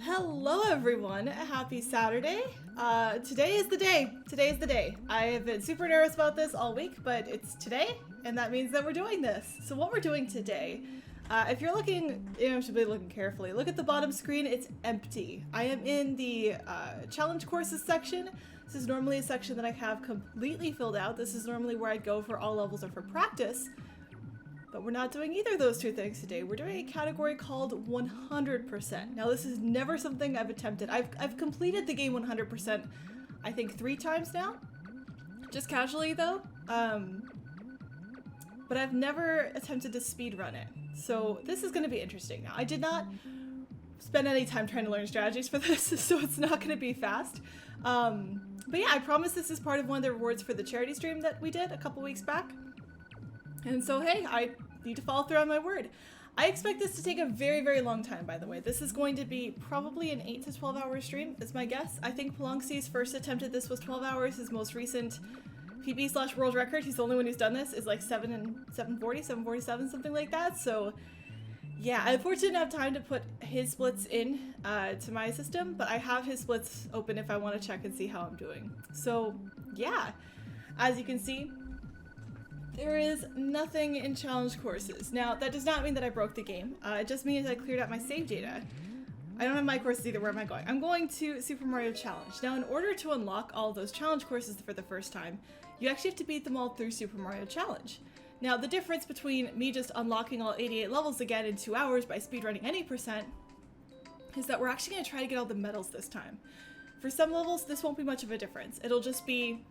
Hello everyone, happy Saturday. Today is the day. Today's the day. I have been super nervous about this all week, but it's today, and that means that we're doing this. So what we're doing today, if you're looking, you should be looking carefully. Look at the bottom screen, it's empty. I am in the challenge courses section. This is normally a section that I have completely filled out. This is normally where I go for all levels or for practice. But we're not doing either of those two things today. We're doing a category called 100%. Now this is never something I've attempted. I've completed the game 100%, I think 3 times now. Just casually though. But I've never attempted to speedrun it. So this is gonna be interesting. Now I did not spend any time trying to learn strategies for this, so it's not gonna be fast. But yeah, I promise this is part of one of the rewards for the charity stream that we did a couple weeks back. And so, hey, I need to follow through on my word. I expect this to take a very, very long time, by the way. This is going to be probably an 8 to 12 hour stream, is my guess. I think Polonxi's first attempt at this was 12 hours. His most recent PB/world record, he's the only one who's done this, is like 740, 747, something like that. So, yeah, I'm fortunate to have time to put his splits in to my system, but I have his splits open if I want to check and see how I'm doing. So, yeah, as you can see, there is nothing in challenge courses. Now, that does not mean that I broke the game. It just means I cleared out my save data. I don't have my courses either. Where am I going? I'm going to Super Mario Challenge. Now, in order to unlock all those challenge courses for the first time, you actually have to beat them all through Super Mario Challenge. Now, the difference between me just unlocking all 88 levels again in 2 hours by speedrunning any percent is that we're actually going to try to get all the medals this time. For some levels, this won't be much of a difference. It'll just be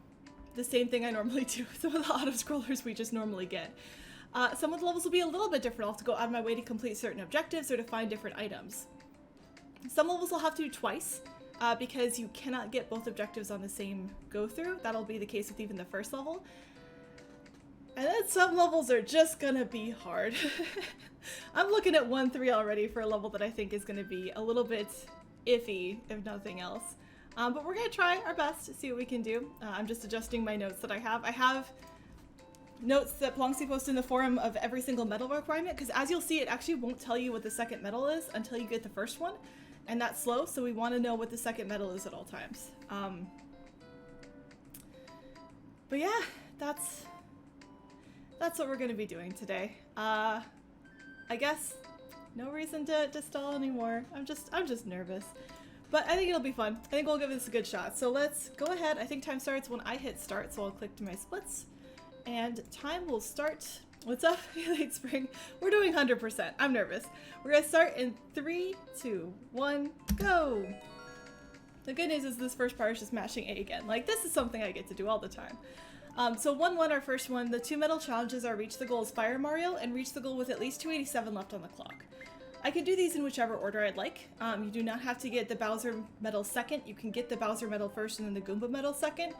the same thing I normally do. Some of the auto-scrollers we just normally get. Some of the levels will be a little bit different. I'll have to go out of my way to complete certain objectives or to find different items. Some levels I'll have to do twice because you cannot get both objectives on the same go-through. That'll be the case with even the first level. And then some levels are just gonna be hard. I'm looking at 1-3 already for a level that I think is gonna be a little bit iffy, if nothing else. But we're gonna try our best to see what we can do. I'm just adjusting my notes that I have. I have notes that Polonxi posted in the forum of every single medal requirement, because as you'll see, it actually won't tell you what the second medal is until you get the first one, and that's slow, so we want to know what the second medal is at all times. But yeah, that's what we're gonna be doing today. I guess no reason to stall anymore. I'm just nervous. But I think it'll be fun. I think we'll give this a good shot. So let's go ahead. I think time starts when I hit start, so I'll click to my splits. And time will start. What's up, Late Spring? We're doing 100%. I'm nervous. We're gonna start in 3, 2, 1, go! The good news is this first part is just mashing A again. Like, this is something I get to do all the time. So 1-1, our first one. The 2 medal challenges are reach the goal as Fire Mario and reach the goal with at least 287 left on the clock. I can do these in whichever order I'd like. You do not have to get the Bowser medal second. You can get the Bowser medal first and then the Goomba medal second,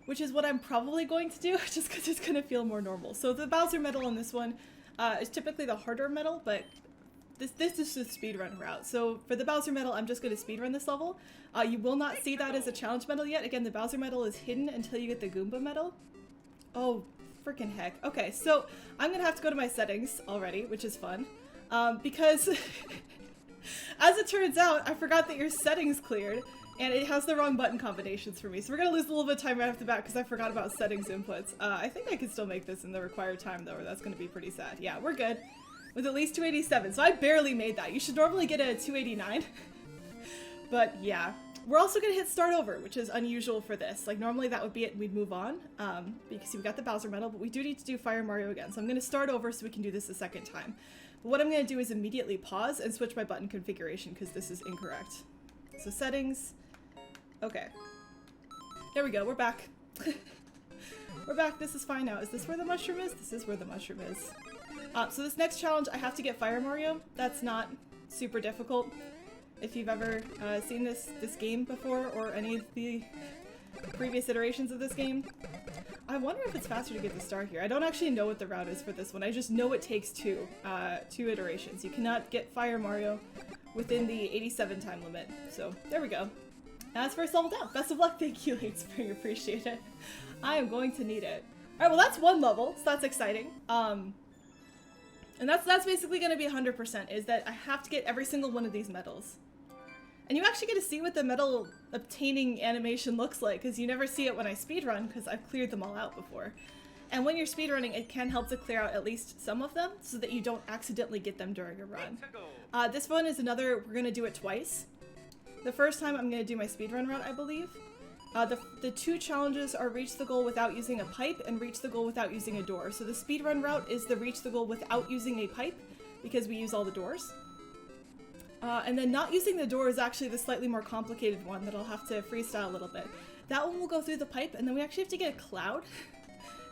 which is what I'm probably going to do, just because it's going to feel more normal. So the Bowser medal on this one is typically the harder medal, but this is the speedrun route. So for the Bowser medal, I'm just going to speedrun this level. You will not see that as a challenge medal yet. Again, the Bowser medal is hidden until you get the Goomba medal. Oh, freaking heck. Okay, so I'm going to have to go to my settings already, which is fun. Because as it turns out, I forgot that your settings cleared and it has the wrong button combinations for me. So we're gonna lose a little bit of time right off the bat because I forgot about settings inputs. I think I can still make this in the required time though, or that's gonna be pretty sad. Yeah, we're good. With at least 287, so I barely made that. You should normally get a 289. But yeah. We're also gonna hit start over, which is unusual for this. Like normally that would be it and we'd move on, because we got the Bowser medal, but we do need to do Fire Mario again. So I'm gonna start over so we can do this a second time. But what I'm gonna do is immediately pause and switch my button configuration because this is incorrect. So settings, okay. There we go, we're back. We're back, this is fine now. Is this where the mushroom is? This is where the mushroom is. So this next challenge, I have to get Fire Mario. That's not super difficult. If you've ever seen this game before, or any of the previous iterations of this game, I wonder if it's faster to get the star here. I don't actually know what the route is for this one. I just know it takes two iterations. You cannot get Fire Mario within the 87 time limit. So there we go. That's first level down. Best of luck. Thank you, Late Spring. Appreciate it. I am going to need it. All right, well that's one level, so that's exciting. And that's basically going to be 100%, is that I have to get every single one of these medals. And you actually get to see what the medal obtaining animation looks like, because you never see it when I speedrun, because I've cleared them all out before. And when you're speedrunning, it can help to clear out at least some of them, so that you don't accidentally get them during a run. This one is another, we're going to do it twice. The first time I'm going to do my speedrun route, I believe. The two challenges are reach the goal without using a pipe and reach the goal without using a door. So the speedrun route is the reach the goal without using a pipe, because we use all the doors. And then not using the door is actually the slightly more complicated one that I'll have to freestyle a little bit. That one will go through the pipe, and then we actually have to get a cloud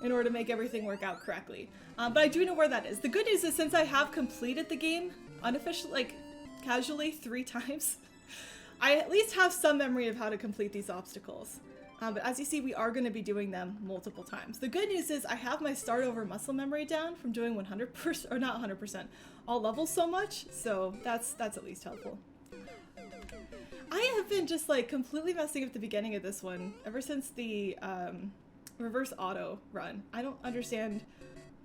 in order to make everything work out correctly. But I do know where that is. The good news is, since I have completed the game unofficially, like casually 3 times, I at least have some memory of how to complete these obstacles. But as you see, we are going to be doing them multiple times. The good news is I have my start over muscle memory down from doing 100%, or not 100%, all levels so much, so that's at least helpful. I have been just like completely messing up the beginning of this one ever since the reverse auto run. I don't understand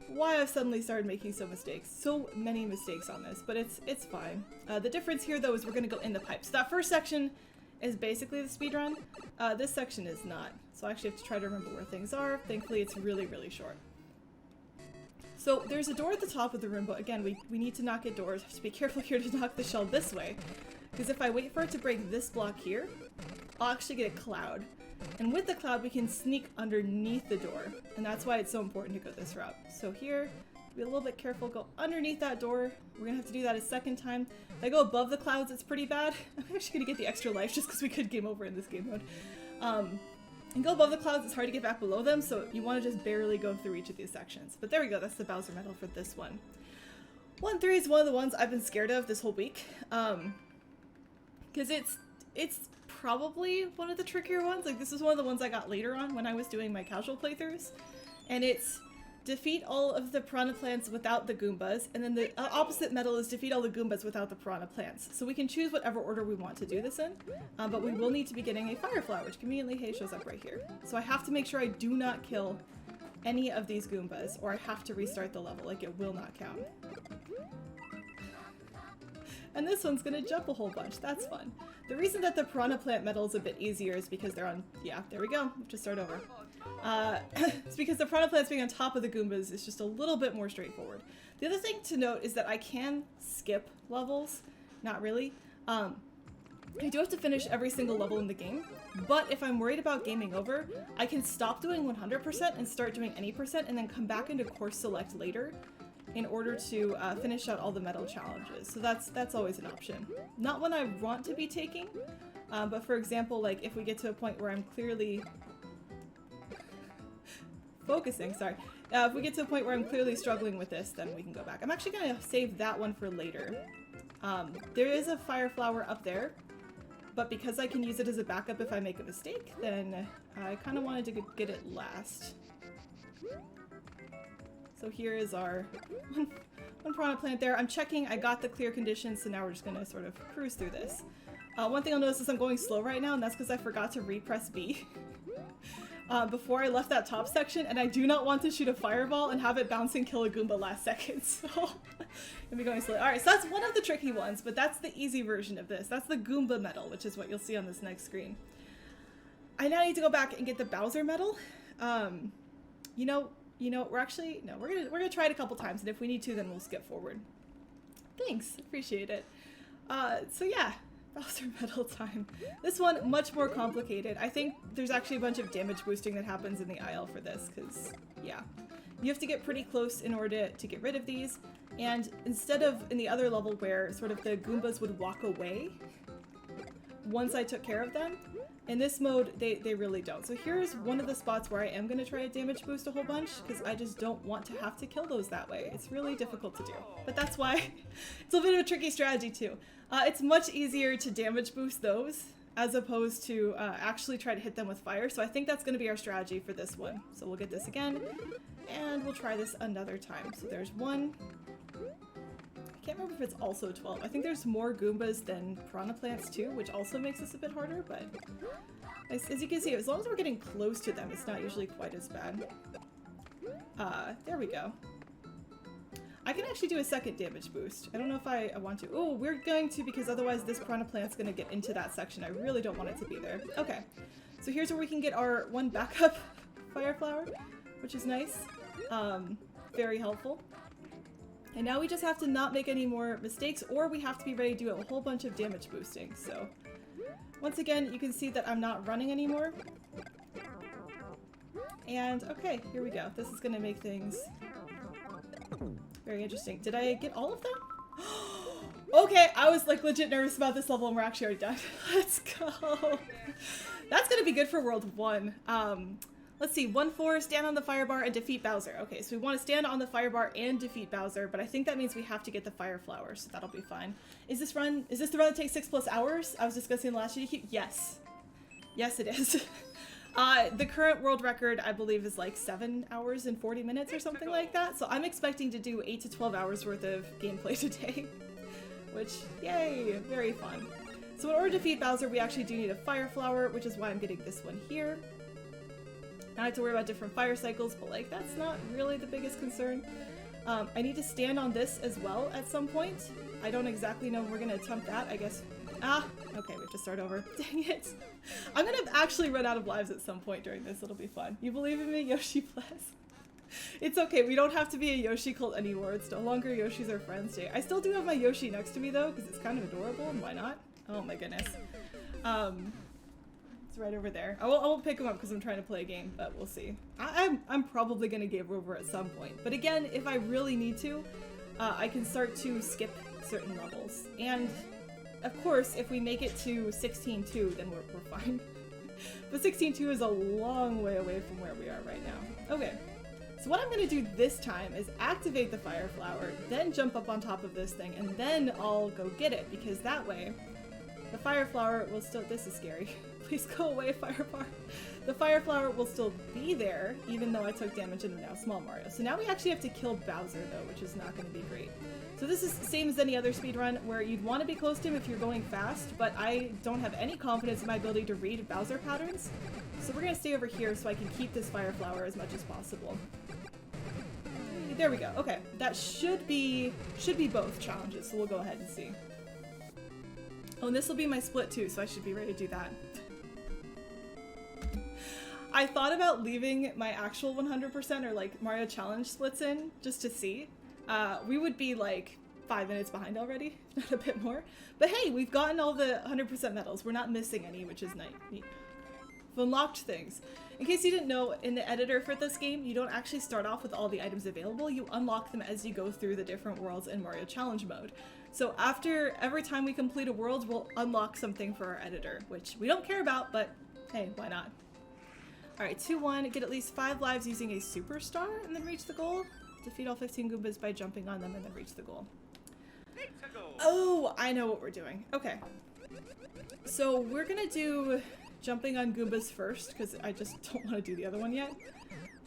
why I've suddenly started making so many mistakes on this, but it's fine. The difference here though is we're gonna go in the pipe. So that first section is basically the speed run. This section is not. So I actually have to try to remember where things are. Thankfully it's really, really short. So there's a door at the top of the room, but again, we need to knock at doors. I have to be careful here to knock the shell this way, because if I wait for it to break this block here, I'll actually get a cloud. And with the cloud, we can sneak underneath the door, and that's why it's so important to go this route. So here, be a little bit careful, go underneath that door. We're gonna have to do that a second time. If I go above the clouds, it's pretty bad. I'm actually gonna get the extra life just because we could game over in this game mode. And go above the clouds, it's hard to get back below them, so you want to just barely go through each of these sections. But there we go, that's the Bowser medal for this one. 1-3 is one of the ones I've been scared of this whole week. Because it's probably one of the trickier ones. Like, this is one of the ones I got later on when I was doing my casual playthroughs. And it's defeat all of the piranha plants without the Goombas, and then the opposite medal is defeat all the Goombas without the piranha plants. So we can choose whatever order we want to do this in, but we will need to be getting a fire flower, which conveniently shows up right here. So I have to make sure I do not kill any of these Goombas, or I have to restart the level, like it will not count. And this one's gonna jump a whole bunch, that's fun. The reason that the piranha plant medal is a bit easier is because they're on, yeah, there we go, we have to start over. It's because the piranha plants being on top of the Goombas is just a little bit more straightforward. The other thing to note is that I can skip levels, not really. I do have to finish every single level in the game, but if I'm worried about gaming over, I can stop doing 100% and start doing any percent and then come back into course select later in order to finish out all the medal challenges. So that's always an option. Not one I want to be taking, but for example, like if we get to a point where I'm clearly focusing, sorry. If we get to a point where I'm clearly struggling with this, then we can go back. I'm actually gonna save that one for later. There is a fire flower up there, but because I can use it as a backup if I make a mistake, then I kind of wanted to get it last. So here is our one piranha plant there. I'm checking, I got the clear conditions, so now we're just gonna sort of cruise through this. One thing I'll notice is I'm going slow right now, and that's because I forgot to repress B. Before I left that top section, and I do not want to shoot a fireball and have it bounce and kill a Goomba last second, so I'll be going slow. Alright, so that's one of the tricky ones, but that's the easy version of this. That's the Goomba medal, which is what you'll see on this next screen. I now need to go back and get the Bowser medal. You know, we're actually, no, we're gonna try it a couple times, and if we need to, then we'll skip forward. Thanks, appreciate it. So yeah. Bowser medal time. This one, much more complicated. I think there's actually a bunch of damage boosting that happens in the IL for this, because, yeah. You have to get pretty close in order to get rid of these, and instead of in the other level where sort of the Goombas would walk away once I took care of them, in this mode, they really don't. So here's one of the spots where I am going to try to damage boost a whole bunch, because I just don't want to have to kill those that way. It's really difficult to do. But that's why it's a bit of a tricky strategy too. It's much easier to damage boost those as opposed to actually try to hit them with fire. So I think that's going to be our strategy for this one. So we'll get this again, and we'll try this another time. So there's one. I can't remember if it's also 12. I think there's more Goombas than piranha plants too, which also makes this a bit harder, but as you can see, as long as we're getting close to them, it's not usually quite as bad. There we go. I can actually do a second damage boost. I don't know if I want to. Oh, we're going to, because otherwise this piranha plant's gonna get into that section. I really don't want it to be there. Okay, so here's where we can get our one backup fire flower, which is nice. Very helpful. And now we just have to not make any more mistakes, or we have to be ready to do a whole bunch of damage boosting. So once again, you can see that I'm not running anymore. And okay, here we go. This is gonna make things very interesting. Did I get all of them? Okay, I was like legit nervous about this level and we're actually already done. Let's go. That's gonna be good for World 1. Let's see, 1-4, stand on the fire bar and defeat Bowser. Okay, so we want to stand on the fire bar and defeat Bowser, but I think that means we have to get the fire flower, so that'll be fine. Is this the run that takes 6+ hours? I was discussing the last GDQ. Yes. Yes, it is. The current world record, I believe, is like 7 hours and 40 minutes or something like that, so I'm expecting to do 8 to 12 hours worth of gameplay today, which, yay, very fun. So in order to defeat Bowser, we actually do need a fire flower, which is why I'm getting this one here. Now I have to worry about different fire cycles, but like that's not really the biggest concern. I need to stand on this as well at some point. I don't exactly know when we're gonna attempt that, I guess. Okay, we have to start over. Dang it. I'm gonna actually run out of lives at some point during this, it'll be fun. You believe in me? Yoshi bless. It's okay, we don't have to be a Yoshi cult anymore, it's no longer Yoshi's Our Friends Day. I still do have my Yoshi next to me though, because it's kind of adorable, and why not? Oh my goodness. Right over there. I won't pick him up because I'm trying to play a game, but we'll see. I'm probably gonna give over at some point. But again, if I really need to, I can start to skip certain levels. And of course, if we make it to 16-2, then we're fine. But 16-2 is a long way away from where we are right now. Okay, so what I'm gonna do this time is activate the fire flower, then jump up on top of this thing, and then I'll go get it, because that way the fire flower will still— this is scary. Please go away, fire bar. The fire flower will still be there, even though I took damage in the now small Mario. So now we actually have to kill Bowser though, which is not going to be great. So this is the same as any other speedrun, where you'd want to be close to him if you're going fast, but I don't have any confidence in my ability to read Bowser patterns. So we're going to stay over here so I can keep this fire flower as much as possible. There we go. Okay, that should be both challenges, so we'll go ahead and see. Oh, and this will be my split too, so I should be ready to do that. I thought about leaving my actual 100% or like Mario Challenge splits in just to see. We would be like 5 minutes behind already, if not a bit more. But hey, we've gotten all the 100% medals. We're not missing any, which is nice. We've unlocked things. In case you didn't know, in the editor for this game, you don't actually start off with all the items available. You unlock them as you go through the different worlds in Mario Challenge mode. So after every time we complete a world, we'll unlock something for our editor, which we don't care about, but hey, why not? Alright, 2-1, get at least 5 lives using a superstar and then reach the goal. Defeat all 15 Goombas by jumping on them and then reach the goal. Oh, I know what we're doing. Okay. So we're gonna do jumping on Goombas first, because I just don't want to do the other one yet.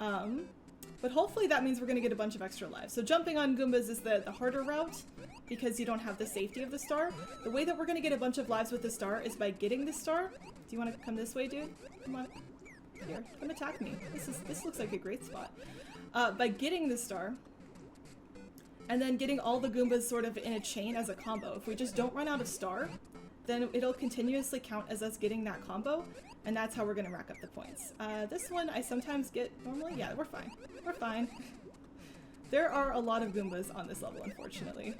But hopefully that means we're gonna get a bunch of extra lives. So jumping on Goombas is the harder route, because you don't have the safety of the star. The way that we're gonna get a bunch of lives with the star is by getting the star. Do you want to come this way, dude? Come on. Here, come attack me. This looks like a great spot. By getting the star, and then getting all the Goombas sort of in a chain as a combo. If we just don't run out of star, then it'll continuously count as us getting that combo, and that's how we're gonna rack up the points. This one I sometimes get normally. Yeah, we're fine. We're fine. There are a lot of Goombas on this level, unfortunately.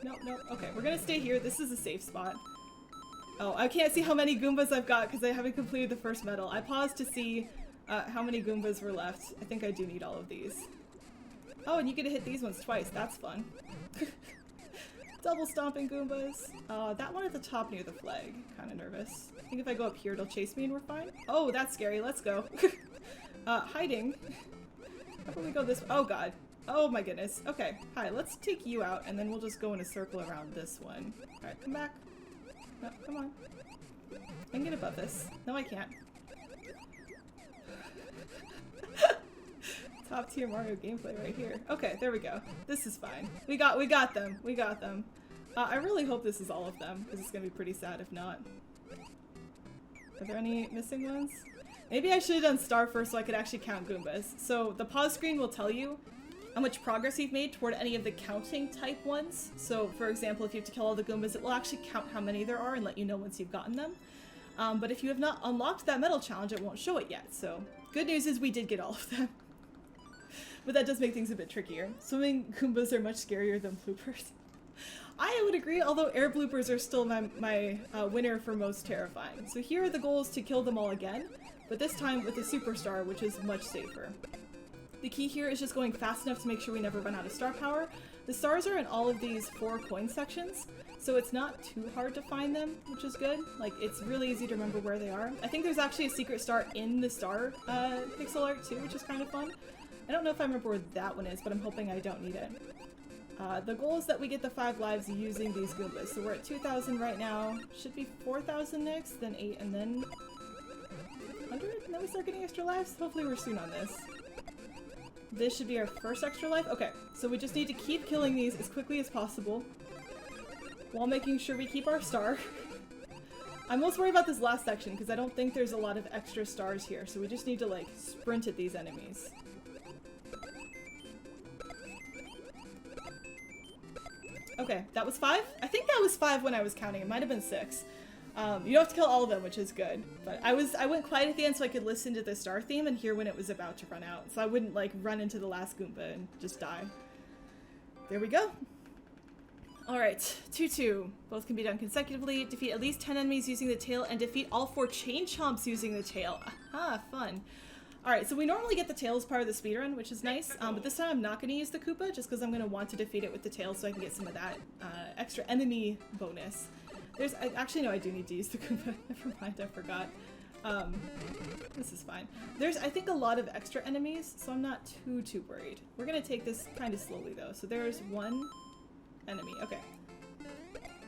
Nope, nope. Okay, we're gonna stay here. This is a safe spot. Oh, I can't see how many Goombas I've got because I haven't completed the first medal. I paused to see how many Goombas were left. I think I do need all of these. Oh, and you get to hit these ones twice. That's fun. Double stomping Goombas. That one at the top near the flag. Kind of nervous. I think if I go up here, it'll chase me and we're fine. Oh, that's scary. Let's go. Hiding. How can we go this way? Oh, God. Oh, my goodness. Okay. Hi, let's take you out, and then we'll just go in a circle around this one. Alright, come back. No, come on. I can get above this. No, I can't. Top tier Mario gameplay right here. Okay, there we go. This is fine. We got them. We got them. I really hope this is all of them, because it's gonna be pretty sad if not. Are there any missing ones? Maybe I should have done star first so I could actually count Goombas. So the pause screen will tell you how much progress you've made toward any of the counting type ones. So for example, if you have to kill all the Goombas, it will actually count how many there are and let you know once you've gotten them. But if you have not unlocked that medal challenge, it won't show it yet. So good news is we did get all of them. But that does make things a bit trickier. Swimming Goombas are much scarier than bloopers. I would agree, although air bloopers are still my winner for most terrifying. So here are the goals to kill them all again, but this time with a superstar, which is much safer. The key here is just going fast enough to make sure we never run out of star power. The stars are in all of these 4 coin sections, so it's not too hard to find them, which is good. Like, it's really easy to remember where they are. I think there's actually a secret star in the star pixel art too, which is kind of fun. I don't know if I remember where that one is, but I'm hoping I don't need it. The goal is that we get the 5 lives using these Goombas. So we're at 2,000 right now. Should be 4,000 next, then 8, and then 100, and then we start getting extra lives. Hopefully we're soon on this. This should be our first extra life. Okay, so we just need to keep killing these as quickly as possible while making sure we keep our star. I'm most worried about this last section because I don't think there's a lot of extra stars here, so we just need to like sprint at these enemies. Okay, that was 5? I think that was 5 when I was counting. It might have been 6. You don't have to kill all of them, which is good. But I went quiet at the end so I could listen to the star theme and hear when it was about to run out. So I wouldn't like run into the last Goomba and just die. There we go. Alright, 2-2. Both can be done consecutively. Defeat at least 10 enemies using the tail and defeat all 4 chain chomps using the tail. Aha, fun. Alright, so we normally get the tail as part of the speedrun, which is nice, but this time I'm not going to use the Koopa just because I'm going to want to defeat it with the tail so I can get some of that extra enemy bonus. Actually, no, I do need to use the Koopa. Never mind, I forgot. This is fine. There's, I think, a lot of extra enemies, so I'm not too worried. We're going to take this kind of slowly, though. So there's 1 enemy. Okay.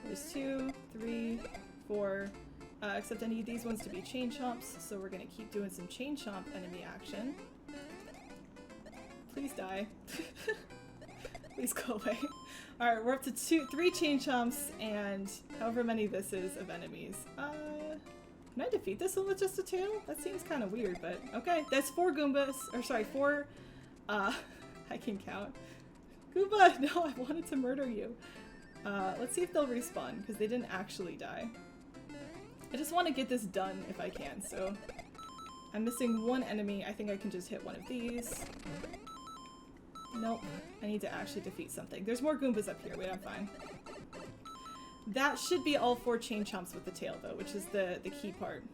There's 2, 3, 4... except I need these ones to be chain chomps, so we're gonna keep doing some chain chomp enemy action. Please die. Please go away. Alright, we're up to 3 chain chomps and however many this is of enemies. Can I defeat this one with just a tail? That seems kind of weird, but okay. That's 4 Goombas, or sorry, 4, I can count. Goomba, no, I wanted to murder you. Let's see if they'll respawn, because they didn't actually die. I just want to get this done if I can, so I'm missing 1 enemy. I think I can just hit one of these. Nope. I need to actually defeat something. There's more Goombas up here. Wait, I'm fine. That should be all 4 chain chomps with the tail, though, which is the key part.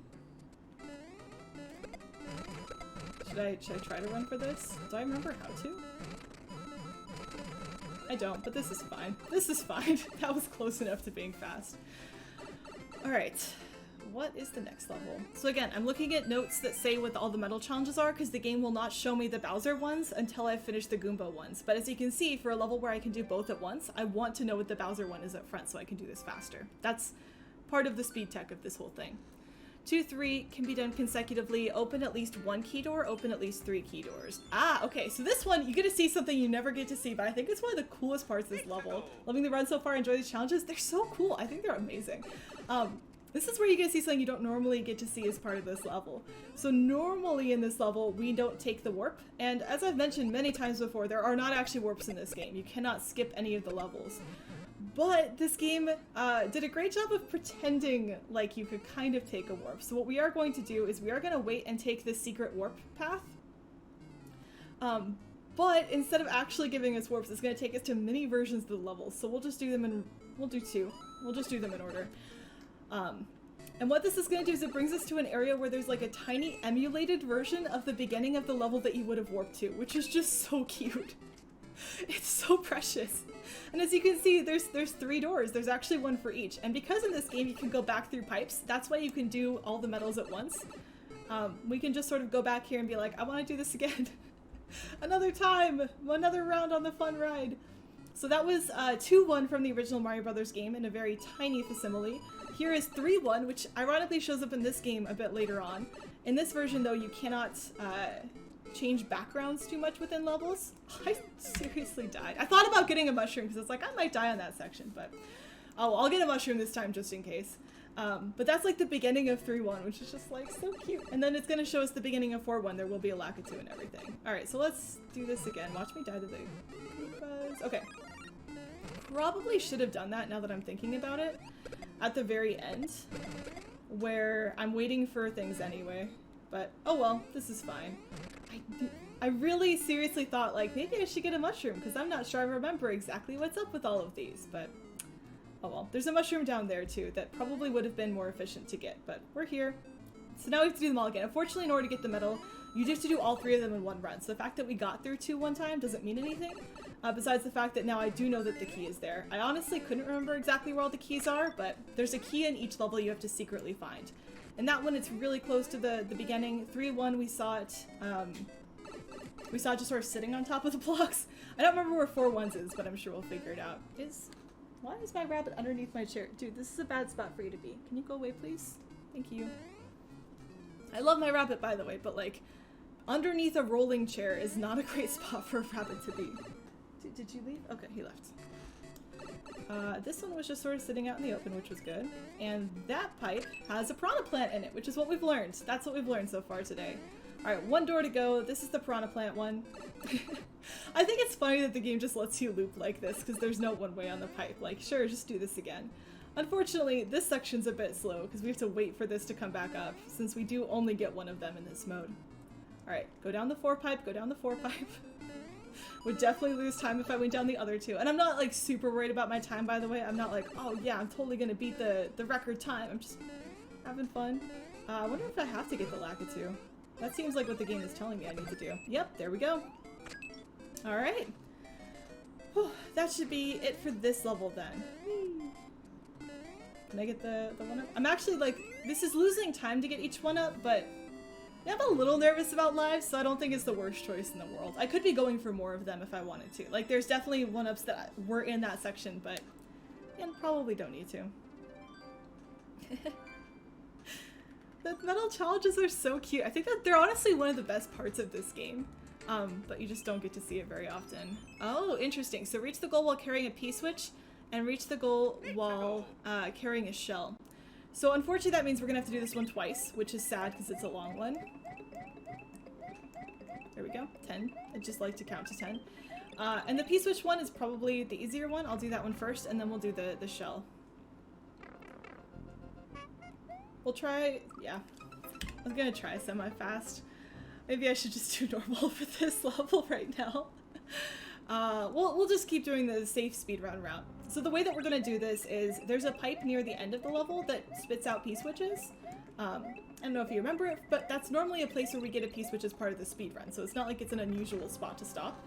Should I try to run for this? Do I remember how to? I don't, but this is fine. This is fine. That was close enough to being fast. Alright. What is the next level? So again, I'm looking at notes that say what all the medal challenges are because the game will not show me the Bowser ones until I finish the Goomba ones. But as you can see, for a level where I can do both at once, I want to know what the Bowser one is up front so I can do this faster. That's part of the speed tech of this whole thing. 2, 3 can be done consecutively. Open at least 1 key door, open at least 3 key doors. Ah, okay, so this one, you get to see something you never get to see, but I think it's one of the coolest parts of this level. Loving the run so far, enjoy these challenges. They're so cool. I think they're amazing. This is where you get to see something you don't normally get to see as part of this level. So normally in this level, we don't take the warp, and as I've mentioned many times before, there are not actually warps in this game. You cannot skip any of the levels. But this game did a great job of pretending like you could kind of take a warp. So what we are going to do is we are going to wait and take the secret warp path. But instead of actually giving us warps, it's going to take us to mini versions of the levels. So we'll just do them in, we'll do 2. We'll just do them in order. And what this is going to do is it brings us to an area where there's like a tiny emulated version of the beginning of the level that you would have warped to, which is just so cute. It's so precious. And as you can see, there's 3 doors. There's actually 1 for each. And because in this game you can go back through pipes, that's why you can do all the medals at once. We can just sort of go back here and be like, I want to do this again. Another time! Another round on the fun ride! So that was 2-1 from the original Mario Brothers game in a very tiny facsimile. Here is 3-1, which ironically shows up in this game a bit later on. In this version, though, you cannot change backgrounds too much within levels. I seriously died. I thought about getting a mushroom because it's like, I might die on that section, but oh, I'll get a mushroom this time just in case. But that's like the beginning of 3.1, which is just like so cute. And then it's gonna show us the beginning of 4.1. There will be a Lakitu and everything. Alright, so let's do this again. Watch me die to the Koopas. Okay. Probably should have done that now that I'm thinking about it. At the very end. Where I'm waiting for things anyway. But, oh well, this is fine. I really seriously thought, like, maybe I should get a mushroom, because I'm not sure I remember exactly what's up with all of these, but oh well. There's a mushroom down there, too, that probably would have been more efficient to get, but we're here. So now we have to do them all again. Unfortunately, in order to get the medal, you do have to do all 3 of them in one run, so the fact that we got through 2 one time doesn't mean anything, besides the fact that now I do know that the key is there. I honestly couldn't remember exactly where all the keys are, but there's a key in each level you have to secretly find. And that one, it's really close to the beginning. 3.1, we saw it just sort of sitting on top of the blocks. I don't remember where 4.1's is, but I'm sure we'll figure it out. Why is my rabbit underneath my chair? Dude, this is a bad spot for you to be. Can you go away, please? Thank you. I love my rabbit, by the way, but like, underneath a rolling chair is not a great spot for a rabbit to be. Did you leave? Okay, he left. This one was just sort of sitting out in the open, which was good. And that pipe has a piranha plant in it, which is what we've learned. That's what we've learned so far today. Alright, 1 door to go. This is the piranha plant one. I think it's funny that the game just lets you loop like this, because there's no one way on the pipe. Like, sure, just do this again. Unfortunately, this section's a bit slow, because we have to wait for this to come back up, since we do only get one of them in this mode. Alright, go down the 4 pipe, go down the 4 pipe. Would definitely lose time if I went down the other 2. And I'm not, like, super worried about my time, by the way. I'm not like, oh yeah, I'm totally gonna beat the record time. I'm just having fun. I wonder if I have to get the Lakitu. That seems like what the game is telling me I need to do. Yep, there we go. Alright. That should be it for this level then. Can I get the one up? I'm actually like, this is losing time to get each one up, but I'm a little nervous about lives, so I don't think it's the worst choice in the world. I could be going for more of them if I wanted to. Like, there's definitely one-ups that were in that section, but yeah, probably don't need to. The medal challenges are so cute. I think that they're honestly one of the best parts of this game, but you just don't get to see it very often. Oh, interesting. So reach the goal while carrying a P-switch, and reach the goal while carrying a shell. So unfortunately that means we're gonna have to do this one twice, which is sad because it's a long one. There we go, 10. I'd just like to count to 10. And the P-switch one is probably the easier one. I'll do that one first, and then we'll do the shell. We'll try, yeah. I was gonna try semi-fast. Maybe I should just do normal for this level right now. We'll just keep doing the safe speedrun route. So the way that we're gonna do this is there's a pipe near the end of the level that spits out P-switches. I don't know if you remember it, but that's normally a place where we get a P-switch as part of the speedrun, so it's not like it's an unusual spot to stop.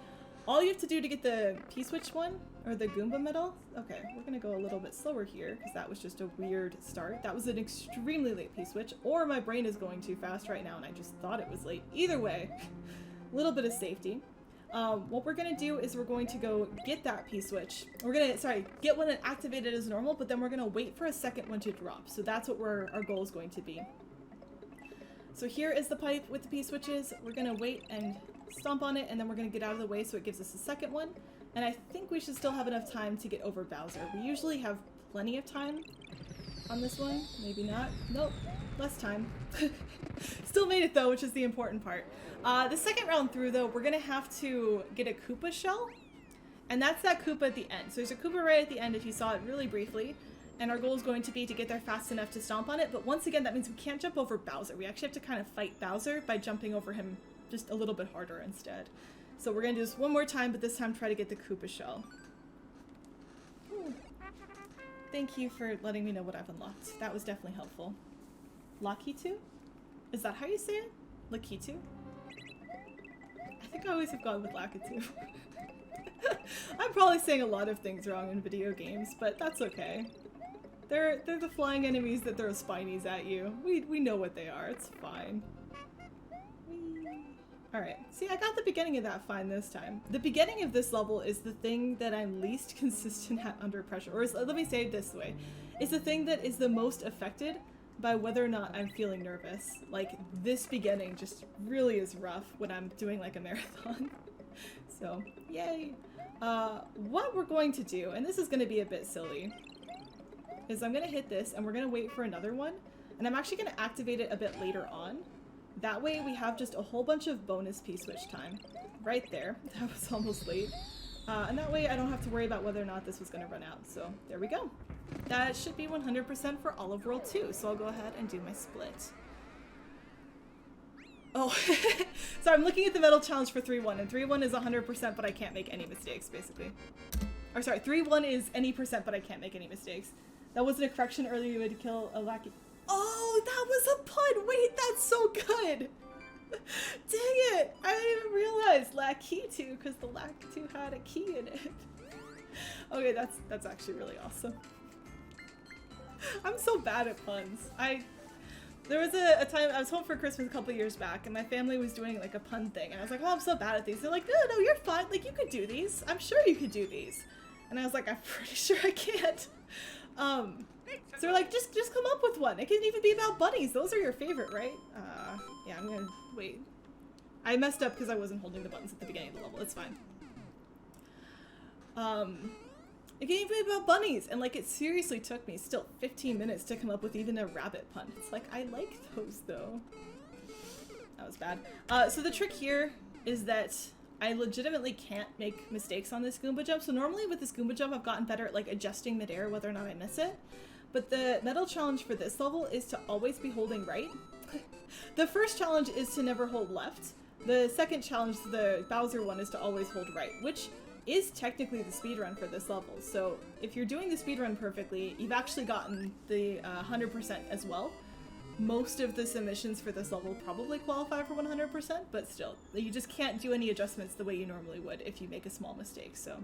All you have to do to get the P-switch one, or the Goomba medal, okay, we're gonna go a little bit slower here, because that was just a weird start. That was an extremely late P-switch, or my brain is going too fast right now and I just thought it was late. Either way, a little bit of safety. What we're gonna do is we're going to go get that P-switch. We're gonna, sorry, get one and activate it as normal, but then we're gonna wait for a second one to drop. So that's what our goal is going to be. So here is the pipe with the P-switches. We're gonna wait and stomp on it, and then we're gonna get out of the way so it gives us a second one. And I think we should still have enough time to get over Bowser. We usually have plenty of time on this one. Maybe not. Nope. Less time. Still made it though, which is the important part. The second round through though, we're gonna have to get a Koopa shell. And that's that Koopa at the end. So there's a Koopa right at the end if you saw it really briefly. And our goal is going to be to get there fast enough to stomp on it. But once again, that means we can't jump over Bowser. We actually have to kind of fight Bowser by jumping over him just a little bit harder instead. So we're gonna do this one more time, but this time try to get the Koopa shell. Ooh. Thank you for letting me know what I've unlocked. That was definitely helpful. Lakitu? Is that how you say it? Lakitu? I think I always have gone with Lakitu. I'm probably saying a lot of things wrong in video games, but that's okay. They're the flying enemies that throw spinies at you. We know what they are. It's fine. Alright, see, I got the beginning of that fine this time. The beginning of this level is the thing that I'm least consistent at under pressure. Or let me say it this way. It's the thing that is the most affected by whether or not I'm feeling nervous. Like, this beginning just really is rough when I'm doing like a marathon. So, yay! What we're going to do, and this is going to be a bit silly. is I'm gonna hit this and we're gonna wait for another one. And I'm actually gonna activate it a bit later on. That way we have just a whole bunch of bonus P-switch time. Right there. That was almost late. And that way I don't have to worry about whether or not this was gonna run out. So there we go. That should be 100% for all of World 2. So I'll go ahead and do my split. Oh, so I'm looking at the medal challenge for 3-1, and 3-1 is 100%, but I can't make any mistakes, basically. Or sorry, 3-1 is any percent, but I can't make any mistakes. That wasn't a correction earlier. You had to kill a lackey. Oh, that was a pun! Wait, that's so good! Dang it! I didn't even realize lackey 2, because the lack 2 had a key in it. Okay, that's actually really awesome. I'm so bad at puns. There was a time I was home for Christmas a couple years back, and my family was doing like a pun thing, and I was like, oh, I'm so bad at these. They're like, no, you're fine. Like, you could do these. I'm sure you could do these. And I was like, I'm pretty sure I can't. So they're like, just come up with one. It can even be about bunnies. Those are your favorite, right? Yeah, I'm gonna wait. I messed up because I wasn't holding the buttons at the beginning of the level. It's fine. It can even be about bunnies, and like it seriously took me still 15 minutes to come up with even a rabbit pun. It's like, I like those though. That was bad. So the trick here is that I legitimately can't make mistakes on this Goomba jump. So normally with this Goomba jump, I've gotten better at like adjusting midair whether or not I miss it. But the medal challenge for this level is to always be holding right. The first challenge is to never hold left. The second challenge, the Bowser one, is to always hold right, which is technically the speedrun for this level. So if you're doing the speedrun perfectly, you've actually gotten the 100% as well. Most of the submissions for this level probably qualify for 100%, but still, you just can't do any adjustments the way you normally would if you make a small mistake. So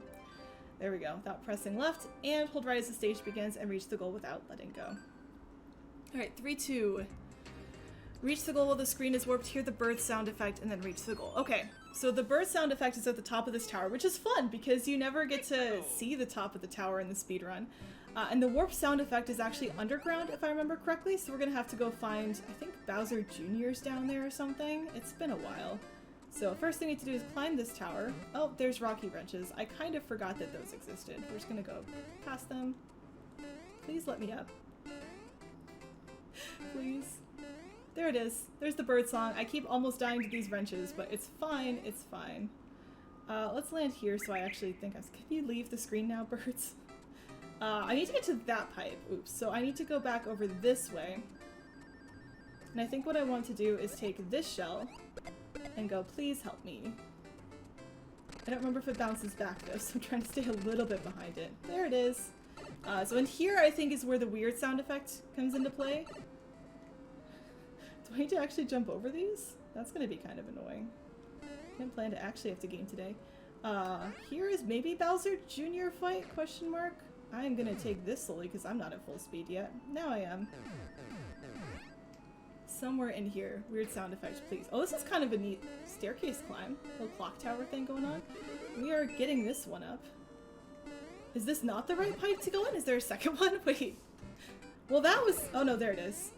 there we go, without pressing left, and hold right as the stage begins and reach the goal without letting go. Alright, 3, 2. Reach the goal while the screen is warped, hear the bird sound effect, and then reach the goal. Okay, so the bird sound effect is at the top of this tower, which is fun because you never get to see the top of the tower in the speedrun. And the warp sound effect is actually underground, if I remember correctly, so we're gonna have to go find, I think, Bowser Jr.'s down there or something. It's been a while. So first thing we need to do is climb this tower. Oh, there's rocky wrenches. I kind of forgot that those existed. We're just gonna go past them. Please let me up. Please. There it is. There's the bird song. I keep almost dying to these wrenches, but it's fine. It's fine. Let's land here so I actually think can you leave the screen now, birds? I need to get to that pipe. Oops. So I need to go back over this way. And I think what I want to do is take this shell and go, please help me. I don't remember if it bounces back though, so I'm trying to stay a little bit behind it. There it is. So in here I think is where the weird sound effect comes into play. Do I need to actually jump over these? That's gonna be kind of annoying. I didn't plan to actually have to game today. Here is maybe Bowser Jr. fight, question mark? I am gonna take this slowly because I'm not at full speed yet. Now I am. Somewhere in here. Weird sound effects, please. Oh, this is kind of a neat staircase climb. Little clock tower thing going on. We are getting this one up. Is this not the right pipe to go in? Is there a second one? Wait. Well, that was... Oh, no, there it is.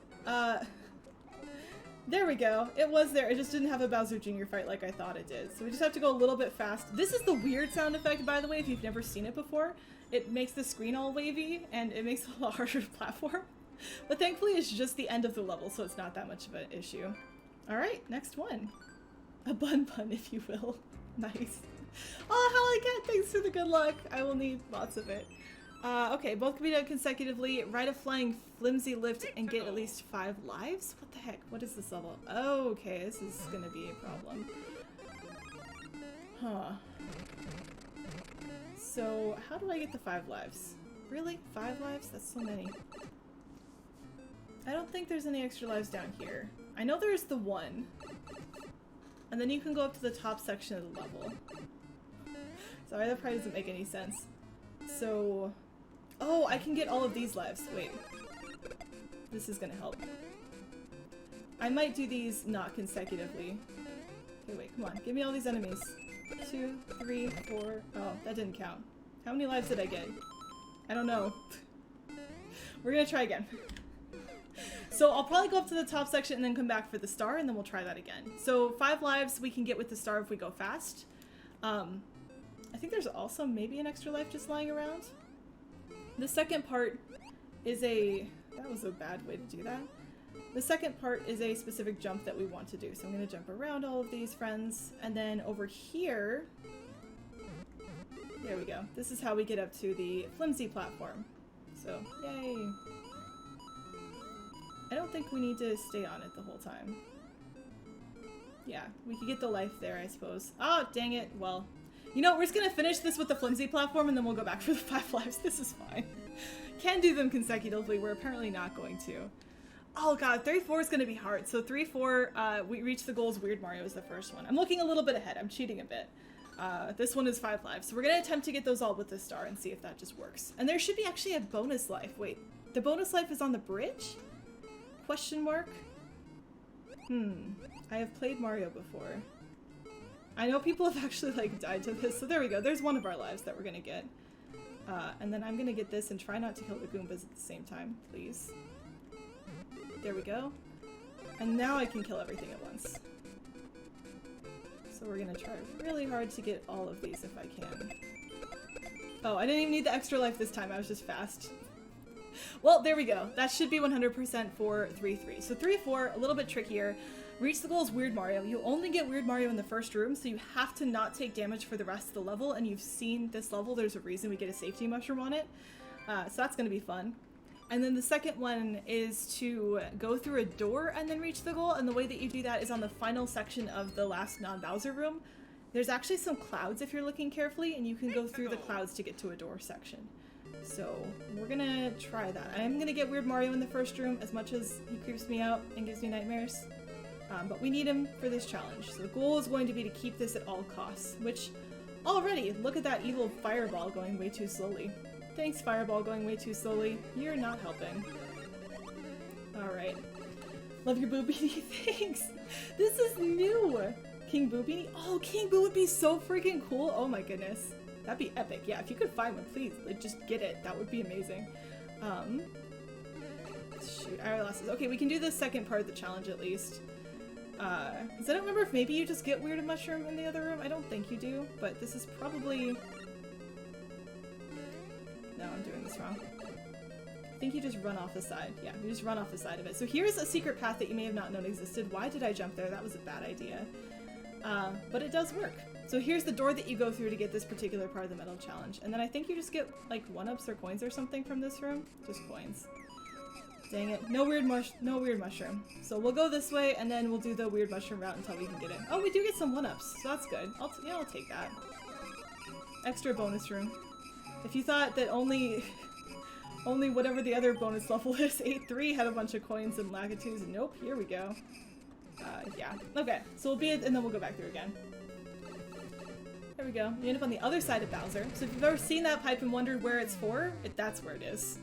There we go. It was there. It just didn't have a Bowser Jr. fight like I thought it did. So we just have to go a little bit fast. This is the weird sound effect, by the way, if you've never seen it before. It makes the screen all wavy, and it makes it a lot harder to platform. But thankfully, it's just the end of the level, so it's not that much of an issue. Alright, next one. A bun, if you will. Nice. Oh, Hallie Cat, thanks for the good luck. I will need lots of it. Okay, both can be done consecutively. Ride a flying flimsy lift and get at least 5 lives? What the heck? What is this level? Oh, okay, this is gonna be a problem. Huh. So, how do I get the 5 lives? Really? 5 lives? That's so many. I don't think there's any extra lives down here. I know there's the 1. And then you can go up to the top section of the level. Sorry, that probably doesn't make any sense. So... Oh, I can get all of these lives. Wait. This is gonna help. I might do these not consecutively. Okay, wait, come on. Give me all these enemies. 2, 3, 4... Oh, that didn't count. How many lives did I get? I don't know. We're gonna try again. So I'll probably go up to the top section and then come back for the star, and then we'll try that again. So 5 lives we can get with the star if we go fast. I think there's also maybe an extra life just lying around. The second part is a... That was a bad way to do that. The second part is a specific jump that we want to do. So I'm going to jump around all of these friends. And then over here... There we go. This is how we get up to the flimsy platform. So, yay! I don't think we need to stay on it the whole time. Yeah, we could get the life there, I suppose. Oh, dang it. Well, you know, we're just gonna finish this with the flimsy platform and then we'll go back for the 5 lives. This is fine. Can do them consecutively. We're apparently not going to. Oh god, 3-4 is gonna be hard. So 3-4, we reach the goals. Weird Mario is the first one. I'm looking a little bit ahead. I'm cheating a bit. This one is 5 lives. So we're gonna attempt to get those all with the star and see if that just works. And there should be actually a bonus life. Wait, the bonus life is on the bridge? Question mark? I have played Mario before. I know people have actually, like, died to this, so there we go. There's one of our lives that we're gonna get. And then I'm gonna get this and try not to kill the Goombas at the same time, please. There we go. And now I can kill everything at once. So we're gonna try really hard to get all of these if I can. Oh, I didn't even need the extra life this time, I was just fast. Well, there we go. That should be 100% for 3-3. So 3-4, a little bit trickier. Reach the goal is Weird Mario. You only get Weird Mario in the first room, so you have to not take damage for the rest of the level, and you've seen this level. There's a reason we get a safety mushroom on it. So that's going to be fun. And then the second one is to go through a door and then reach the goal, and the way that you do that is on the final section of the last non-Bowser room. There's actually some clouds if you're looking carefully, and you can go through the clouds to get to a door section. So we're gonna try that. I am gonna get Weird Mario in the first room as much as he creeps me out and gives me nightmares. But we need him for this challenge. So the goal is going to be to keep this at all costs, which already, look at that evil fireball going way too slowly. Thanks, fireball going way too slowly. You're not helping. Alright. Love your Boo Beanie, thanks! This is new! King Boo Beanie? Oh, King Boo would be so freaking cool! Oh my goodness. That'd be epic. Yeah, if you could find one, please, like, just get it. That would be amazing. Shoot, I lost this. Okay, we can do the second part of the challenge at least. Because I don't remember if maybe you just get Weird Mushroom in the other room. I don't think you do, but this is probably... No, I'm doing this wrong. I think you just run off the side. Yeah, you just run off the side of it. So here's a secret path that you may have not known existed. Why did I jump there? That was a bad idea. But it does work. So here's the door that you go through to get this particular part of the medal challenge. And then I think you just get, like, 1-ups or coins or something from this room. Just coins. Dang it. No weird mushroom. So we'll go this way, and then we'll do the weird mushroom route until we can get it. Oh, we do get some 1-ups, so that's good. I'll take that. Extra bonus room. If you thought that only whatever the other bonus level is, 8-3 had a bunch of coins and Lakitus, nope, here we go. Yeah. Okay, so we'll be it, and then we'll go back through again. There we go. You end up on the other side of Bowser. So if you've ever seen that pipe and wondered where it's for, that's where it is.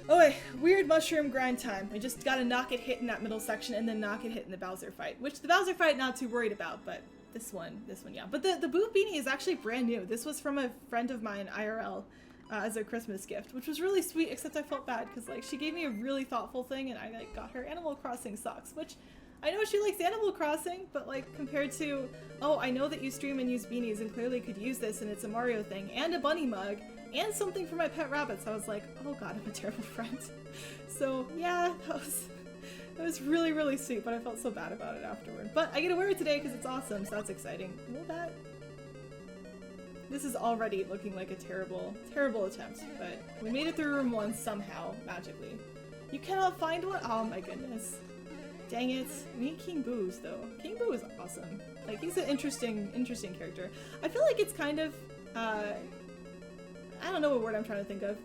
Okay, weird mushroom grind time. I just gotta knock it hit in that middle section and then knock it hit in the Bowser fight. Which the Bowser fight, not too worried about, but this one, yeah. But the Boo Beanie is actually brand new. This was from a friend of mine, IRL, as a Christmas gift, which was really sweet, except I felt bad because, like, she gave me a really thoughtful thing and I, like, got her Animal Crossing socks, which I know she likes Animal Crossing, but, like, compared to, oh, I know that you stream and use beanies and clearly could use this and it's a Mario thing, and a bunny mug, and something for my pet rabbits, I was like, oh god, I'm a terrible friend. So, yeah, that was really, really sweet, but I felt so bad about it afterward. But I get to wear it today because it's awesome, so that's exciting. This is already looking like a terrible, terrible attempt, but we made it through room 1 somehow, magically. You cannot find one? Oh my goodness. Dang it. We need King Boo's, though. King Boo is awesome. Like, he's an interesting character. I feel like it's kind of, I don't know what word I'm trying to think of.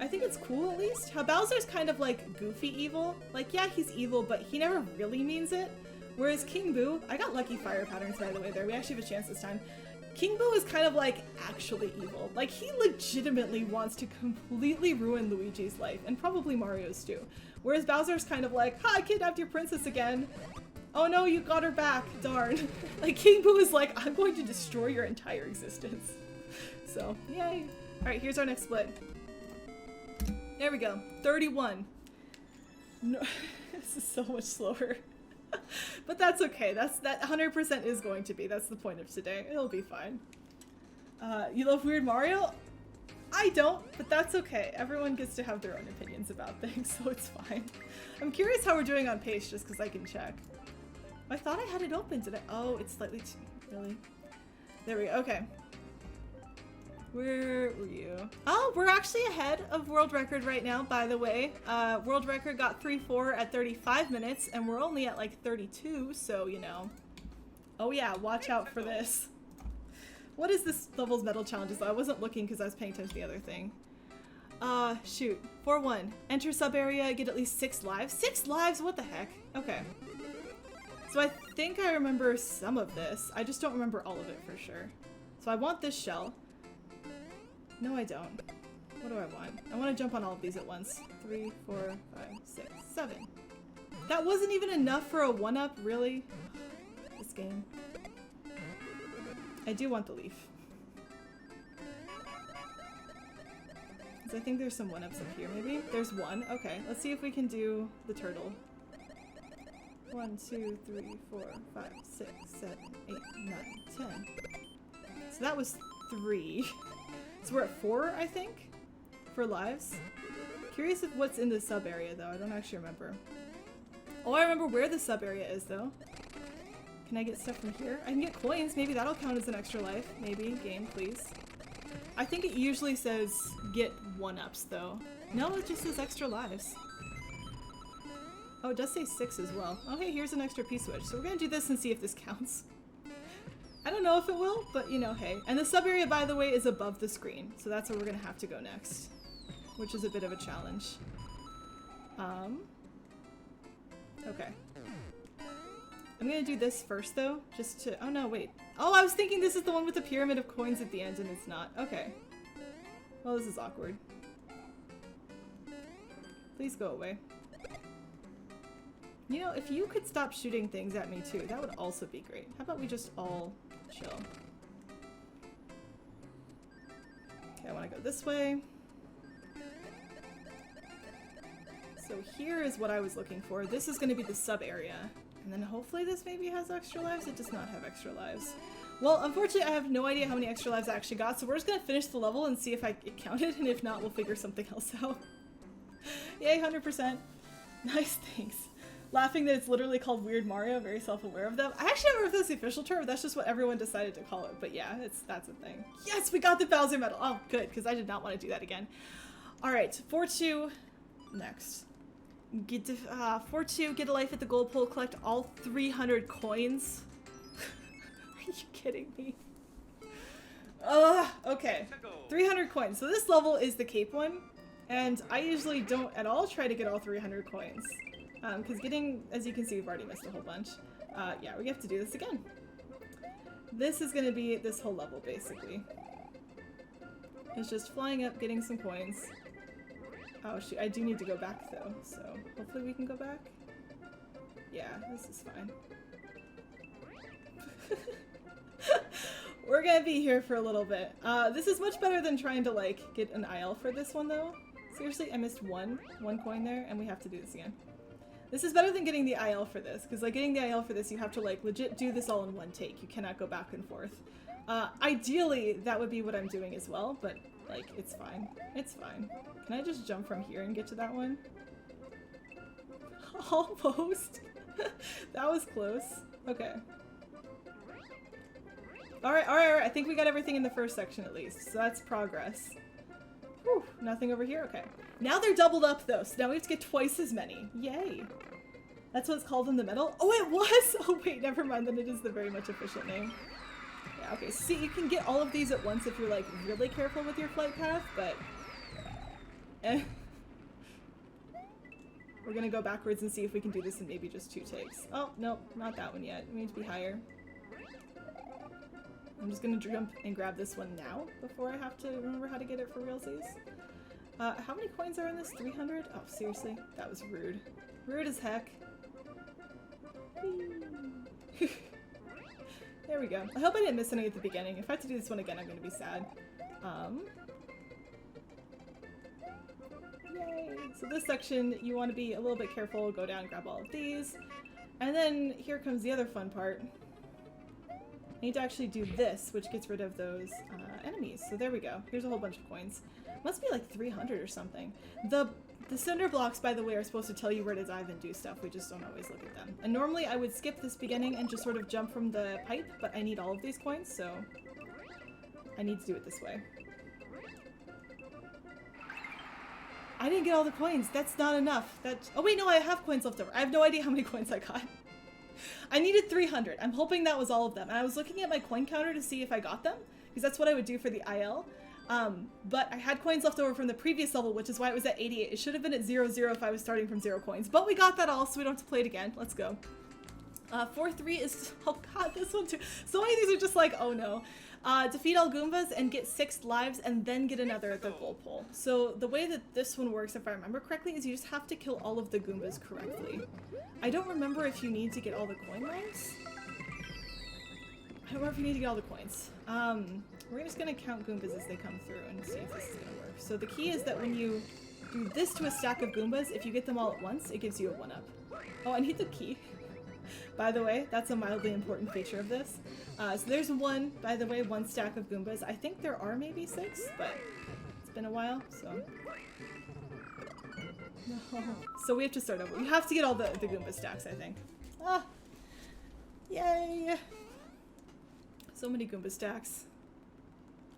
I think it's cool, at least. How Bowser's kind of, like, goofy evil. Like, yeah, he's evil, but he never really means it. Whereas King Boo, I got lucky fire patterns, by the way, there. We actually have a chance this time. King Boo is kind of, like, actually evil. Like, he legitimately wants to completely ruin Luigi's life, and probably Mario's too. Whereas Bowser's kind of like, ha, I kidnapped your princess again. Oh no, you got her back, darn. Like, King Boo is like, I'm going to destroy your entire existence. So, yay. Alright, here's our next split. There we go, 31. No, this is so much slower. But that's okay, that 100% is going to be, that's the point of today. It'll be fine. You love Weird Mario? I don't, but that's okay. Everyone gets to have their own opinions about things, so it's fine. I'm curious how we're doing on pace just because I can check. I thought I had it open. Did I? Oh, it's slightly too... Really? There we go. Okay. Where were you? Oh, we're actually ahead of world record right now, by the way. World record got 3-4 at 35 minutes, and we're only at like 32, so, you know. Oh yeah, watch out for this. What is this level's medal challenges? I wasn't looking because I was paying attention to the other thing. Shoot. 4-1. Enter sub-area, get at least 6 lives. 6 lives? What the heck? Okay. So I think I remember some of this. I just don't remember all of it for sure. So I want this shell. No, I don't. What do I want? I want to jump on all of these at once. 3, 4, 5, 6, 7. That wasn't even enough for a 1-up, really? This game. I do want the leaf. So I think there's some 1-ups up here, maybe? There's one. Okay, let's see if we can do the turtle. 1, 2, 3, 4, 5, 6, 7, 8, 9, 10. So that was 3. So we're at 4, I think, for lives. Curious if what's in the sub area, though. I don't actually remember. Oh, I remember where the sub area is, though. Can I get stuff from here? I can get coins. Maybe that'll count as an extra life. Maybe. Game, please. I think it usually says get 1-ups, though. No, it just says extra lives. Oh, it does say 6 as well. Oh, hey, here's an extra P-switch. So we're gonna do this and see if this counts. I don't know if it will, but you know, hey. And the sub area, by the way, is above the screen. So that's where we're gonna have to go next. Which is a bit of a challenge. Okay. I'm gonna do this first, though, just to... Oh, no, wait. Oh, I was thinking this is the one with the pyramid of coins at the end, and it's not. Okay. Well, this is awkward. Please go away. You know, if you could stop shooting things at me, too, that would also be great. How about we just all chill? Okay, I want to go this way. So here is what I was looking for. This is going to be the sub area. And then hopefully this maybe has extra lives. It does not have extra lives. Well, unfortunately, I have no idea how many extra lives I actually got, so we're just gonna finish the level and see if it counted, and if not, we'll figure something else out. Yay, 100%. Nice, thanks. Laughing that it's literally called Weird Mario, very self-aware of them. I actually don't know if that's the official term, but that's just what everyone decided to call it. But yeah, that's a thing. Yes, we got the Bowser medal! Oh, good, because I did not want to do that again. Alright, 4-2, next. Get to, 4-2, get a life at the gold pole, collect all 300 coins. Are you kidding me? Okay. 300 coins. So this level is the cape one, and I usually don't at all try to get all 300 coins. Because getting, as you can see, we've already missed a whole bunch. Yeah, we have to do this again. This is gonna be this whole level, basically. It's just flying up, getting some coins. Oh shoot, I do need to go back though, so hopefully we can go back. Yeah, this is fine. We're gonna be here for a little bit. This is much better than trying to like get an IL for this one though. Seriously, I missed one coin there and we have to do this again. This is better than getting the IL for this, because like getting the IL for this you have to like legit do this all in one take. You cannot go back and forth. Ideally that would be what I'm doing as well, but like it's fine. It's fine. Can I just jump from here and get to that one? Almost. That was close. Okay. Alright, I think we got everything in the first section at least, so that's progress. Whew, nothing over here? Okay. Now they're doubled up though, so now we have to get twice as many. Yay. That's what it's called in the middle? Oh, it was! Oh wait, never mind, then it is the very much efficient name. Yeah, okay, see, you can get all of these at once if you're like really careful with your flight path, but... We're gonna go backwards and see if we can do this in maybe just 2 takes. Oh, nope, not that one yet. We need to be higher. I'm just gonna jump and grab this one now before I have to remember how to get it for realsies. How many coins are in this? 300? Oh, seriously? That was rude. Rude as heck. There we go. I hope I didn't miss any at the beginning. If I have to do this one again, I'm gonna be sad. Yay! So this section, you want to be a little bit careful, go down, grab all of these. And then here comes the other fun part. I need to actually do this, which gets rid of those enemies. So there we go. Here's a whole bunch of coins. Must be like 300 or something. The cinder blocks, by the way, are supposed to tell you where to dive and do stuff. We just don't always look at them. And normally I would skip this beginning and just sort of jump from the pipe, but I need all of these coins, so I need to do it this way. I didn't get all the coins. That's not enough. Oh wait, no, I have coins left over. I have no idea how many coins I got. I needed 300. I'm hoping that was all of them. And I was looking at my coin counter to see if I got them, because that's what I would do for the IL. But I had coins left over from the previous level, which is why it was at 88. It should have been at 0, 0 if I was starting from 0 coins. But we got that all, so we don't have to play it again. Let's go. 4-3 is... Oh god, this one too. So many of these are just like, oh no. Defeat all Goombas and get 6 lives and then get another at the goal pole. So the way that this one works, if I remember correctly, is you just have to kill all of the Goombas correctly. I don't remember if you need to get all the coin lives. I don't remember if you need to get all the coins. We're just gonna count Goombas as they come through and see if this is gonna work. So the key is that when you do this to a stack of Goombas, if you get them all at once, it gives you a 1-up. Oh, I need the key. By the way, that's a mildly important feature of this. So there's one, by the way, 1 stack of Goombas. I think there are maybe 6, but it's been a while, so... No. So we have to start over. You have to get all the Goomba stacks, I think. Ah! Yay! So many Goomba stacks.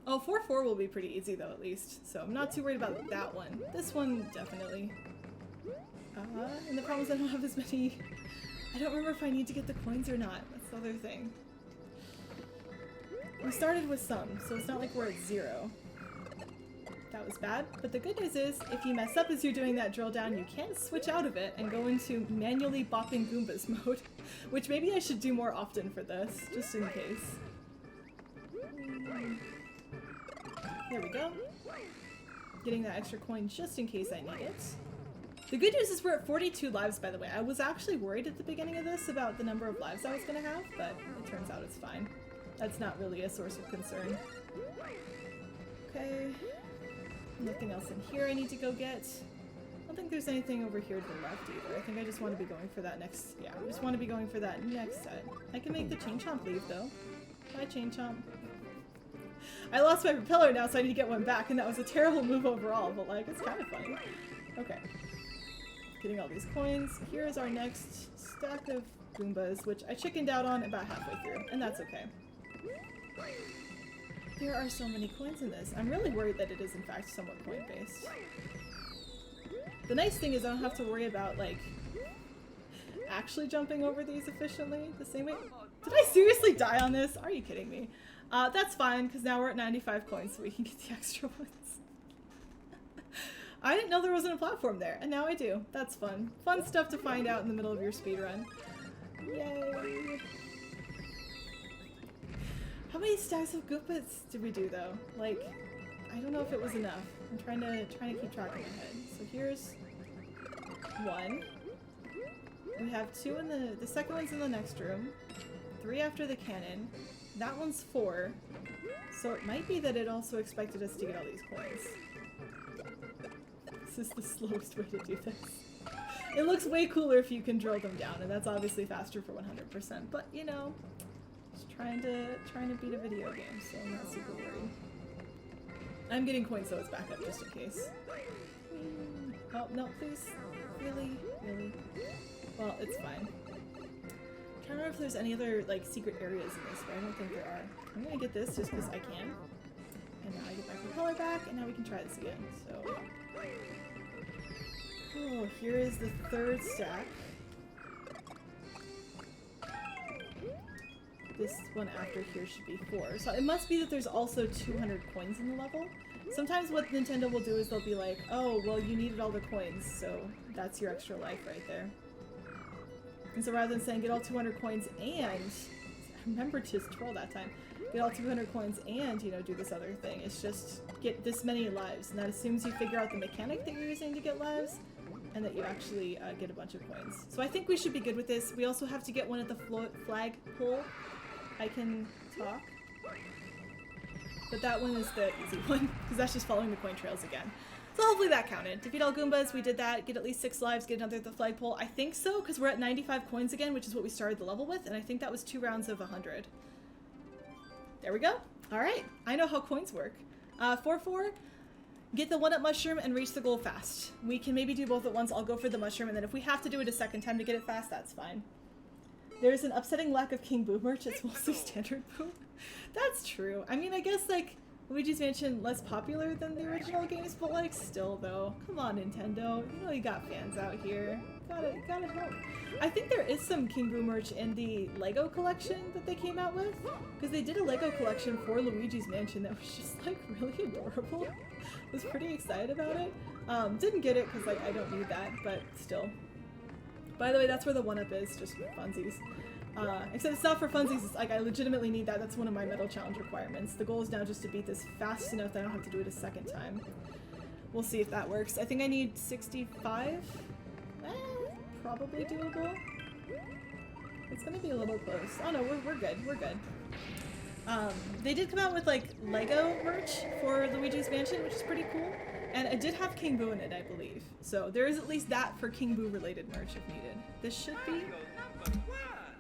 Oh, 4-4 will be pretty easy though, at least. So I'm not too worried about that one. This one, definitely. And the problem is I don't have as many... I don't remember if I need to get the coins or not. That's the other thing. We started with some, so it's not like we're at 0. That was bad. But the good news is, if you mess up as you're doing that drill down, you can switch out of it and go into manually bopping Goombas mode. Which maybe I should do more often for this, just in case. There we go. Getting that extra coin just in case I need it. The good news is we're at 42 lives, by the way. I was actually worried at the beginning of this about the number of lives I was going to have, but it turns out it's fine. That's not really a source of concern. Okay. Nothing else in here I need to go get. I don't think there's anything over here to the left either. I think I just want to be going for that next... Yeah, I just want to be going for that next set. I can make the Chain Chomp leave, though. Bye, Chain Chomp. I lost my propeller now, so I need to get one back, and that was a terrible move overall, but, like, it's kind of funny. Okay. Getting all these coins. Here is our next stack of Goombas, which I chickened out on about halfway through, and that's okay. There are so many coins in this. I'm really worried that it is in fact somewhat coin-based. The nice thing is I don't have to worry about, like, actually jumping over these efficiently the same way. Did I seriously die on this? Are you kidding me? That's fine, because now we're at 95 coins, so we can get the extra ones. I didn't know there wasn't a platform there, and now I do. That's fun. Fun stuff to find out in the middle of your speedrun. Yay! How many stacks of Goombas did we do, though? Like, I don't know if it was enough. I'm trying to keep track in my head. So here's 1. We have 2 in the second one's in the next room. 3 after the cannon. That one's 4. So it might be that it also expected us to get all these coins. This is the slowest way to do this. It looks way cooler if you can drill them down, and that's obviously faster for 100%, but you know, just trying to beat a video game, so I'm not super worried. I'm getting coins, so it's back up just in case. Oh, no, please. Really? Really? Well, it's fine. I'm trying to remember if there's any other, like, secret areas in this, but I don't think there are. I'm gonna get this just because I can. And now I get my propeller back, and now we can try this again, so... Oh, here is the 3rd stack. This one after here should be 4. So it must be that there's also 200 coins in the level. Sometimes what Nintendo will do is they'll be like, oh, well, you needed all the coins, so that's your extra life right there. And so rather than saying get all 200 coins and... I remember to twirl that time. Get all 200 coins and, you know, do this other thing. It's just get this many lives, and that assumes you figure out the mechanic that you're using to get lives, and that you actually get a bunch of coins. So I think we should be good with this. We also have to get one at the flag pole. I can talk. But that one is the easy one, because that's just following the coin trails again. So hopefully that counted. Defeat all Goombas, we did that. Get at least 6 lives, get another at the flagpole. I think so, because we're at 95 coins again, which is what we started the level with, and I think that was 2 rounds of 100. There we go. All right, I know how coins work. 4-4, get the 1-up mushroom and reach the goal fast. We can maybe do both at once. I'll go for the mushroom, and then if we have to do it a second time to get it fast, that's fine. There's an upsetting lack of King Boo merch. It's mostly standard Boo. That's true. I mean, I guess, like, Luigi's Mansion less popular than the original games, but, like, still, though. Come on, Nintendo. You know you got fans out here. Gotta help. I think there is some King Boo merch in the Lego collection that they came out with, because they did a Lego collection for Luigi's Mansion that was just, like, really adorable. I was pretty excited about it. Didn't get it because, like, I don't need that, but still. By the way, that's where the 1-up is, just for funsies. Except it's not for funsies, it's like I legitimately need that. That's one of my Medal Challenge requirements. The goal is now just to beat this fast enough that I don't have to do it a second time. We'll see if that works. I think I need 65? Probably doable. It's gonna be a little close. Oh no, we're good, we're good. They did come out with like Lego merch for Luigi's Mansion, which is pretty cool. And it did have King Boo in it, I believe. So there is at least that for King Boo related merch if needed. This should be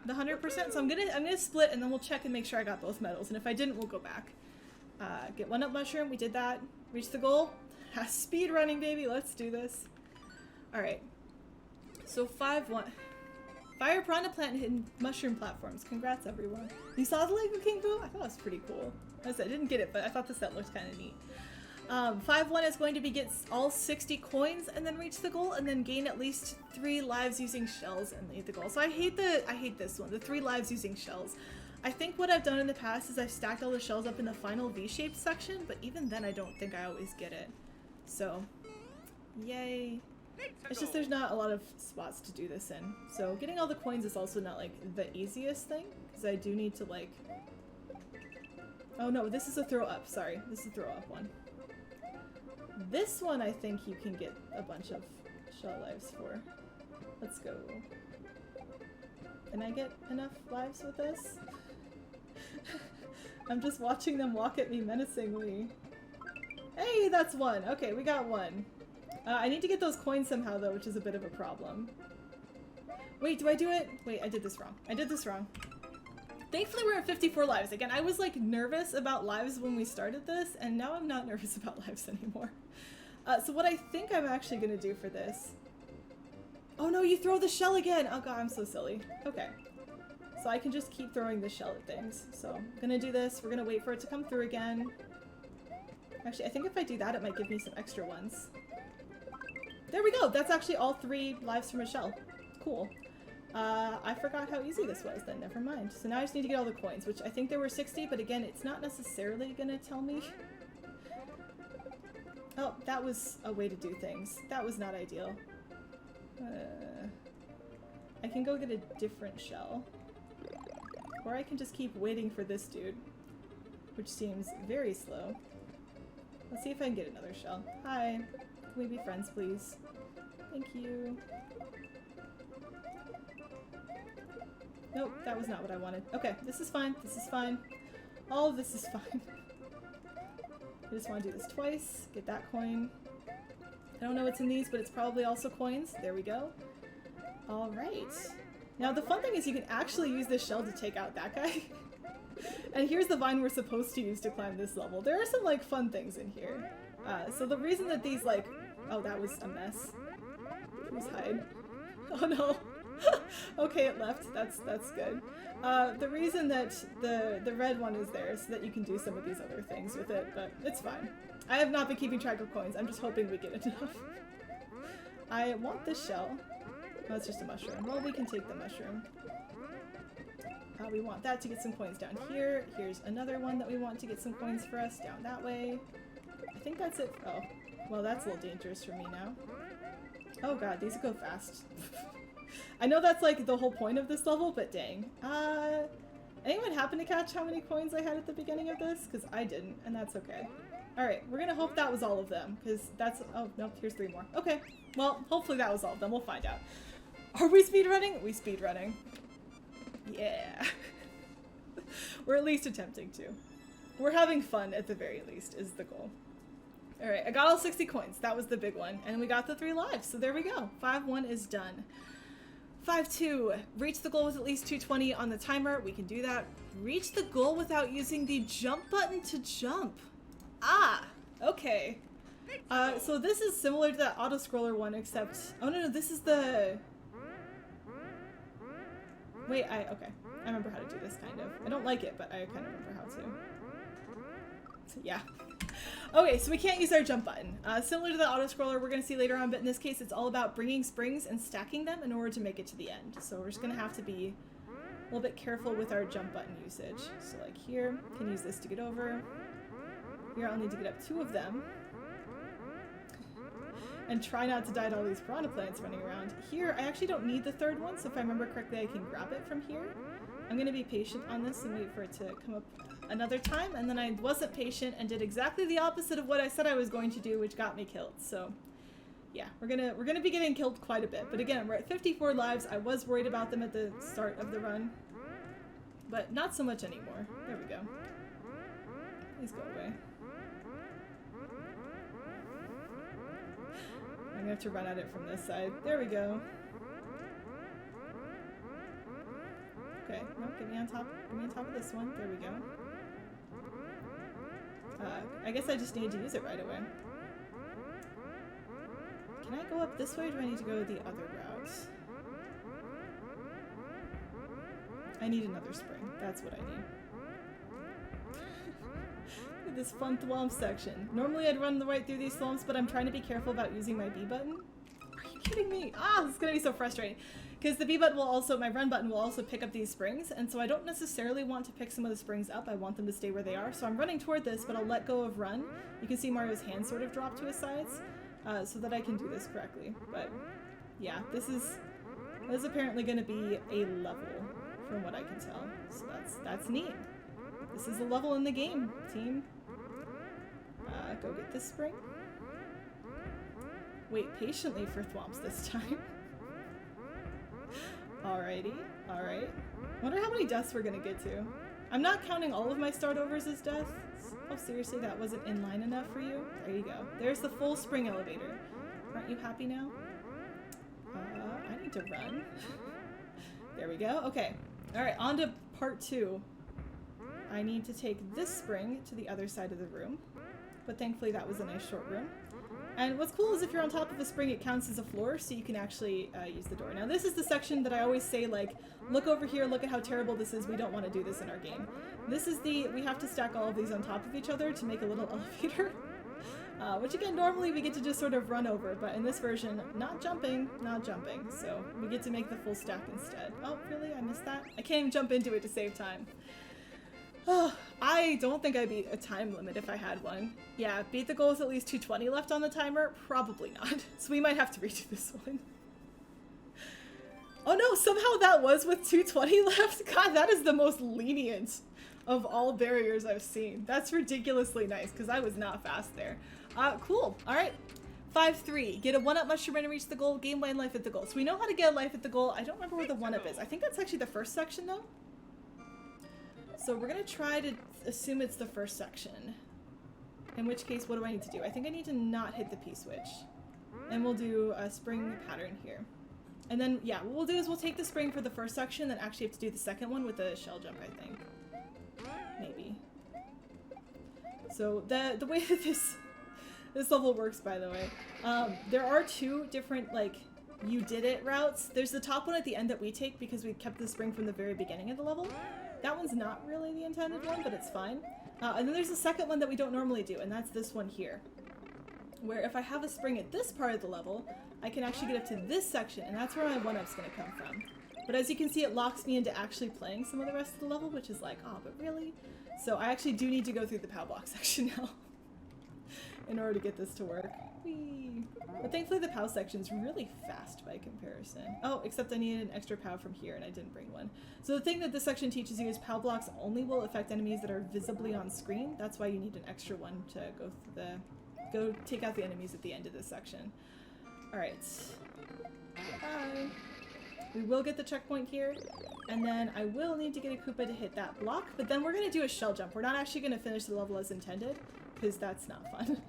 the 100%. So I'm gonna split and then we'll check and make sure I got both medals. And if I didn't, we'll go back. Get 1-up mushroom. We did that. Reach the goal. Speed running, baby. Let's do this. All right. So 5-1. Fire piranha plant and hidden mushroom platforms. Congrats, everyone. You saw the Lego King Boo? I thought it was pretty cool. I didn't get it, but I thought the set looked kind of neat. 5-1 is going to be get all 60 coins and then reach the goal, and then gain at least 3 lives using shells and lead the goal. So I hate this one, the 3 lives using shells. I think what I've done in the past is I've stacked all the shells up in the final V-shaped section, but even then I don't think I always get it. So, yay. It's just there's not a lot of spots to do this in. So getting all the coins is also not like the easiest thing, because I do need to like... Oh no, this is a throw up, sorry. This is a throw up one. This one I think you can get a bunch of shell lives for. Let's go. Can I get enough lives with this? I'm just watching them walk at me menacingly. Hey, that's 1. Okay, we got 1. I need to get those coins somehow though, which is a bit of a problem. Wait, do I do it? Wait, I did this wrong. I did this wrong. Thankfully we're at 54 lives. Again, I was like nervous about lives when we started this, and now I'm not nervous about lives anymore. So what I think I'm actually gonna do for this... Oh no, you throw the shell again! Oh god, I'm so silly. Okay. So I can just keep throwing the shell at things. So I'm gonna do this, we're gonna wait for it to come through again. Actually, I think if I do that, it might give me some extra ones. There we go! That's actually all 3 lives from a shell. Cool. I forgot how easy this was then, never mind. So now I just need to get all the coins, which I think there were 60, but again, it's not necessarily gonna tell me. Oh, that was a way to do things. That was not ideal. I can go get a different shell. Or I can just keep waiting for this dude, which seems very slow. Let's see if I can get another shell. Hi. Can we be friends, please? Thank you. Nope, that was not what I wanted. Okay, this is fine. This is fine. All of this is fine. I just want to do this twice. Get that coin. I don't know what's in these, but it's probably also coins. There we go. Alright. Now the fun thing is you can actually use this shell to take out that guy. And here's the vine we're supposed to use to climb this level. There are some like fun things in here. So the reason that these like... Oh, that was a mess. Please hide. Oh no. Okay, it left. That's good. The reason that the red one is there is so that you can do some of these other things with it, but it's fine. I have not been keeping track of coins. I'm just hoping we get enough. I want this shell. Oh, it's just a mushroom. Well, we can take the mushroom. We want that to get some coins down here. Here's another one that we want to get some coins for us down that way. I think that's it. Oh, well, that's a little dangerous for me now. Oh god, these go fast. I know that's like the whole point of this level, but dang. Anyone happen to catch how many coins I had at the beginning of this? Because I didn't, and that's okay. Alright, we're gonna hope that was all of them, because that's- oh, no, here's 3 more. Okay, well, hopefully that was all of them. We'll find out. Are we speedrunning? We speedrunning. Yeah. We're at least attempting to. We're having fun, at the very least, is the goal. Alright, I got all 60 coins. That was the big one. And we got the 3 lives, so there we go. 5-1 is done. 5-2. Reach the goal with at least 220 on the timer. We can do that. Reach the goal without using the jump button to jump. Ah, okay. So this is similar to that auto-scroller one, except... Oh, no, this is the... Wait, okay. I remember how to do this, kind of. I don't like it, but I kind of remember how to. So, yeah. Okay, so we can't use our jump button. Similar to the auto-scroller we're going to see later on, but in this case it's all about bringing springs and stacking them in order to make it to the end. So we're just going to have to be a little bit careful with our jump button usage. So like here, can use this to get over. Here I'll need to get up 2 of them. And try not to die to all these piranha plants running around. Here, I actually don't need the 3rd one, so if I remember correctly I can grab it from here. I'm going to be patient on this and wait for it to come up another time, and then I wasn't patient and did exactly the opposite of what I said I was going to do, which got me killed. So yeah, we're gonna be getting killed quite a bit. But again, we're at 54 lives. I was worried about them at the start of the run, but not so much anymore. There we go. Please go away. I'm gonna have to run at it from this side. There we go. Okay, no, get me on top of this one. There we go. I guess I just need to use it right away. Can I go up this way, or do I need to go the other route? I need another spring. That's what I need. Look at this fun thwomp section. Normally I'd run right through these thwomps, but I'm trying to be careful about using my B button. Are you kidding me? Ah, this is gonna be so frustrating. Because the B button will also, my run button will also pick up these springs, and so I don't necessarily want to pick some of the springs up. I want them to stay where they are. So I'm running toward this, but I'll let go of run. You can see Mario's hand sort of drop to his sides, so that I can do this correctly. But yeah, this is apparently going to be a level, from what I can tell. So that's neat. This is a level in the game, team. Go get this spring. Wait patiently for thwomps this time. Alrighty, alright. Wonder how many deaths we're gonna get to. I'm not counting all of my start overs as deaths. Oh, seriously, that wasn't in line enough for you? There you go. There's the full spring elevator. Aren't you happy now? I need to run. There we go. Okay. Alright, on to part 2. I need to take this spring to the other side of the room. But thankfully that was a nice short room. And what's cool is if you're on top of a spring, it counts as a floor, so you can actually use the door. Now this is the section that I always say, like, look over here, look at how terrible this is, we don't want to do this in our game. This is we have to stack all of these on top of each other to make a little elevator. Which again, normally we get to just sort of run over, but in this version, not jumping, so we get to make the full stack instead. Oh, really? I missed that? I can't even jump into it to save time. Oh, I don't think I beat a time limit if I had one. Yeah, beat the goal with at least 220 left on the timer? Probably not. So we might have to redo this one. Oh no, somehow that was with 220 left? God, that is the most lenient of all barriers I've seen. That's ridiculously nice, because I was not fast there. Cool. Alright. 5-3. Get a 1-up mushroom and reach the goal. Gain 1 life at the goal. So we know how to get a life at the goal. I don't remember where the 1-up is. I think that's actually the first section, though. So we're going to try to assume it's the first section. In which case, what do I need to do? I think I need to not hit the P-switch. And we'll do a spring pattern here. And then, yeah, what we'll do is we'll take the spring for the first section, then actually have to do the second one with a shell jump, I think. Maybe. So the way that this level works, by the way, there are 2 different, like, you did it routes. There's the top one at the end that we take because we kept the spring from the very beginning of the level. That one's not really the intended one, but it's fine. And then there's the second one that we don't normally do, and that's this one here. Where if I have a spring at this part of the level, I can actually get up to this section, and that's where my 1-up's gonna come from. But as you can see, it locks me into actually playing some of the rest of the level, which is like, oh, but really? So I actually do need to go through the POW block section now in order to get this to work. Whee! But thankfully the POW section's really fast by comparison. Oh, except I needed an extra POW from here and I didn't bring one. So the thing that this section teaches you is POW blocks only will affect enemies that are visibly on screen. That's why you need an extra one to go take out the enemies at the end of this section. Alright. Bye. We will get the checkpoint here, and then I will need to get a Koopa to hit that block, but then we're going to do a shell jump. We're not actually going to finish the level as intended, because that's not fun.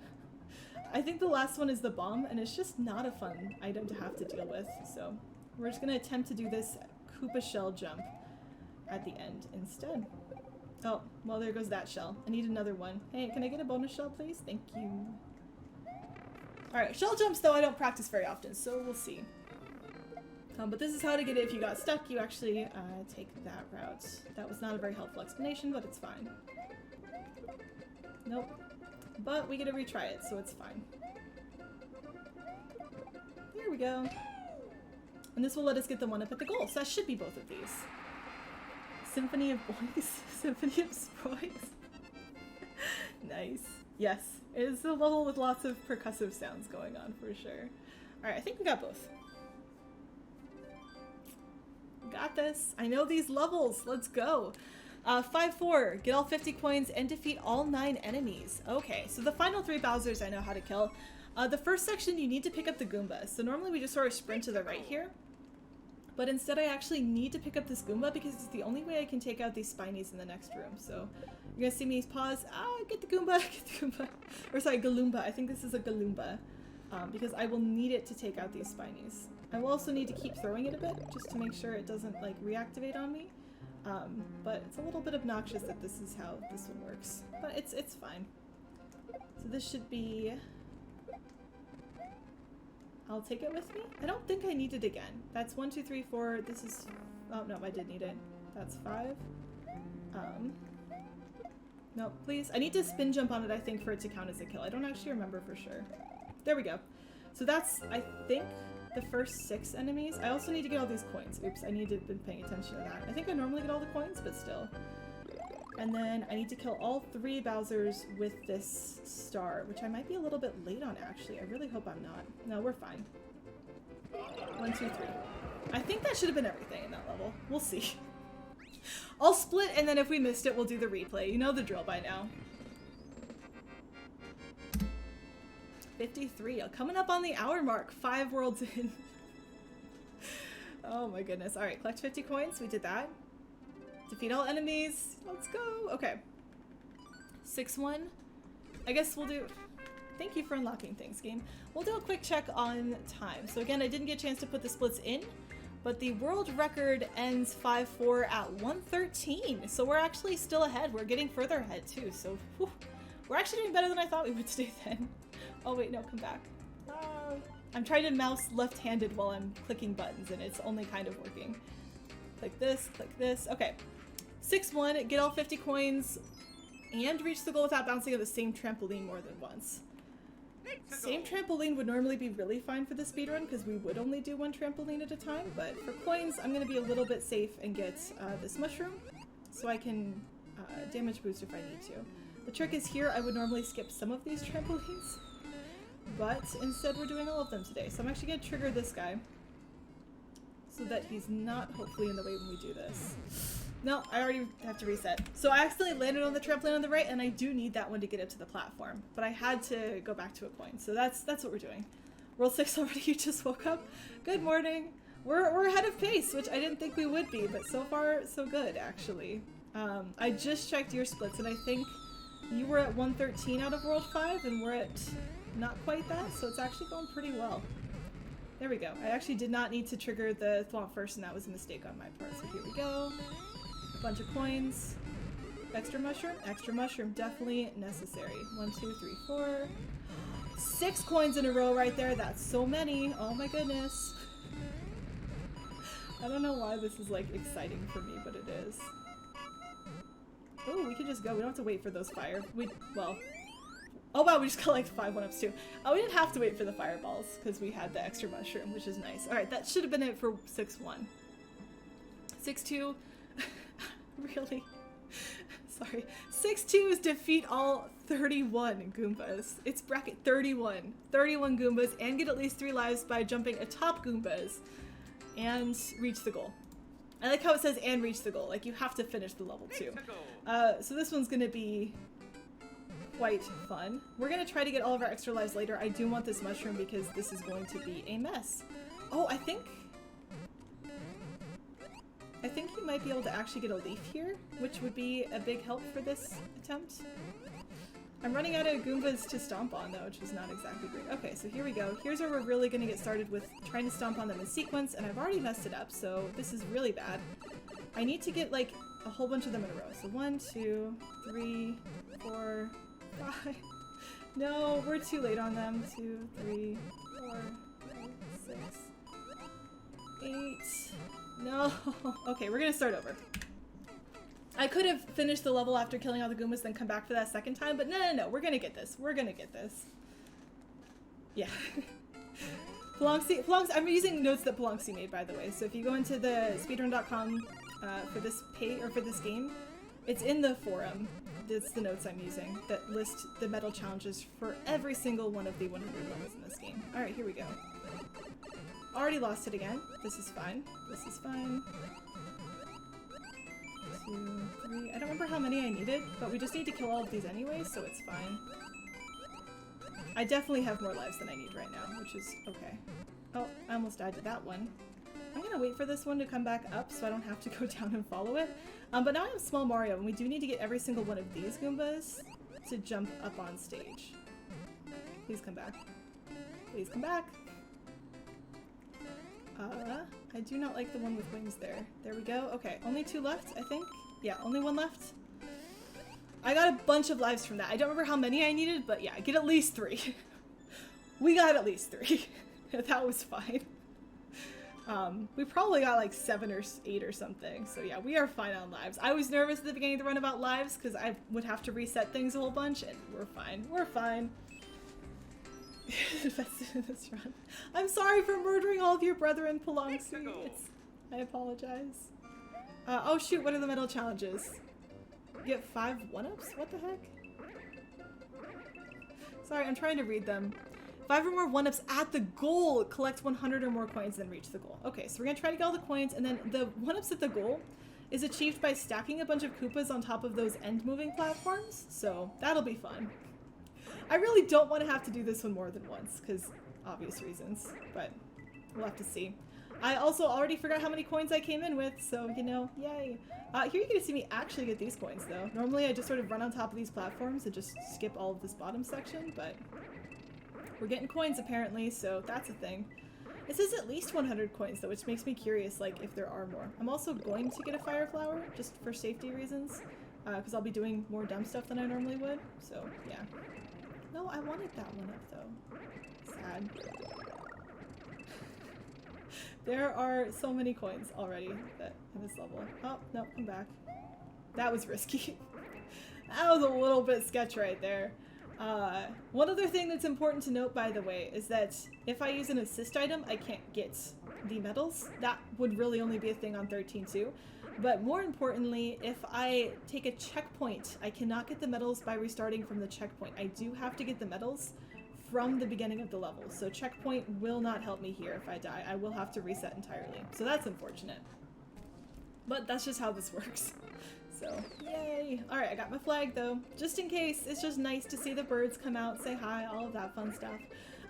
I think the last one is the bomb, and it's just not a fun item to have to deal with, so We're just gonna attempt to do this Koopa shell jump at the end instead. Oh, well there goes that shell. I need another one. Hey, can I get a bonus shell please? Thank you. Alright, shell jumps though I don't practice very often, so we'll see. But this is how to get it if you got stuck. You actually take that route. That was not a very helpful explanation, but it's fine. Nope. But we get to retry it, so it's fine. There we go. And this will let us get the one up at the goal, so that should be both of these. Symphony of Boys? Symphony of Sproys? Nice. Yes. It is a level with lots of percussive sounds going on for sure. Alright, I think we got both. Got this. I know these levels. Let's go. 5-4. Get all 50 coins and defeat all 9 enemies. Okay, so the final 3 Bowsers I know how to kill. The first section you need to pick up the Goombas. So normally we just sort of sprint to the right here. But instead I actually need to pick up this Goomba because it's the only way I can take out these Spinies in the next room. So you're gonna see me pause. Get the Goomba, get the Goomba. Or sorry, Galoomba. I think this is a Galoomba. Because I will need it to take out these Spinies. I will also need to keep throwing it a bit, just to make sure it doesn't, like, reactivate on me. But it's a little bit obnoxious that this is how this one works. But it's fine. So this should be... I'll take it with me? I don't think I need it again. That's 1, 2, 3, 4. This is... Oh, no, I did need it. That's 5. No, please. I need to spin jump on it, I think, for it to count as a kill. I don't actually remember for sure. There we go. So that's, I think, the first 6 enemies. I also need to get all these coins. Oops, I need to have been paying attention to that. I think I normally get all the coins, but still. And then I need to kill all 3 Bowsers with this star, which I might be a little bit late on, actually. I really hope I'm not. No, we're fine. 1, 2, 3. I think that should have been everything in that level. We'll see. I'll split, and then if we missed it, we'll do the replay. You know the drill by now. 53. Coming up on the hour mark. 5 worlds in. Oh my goodness. Alright, collect 50 coins. We did that. Defeat all enemies. Let's go. Okay. 6-1. I guess we'll do... Thank you for unlocking things, game. We'll do a quick check on time. So again, I didn't get a chance to put the splits in, but the world record ends 5-4 at 1:13. So we're actually still ahead. We're getting further ahead too. So whew, we're actually doing better than I thought we would today then. Oh wait, no, come back. I'm trying to mouse left-handed while I'm clicking buttons and it's only kind of working. Click this, click this. Okay. 6-1, get all 50 coins and reach the goal without bouncing on the same trampoline more than once. Same trampoline would normally be really fine for the speedrun because we would only do 1 trampoline at a time, but for coins I'm going to be a little bit safe and get this mushroom so I can damage boost if I need to. The trick is here I would normally skip some of these trampolines, but instead we're doing all of them today. So I'm actually going to trigger this guy so that he's not hopefully in the way when we do this. No, I already have to reset. So I accidentally landed on the trampoline on the right, and I do need that one to get up to the platform. But I had to go back to a coin, so that's what we're doing. World 6 already, you just woke up? Good morning. We're ahead of pace, which I didn't think we would be, but so far, so good, actually. I just checked your splits, and I think you were at 113 out of World 5, and we're at not quite that, so it's actually going pretty well. There we go. I actually did not need to trigger the thwomp first, and that was a mistake on my part, so here we go. Bunch of coins. Extra mushroom, definitely necessary. 1, 2, 3, 4. 6 coins in a row right there. That's so many. Oh my goodness. I don't know why this is like exciting for me, but it is. Oh, we can just go. We don't have to wait for those fire. Well. Oh wow, we just got like 5 1-ups too. Oh, we didn't have to wait for the fireballs because we had the extra mushroom, which is nice. Alright, that should have been it for 6-1. 6-2. Really? Sorry. 6-2 is defeat all 31 Goombas. It's bracket 31. 31 Goombas and get at least 3 lives by jumping atop Goombas and reach the goal. I like how it says and reach the goal. Like you have to finish the level too. So this one's gonna be quite fun. We're gonna try to get all of our extra lives later. I do want this mushroom because this is going to be a mess. Oh, I think you might be able to actually get a leaf here, which would be a big help for this attempt. I'm running out of Goombas to stomp on though, which is not exactly great. Okay, so here we go. Here's where we're really gonna get started with trying to stomp on them in sequence, and I've already messed it up, so this is really bad. I need to get like a whole bunch of them in a row. So 1, 2, 3, 4, 5. No, we're too late on them. 2, 3, 4, 5, 6, 8. No. Okay, we're gonna start over. I could have finished the level after killing all the Goombas, then come back for that second time, but no, we're gonna get this. We're gonna get this. Yeah. Pelongsi, I'm using notes that Pelongsi made, by the way. So if you go into the speedrun.com for this page or for this game, it's in the forum. It's the notes I'm using that list the medal challenges for every single one of the 100 levels in this game. All right, here we go. Already lost it again. This is fine. This is fine. 2, 3. I don't remember how many I needed, but we just need to kill all of these anyway, so it's fine. I definitely have more lives than I need right now, which is okay. Oh, I almost died to that one. I'm gonna wait for this one to come back up so I don't have to go down and follow it. But now I have Small Mario, and we do need to get every single one of these Goombas to jump up on stage. Please come back. Please come back. I do not like the one with wings there. There we go. Okay, only 2 left, I think. Yeah, only 1 left. I got a bunch of lives from that. I don't remember how many I needed, but yeah, I get at least 3. We got at least 3. That was fine. We probably got like 7 or 8 or something. So yeah, we are fine on lives. I was nervous at the beginning of the run about lives because I would have to reset things a whole bunch, and we're fine. We're fine. Invested in this run. I'm sorry for murdering all of your brethren, Pelongsi. I apologize. Oh shoot, what are the medal challenges? You get 5 1-ups? What the heck? Sorry, I'm trying to read them. 5 or more 1-ups at the goal. Collect 100 or more coins, then reach the goal. Okay, so we're gonna try to get all the coins, and then the 1-ups at the goal is achieved by stacking a bunch of Koopas on top of those end-moving platforms, so that'll be fun. I really don't want to have to do this one more than once, because obvious reasons, but we'll have to see. I also already forgot how many coins I came in with, so, you know, yay. Here you get to see me actually get these coins, though. Normally I just sort of run on top of these platforms and just skip all of this bottom section, but we're getting coins apparently, so that's a thing. It says at least 100 coins, though, which makes me curious, like, if there are more. I'm also going to get a fire flower, just for safety reasons, because I'll be doing more dumb stuff than I normally would, so, yeah. No, I wanted that 1-up, though. Sad. There are so many coins already that in this level. Oh, no, come back. That was risky. That was a little bit sketch right there. One other thing that's important to note, by the way, is that if I use an assist item, I can't get the medals. That would really only be a thing on 13.2. But more importantly, if I take a checkpoint, I cannot get the medals by restarting from the checkpoint. I do have to get the medals from the beginning of the level. So checkpoint will not help me here if I die. I will have to reset entirely. So that's unfortunate. But that's just how this works. So, yay! Alright, I got my flag though. Just in case, it's just nice to see the birds come out, say hi, all of that fun stuff.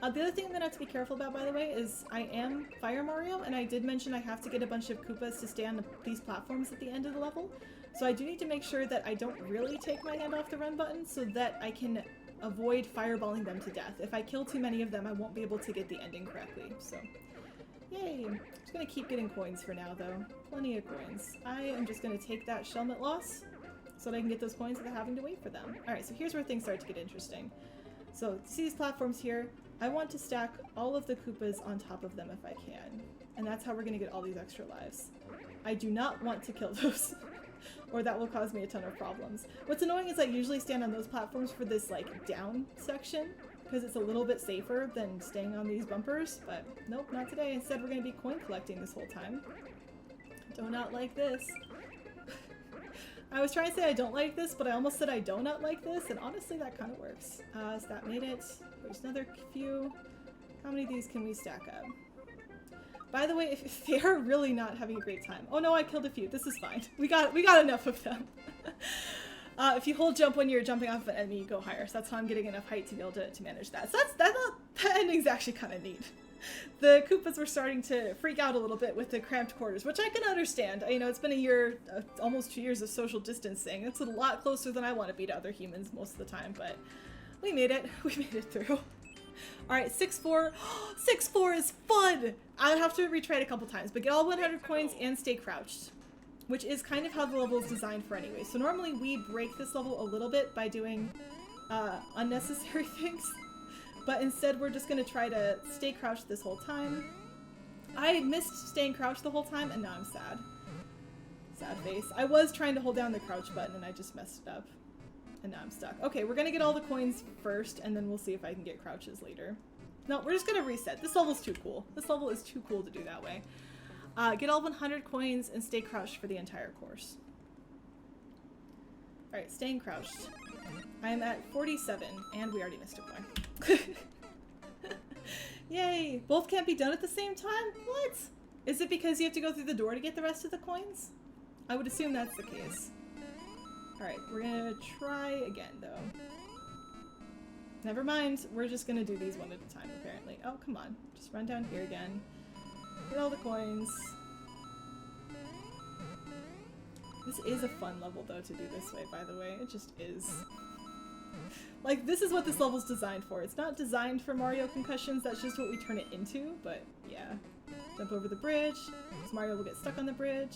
The other thing I'm gonna have to be careful about, by the way, is I am Fire Mario, and I did mention I have to get a bunch of Koopas to stay on these platforms at the end of the level. So I do need to make sure that I don't really take my hand off the run button so that I can avoid fireballing them to death. If I kill too many of them, I won't be able to get the ending correctly, so yay. I'm just gonna keep getting coins for now, though. Plenty of coins. I am just gonna take that Shelmet loss so that I can get those coins without having to wait for them. Alright, so here's where things start to get interesting. So, see these platforms here? I want to stack all of the Koopas on top of them if I can. And that's how we're gonna get all these extra lives. I do not want to kill those, or that will cause me a ton of problems. What's annoying is I usually stand on those platforms for this, like, down section, because it's a little bit safer than staying on these bumpers, but nope, not today. Instead, we're gonna be coin collecting this whole time. Do not like this. I was trying to say I don't like this, but I almost said I do not like this, and honestly that kind of works. So that made it. There's another few. How many of these can we stack up? By the way, if they are really not having a great time. Oh no, I killed a few. This is fine. We got enough of them. If you hold jump when you're jumping off of an enemy, you go higher. So that's how I'm getting enough height to be able to manage that. So that ending's actually kind of neat. The Koopas were starting to freak out a little bit with the cramped quarters, which I can understand. You know, it's been a year, almost 2 years of social distancing. It's a lot closer than I want to be to other humans most of the time, but we made it. We made it through. Alright, 6-4. 6-4 is fun! I'll have to retry it a couple times, but get all 100 coins and stay crouched. Which is kind of how the level is designed for anyway. So normally we break this level a little bit by doing unnecessary things. But instead we're just going to try to stay crouched this whole time. I missed staying crouched the whole time and now I'm sad. Sad face. I was trying to hold down the crouch button and I just messed it up. And now I'm stuck. Okay, we're gonna get all the coins first, and then we'll see if I can get crouches later. No, we're just gonna reset. This level's too cool. This level is too cool to do that way. Get all 100 coins and stay crouched for the entire course. Alright, staying crouched. I am at 47, and we already missed a coin. Yay! Both can't be done at the same time? What? Is it because you have to go through the door to get the rest of the coins? I would assume that's the case. Alright, we're gonna try again, though. Never mind, we're just gonna do these one at a time, apparently. Oh, come on. Just run down here again. Get all the coins. This is a fun level, though, to do this way, by the way. It just is. Like, this is what this level's designed for. It's not designed for Mario concussions, that's just what we turn it into, but yeah. Jump over the bridge, because Mario will get stuck on the bridge.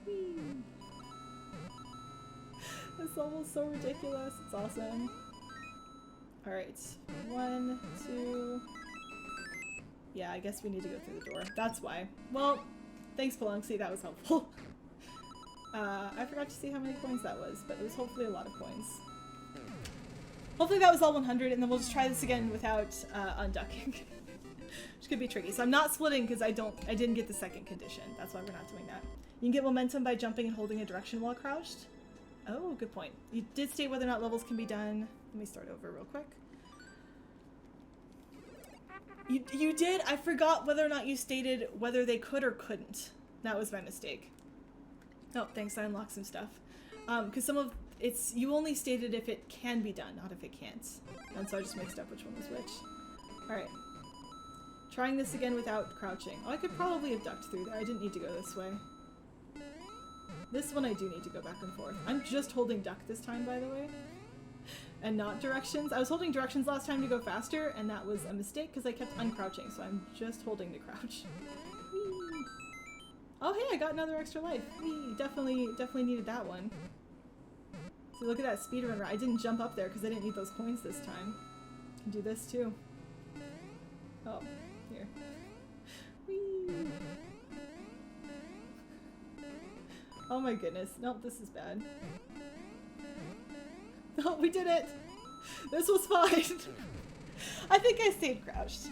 Whee! This level's so ridiculous. It's awesome. Alright. 1, 2... Yeah, I guess we need to go through the door. That's why. Well, thanks, Pelunxy. That was helpful. I forgot to see how many coins that was, but it was hopefully a lot of coins. Hopefully that was all 100, and then we'll just try this again without unducking. Which could be tricky. So I'm not splitting because I didn't get the second condition. That's why we're not doing that. You can get momentum by jumping and holding a direction while crouched. Oh, good point. You did state whether or not levels can be done. Let me start over real quick. You did? I forgot whether or not you stated whether they could or couldn't. That was my mistake. Oh, thanks. I unlocked some stuff. Because some of it's you only stated if it can be done, not if it can't. And so I just mixed up which one was which. Alright. Trying this again without crouching. Oh, I could probably have ducked through there. I didn't need to go this way. This one I do need to go back and forth. I'm just holding duck this time, by the way. And not directions. I was holding directions last time to go faster, and that was a mistake because I kept uncrouching, so I'm just holding the crouch. Whee! Oh hey, I got another extra life. Whee! Definitely needed that one. So look at that speedrun. I didn't jump up there because I didn't need those coins this time. Can do this too. Oh, here. Whee! Oh my goodness. Nope, this is bad. Oh, we did it! This was fine! I think I stayed crouched.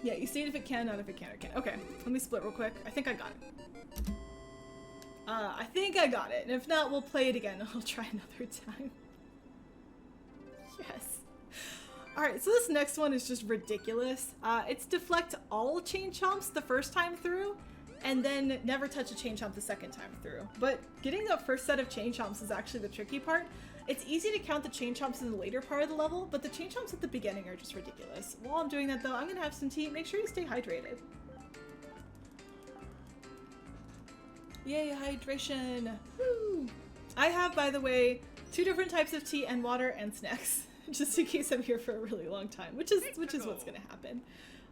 Yeah, you stayed if it can, not if it can or can't. Okay, let me split real quick. I think I got it. I think I got it. And if not, we'll play it again. I'll try another time. Yes. Alright, so this next one is just ridiculous. It's deflect all chain chomps the first time through, and then never touch a chain chomp the second time through. But getting the first set of chain chomps is actually the tricky part. It's easy to count the chain chomps in the later part of the level, but the chain chomps at the beginning are just ridiculous. While I'm doing that though, I'm gonna have some tea. Make sure you stay hydrated. Yay, hydration! Woo! I have, by the way, 2 different types of tea and water and snacks, just in case I'm here for a really long time, which is what's gonna happen.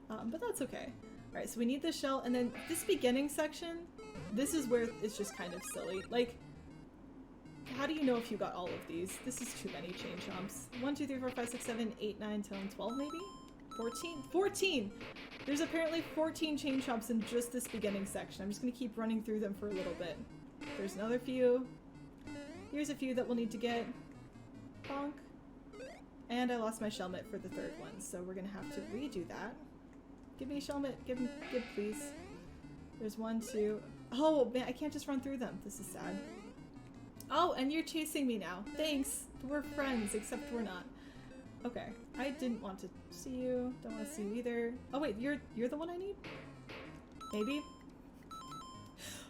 But that's okay. Alright, so we need this shell, and then this beginning section, this is where it's just kind of silly. Like, how do you know if you got all of these? This is too many chain chomps. 1, 2, 3, 4, 5, 6, 7, 8, 9, 10, 12 maybe? 14? 14! There's apparently 14 chain chomps in just this beginning section. I'm just gonna keep running through them for a little bit. There's another few. Here's a few that we'll need to get. Bonk. And I lost my shellmet for the third one, so we're gonna have to redo that. Give me a shellmet. Give please. There's 1, 2. Oh man, I can't just run through them. This is sad. Oh, and you're chasing me now. Thanks. We're friends, except we're not. Okay. I didn't want to see you. Don't want to see you either. Oh wait, you're the one I need? Maybe?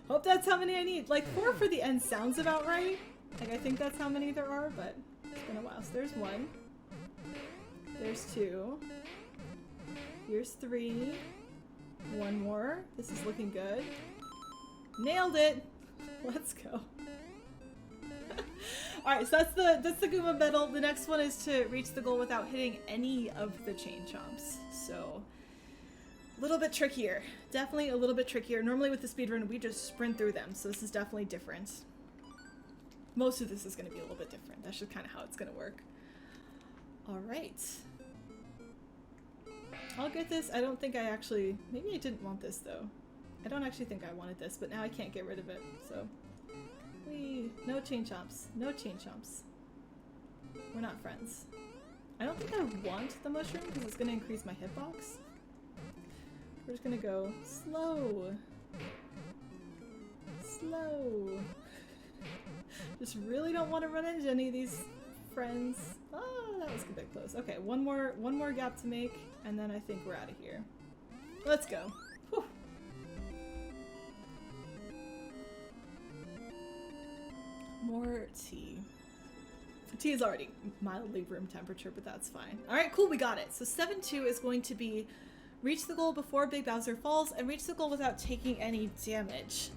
Hope that's how many I need. Like 4 for the end sounds about right. Like I think that's how many there are, but it's been a while. So there's 1. There's 2. Here's 3. One more. This is looking good. Nailed it! Let's go. Alright, so that's the Goomba medal. The next one is to reach the goal without hitting any of the chain chomps. So, a little bit trickier. Definitely a little bit trickier. Normally with the speedrun, we just sprint through them, so this is definitely different. Most of this is going to be a little bit different. That's just kind of how it's going to work. Alright. I'll get this. I don't think I actually... Maybe I didn't want this, though. I don't actually think I wanted this, but now I can't get rid of it, so... Whee! No chain chomps. No chain chomps. We're not friends. I don't think I want the mushroom, because it's going to increase my hitbox. We're just going to go slow. Slow. Just really don't want to run into any of these friends. Oh, that was a bit close. Okay, one more gap to make, and then I think we're out of here. Let's go. Whew. More tea. Tea is already mildly room temperature, but that's fine. Alright, cool, we got it. So 7-2 is going to be reach the goal before Big Bowser falls and reach the goal without taking any damage.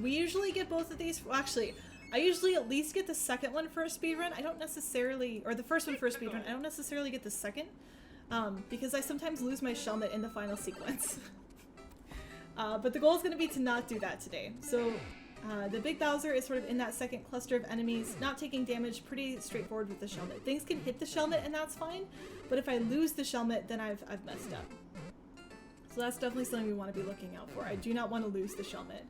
We usually get both of these. Well, actually, I usually at least get the second one for a speedrun. I don't necessarily, or the first one for a speedrun. I don't necessarily get the second, because I sometimes lose my Shelmet in the final sequence. But the goal is going to be to not do that today. So the Big Bowser is sort of in that second cluster of enemies, not taking damage, pretty straightforward with the Shelmet. Things can hit the Shelmet and that's fine, but if I lose the Shelmet, then I've messed up. So that's definitely something we want to be looking out for. I do not want to lose the Shelmet.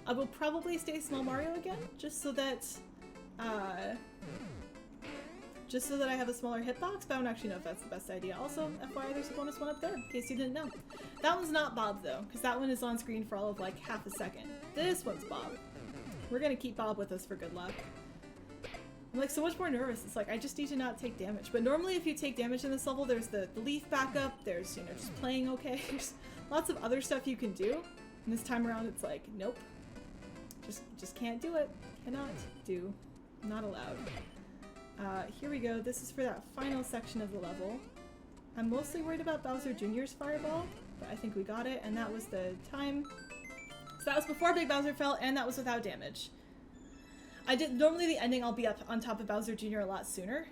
I will probably stay Small Mario again, just so that I have a smaller hitbox, but I don't actually know if that's the best idea. Also, FYI, there's a bonus one up there, in case you didn't know. That one's not Bob, though, because that one is on screen for all of, like, half a second. This one's Bob. We're gonna keep Bob with us for good luck. I'm, like, so much more nervous. It's like, I just need to not take damage. But normally, if you take damage in this level, there's the leaf backup, there's, you know, just playing okay. There's lots of other stuff you can do. And this time around, it's like, nope. Just can't do it. Cannot do. Not allowed. Here we go. This is for that final section of the level. I'm mostly worried about Bowser Jr.'s fireball, but I think we got it, and that was the time. So that was before Big Bowser fell, and that was without damage. Normally the ending I'll be up on top of Bowser Jr. a lot sooner,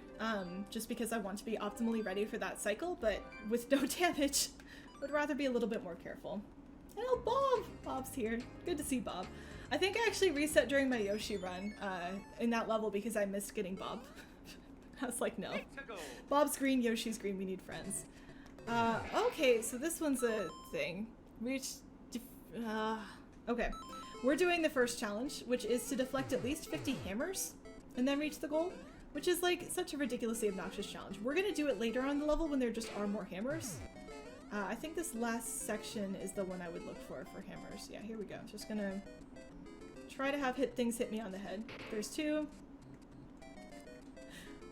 just because I want to be optimally ready for that cycle, but with no damage, would rather be a little bit more careful. Hello, Bob! Bob's here. Good to see Bob. I think I actually reset during my Yoshi run in that level because I missed getting Bob. I was like, no. Bob's green, Yoshi's green, we need friends. Okay, so this one's a thing. Okay. We're doing the first challenge, which is to deflect at least 50 hammers and then reach the goal, which is like such a ridiculously obnoxious challenge. We're gonna do it later on in the level when there just are more hammers. I think this last section is the one I would look for hammers. Yeah, here we go. Just gonna try to have things hit me on the head. There's 2.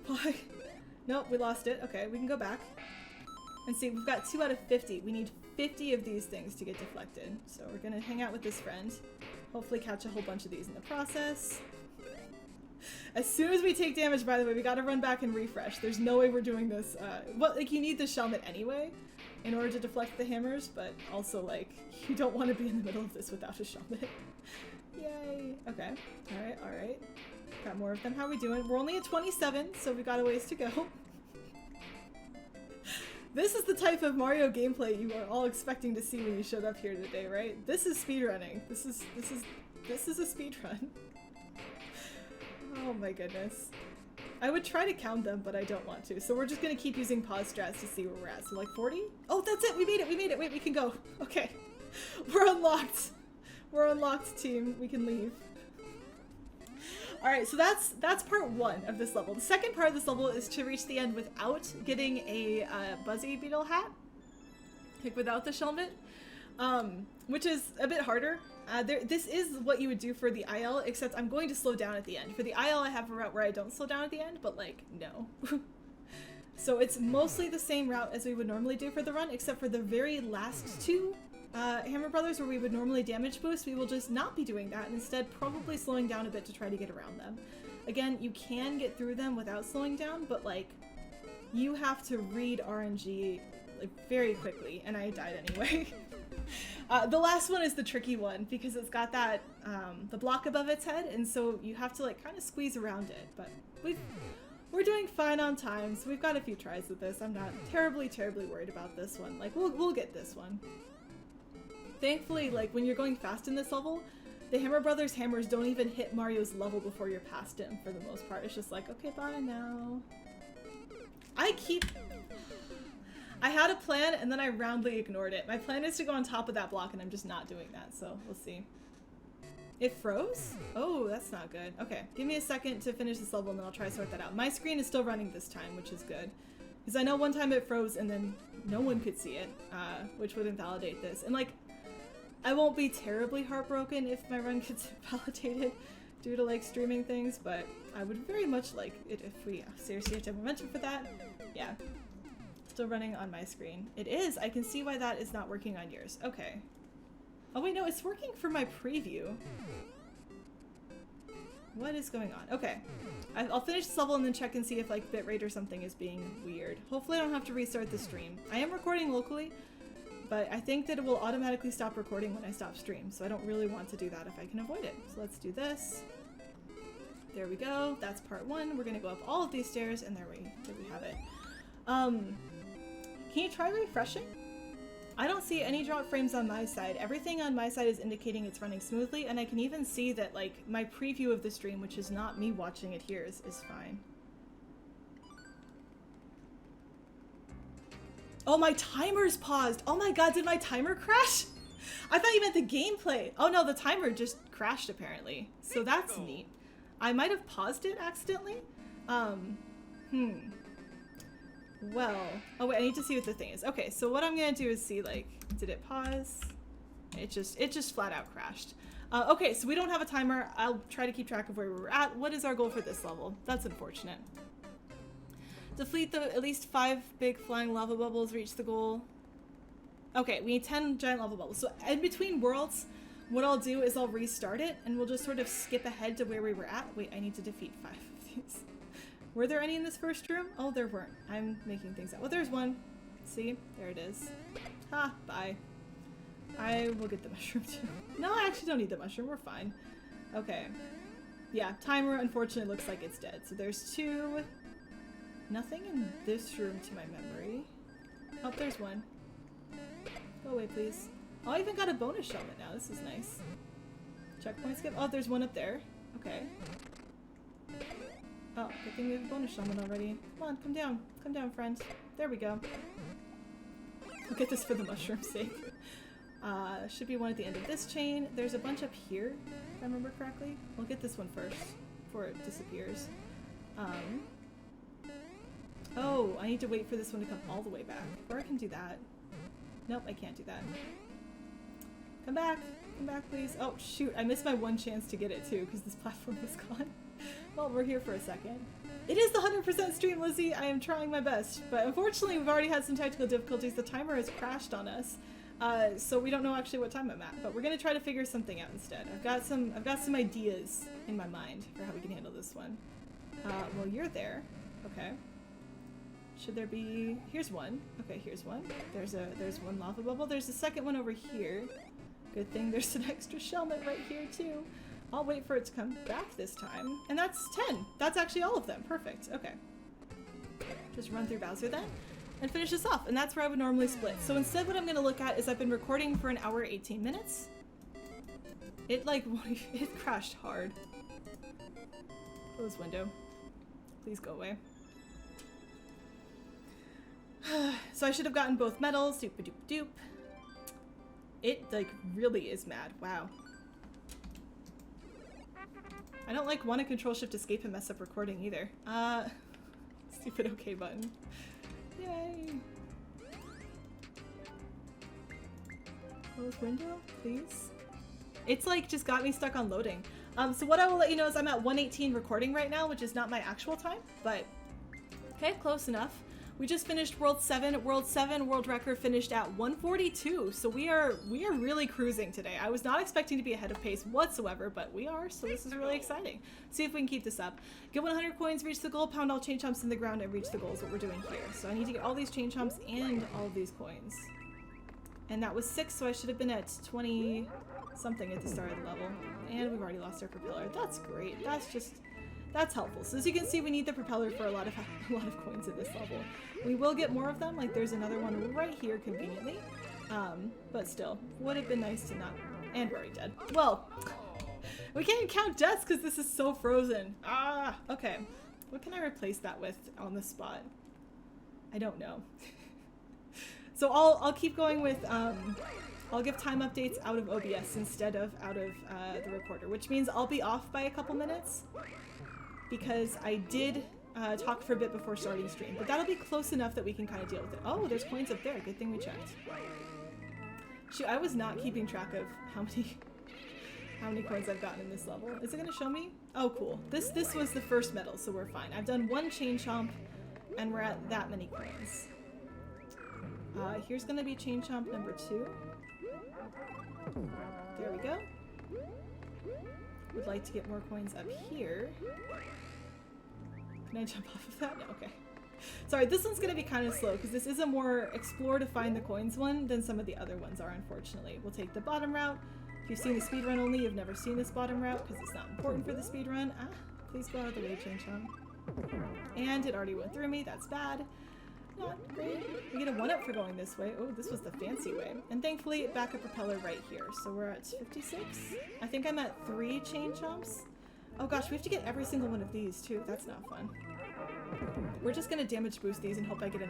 Why? Nope, we lost it. Okay, we can go back. And see, we've got 2 out of 50. We need 50 of these things to get deflected. So we're gonna hang out with this friend. Hopefully catch a whole bunch of these in the process. As soon as we take damage, by the way, we gotta run back and refresh. There's no way we're doing this. Well, like, you need the Shelmet anyway in order to deflect the hammers, but also, like, you don't want to be in the middle of this without a Shelmet. Yay! Okay. Alright, alright. Got more of them. How are we doing? We're only at 27, so we've got a ways to go. This is the type of Mario gameplay you are all expecting to see when you showed up here today, right? This is speedrunning. This is a speedrun. Oh my goodness. I would try to count them, but I don't want to. So we're just gonna keep using pause strats to see where we're at. So like 40? Oh, that's it! We made it! We made it! Wait, we can go. Okay. We're unlocked. We're unlocked, team. We can leave. Alright, so that's part 1 of this level. The second part of this level is to reach the end without getting a Buzzy Beetle hat. Like without the Shelmet. Which is a bit harder. This is what you would do for the IL, except I'm going to slow down at the end. For the IL, I have a route where I don't slow down at the end, but like, no. So it's mostly the same route as we would normally do for the run, except for the very last 2 Hammer Brothers where we would normally damage boost, we will just not be doing that and instead probably slowing down a bit to try to get around them. Again, you can get through them without slowing down, but like, you have to read RNG like very quickly, and I died anyway. The last one is the tricky one because it's got that the block above its head, and so you have to like kind of squeeze around it. But we're doing fine on time, so we've got a few tries with this. I'm not terribly worried about this one. Like we'll get this one. Thankfully, like when you're going fast in this level, the Hammer Brothers hammers don't even hit Mario's level before you're past him for the most part. It's just like, okay, bye now. I had a plan and then I roundly ignored it. My plan is to go on top of that block and I'm just not doing that, so we'll see. It froze? Oh, that's not good. Okay, give me a second to finish this level and then I'll try to sort that out. My screen is still running this time, which is good. Because I know one time it froze and then no one could see it, which would invalidate this. And like, I won't be terribly heartbroken if my run gets invalidated due to like streaming things, but I would very much like it if we seriously have to have momentum for that. Yeah. Still running on my screen. It is! I can see why that is not working on yours. Okay. Oh wait, no, it's working for my preview. What is going on? Okay. I'll finish this level and then check and see if like bitrate or something is being weird. Hopefully I don't have to restart the stream. I am recording locally, but I think that it will automatically stop recording when I stop stream, so I don't really want to do that if I can avoid it. So let's do this. There we go. That's part one. We're gonna go up all of these stairs, and there we have it. Can you try refreshing? I don't see any drop frames on my side. Everything on my side is indicating it's running smoothly, and I can even see that like my preview of the stream, which is not me watching it here, is fine. Oh, my timer's paused. Oh my god, did my timer crash? I thought you meant the gameplay. Oh no, the timer just crashed apparently. So that's neat. I might have paused it accidentally. Well, oh wait, I need to see what the thing is. Okay, so what I'm gonna do is see like, did it pause? It just flat out crashed. Okay, so we don't have a timer. I'll try to keep track of where we're at. What is our goal for this level? That's unfortunate. Defeat at least 5 big flying lava bubbles, reach the goal. Okay, we need 10 giant lava bubbles. So in between worlds, what I'll do is I'll restart it and we'll just sort of skip ahead to where we were at. Wait, I need to defeat 5 of these. Were there any in this first room? Oh, there weren't. I'm making things up. Well, there's one. See? There it is. Ha, bye. I will get the mushroom too. No, I actually don't need the mushroom. We're fine. Okay. Yeah, timer unfortunately looks like it's dead. So there's 2. Nothing in this room to my memory. Oh, there's one. Go away, please. Oh, I even got a bonus helmet now. This is nice. Checkpoint skip. Oh, there's one up there. Okay. Oh, good thing we have a bonus helmet already. Come on, come down. Come down, friend. There we go. We'll get this for the mushroom's sake. Should be one at the end of this chain. There's a bunch up here, if I remember correctly. We'll get this one first, before it disappears. Oh, I need to wait for this one to come all the way back. Or I can do that. Nope, I can't do that. Come back! Come back, please. Oh, shoot, I missed my one chance to get it, too, because this platform was gone. Well, we're here for a second. It is the 100% stream, Lizzie! I am trying my best. But unfortunately, we've already had some technical difficulties. The timer has crashed on us. So we don't know actually what time I'm at. But we're gonna try to figure something out instead. I've got some ideas in my mind for how we can handle this one. Well, you're there. Okay. Should there be... Here's one. Okay, here's one. There's one lava bubble. There's a second one over here. Good thing there's an extra shellmet right here, too. I'll wait for it to come back this time. And that's 10. That's actually all of them. Perfect. Okay. Just run through Bowser then and finish this off. And that's where I would normally split. So instead what I'm going to look at is I've been recording for 1 hour 18 minutes. It like, it crashed hard. Close window. Please go away. So I should have gotten both medals. Doop-a-doop-doop. It like really is mad. Wow. I don't like want to control shift escape and mess up recording either. Stupid OK button. Yay. Close window, please. It's like just got me stuck on loading. So what I will let you know is I'm at 1:18 recording right now, which is not my actual time, but okay, close enough. We just finished World 7. World 7 world record finished at 142. So we are really cruising today. I was not expecting to be ahead of pace whatsoever, but we are, so this is really exciting. See if we can keep this up. Get 100 coins, reach the goal, pound all chain chomps in the ground, and reach the goal is what we're doing here. So I need to get all these chain chomps and all of these coins. And that was 6, so I should have been at 20 something at the start of the level. And we've already lost our propeller. That's great. That's helpful. So as you can see, we need the propeller for a lot of coins at this level. We will get more of them, like there's another one right here conveniently. But still, would have been nice to not. And we're already dead. Well, we can't count deaths because this is so frozen. Ah, okay. What can I replace that with on the spot? I don't know. So I'll keep going with, I'll give time updates out of OBS instead of out of the recorder, which means I'll be off by a couple minutes because I did talk for a bit before starting stream, but that'll be close enough that we can kind of deal with it. Oh, there's coins up there. Good thing we checked. Shoot, I was not keeping track of how many coins I've gotten in this level. Is it going to show me? Oh, cool. This was the first medal, so we're fine. I've done 1 chain chomp, and we're at that many coins. Here's going to be chain chomp number 2. There we go. Would like to get more coins up here. Can I jump off of that? No, okay. Sorry, this one's gonna be kind of slow because this is a more explore to find the coins one than some of the other ones are, unfortunately. We'll take the bottom route. If you've seen the speedrun only, you've never seen this bottom route because it's not important for the speedrun. Ah, please go out of the way, Chain Chomp. And it already went through me, that's bad. Not great. We get a 1-up for going this way. Oh, this was the fancy way. And thankfully, backup propeller right here. So we're at 56. I think I'm at 3 chain chomps. Oh gosh, we have to get every single one of these too. That's not fun. We're just gonna damage boost these and hope I get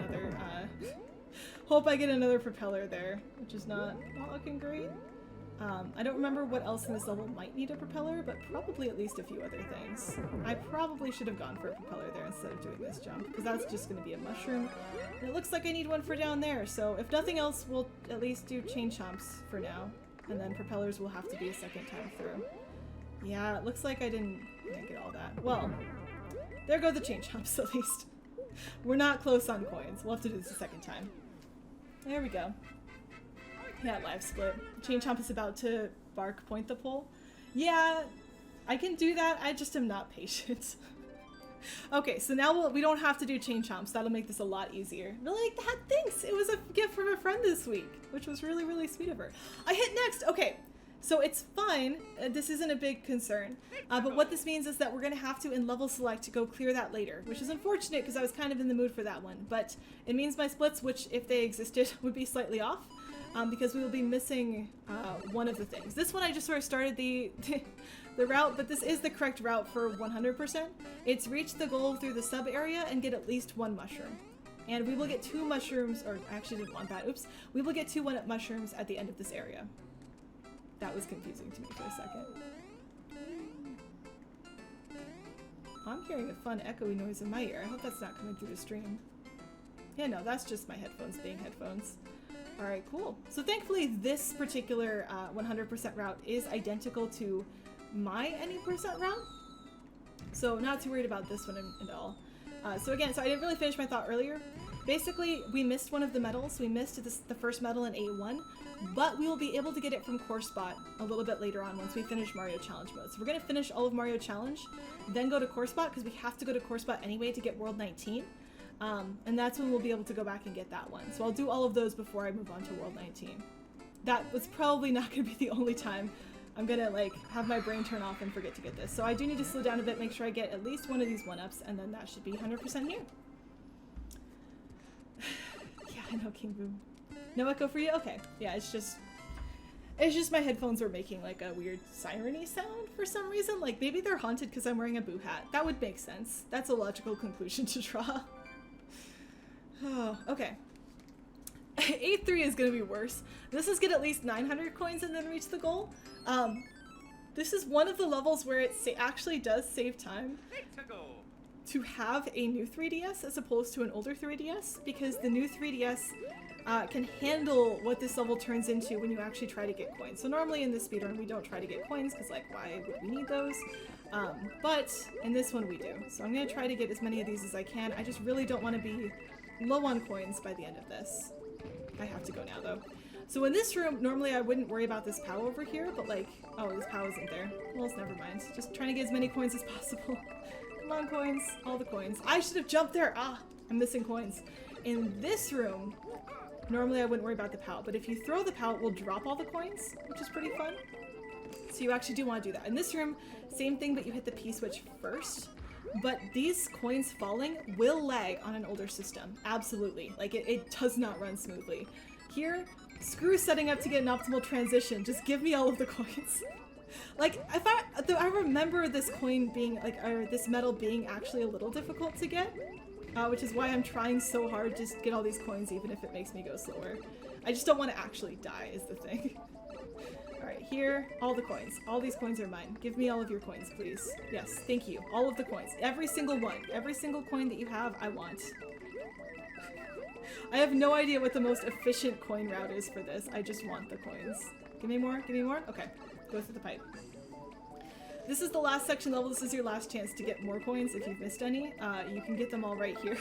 another propeller there, which is not looking great. I don't remember what else in this level might need a propeller, but probably at least a few other things. I probably should have gone for a propeller there instead of doing this jump, because that's just going to be a mushroom. And it looks like I need one for down there, so if nothing else, we'll at least do chain chomps for now, and then propellers will have to be a second time through. Yeah, it looks like I didn't get all that. Well, there go the chain chomps at least. We're not close on coins. We'll have to do this a second time. There we go. Yeah, live split. Chain Chomp is about to bark point the pole. Yeah, I can do that. I just am not patient. Okay, so now we don't have to do Chain Chomps. That'll make this a lot easier. Really like that? Thanks! It was a gift from a friend this week, which was really, really sweet of her. I hit next! Okay, so it's fine. This isn't a big concern. But what this means is that we're going to have to, in level select, to go clear that later, which is unfortunate because I was kind of in the mood for that one. But it means my splits, which if they existed, would be slightly off. Because we will be missing one of the things. This one I just sort of started the route, but this is the correct route for 100%. It's reach the goal through the sub area and get at least 1 mushroom. And we will get 2 mushrooms, or I actually didn't want that, oops. We will get 2 1-up mushrooms at the end of this area. That was confusing to me for a second. I'm hearing a fun echoey noise in my ear. I hope that's not coming through the stream. Yeah, no, that's just my headphones being headphones. Alright, cool. So thankfully this particular 100% route is identical to my any percent route. So not too worried about this one at all. So again, so I didn't really finish my thought earlier. Basically, we missed one of the medals. We missed the first medal in 8-1, but we will be able to get it from Core Spot a little bit later on once we finish Mario Challenge mode. So we're going to finish all of Mario Challenge, then go to Core Spot because we have to go to Core Spot anyway to get World 19. And that's when we'll be able to go back and get that one. So I'll do all of those before I move on to World 19. That was probably not going to be the only time I'm going to like have my brain turn off and forget to get this. So I do need to slow down a bit, make sure I get at least one of these 1-ups, and then that should be 100% here. Yeah, I know, King Boom. No echo for you? Okay. Yeah, it's just my headphones were making like a weird siren-y sound for some reason. Like maybe they're haunted because I'm wearing a boo hat. That would make sense. That's a logical conclusion to draw. Oh, okay. 8-3 is gonna be worse. This is get at least 900 coins and then reach the goal. This is one of the levels where it actually does save time to have a new 3DS as opposed to an older 3DS, because the new 3DS can handle what this level turns into when you actually try to get coins. So normally in this speedrun we don't try to get coins because like why would we need those? But in this one we do. So I'm gonna try to get as many of these as I can. I just really don't want to be low on coins by the end of this. I have to go now though. So in this room, normally I wouldn't worry about this POW over here, but like, oh, this POW isn't there. Well, it's never mind. Just trying to get as many coins as possible. Come on, coins. All the coins. I should have jumped there. Ah, I'm missing coins. In this room, normally I wouldn't worry about the POW, but if you throw the POW, it will drop all the coins, which is pretty fun. So you actually do want to do that. In this room, same thing, but you hit the P switch first. But these coins falling will lag on an older system. Absolutely. Like, it does not run smoothly. Here, screw setting up to get an optimal transition. Just give me all of the coins. Like, if I remember this coin being, like, or this medal being actually a little difficult to get, which is why I'm trying so hard to just get all these coins, even if it makes me go slower. I just don't want to actually die, is the thing. Alright, here, all the coins. All these coins are mine. Give me all of your coins, please. Yes, thank you. All of the coins. Every single one. Every single coin that you have, I want. I have no idea what the most efficient coin route is for this. I just want the coins. Give me more? Give me more? Okay. Go through the pipe. This is the last section level. This is your last chance to get more coins if you've missed any. You can get them all right here.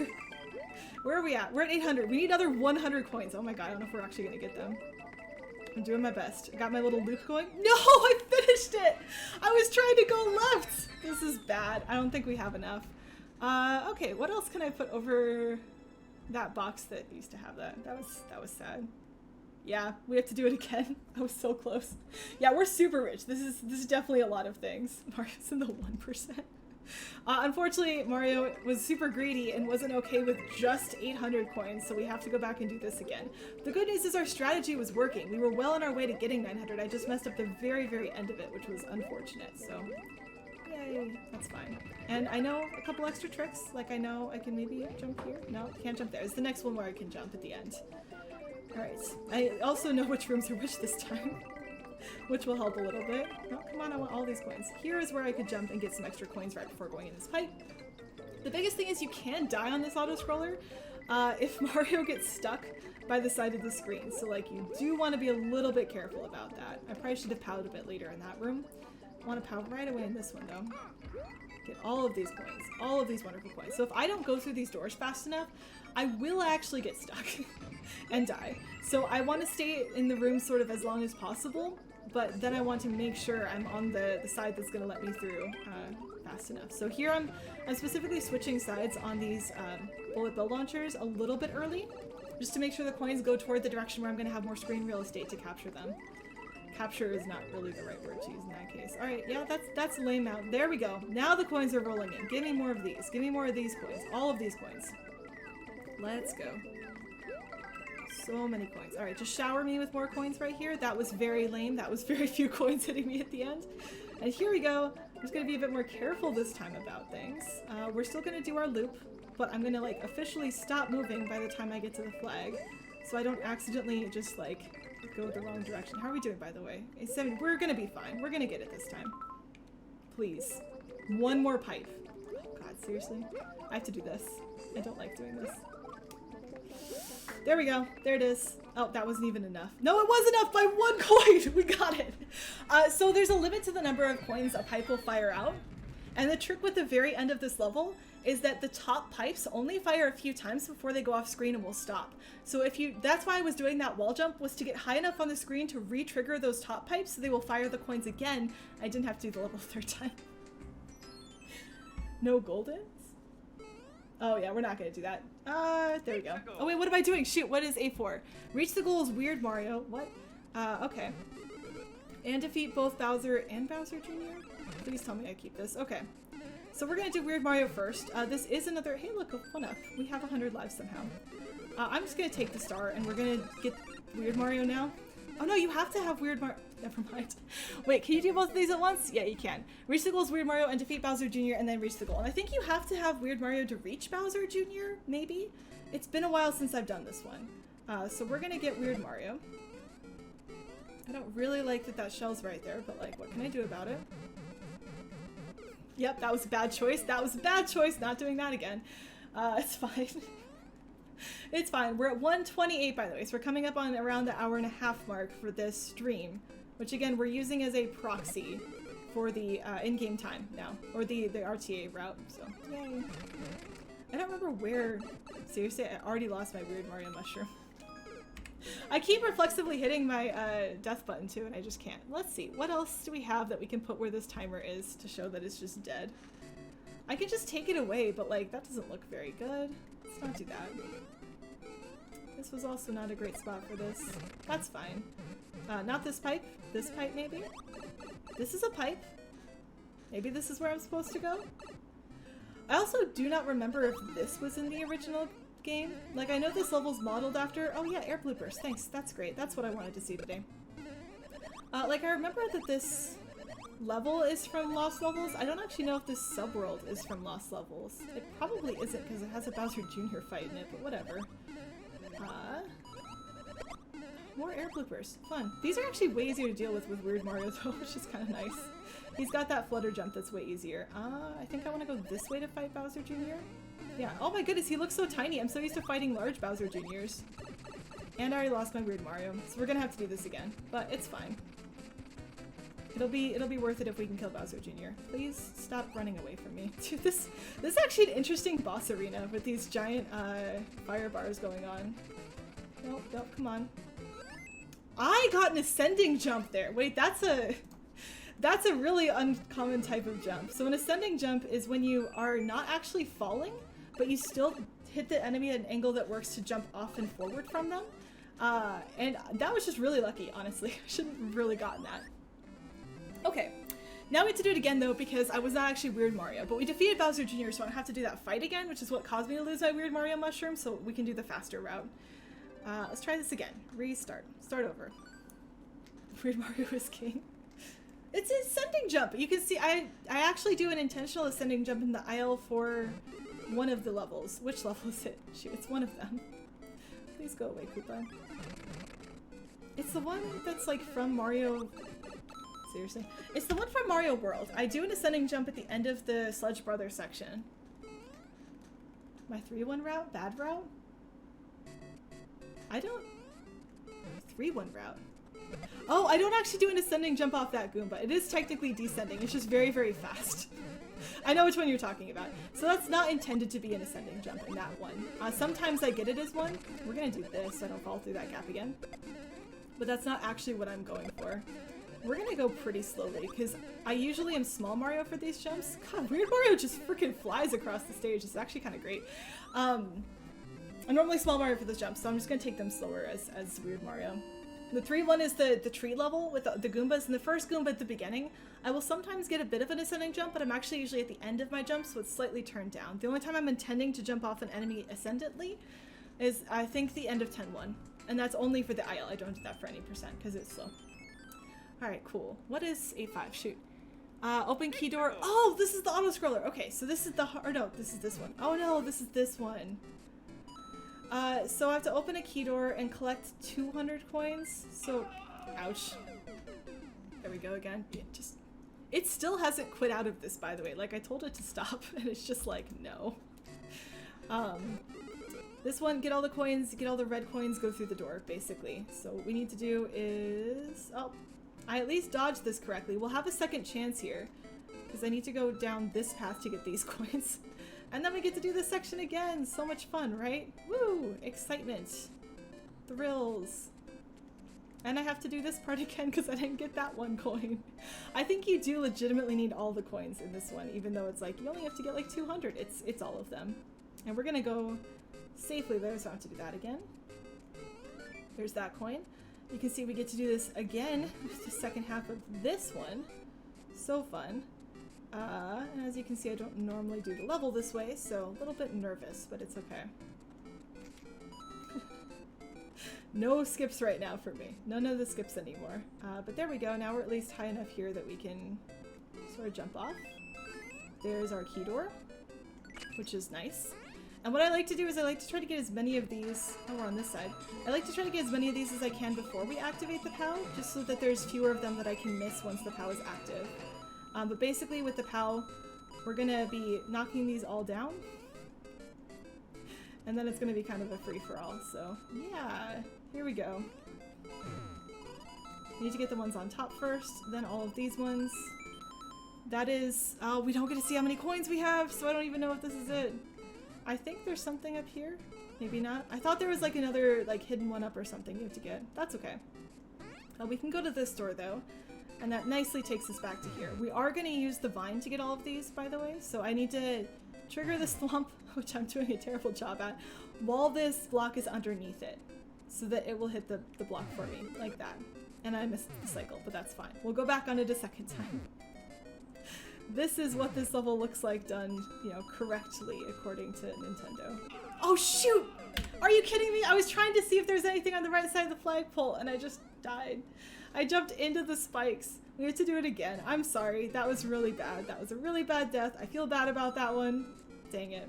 Where are we at? We're at 800. We need another 100 coins. Oh my god, I don't know if we're actually gonna get them. I'm doing my best. I got my little loop going. No, I finished it! I was trying to go left! This is bad. I don't think we have enough. Okay, what else can I put over that box that used to have that? That was sad. Yeah, we have to do it again. I was so close. Yeah, we're super rich. This is definitely a lot of things. Mario's in the 1%. Unfortunately, Mario was super greedy and wasn't okay with just 800 coins, so we have to go back and do this again. The good news is our strategy was working. We were well on our way to getting 900. I just messed up the very, very end of it, which was unfortunate, so yay, that's fine. And I know a couple extra tricks, like I know I can maybe jump here. No, can't jump there. It's the next one where I can jump at the end. Alright, I also know which rooms are which this time. Which will help a little bit. Oh, come on, I want all these coins. Here is where I could jump and get some extra coins right before going in this pipe. The biggest thing is you can die on this auto-scroller if Mario gets stuck by the side of the screen. So, like, you do want to be a little bit careful about that. I probably should have powed a bit later in that room. I want to pow right away in this one, though. Get all of these coins. All of these wonderful coins. So if I don't go through these doors fast enough, I will actually get stuck and die. So I want to stay in the room sort of as long as possible, but then I want to make sure I'm on the side that's going to let me through fast enough. So here I'm specifically switching sides on these bullet bill launchers a little bit early, just to make sure the coins go toward the direction where I'm going to have more screen real estate to capture them. Capture is not really the right word to use in that case. Alright, yeah, that's lame out. There we go. Now the coins are rolling in. Give me more of these. Give me more of these coins. All of these coins. Let's go. So many coins. Alright, just shower me with more coins right here. That was very lame. That was very few coins hitting me at the end. And here we go. I'm just going to be a bit more careful this time about things. We're still going to do our loop, but I'm going to like officially stop moving by the time I get to the flag, so I don't accidentally just like go the wrong direction. How are we doing, by the way? We're going to be fine. We're going to get it this time. Please. One more pipe. Oh god, seriously? I have to do this. I don't like doing this. There we go. There it is. Oh, that wasn't even enough. No, it was enough by 1 coin! We got it! So there's a limit to the number of coins a pipe will fire out. And the trick with the very end of this level is that the top pipes only fire a few times before they go off screen and will stop. So that's why I was doing that wall jump, was to get high enough on the screen to re-trigger those top pipes so they will fire the coins again. I didn't have to do the level 3rd time. No goldens? Oh yeah, we're not gonna do that. There we go. Oh wait, what am I doing? Shoot, what is A4? Reach the goal is weird, Mario. What? Okay. And defeat both Bowser and Bowser Jr.? Please tell me I keep this. Okay. So we're gonna do Weird Mario first. This is another- hey look, 1 up. We have 100 lives somehow. I'm just gonna take the star and we're gonna get Weird Mario now. Oh no, you have to have Weird Mario- never mind. Wait, can you do both of these at once? Yeah, you can. Reach the goal is Weird Mario and defeat Bowser Jr. and then reach the goal. And I think you have to have Weird Mario to reach Bowser Jr., maybe? It's been a while since I've done this one. So we're gonna get Weird Mario. I don't really like that shell's right there, but like, what can I do about it? Yep, that was a bad choice. That was a bad choice. Not doing that again. It's fine. It's fine. We're at 1:28, by the way, so we're coming up on around the hour-and-a-half mark for this stream, which again, we're using as a proxy for the in-game time now, or the RTA route, so yay. I don't remember where. Seriously, I already lost my weird Mario mushroom. I keep reflexively hitting my death button too, and I just can't. Let's see, what else do we have that we can put where this timer is to show that it's just dead? I can just take it away, but like, that doesn't look very good. Let's not do that. This was also not a great spot for this. That's fine. Not this pipe. This pipe, maybe? This is a pipe. Maybe this is where I'm supposed to go? I also do not remember if this was in the original game. Like, I know this level's modeled after— oh yeah, air bloopers. Thanks, that's great. That's what I wanted to see today. Like, I remember that this level is from Lost Levels. I don't actually know if this subworld is from Lost Levels. It probably isn't because it has a Bowser Jr. fight in it, but whatever. More air bloopers. Fun. These are actually way easier to deal with Weird Mario though, which is kind of nice. He's got that flutter jump that's way easier. I think I want to go this way to fight Bowser Jr. Yeah. Oh my goodness, he looks so tiny. I'm so used to fighting large Bowser Jr.'s. And I already lost my Weird Mario, so we're gonna have to do this again. But it's fine. It'll be worth it if we can kill Bowser Jr. Please stop running away from me. Dude, this is actually an interesting boss arena with these giant fire bars going on. Nope, nope, come on. I got an ascending jump there. Wait, that's a really uncommon type of jump. So an ascending jump is when you are not actually falling, but you still hit the enemy at an angle that works to jump off and forward from them. And that was just really lucky, honestly. I shouldn't have really gotten that. Okay, now we have to do it again though, because I was not actually Weird Mario, but we defeated Bowser Jr., so I don't have to do that fight again, which is what caused me to lose my Weird Mario mushroom, so we can do the faster route. Let's try this again. Restart. Start over. Weird Mario is king. It's an ascending jump! You can see I actually do an intentional ascending jump in the aisle for one of the levels. Which level is it? Shoot, it's one of them. Please go away, Koopa. It's the one that's like from Mario... Seriously? It's the one from Mario World. I do an ascending jump at the end of the Sludge Brothers section. My 3-1 route? Bad route? I don't... 3-1 route. Oh, I don't actually do an ascending jump off that Goomba. It is technically descending. It's just very, very fast. I know which one you're talking about. So that's not intended to be an ascending jump in that one. Sometimes I get it as one. We're gonna do this so I don't fall through that gap again. But that's not actually what I'm going for. We're gonna go pretty slowly, because I usually am Small Mario for these jumps. God, Weird Mario just freaking flies across the stage. It's actually kind of great. I'm normally Small Mario for those jumps, so I'm just gonna take them slower as Weird Mario. The 3-1 is the tree level with the Goombas, and the first Goomba at the beginning, I will sometimes get a bit of an ascending jump, but I'm actually usually at the end of my jump, so it's slightly turned down. The only time I'm intending to jump off an enemy ascendantly is, I think, the end of 10-1. And that's only for the aisle. I don't do that for any percent, because it's slow. Alright, cool. What is 8-5? Shoot. Open key door. Oh, this is the auto-scroller. Okay, so this is the... or no, this is this one. Oh no, this is this one. So I have to open a key door and collect 200 coins. So, ouch. There we go again. It still hasn't quit out of this, by the way. Like, I told it to stop, and it's just like, no. This one, get all the coins, get all the red coins, go through the door, basically. So what we need to do is... oh, I at least dodged this correctly. We'll have a second chance here, because I need to go down this path to get these coins. And then we get to do this section again! So much fun, right? Woo! Excitement. Thrills. And I have to do this part again because I didn't get that one coin. I think you do legitimately need all the coins in this one, even though it's like, you only have to get like 200. It's all of them. And we're gonna go safely there, so I don't have to do that again. There's that coin. You can see we get to do this again with the second half of this one. So fun. And as you can see, I don't normally do the level this way, so a little bit nervous, but it's okay. No skips right now for me. None of the skips anymore. But there we go. Now we're at least high enough here that we can sort of jump off. There's our key door, which is nice. And what I like to do is I like to try to get as many of these... oh, we're on this side. I like to try to get as many of these as I can before we activate the POW, just so that there's fewer of them that I can miss once the POW is active. But basically with the POW, we're gonna be knocking these all down. And then it's gonna be kind of a free-for-all, so yeah, here we go. We need to get the ones on top first, then all of these ones. That is... oh, we don't get to see how many coins we have, so I don't even know if this is it. I think there's something up here. Maybe not. I thought there was like another like hidden one up or something you have to get. That's okay. We can go to this door though, and that nicely takes us back to here. We are going to use the vine to get all of these, by the way, so I need to trigger this lump, which I'm doing a terrible job at, while this block is underneath it, so that it will hit the block for me, like that. And I missed the cycle, but that's fine. We'll go back on it a second time. This is what this level looks like done, you know, correctly according to Nintendo. Oh shoot! Are you kidding me? I was trying to see if there's anything on the right side of the flagpole and I just died. I jumped into the spikes. We have to do it again. I'm sorry. That was really bad. That was a really bad death. I feel bad about that one. Dang it.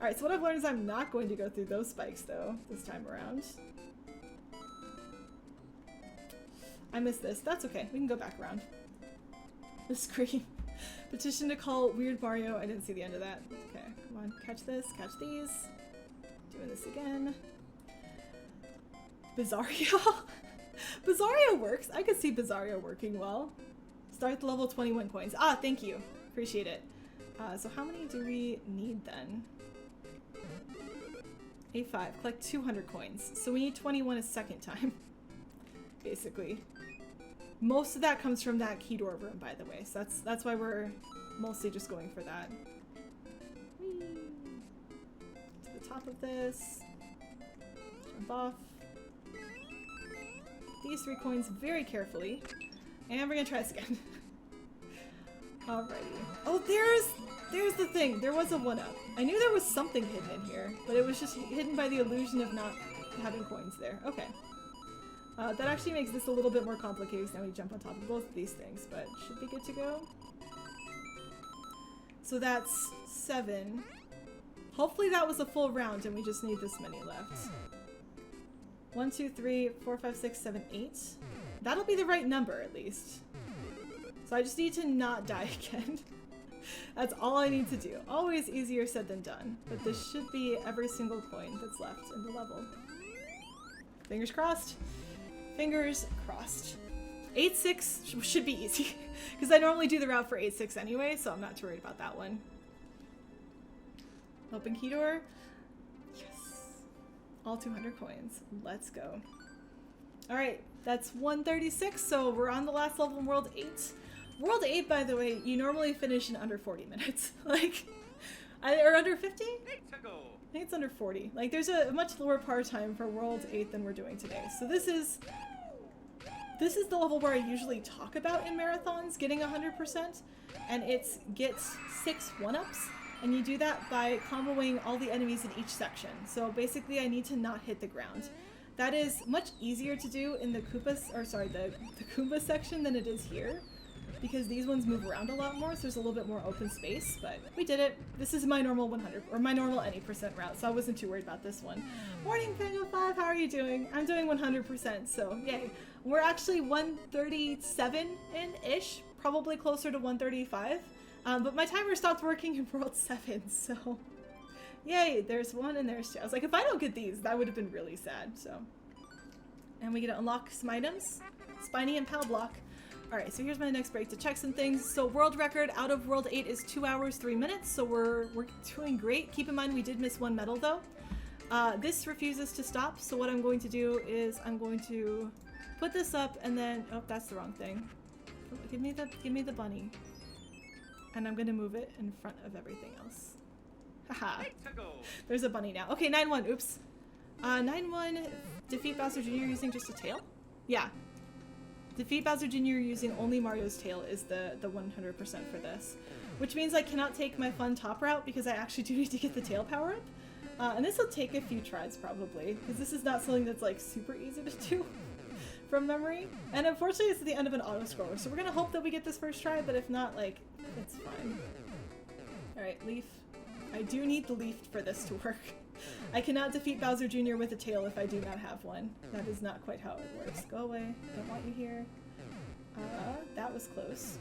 Alright, so what I've learned is I'm not going to go through those spikes though, this time around. I missed this. That's okay. We can go back around. The scream. Petition to call Weird Mario. I didn't see the end of that. Okay, come on. Catch this. Catch these. Doing this again. Bizarrio. Bizarrio works. I could see Bizarrio working well. Start the level 21 coins. Ah, thank you. Appreciate it. So how many do we need then? A5. Collect 200 coins. So we need 21 a second time. Basically. Most of that comes from that key door room, by the way. So that's why we're mostly just going for that. Whee! To the top of this. Jump off. These 3 coins very carefully. And we're gonna try this again. Alrighty. Oh, there's the thing. There was a 1-up. I knew there was something hidden in here, but it was just hidden by the illusion of not having coins there. Okay. That actually makes this a little bit more complicated because now we jump on top of both of these things, but should be good to go. So that's 7. Hopefully that was a full round and we just need this many left. 1, 2, 3, 4, 5, 6, 7, 8. That'll be the right number at least. So I just need to not die again. That's all I need to do. Always easier said than done. But this should be every single coin that's left in the level. Fingers crossed. Fingers crossed. 8-6 should be easy. Because I normally do the route for 8-6 anyway, so I'm not too worried about that one. Open key door. Yes. All 200 coins. Let's go. Alright, that's 136, so we're on the last level in World 8. World 8, by the way, you normally finish in under 40 minutes. Like, or under 50? I think it's under 40. Like, there's a much lower par time for World 8 than we're doing today. So this is the level where I usually talk about in marathons, getting 100%, and it's get 6 1-ups, and you do that by comboing all the enemies in each section. So basically I need to not hit the ground. That is much easier to do in the Koopas, or sorry, the Goomba section than it is here, because these ones move around a lot more, so there's a little bit more open space, but we did it. This is my normal 100, or my normal any percent route, so I wasn't too worried about this one. Morning, Fango5, how are you doing? I'm doing 100%, so yay. We're actually 137 in-ish, probably closer to 135, but my timer stopped working in World 7, so yay, there's 1 and there's 2. I was like, if I don't get these, that would have been really sad, so. And we get to unlock some items. Spiny and Pal Block. Alright, so here's my next break to check some things. So world record out of World 8 is 2 hours, 3 minutes, so we're doing great. Keep in mind we did miss 1 medal though. This refuses to stop, so what I'm going to do is I'm going to put this up and then, oh, that's the wrong thing. Give me the bunny. And I'm gonna move it in front of everything else. Haha. There's a bunny now. Okay, 9-1, oops. 9-1, defeat Bowser Jr. using just a tail? Yeah. Defeat Bowser Jr. using only Mario's tail is the 100% for this. Which means I cannot take my fun top route because I actually do need to get the tail power up. And this will take a few tries probably, because this is not something that's like super easy to do from memory. And unfortunately it's at the end of an auto-scroller, so we're gonna hope that we get this first try, but if not, like, it's fine. Alright, Leaf. I do need the Leaf for this to work. I cannot defeat Bowser Jr. with a tail if I do not have one. That is not quite how it works. Go away. Don't want you here. That was close.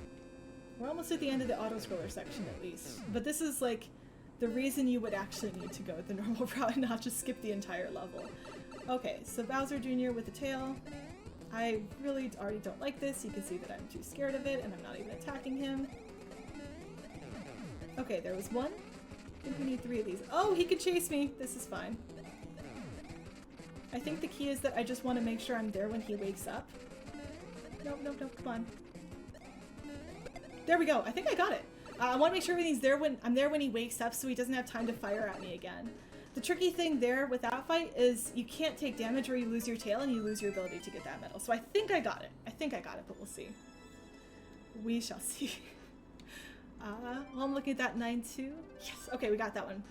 We're almost at the end of the auto-scroller section at least. But this is like the reason you would actually need to go the normal route and not just skip the entire level. Okay, so Bowser Jr. with a tail. I really already don't like this. You can see that I'm too scared of it and I'm not even attacking him. Okay, there was 1. I think we need 3 of these. Oh, he can chase me. This is fine. I think the key is that I just want to make sure I'm there when he wakes up. Nope, nope, nope, come on. There we go. I think I got it. I want to make sure everything's there when I'm there when he wakes up so he doesn't have time to fire at me again. The tricky thing there with that fight is you can't take damage or you lose your tail and you lose your ability to get that medal. So I think I got it. I think I got it, but we'll see. We shall see. Well, I'm looking at that 9-2. Yes, okay, we got that one.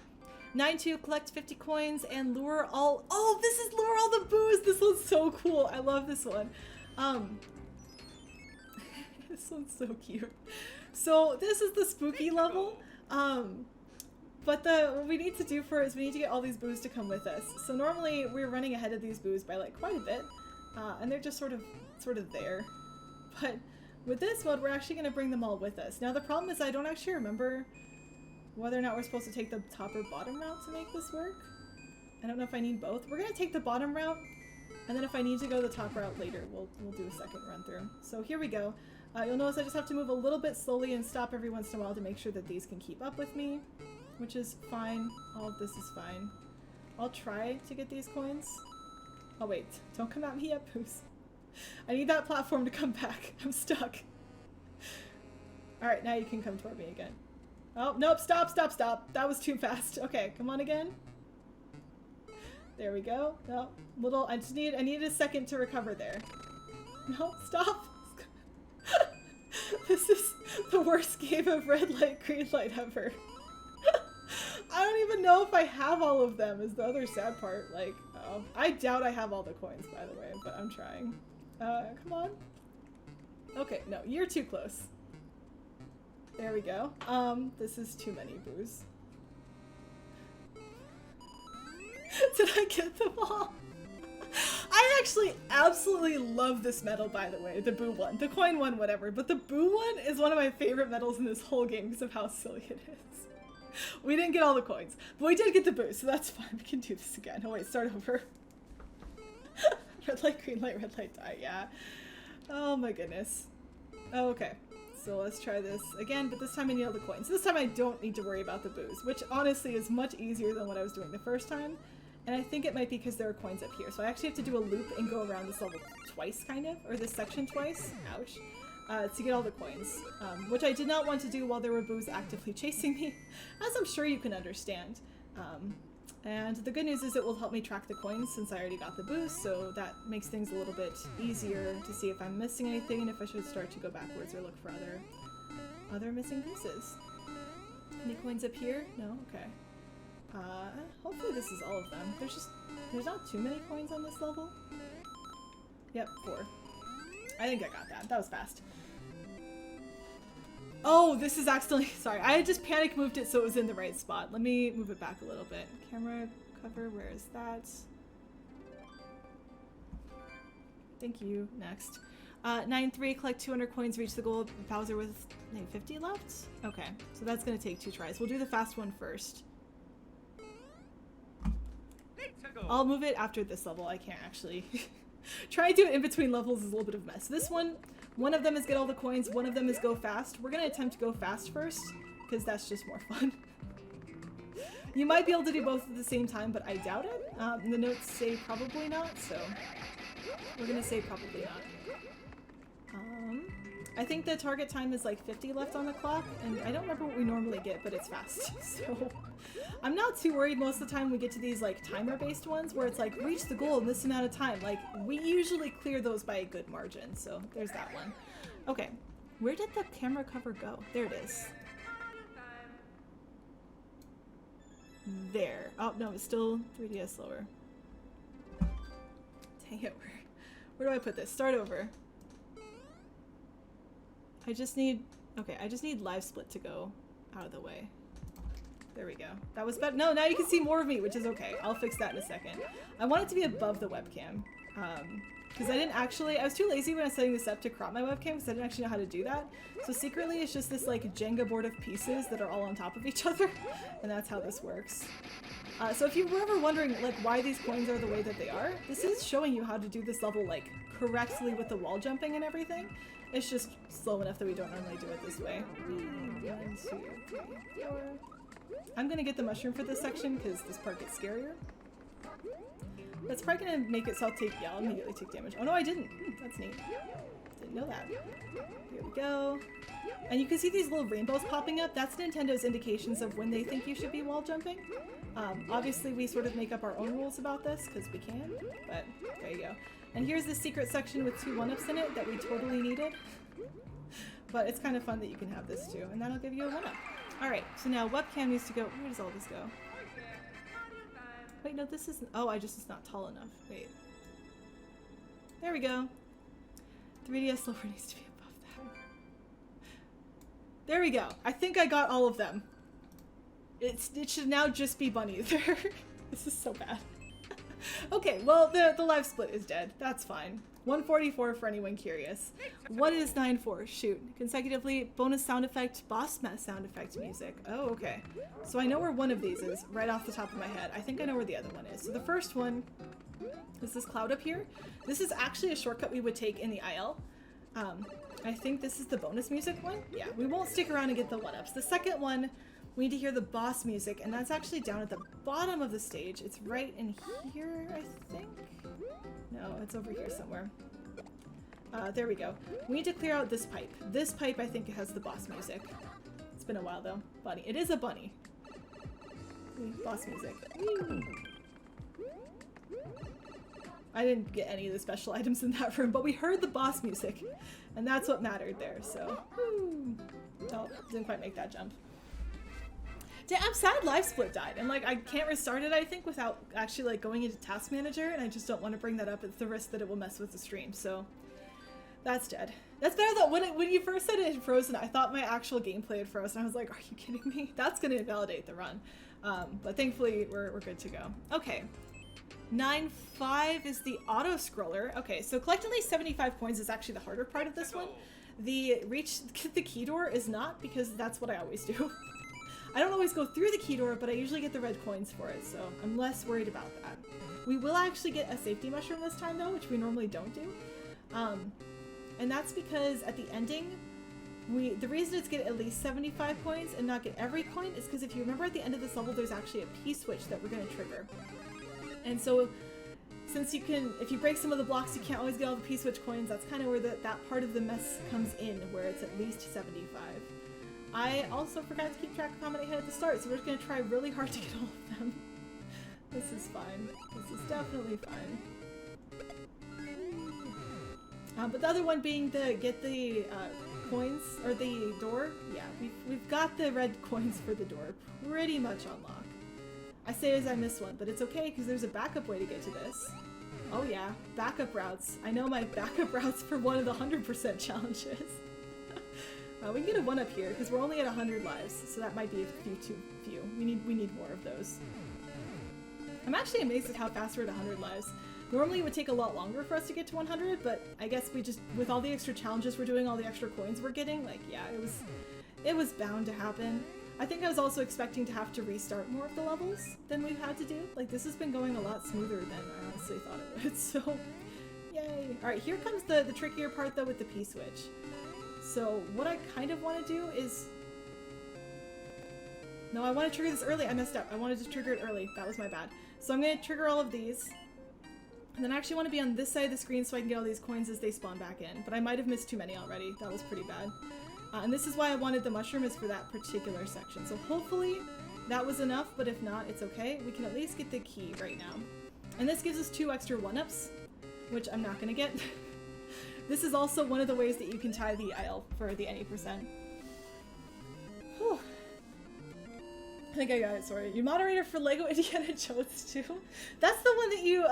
9-2, collect 50 coins and lure all. Oh, this is lure all the boos. This one's so cool. I love this one. This one's so cute. So this is the spooky level. But what we need to do for it is we need to get all these boos to come with us. So normally we're running ahead of these boos by like quite a bit, and they're just sort of there. But with this mode, we're actually going to bring them all with us. Now the problem is I don't actually remember whether or not we're supposed to take the top or bottom route to make this work. I don't know if I need both. We're going to take the bottom route, and then if I need to go the top route later, we'll do a second run through. So here we go. You'll notice I just have to move a little bit slowly and stop every once in a while to make sure that these can keep up with me, which is fine. All of this is fine. I'll try to get these coins. Oh wait, don't come at me yet, Poos. I need that platform to come back. I'm stuck. Alright, now you can come toward me again. Oh, nope, stop, stop, stop. That was too fast. Okay, come on again. There we go. No, little, I needed a second to recover there. No, stop. This is the worst game of red light, green light ever. I don't even know if I have all of them is the other sad part. Like, I doubt I have all the coins, by the way, but I'm trying. Come on. Okay, no, you're too close. There we go. This is too many boos. Did I get them all? I actually absolutely love this medal, by the way. The boo one. The coin one, whatever. But the boo one is one of my favorite medals in this whole game because of how silly it is. We didn't get all the coins, but we did get the boo, so that's fine. We can do this again. Oh wait, start over. Red light, green light, red light, die. Yeah. Oh my goodness. Oh, okay. So let's try this again, but this time I need all the coins. This time I don't need to worry about the boos, which honestly is much easier than what I was doing the first time. And I think it might be because there are coins up here. So I actually have to do a loop and go around this level twice, kind of, or this section twice. Ouch. To get all the coins, which I did not want to do while there were boos actively chasing me, as I'm sure you can understand. And the good news is it will help me track the coins since I already got the boos, so that makes things a little bit easier to see if I'm missing anything and if I should start to go backwards or look for other missing pieces. Any coins up here? No? Okay. Hopefully this is all of them. There's not too many coins on this level. Yep, 4. I think I got that. That was fast. Oh, this is accidentally, sorry. I just panic moved it so it was in the right spot. Let me move it back a little bit. Camera cover, where is that? Thank you. Next. 9-3, collect 200 coins, reach the goal. Bowser with 50 left? Okay, so that's gonna take 2 tries. We'll do the fast one first. I'll move it after this level. I can't actually. Trying to do it in between levels is a little bit of a mess. This one of them is get all the coins, one of them is go fast. We're gonna attempt to go fast first, because that's just more fun. You might be able to do both at the same time, but I doubt it. The notes say probably not, so we're gonna say probably not. I think the target time is like 50 left on the clock, and I don't remember what we normally get, but it's fast. So I'm not too worried most of the time we get to these like timer-based ones where it's like, reach the goal in this amount of time. Like, we usually clear those by a good margin, so there's that one. Okay, where did the camera cover go? There it is. There. Oh, no, it's still 3DS slower. Dang it, where do I put this? Start over. I just need live split to go out of the way. There we go. That was better. No, now you can see more of me, which is okay. I'll fix that in a second. I want it to be above the webcam. Because I was too lazy when I was setting this up to crop my webcam because I didn't actually know how to do that. So secretly it's just this like Jenga board of pieces that are all on top of each other. And that's how this works. So if you were ever wondering like why these coins are the way that they are, this is showing you how to do this level like correctly with the wall jumping and everything. It's just slow enough that we don't normally do it this way. 1, 2, 3, 4. I'm gonna get the mushroom for this section because this part gets scarier. That's probably gonna make itself take, yeah, I'll immediately take damage. Oh no, I didn't. That's neat. Didn't know that. Here we go. And you can see these little rainbows popping up. That's Nintendo's indications of when they think you should be wall jumping. Obviously we sort of make up our own rules about this because we can, but there you go. And here's the secret section with 2 1-ups in it that we totally needed. But it's kind of fun that you can have this too, and that'll give you a 1-up. Alright, so now webcam needs to go, where does all this go? Wait, no, this isn't, oh, it's not tall enough. Wait. There we go. 3DS lower needs to be above that. There we go. I think I got all of them. It should now just be Bunny there. This is so bad. Okay, well, the live split is dead. That's fine. 144 for anyone curious. What is 9-4? Shoot. Consecutively, bonus sound effect, boss sound effect music. Oh, okay. So I know where one of these is, right off the top of my head. I think I know where the other one is. So the first one is this cloud up here. This is actually a shortcut we would take in the IL. I think this is the bonus music one. Yeah, we won't stick around and get the 1-ups. The second one, we need to hear the boss music, and that's actually down at the bottom of the stage. It's right in here, I think? No, it's over here somewhere. There we go. We need to clear out this pipe. This pipe, I think, has the boss music. It's been a while, though. Bunny. It is a bunny. Boss music. I didn't get any of the special items in that room, but we heard the boss music, and that's what mattered there, so... Oh, didn't quite make that jump. I'm sad Live Split died, and like I can't restart it, I think, without actually like going into Task Manager, and I just don't want to bring that up. It's the risk that it will mess with the stream, so that's dead. That's better though. When you first said it had frozen, I thought my actual gameplay had frozen. I was like, are you kidding me? That's gonna invalidate the run. But thankfully we're good to go. Okay. 9-5 is the auto scroller. Okay, so collectively 75 coins is actually the harder part of this one. The reach the key door is not, because that's what I always do. I don't always go through the key door, but I usually get the red coins for it, so I'm less worried about that. We will actually get a safety mushroom this time though, which we normally don't do. And that's because at the ending, the reason it's get at least 75 coins and not get every coin is because if you remember at the end of this level, there's actually a P-switch that we're going to trigger. And so since you can, if you break some of the blocks, you can't always get all the P-switch coins, that's kind of where that part of the mess comes in, where it's at least 75. I also forgot to keep track of how many I had at the start, so we're just going to try really hard to get all of them. This is fine. This is definitely fine. But the other one being get the coins, or the door. Yeah, we've got the red coins for the door pretty much on lock. I say as I miss one, but it's okay because there's a backup way to get to this. Oh yeah, backup routes. I know my backup routes for one of the 100% challenges. We can get a 1-up here because we're only at 100 lives, so that might be a few too few. We need more of those. I'm actually amazed at how fast we're at 100 lives. Normally it would take a lot longer for us to get to 100, but I guess we just, with all the extra challenges we're doing, all the extra coins we're getting, like yeah, it was bound to happen. I think I was also expecting to have to restart more of the levels than we've had to do. Like this has been going a lot smoother than I honestly thought it would, so yay. Alright, here comes the trickier part though with the P-switch. So what I kind of want to do is... No, I want to trigger this early. I messed up. I wanted to trigger it early. That was my bad. So I'm going to trigger all of these. And then I actually want to be on this side of the screen so I can get all these coins as they spawn back in. But I might have missed too many already. That was pretty bad. And this is why I wanted the mushroom, is for that particular section. So hopefully that was enough, but if not, it's okay. We can at least get the key right now. And this gives us 2 extra 1-ups, which I'm not going to get. This is also one of the ways that you can tie the IL for the any %. Whew. I think I got it sorted. You moderator for Lego Indiana Jones too? That's the one that you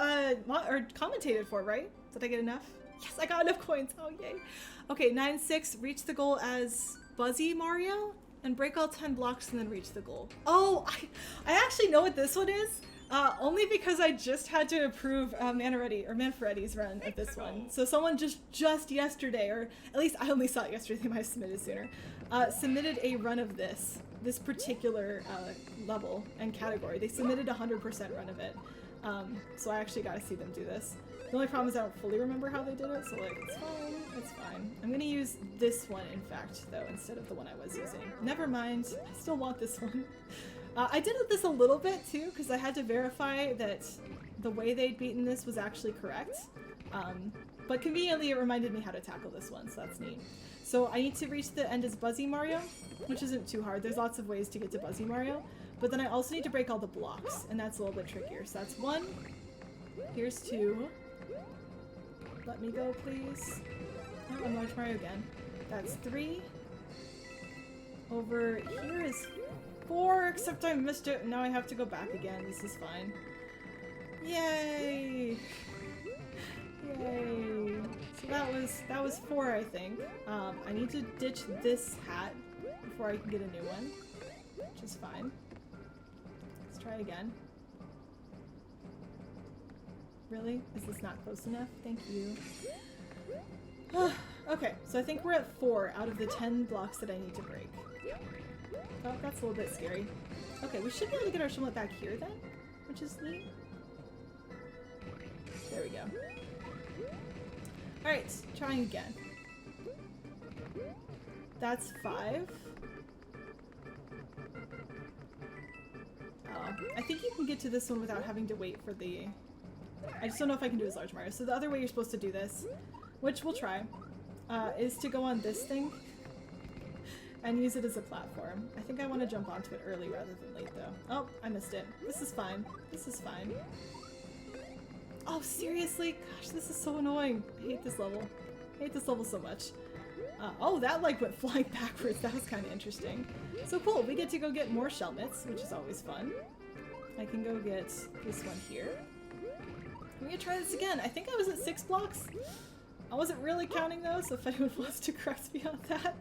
commentated for, right? Did I get enough? Yes, I got enough coins. Oh, yay. Okay, 9-6. Reach the goal as Buzzy Mario and break all 10 blocks and then reach the goal. Oh, I actually know what this one is. Only because I just had to approve Manfredi's run of this one. So someone just yesterday, or at least I only saw it yesterday, they might have submitted sooner, submitted a run of this particular level and category. They submitted a 100% run of it. So I actually got to see them do this. The only problem is I don't fully remember how they did it, so like, it's fine, it's fine. I'm gonna use this one, in fact, though, instead of the one I was using. Never mind, I still want this one. I did this a little bit too, because I had to verify that the way they'd beaten this was actually correct. But conveniently it reminded me how to tackle this one, so that's neat. So I need to reach the end as Buzzy Mario, which isn't too hard. There's lots of ways to get to Buzzy Mario. But then I also need to break all the blocks, and that's a little bit trickier. So that's 1. Here's 2. Let me go, please. Oh, I'm Large Mario again. That's 3. Over here is 4, except I missed it. Now I have to go back again. This is fine. Yay! Yay! So that was 4, I think. I need to ditch this hat before I can get a new one, which is fine. Let's try again. Really? Is this not close enough? Thank you. Okay, so I think we're at 4 out of the 10 blocks that I need to break. Oh, that's a little bit scary. Okay, we should be able to get our shimlet back here then, which is neat. There we go. Alright, trying again. That's 5. I think you can get to this one without having to wait for the... I just don't know if I can do as Large Mario. So the other way you're supposed to do this, which we'll try, is to go on this thing and use it as a platform. I think I want to jump onto it early rather than late though. Oh, I missed it. This is fine. This is fine. Oh, seriously? Gosh, this is so annoying. I hate this level. I hate this level so much. Oh, that like went flying backwards. That was kind of interesting. So cool, we get to go get more shellmets, which is always fun. I can go get this one here. I'm gonna try this again. I think I was at 6 blocks. I wasn't really counting those, so if anyone wants to correct me on that.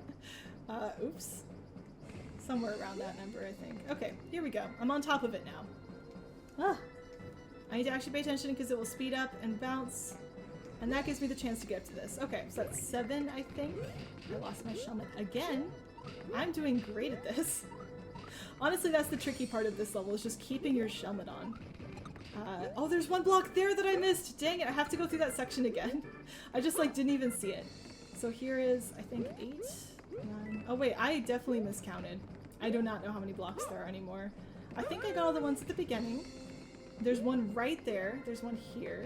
Oops. Somewhere around that number, I think. Okay, here we go. I'm on top of it now. Ah. I need to actually pay attention because it will speed up and bounce. And that gives me the chance to get to this. Okay, so that's 7, I think. I lost my shellmet again. I'm doing great at this. Honestly, that's the tricky part of this level, is just keeping your shellmet on. Oh, there's 1 block there that I missed! Dang it, I have to go through that section again. I just, like, didn't even see it. So here is, I think, 8, 9... Oh wait, I definitely miscounted. I do not know how many blocks there are anymore. I think I got all the ones at the beginning. There's 1 right there. There's 1 here.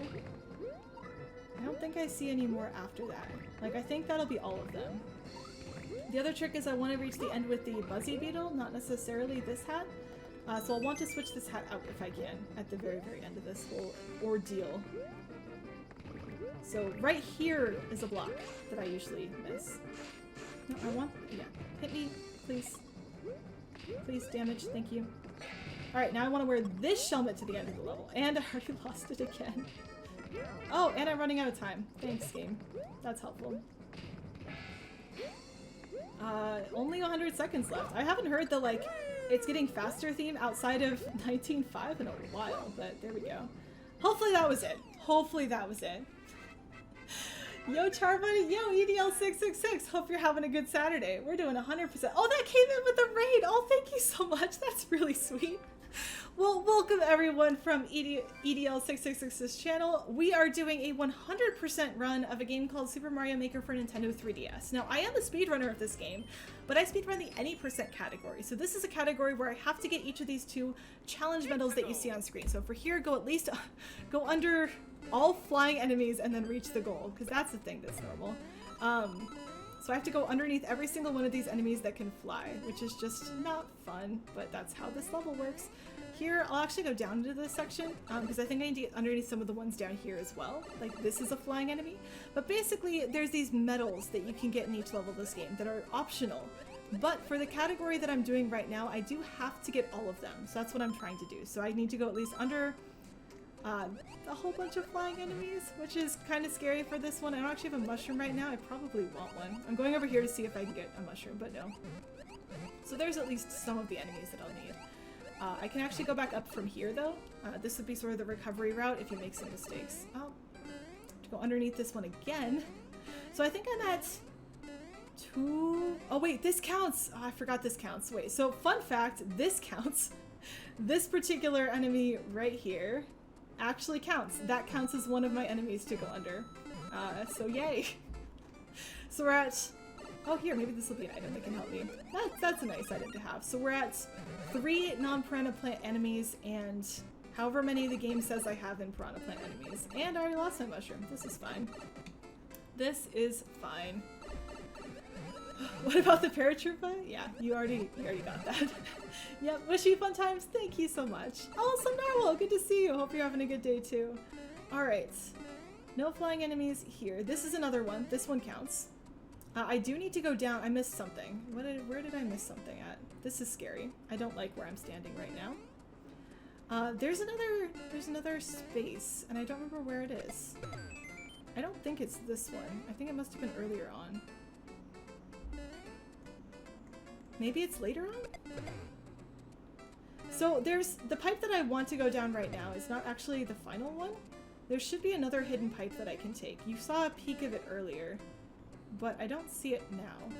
I don't think I see any more after that. Like, I think that'll be all of them. The other trick is I want to reach the end with the Buzzy Beetle, not necessarily this hat. So I'll want to switch this hat out if I can at the very, very end of this whole ordeal. So right here is a block that I usually miss. No, I want... Yeah. Hit me, please. Please, damage. Thank you. Alright, now I want to wear this shellmet to the end of the level. And I already lost it again. Oh, and I'm running out of time. Thanks, game. That's helpful. Only 100 seconds left. I haven't heard the, like, it's getting faster theme outside of 19.5 in a while, but there we go. Hopefully that was it. Hopefully that was it. Yo, Charbuddy. Yo, EDL666. Hope you're having a good Saturday. We're doing 100%. Oh, that came in with a raid. Oh, thank you so much. That's really sweet. Well, welcome everyone from EDL666's channel. We are doing a 100% run of a game called Super Mario Maker for Nintendo 3DS. Now, I am a speedrunner of this game, but I speedrun the any percent category. So this is a category where I have to get each of these 2 challenge medals that you see on screen. So for here, go at least go under all flying enemies and then reach the goal, because that's the thing that's normal. So I have to go underneath every single one of these enemies that can fly, which is just not fun, but that's how this level works. Here, I'll actually go down into this section, because I think I need to get underneath some of the ones down here as well. Like, this is a flying enemy. But basically, there's these medals that you can get in each level of this game that are optional. But for the category that I'm doing right now, I do have to get all of them. So that's what I'm trying to do. So I need to go at least under a whole bunch of flying enemies, which is kind of scary for this one. I don't actually have a mushroom right now. I probably want one. I'm going over here to see if I can get a mushroom, but no. So there's at least some of the enemies that I'll need. I can actually go back up from here, though. This would be sort of the recovery route if you make some mistakes. Oh, to go underneath this one again. So I think I'm at 2... Oh, wait, this counts! Oh, I forgot this counts. Wait, so fun fact, this counts. This particular enemy right here actually counts. That counts as one of my enemies to go under. So yay! So we're at Oh, here, maybe this will be an item that can help me. That's a nice item to have. So we're at 3 non-piranha plant enemies and however many the game says I have in piranha plant enemies. And I already lost my mushroom. This is fine. This is fine. What about the paratroopa? Yeah, you already got that. Yep, wish you fun times. Thank you so much. Oh, some narwhal. Good to see you. Hope you're having a good day too. All right. No flying enemies here. This is another one. This one counts. I do need to go down. I missed something. Where did I miss something at? This is scary. I don't like where I'm standing right now. There's another space, and I don't remember where it is. I don't think it's this one. I think it must have been earlier on. Maybe it's later on? So there's the pipe that I want to go down right now is not actually the final one. There should be another hidden pipe that I can take. You saw a peek of it earlier, but I don't see it now.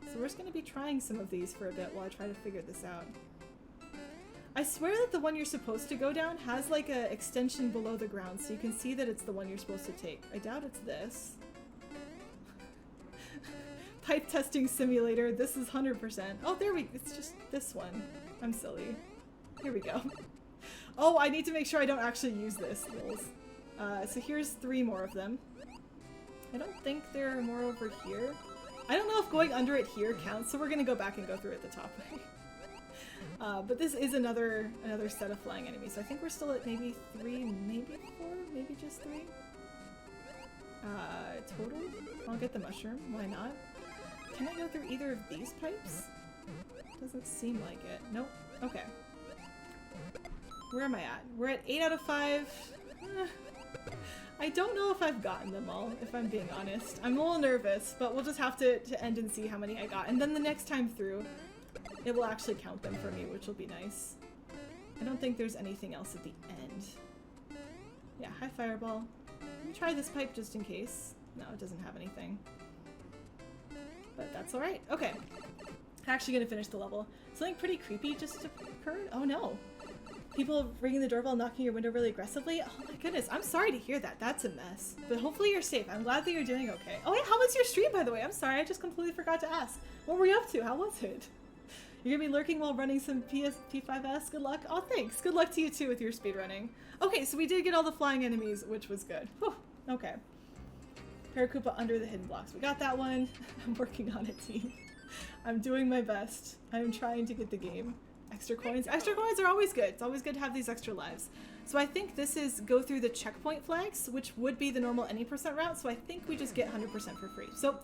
So we're just going to be trying some of these for a bit while I try to figure this out. I swear that the one you're supposed to go down has like a extension below the ground so you can see that it's the one you're supposed to take. I doubt it's this. Pipe testing simulator. This is 100%. Oh, it's just this one. I'm silly. Here we go. Oh, I need to make sure I don't actually use this. So here's 3 more of them. I don't think there are more over here. I don't know if going under it here counts, so we're gonna go back and go through it the top way. But this is another set of flying enemies. So I think we're still at maybe 3, maybe 4, maybe just 3. Total? I'll get the mushroom. Why not? Can I go through either of these pipes? Doesn't seem like it. Nope. Okay. Where am I at? We're at 8 out of 5. I don't know if I've gotten them all, if I'm being honest. I'm a little nervous, but we'll just have to end and see how many I got. And then the next time through, it will actually count them for me, which will be nice. I don't think there's anything else at the end. Yeah, hi Fireball. Let me try this pipe just in case. No, it doesn't have anything. But that's alright. Okay. Actually gonna finish the level. Something pretty creepy just occurred. Oh no. People ringing the doorbell, knocking your window really aggressively. Oh my goodness, I'm sorry to hear that. That's a mess. But hopefully you're safe. I'm glad that you're doing okay. Oh yeah, how was your stream, by the way? I'm sorry, I just completely forgot to ask. What were you up to? How was it? You're gonna be lurking while running some P5S? Good luck. Oh, thanks. Good luck to you too with your speedrunning. Okay, so we did get all the flying enemies, which was good. Whew. Okay. Paracupa under the hidden blocks. We got that one. I'm working on it, team. I'm doing my best. I'm trying to get the game. Extra coins. Extra coins are always good. It's always good to have these extra lives. So I think this is go through the checkpoint flags, which would be the normal any % route. So I think we just get 100% for free. So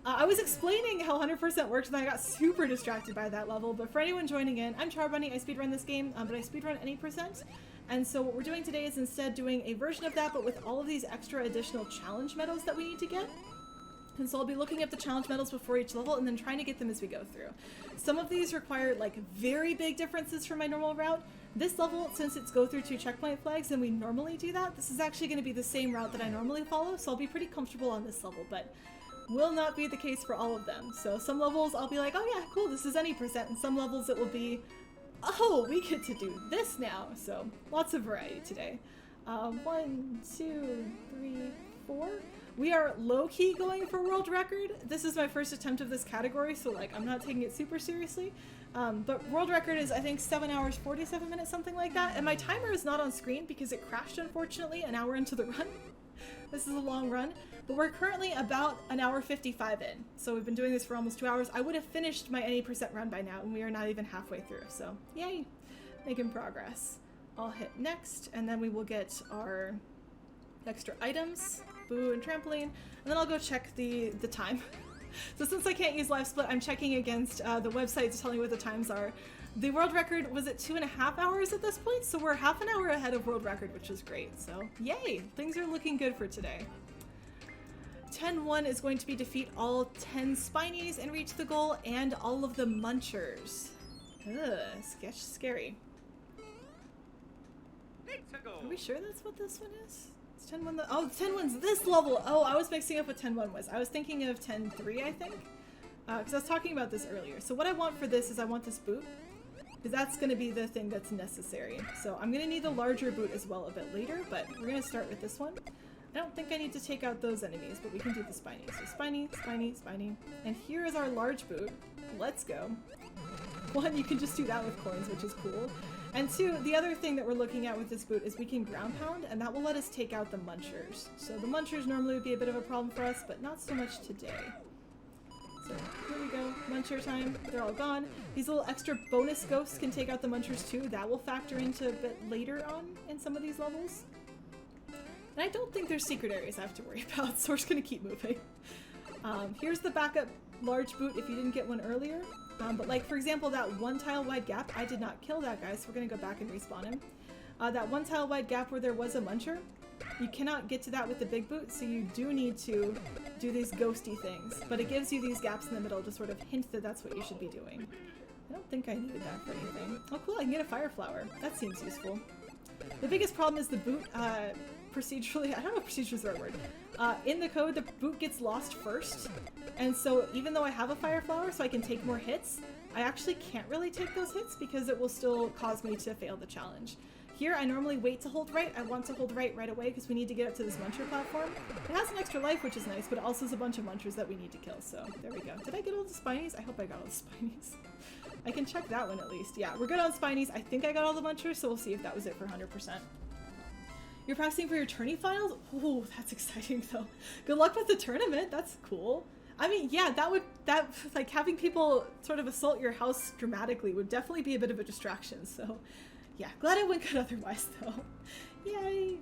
I was explaining how 100% works and I got super distracted by that level. But for anyone joining in, I'm Charbunny. I speedrun this game, but I speedrun any %. And so what we're doing today is instead doing a version of that, but with all of these extra additional challenge medals that we need to get. And so I'll be looking up the challenge medals before each level and then trying to get them as we go through. Some of these require like very big differences from my normal route. This level, since it's go through 2 checkpoint flags and we normally do that, this is actually going to be the same route that I normally follow, so I'll be pretty comfortable on this level, but will not be the case for all of them. So some levels I'll be like, oh yeah, cool, this is any %, and some levels it will be, oh, we get to do this now. So lots of variety today. 1, 2, 3, 4. We are low-key going for world record. This is my first attempt of this category, so like I'm not taking it super seriously. But world record is I think 7 hours 47 minutes, something like that. And my timer is not on screen because it crashed unfortunately an hour into the run. This is a long run, but we're currently about an hour 55 in. So we've been doing this for almost 2 hours. I would have finished my any % run by now, and we are not even halfway through. So yay, making progress. I'll hit next, and then we will get our extra items, boo and trampoline, and then I'll go check the time. So since I can't use live split, I'm checking against the website to tell me what the times are. The world record was at 2.5 hours at this point, so we're half an hour ahead of world record, which is great. So yay, things are looking good for today. 10-1 is going to be defeat all 10 spinies and reach the goal, and all of the munchers. Ugh, scary. Are we sure that's what this one is? It's 10-1. Oh, 10-1's this level. Oh, I was mixing up what 10-1 was. I was thinking of 10-3, I think, because I was talking about this earlier. So what I want for this is I want this boot, because that's going to be the thing that's necessary. So I'm going to need the larger boot as well a bit later, but we're going to start with this one. I don't think I need to take out those enemies, but we can do the spiny. So spiny, spiny, spiny. And here is our large boot. Let's go. One, you can just do that with coins, which is cool. And two, the other thing that we're looking at with this boot is we can ground pound, and that will let us take out the munchers. So the munchers normally would be a bit of a problem for us, but not so much today. So here we go, muncher time. They're all gone. These little extra bonus ghosts can take out the munchers too. That will factor into a bit later on in some of these levels. And I don't think there's secret areas I have to worry about, so we're just gonna keep moving. Here's the backup large boot if you didn't get one earlier. But like, for example, that one tile wide gap, I did not kill that guy, so we're gonna go back and respawn him. That one tile wide gap where there was a muncher, you cannot get to that with the big boot, so you do need to do these ghosty things. But it gives you these gaps in the middle to sort of hint that that's what you should be doing. I don't think I needed that for anything. Oh cool, I can get a fire flower. That seems useful. The biggest problem is the boot, procedurally, I don't know if procedure is the right word. In the code, the boot gets lost first, and so even though I have a fire flower so I can take more hits, I actually can't really take those hits because it will still cause me to fail the challenge. Here, I normally wait to hold right. I want to hold right away because we need to get up to this muncher platform. It has an extra life, which is nice, but it also has a bunch of munchers that we need to kill, so there we go. Did I get all the spinies? I hope I got all the spinies. I can check that one at least. Yeah, we're good on spinies. I think I got all the munchers, so we'll see if that was it for 100%. You're practicing for your tourney finals? Ooh, that's exciting though. Good luck with the tournament. That's cool. I mean, yeah, like having people sort of assault your house dramatically would definitely be a bit of a distraction. So yeah, glad I went good otherwise though. Yay.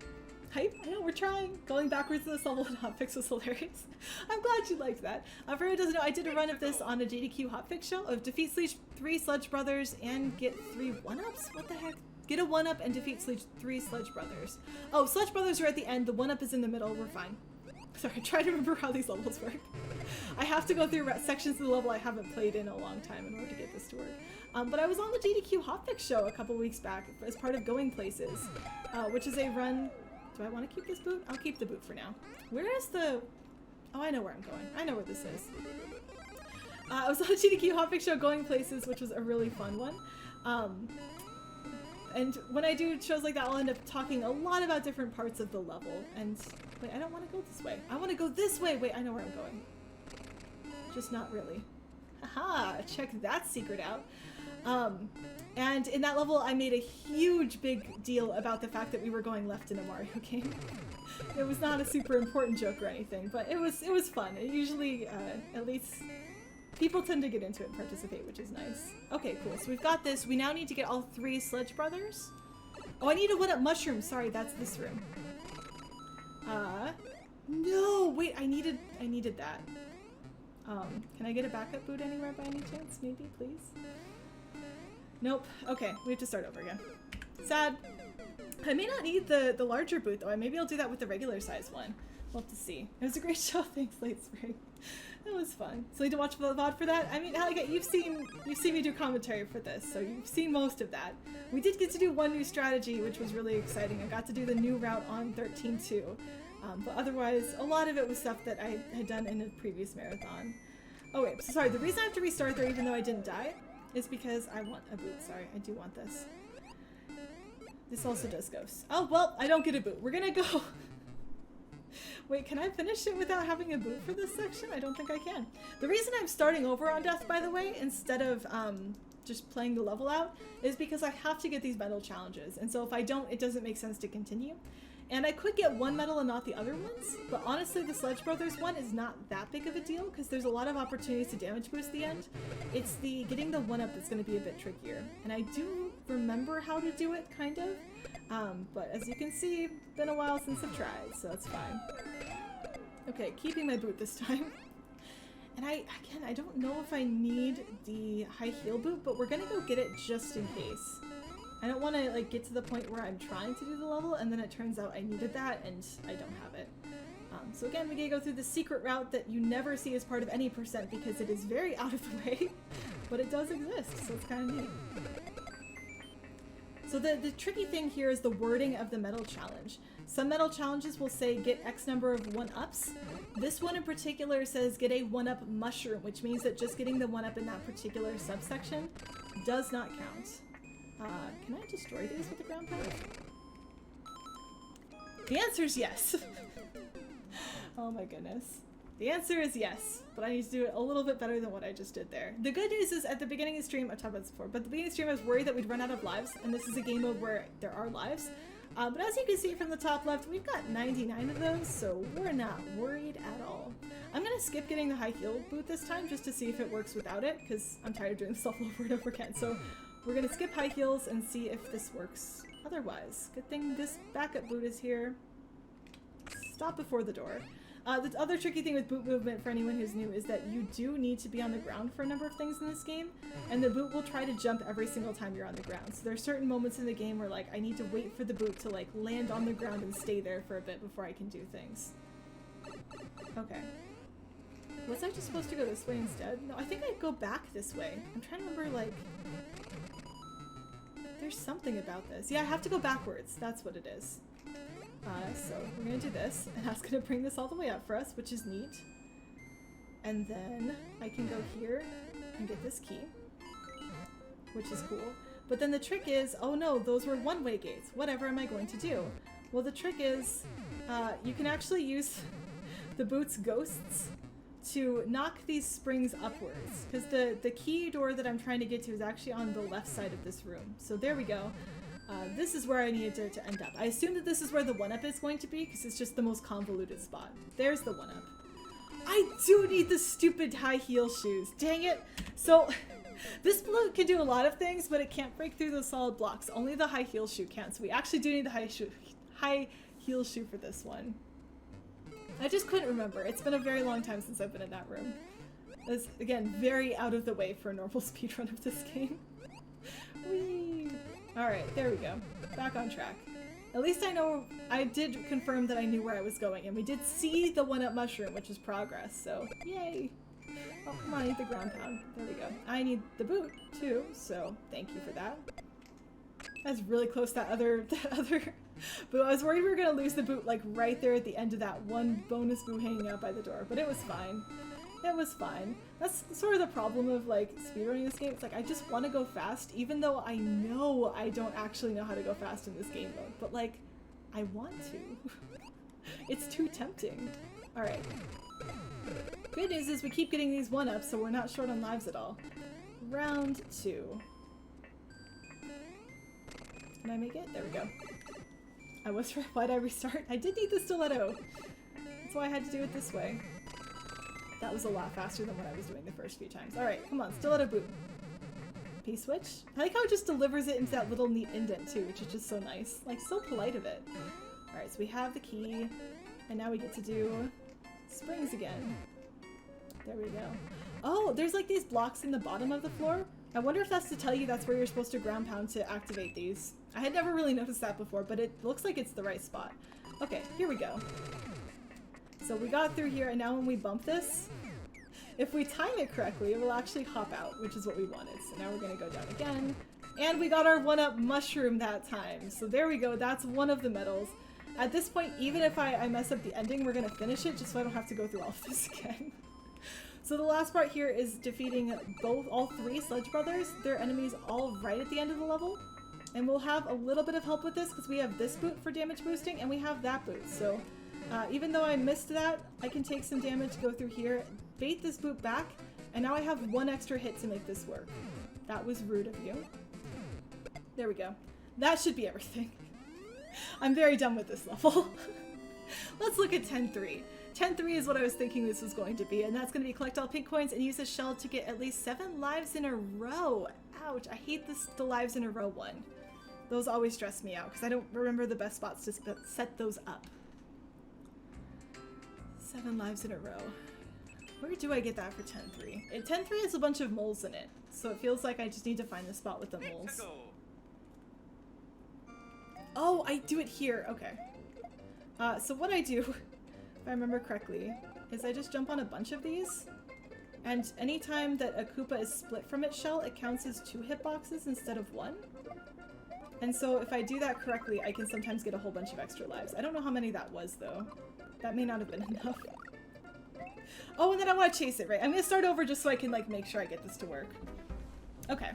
Hype. I know, we're trying. Going backwards in this level in hotfix was hilarious. I'm glad you liked that. For anyone who doesn't know, I did a run of this on a JDQ hotfix show of defeat 3 Sludge Brothers and get 3 1-ups? What the heck? Get a 1-up and defeat 3 Sludge Brothers. Oh, Sludge Brothers are at the end, the 1-up is in the middle, we're fine. Sorry, I'm trying to remember how these levels work. I have to go through sections of the level I haven't played in a long time in order to get this to work. But I was on the JDQ hotfix show a couple weeks back as part of Going Places, which is a run... Do I want to keep this boot? I'll keep the boot for now. Where is the... Oh, I know where I'm going. I know where this is. I was on the JDQ hotfix show Going Places, which was a really fun one. And when I do shows like that, I'll end up talking a lot about different parts of the level. And wait, I don't want to go this way. I want to go this way. Wait, I know where I'm going. Just not really. Haha, check that secret out. And in that level, I made a huge big deal about the fact that we were going left in a Mario game. It was not a super important joke or anything, but it was fun. It usually, at least... People tend to get into it and participate, which is nice. Okay, cool. So we've got this. We now need to get all 3 Sludge Brothers. Oh, I need a 1-up mushroom. Sorry, that's this room. No, wait, I needed that. Can I get a backup boot anywhere by any chance? Maybe, please? Nope. Okay, we have to start over again. Sad. I may not need the larger boot, though. Maybe I'll do that with the regular size one. We'll have to see. It was a great show. Thanks, Late Spring. It was fun. So you need to watch the VOD for that? I mean, you've seen me do commentary for this, so you've seen most of that. We did get to do one new strategy, which was really exciting. I got to do the new route on 13.2. But otherwise, a lot of it was stuff that I had done in a previous marathon. Oh wait, so sorry, the reason I have to restart there even though I didn't die is because I want a boot. Sorry, I do want this. This also does ghosts. Oh, well, I don't get a boot. We're gonna go... Wait, can I finish it without having a boot for this section? I don't think I can. The reason I'm starting over on Death, by the way, instead of just playing the level out, is because I have to get these medal challenges. And so if I don't, it doesn't make sense to continue. And I could get one medal and not the other ones, but honestly the Sludge Brothers one is not that big of a deal because there's a lot of opportunities to damage boost the end. It's the getting the 1-up that's going to be a bit trickier. And I do remember how to do it, kind of. But as you can see, been a while since I've tried, so that's fine. Okay, keeping my boot this time. And again, I don't know if I need the high heel boot, but we're gonna go get it just in case. I don't want to like get to the point where I'm trying to do the level and then it turns out I needed that and I don't have it. So again, we gotta go through the secret route that you never see as part of any percent because it is very out of the way, but it does exist, so it's kind of neat. So the tricky thing here is the wording of the medal challenge. Some medal challenges will say get X number of 1-ups. This one in particular says get a 1-up mushroom, which means that just getting the 1-up in that particular subsection does not count. Can I destroy these with the ground pound? The answer is yes. Oh my goodness. The answer is yes, but I need to do it a little bit better than what I just did there. The good news is at the beginning of the stream, I've talked about this before, but at the beginning of the stream I was worried that we'd run out of lives, and this is a game mode where there are lives. But as you can see from the top left, we've got 99 of those, so we're not worried at all. I'm gonna skip getting the high heel boot this time just to see if it works without it, because I'm tired of doing this stuff over and over again. So we're gonna skip high heels and see if this works otherwise. Good thing this backup boot is here. Stop before the door. The other tricky thing with boot movement for anyone who's new is that you do need to be on the ground for a number of things in this game, and the boot will try to jump every single time you're on the ground. So there are certain moments in the game where like I need to wait for the boot to like land on the ground and stay there for a bit before I can do things. Okay. Was I just supposed to go this way instead? No, I think I'd go back this way. I'm trying to remember, like... There's something about this. Yeah, I have to go backwards. That's what it is. So we're gonna do this, and that's gonna bring this all the way up for us, which is neat. And then I can go here and get this key, which is cool. But then the trick is, oh no, those were one-way gates. Whatever am I going to do? Well, the trick is, you can actually use the boot's ghosts to knock these springs upwards, because the key door that I'm trying to get to is actually on the left side of this room. So there we go. This is where I needed to end up. I assume that this is where the 1-up is going to be, because it's just the most convoluted spot. There's the 1-up. I do need the stupid high heel shoes. Dang it. So this boot can do a lot of things, but it can't break through those solid blocks. Only the high heel shoe can. So we actually do need the high heel shoe for this one. I just couldn't remember. It's been a very long time since I've been in that room. It's, again, very out of the way for a normal speedrun of this game. Whee! Alright, there we go. Back on track. At least I know, I did confirm that I knew where I was going, and we did see the 1-up mushroom, which is progress, so yay! Oh, come on, I need the ground pound. There we go. I need the boot, too, so thank you for that. That's really close, that other boot. I was worried we were gonna lose the boot, like, right there at the end of that one bonus boot hanging out by the door, but it was fine. It was fine. That's sort of the problem of, like, speedrunning this game. It's like, I just want to go fast, even though I know I don't actually know how to go fast in this game mode. But, like, I want to. It's too tempting. Alright. Good news is we keep getting these 1-ups, so we're not short on lives at all. Round 2. Can I make it? There we go. I was right. Why'd I restart? I did need the stiletto. That's why I had to do it this way. That was a lot faster than what I was doing the first few times. Alright, come on, stiletto boot. P-switch? I like how it just delivers it into that little neat indent too, which is just so nice. Like, so polite of it. Alright, so we have the key, and now we get to do springs again. There we go. Oh, there's like these blocks in the bottom of the floor. I wonder if that's to tell you that's where you're supposed to ground pound to activate these. I had never really noticed that before, but it looks like it's the right spot. Okay, here we go. So we got through here, and now when we bump this, if we time it correctly, it will actually hop out, which is what we wanted. So now we're gonna go down again. And we got our 1-up mushroom that time. So there we go, that's one of the medals. At this point, even if I mess up the ending, we're gonna finish it just so I don't have to go through all of this again. So the last part here is defeating all 3 Sledge Brothers. They're enemies all right at the end of the level. And we'll have a little bit of help with this because we have this boot for damage boosting and we have that boot. So even though I missed that, I can take some damage, go through here, bait this boot back, and now I have 1 extra hit to make this work. That was rude of you. There we go. That should be everything. I'm very done with this level. Let's look at 10-3. 10-3 is what I was thinking this was going to be, and that's going to be collect all pink coins and use a shell to get at least 7 lives in a row. Ouch, I hate the lives in a row one. Those always stress me out because I don't remember the best spots to set those up. 7 lives in a row. Where do I get that for 10-3? 10-3 has a bunch of moles in it, so it feels like I just need to find the spot with the moles. Oh, I do it here. Okay. So what I do, if I remember correctly, is I just jump on a bunch of these, and anytime that a Koopa is split from its shell, it counts as 2 hitboxes instead of 1. And so if I do that correctly, I can sometimes get a whole bunch of extra lives. I don't know how many that was, though. That may not have been enough. Oh, and then I want to chase it, right? I'm gonna start over just so I can, like, make sure I get this to work. Okay.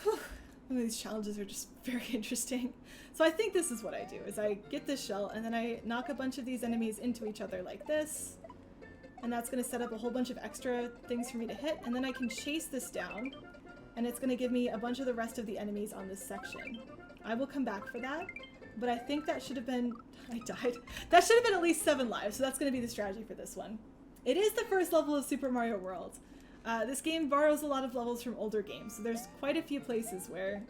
Whew. Some of these challenges are just very interesting. So I think this is what I do, is I get this shell, and then I knock a bunch of these enemies into each other like this. And that's going to set up a whole bunch of extra things for me to hit, and then I can chase this down, and it's going to give me a bunch of the rest of the enemies on this section. I will come back for that, but I think that should have been... I died. That should have been at least 7 lives, so that's going to be the strategy for this one. It is the first level of Super Mario World. This game borrows a lot of levels from older games, so there's quite a few places where...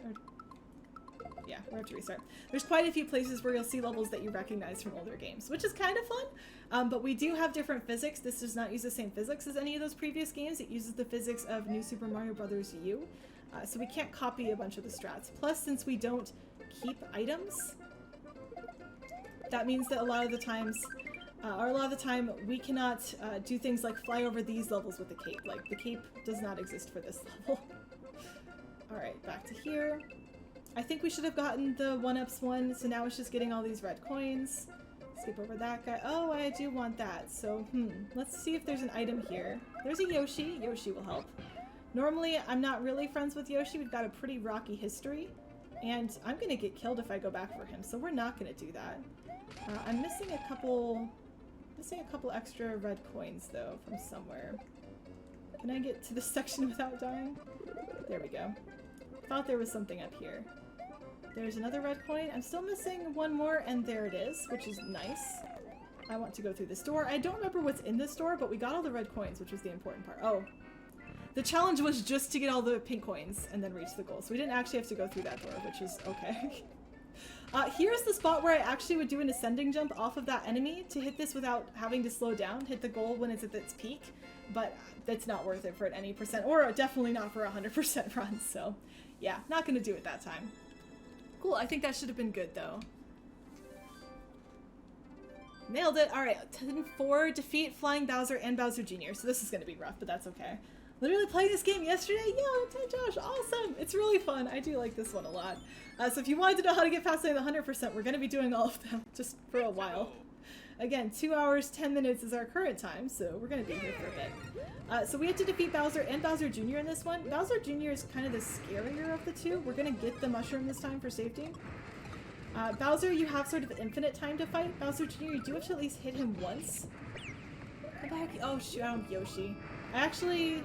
yeah, we have to restart. There's quite a few places where you'll see levels that you recognize from older games, which is kind of fun, but we do have different physics. This does not use the same physics as any of those previous games. It uses the physics of New Super Mario Bros. U, so we can't copy a bunch of the strats. Plus, since we don't keep items, that means that a lot of the time we cannot do things like fly over these levels with the cape. Like, the cape does not exist for this level. Alright, back to here. I think we should have gotten the 1-ups one, so now it's just getting all these red coins. Skip over that guy. Oh, I do want that. So, let's see if there's an item here. There's a Yoshi. Yoshi will help. Normally, I'm not really friends with Yoshi. We've got a pretty rocky history, and I'm gonna get killed if I go back for him, so we're not gonna do that. I'm missing a couple extra red coins, though, from somewhere. Can I get to this section without dying? There we go. Thought there was something up here. There's another red coin. I'm still missing one more, and there it is, which is nice. I want to go through this door. I don't remember what's in this door, but we got all the red coins, which was the important part. Oh. The challenge was just to get all the pink coins and then reach the goal, so we didn't actually have to go through that door, which is okay. Here's the spot where I actually would do an ascending jump off of that enemy to hit this without having to slow down, hit the goal when it's at its peak, but that's not worth it for an any percent, or definitely not for a 100% run, so yeah, not gonna do it that time. Cool, I think that should have been good though. Nailed it! Alright, 10-4, defeat Flying Bowser and Bowser Jr., so this is gonna be rough, but that's okay. Literally playing this game yesterday? Yeah, Josh, awesome! It's really fun. I do like this one a lot. So if you wanted to know how to get past the 100%, we're going to be doing all of them just for a while. Again, 2 hours, 10 minutes is our current time, so we're going to be here for a bit. So we have to defeat Bowser and Bowser Jr. in this one. Bowser Jr. is kind of the scarier of the two. We're going to get the mushroom this time for safety. Bowser, you have sort of infinite time to fight. Bowser Jr., you do have to at least hit him once. Come back. Oh shoot, I don't have Yoshi. I actually...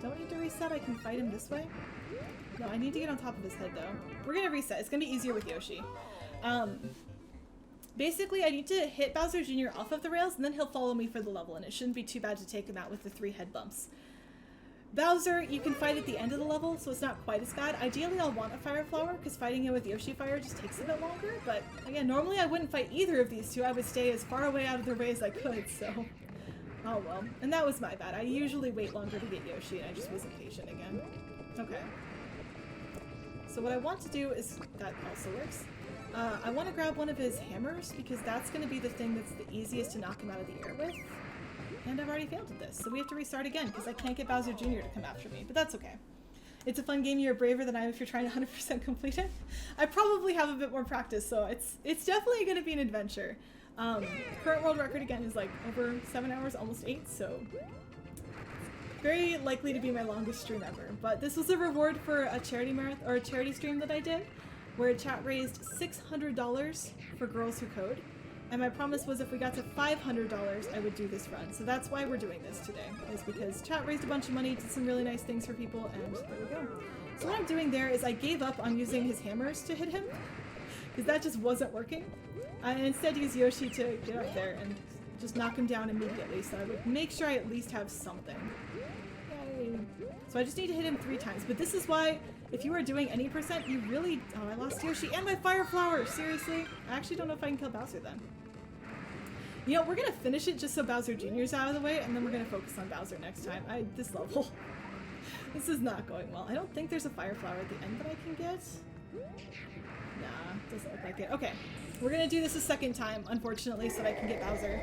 don't need to reset, I can fight him this way. No, I need to get on top of his head though. We're gonna reset, it's gonna be easier with Yoshi. Basically I need to hit Bowser Jr. off of the rails and then he'll follow me for the level, and it shouldn't be too bad to take him out with the 3 head bumps. Bowser, you can fight at the end of the level, so it's not quite as bad. Ideally I'll want a Fire Flower, because fighting him with Yoshi Fire just takes a bit longer, but again, normally I wouldn't fight either of these two, I would stay as far away out of their way as I could, so... oh well. And that was my bad. I usually wait longer to get Yoshi, and I just wasn't patient again. Okay. So what I want to do is... that also works. I want to grab one of his hammers, because that's going to be the thing that's the easiest to knock him out of the air with. And I've already failed at this, so we have to restart again, because I can't get Bowser Jr. to come after me, but that's okay. It's a fun game. You're braver than I am if you're trying to 100% complete it. I probably have a bit more practice, so it's definitely going to be an adventure. Current world record again is like over 7 hours, almost 8, so very likely to be my longest stream ever. But this was a reward for a charity marathon, or a charity stream that I did, where chat raised $600 for Girls Who Code, and my promise was if we got to $500 I would do this run. So that's why we're doing this today, is because chat raised a bunch of money, did some really nice things for people, and there we go. So what I'm doing there is I gave up on using his hammers to hit him, because that just wasn't working. I instead used Yoshi to get up there and just knock him down immediately, so I would make sure I at least have something. Yay. So I just need to hit him 3 times, but this is why, if you are doing any percent, you really... oh, I lost Yoshi and my Fire Flower! Seriously? I actually don't know if I can kill Bowser then. You know, we're gonna finish it just so Bowser Jr.'s out of the way, and then we're gonna focus on Bowser next time. This level. This is not going well. I don't think there's a Fire Flower at the end that I can get. Nah, doesn't look like it. Okay, we're gonna do this a second time, unfortunately, so that I can get Bowser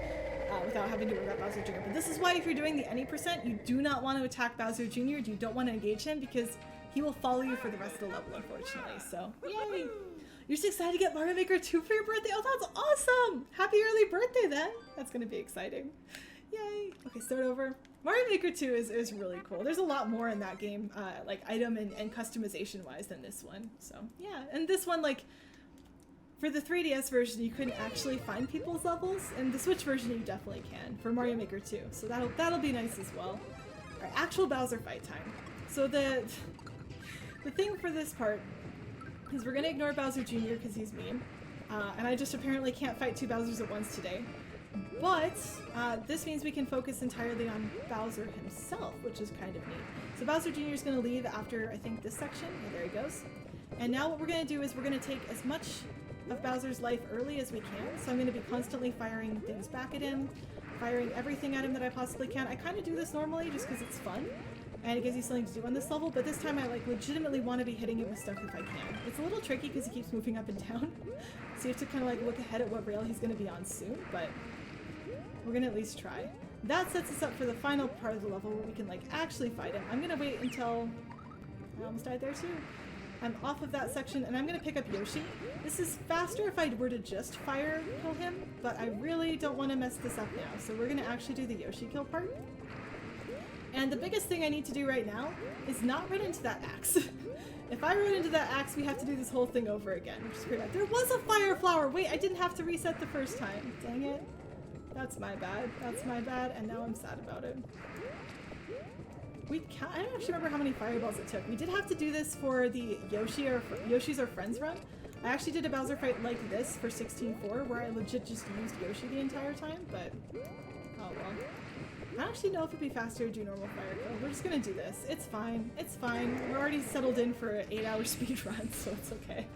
without having to worry about Bowser Jr. But this is why if you're doing the any percent, you do not want to attack Bowser Jr. You don't want to engage him because he will follow you for the rest of the level, unfortunately. So, yay! You're just excited to get Mario Maker 2 for your birthday? Oh, that's awesome! Happy early birthday then! That's gonna be exciting. Yay! Okay, start over. Mario Maker 2 is really cool. There's a lot more in that game, like item and customization wise than this one. So yeah, and this one, like, for the 3DS version, you couldn't actually find people's levels, and the Switch version you definitely can for Mario Maker 2. So that'll be nice as well. Alright, actual Bowser fight time. So the thing for this part is we're gonna ignore Bowser Jr. because he's mean. And I just apparently can't fight two Bowsers at once today. But this means we can focus entirely on Bowser himself, which is kind of neat. So Bowser Jr. is going to leave after, I think, this section. Yeah, there he goes. And now what we're going to do is we're going to take as much of Bowser's life early as we can. So I'm going to be constantly firing things back at him, firing everything at him that I possibly can. I kind of do this normally just because it's fun. And it gives you something to do on this level, but this time I like legitimately want to be hitting it with stuff if I can. It's a little tricky because he keeps moving up and down. So you have to kind of like look ahead at what rail he's going to be on soon, but we're going to at least try. That sets us up for the final part of the level where we can like actually fight him. I'm going to wait until... I almost died there too. I'm off of that section and I'm going to pick up Yoshi. This is faster if I were to just fire kill him, but I really don't want to mess this up now. So we're going to actually do the Yoshi kill part. And the biggest thing I need to do right now is not run into that axe. If I run into that axe, we have to do this whole thing over again, which is pretty bad. There was a fire flower! Wait, I didn't have to reset the first time. Dang it. That's my bad. That's my bad, and now I'm sad about it. I don't actually remember how many fireballs it took. We did have to do this for the Yoshi's or Friends run. I actually did a Bowser fight like this for 16.4, where I legit just used Yoshi the entire time, but oh well. I don't actually know if it'd be faster to do normal fire kill. We're just gonna do this. It's fine. It's fine. We're already settled in for an 8-hour speed run, so it's okay.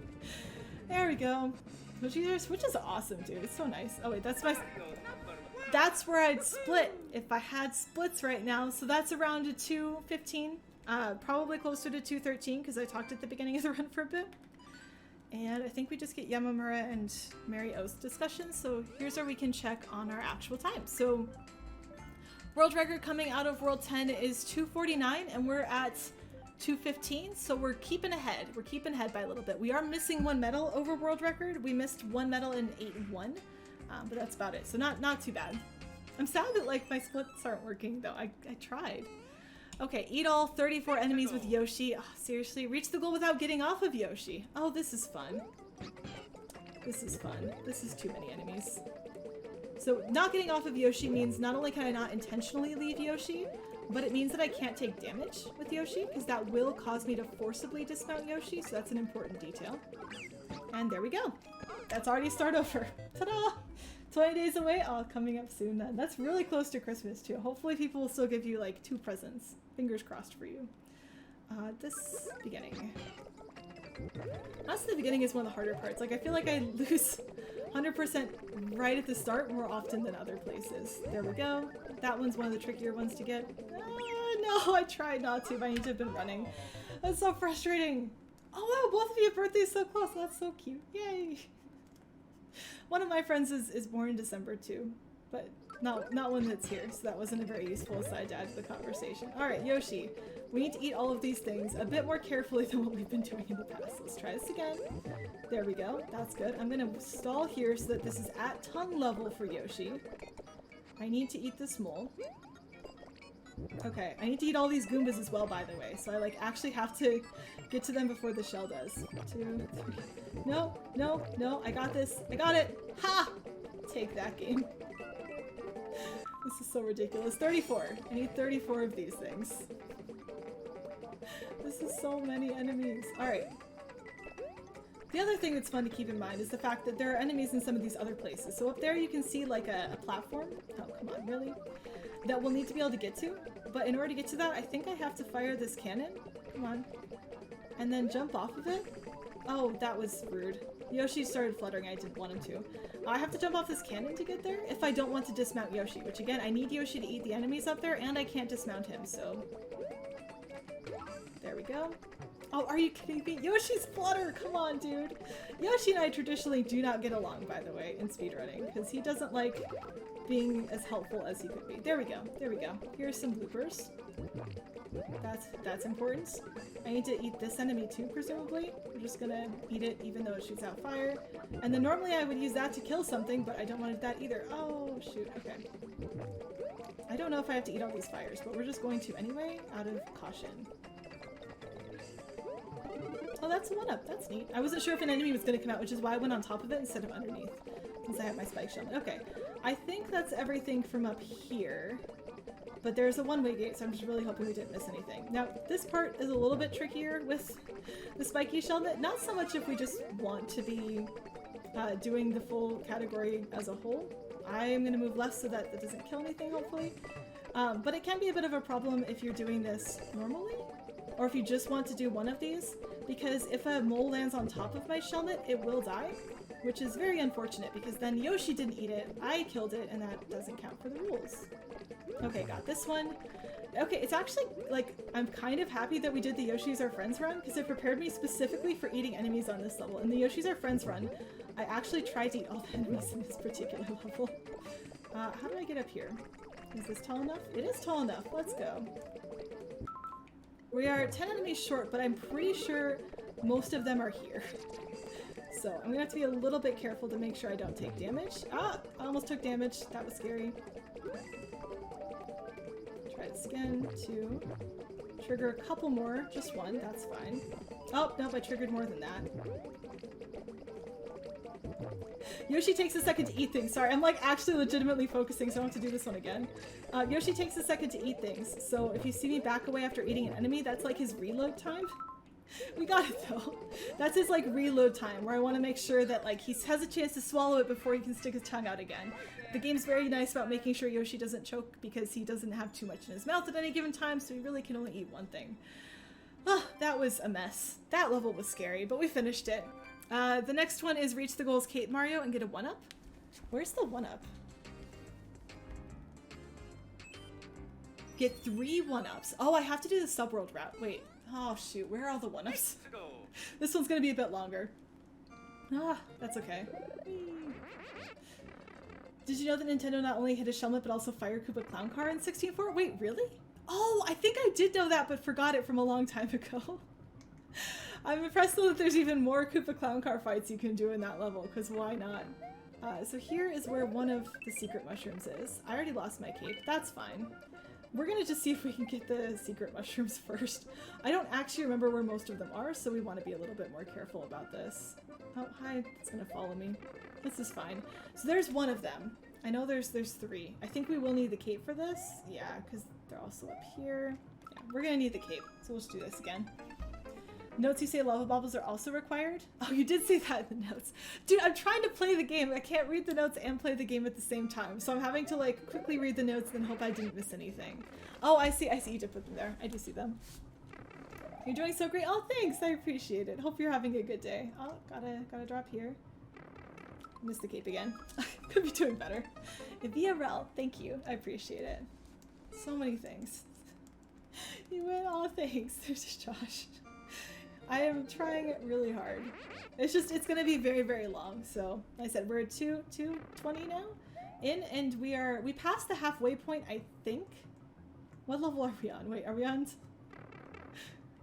There we go. Switch is awesome, dude. It's so nice. Oh wait, that's where I'd split if I had splits right now. So that's around a 2:15, probably closer to 2:13 because I talked at the beginning of the run for a bit. And I think we just get Yamamura and Mary O's discussion. So here's where we can check on our actual time. So world record coming out of World 10 is 2:49 and we're at 2:15, so we're keeping ahead. We're keeping ahead by a little bit. We are missing one medal over world record. We missed one medal in 8-1, but that's about it. So not too bad. I'm sad that like my splits aren't working though. I tried. Okay, eat all 34 enemies with Yoshi. Oh, seriously, reach the goal without getting off of Yoshi. Oh, this is fun. This is fun. This is too many enemies. So not getting off of Yoshi means not only can I not intentionally leave Yoshi, but it means that I can't take damage with Yoshi, because that will cause me to forcibly dismount Yoshi, so that's an important detail. And there we go. That's already start over. Ta-da! 20 days away? Oh, coming up soon then. That's really close to Christmas too. Hopefully people will still give you like 2 presents. Fingers crossed for you. This beginning. Honestly, the beginning is one of the harder parts. Like, I feel like I lose 100% right at the start more often than other places. There we go. That one's one of the trickier ones to get. No, I tried not to, but I need to have been running. That's so frustrating. Oh wow, both of you have birthdays so close. That's so cute. Yay. One of my friends is born in December too, but not one that's here, so that wasn't a very useful aside to add to the conversation. Alright, Yoshi. We need to eat all of these things a bit more carefully than what we've been doing in the past. Let's try this again. There we go. That's good. I'm gonna stall here so that this is at tongue level for Yoshi. I need to eat this mole. Okay, I need to eat all these Goombas as well, by the way, so I like actually have to get to them before the shell does. 2, 3. No, no, no, I got this. I got it! Ha! Take that game. This is so ridiculous. 34. I need 34 of these things. This is so many enemies. Alright. The other thing that's fun to keep in mind is the fact that there are enemies in some of these other places. So up there you can see like a platform. Oh, come on, really? That we'll need to be able to get to. But in order to get to that, I think I have to fire this cannon. Come on. And then jump off of it. Oh, that was rude. Yoshi started fluttering. I didn't want him to. I have to jump off this cannon to get there if I don't want to dismount Yoshi, which again, I need Yoshi to eat the enemies up there and I can't dismount him, so... There we go. Oh, are you kidding me? Yoshi's flutter! Come on, dude! Yoshi and I traditionally do not get along, by the way, in speedrunning, because he doesn't like being as helpful as he could be. There we go. There we go. Here's some bloopers. That's important. I need to eat this enemy too, presumably. We're just gonna eat it even though it shoots out fire. And then normally I would use that to kill something, but I don't want that either. Oh, shoot. Okay. I don't know if I have to eat all these fires, but we're just going to anyway, out of caution. Oh, that's a 1-up. That's neat. I wasn't sure if an enemy was going to come out, which is why I went on top of it instead of underneath, since I have my spike shell. Okay, I think that's everything from up here, but there's a one-way gate, so I'm just really hoping we didn't miss anything. Now, this part is a little bit trickier with the spiky shellnet. Not so much if we just want to be doing the full category as a whole. I am going to move left so that it doesn't kill anything, hopefully. But it can be a bit of a problem if you're doing this normally, or if you just want to do one of these, because if a mole lands on top of my shellnet, it will die, which is very unfortunate because then Yoshi didn't eat it, I killed it, and that doesn't count for the rules. Okay, got this one. Okay, it's actually, like, I'm kind of happy that we did the Yoshi's Our Friends run, because it prepared me specifically for eating enemies on this level. In the Yoshi's Our Friends run, I actually tried to eat all the enemies in this particular level. How do I get up here? Is this tall enough? It is tall enough. Let's go. We are 10 enemies short, but I'm pretty sure most of them are here. So I'm gonna have to be a little bit careful to make sure I don't take damage. Ah! I almost took damage. That was scary. Try this again. 2. Trigger a couple more. Just 1. That's fine. Oh, nope, I triggered more than that. Yoshi takes a second to eat things. Sorry, I'm like actually legitimately focusing, so I don't have to do this one again. Yoshi takes a second to eat things, so if you see me back away after eating an enemy, that's like his reload time. We got it though. That's his like reload time, where I want to make sure that like he has a chance to swallow it before he can stick his tongue out again. The game's very nice about making sure Yoshi doesn't choke because he doesn't have too much in his mouth at any given time, so he really can only eat one thing. Oh, that was a mess. That level was scary, but we finished it. The next one is reach the goals Kate Mario and get a 1-up. Where's the 1-up? Get 3 1-ups. Oh, I have to do the subworld route. Wait. Oh shoot, where are all the 1-ups? This one's gonna be a bit longer. Ah, that's okay. Did you know that Nintendo not only hit a Shellnet but also Fire Koopa Clown Car in 16.4? Wait, really? Oh, I think I did know that but forgot it from a long time ago. I'm impressed though that there's even more Koopa Clown Car fights you can do in that level, because why not? So here is where one of the secret mushrooms is. I already lost my cape. That's fine. We're gonna just see if we can get the secret mushrooms first. I don't actually remember where most of them are, so we want to be a little bit more careful about this. Oh, hi. It's gonna follow me. This is fine. So there's one of them. I know there's 3. I think we will need the cape for this. Yeah, because they're also up here. Yeah, we're gonna need the cape, so we'll just do this again. Notes you say lava bubbles are also required? Oh, you did say that in the notes. Dude, I'm trying to play the game. I can't read the notes and play the game at the same time. So I'm having to like quickly read the notes and hope I didn't miss anything. Oh, I see you did put them there. I do see them. You're doing so great. Oh, thanks. I appreciate it. Hope you're having a good day. Oh, gotta drop here. Missed the cape again. Could be doing better. VRL, thank you. I appreciate it. So many things. You win. Oh, thanks. There's Josh. I am trying really hard. It's gonna be very, very long. So like I said, we're at 220 now in, and we passed the halfway point, I think. What level are we on? Wait, are we on?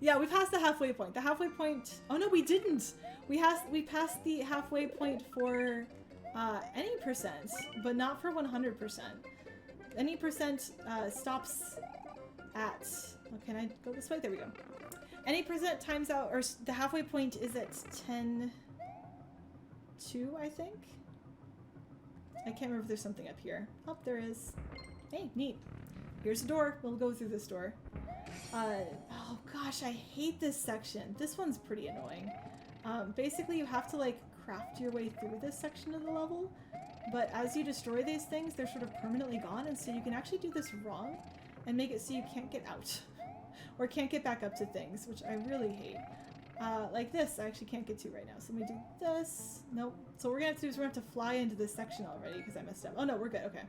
Yeah, we passed the halfway point. The halfway point. Oh no, we didn't. We passed the halfway point for any percent, but not for 100%. Any percent stops at. Oh, can I go this way? There we go. Any percent times out, or the halfway point is at 10.2, I think? I can't remember if there's something up here. Oh, there is. Hey, neat. Here's a door. We'll go through this door. Oh gosh, I hate this section. This one's pretty annoying. Basically, you have to like craft your way through this section of the level, but as you destroy these things, they're sort of permanently gone, and so you can actually do this wrong and make it so you can't get out. Or can't get back up to things, which I really hate. Like this, I actually can't get to right now. So let me do this. Nope. So what we're gonna have to do is we're gonna have to fly into this section already because I messed up. Oh no, we're good. Okay.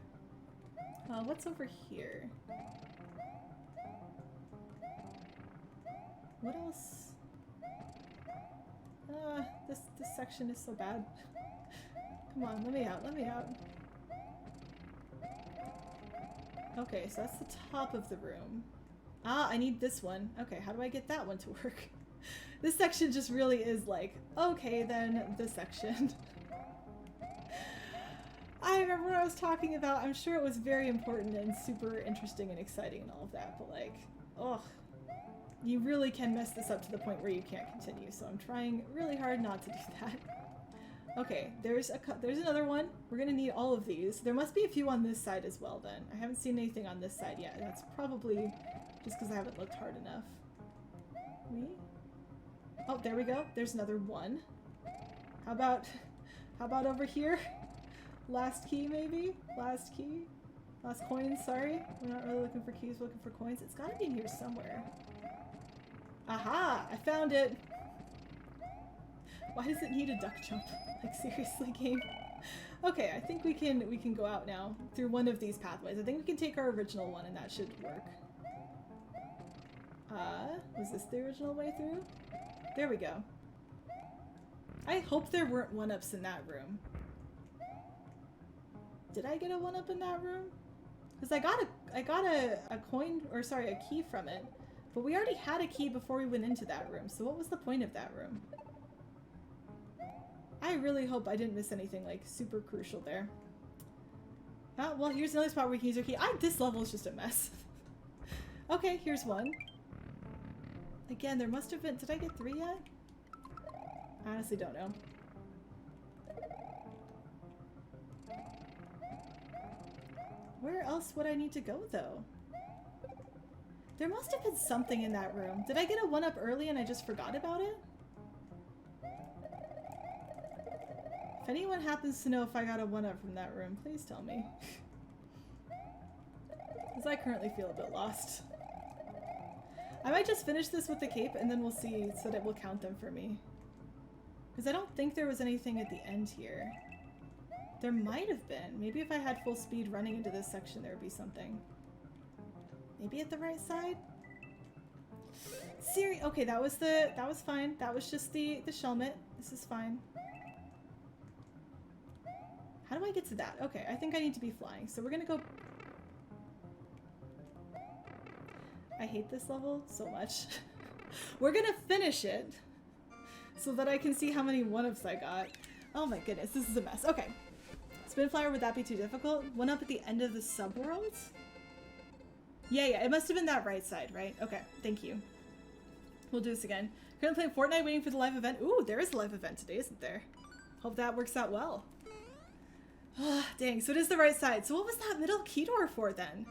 What's over here? What else? This section is so bad. Come on, let me out. Let me out. Okay, so that's the top of the room. Ah, I need this one. Okay, how do I get that one to work? This section just really is like, okay, then this section. I remember what I was talking about. I'm sure it was very important and super interesting and exciting and all of that, but like, ugh. You really can mess this up to the point where you can't continue, so I'm trying really hard not to do that. Okay, there's another one. We're gonna need all of these. There must be a few on this side as well then. I haven't seen anything on this side yet. That's probably just because I haven't looked hard enough. Oh, there we go. There's another one. How about over here? Last key, maybe? Last key? Last coins, sorry. We're not really looking for keys, we're looking for coins. It's gotta be in here somewhere. Aha! I found it! Why does it need a duck jump? Like, seriously, game? Okay, I think we can go out now through one of these pathways. I think we can take our original one and that should work. Was this the original way through? There we go. I hope there weren't one-ups in that room. Did I get a one-up in that room? Because I got a coin, or sorry, a key from it. But we already had a key before we went into that room, so what was the point of that room? I really hope I didn't miss anything, like, super crucial there. Oh, well, here's another spot where we can use our key. This level is just a mess. Okay, here's one. Again, there must have been... Did I get 3 yet? I honestly don't know. Where else would I need to go, though? There must have been something in that room. Did I get a 1-up early and I just forgot about it? If anyone happens to know if I got a 1-up from that room, please tell me. Because I currently feel a bit lost. I might just finish this with the cape and then we'll see so that it will count them for me. Because I don't think there was anything at the end here. There might have been. Maybe if I had full speed running into this section there would be something. Maybe at the right side? Okay, that was fine. That was just the shelmet. This is fine. How do I get to that? Okay, I think I need to be flying. So we're gonna go... I hate this level so much. We're gonna finish it so that I can see how many 1-ups I got. Oh my goodness, this is a mess. Okay. Spin flyer, would that be too difficult? 1-up at the end of the subworld? Yeah, it must have been that right side, right? Okay, thank you. We'll do this again. Currently playing Fortnite, waiting for the live event. Ooh, there is a live event today, isn't there? Hope that works out well. Dang, so it is the right side. So what was that middle key door for then?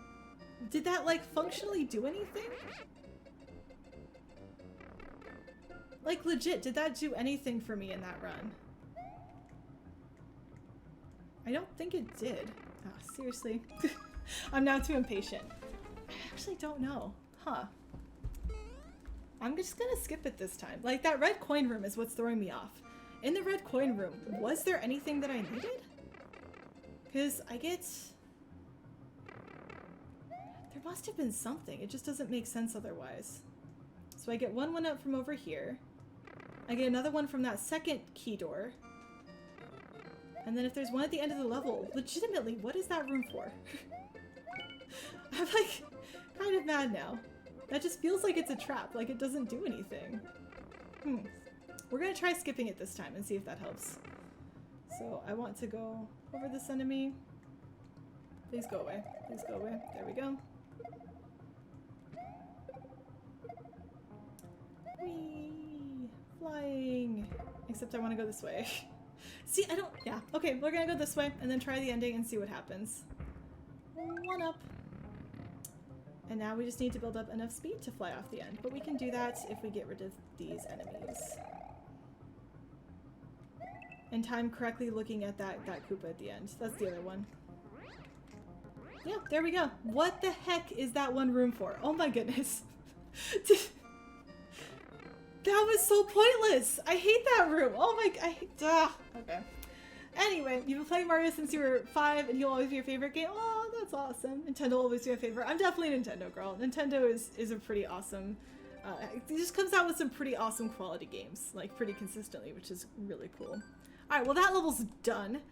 Did that, like, functionally do anything? Like, legit, did that do anything for me in that run? I don't think it did. Oh, seriously. I'm now too impatient. I actually don't know. Huh. I'm just gonna skip it this time. Like, that red coin room is what's throwing me off. In the red coin room, was there anything that I needed? Because I get... There must have been something. It just doesn't make sense otherwise. So I get one up from over here. I get another one from that second key door. And then if there's one at the end of the level, legitimately, what is that room for? I'm like, kind of mad now. That just feels like it's a trap, like it doesn't do anything. We're gonna try skipping it this time and see if that helps. So I want to go over this enemy. Please go away. Please go away. There we go. Whee! Flying! Except I want to go this way. See, I don't... Yeah. Okay, we're gonna go this way and then try the ending and see what happens. 1-up. And now we just need to build up enough speed to fly off the end. But we can do that if we get rid of these enemies. And time correctly looking at that Koopa at the end. That's the other one. Yeah, there we go. What the heck is that one room for? Oh my goodness. That was so pointless. I hate that room. Oh my... Okay. Anyway, you've been playing Mario since you were 5 and he'll always be your favorite game. Oh, that's awesome. Nintendo will always be a favorite. I'm definitely a Nintendo girl. Nintendo is a pretty awesome... it just comes out with some pretty awesome quality games, like pretty consistently, which is really cool. Alright, well that level's done.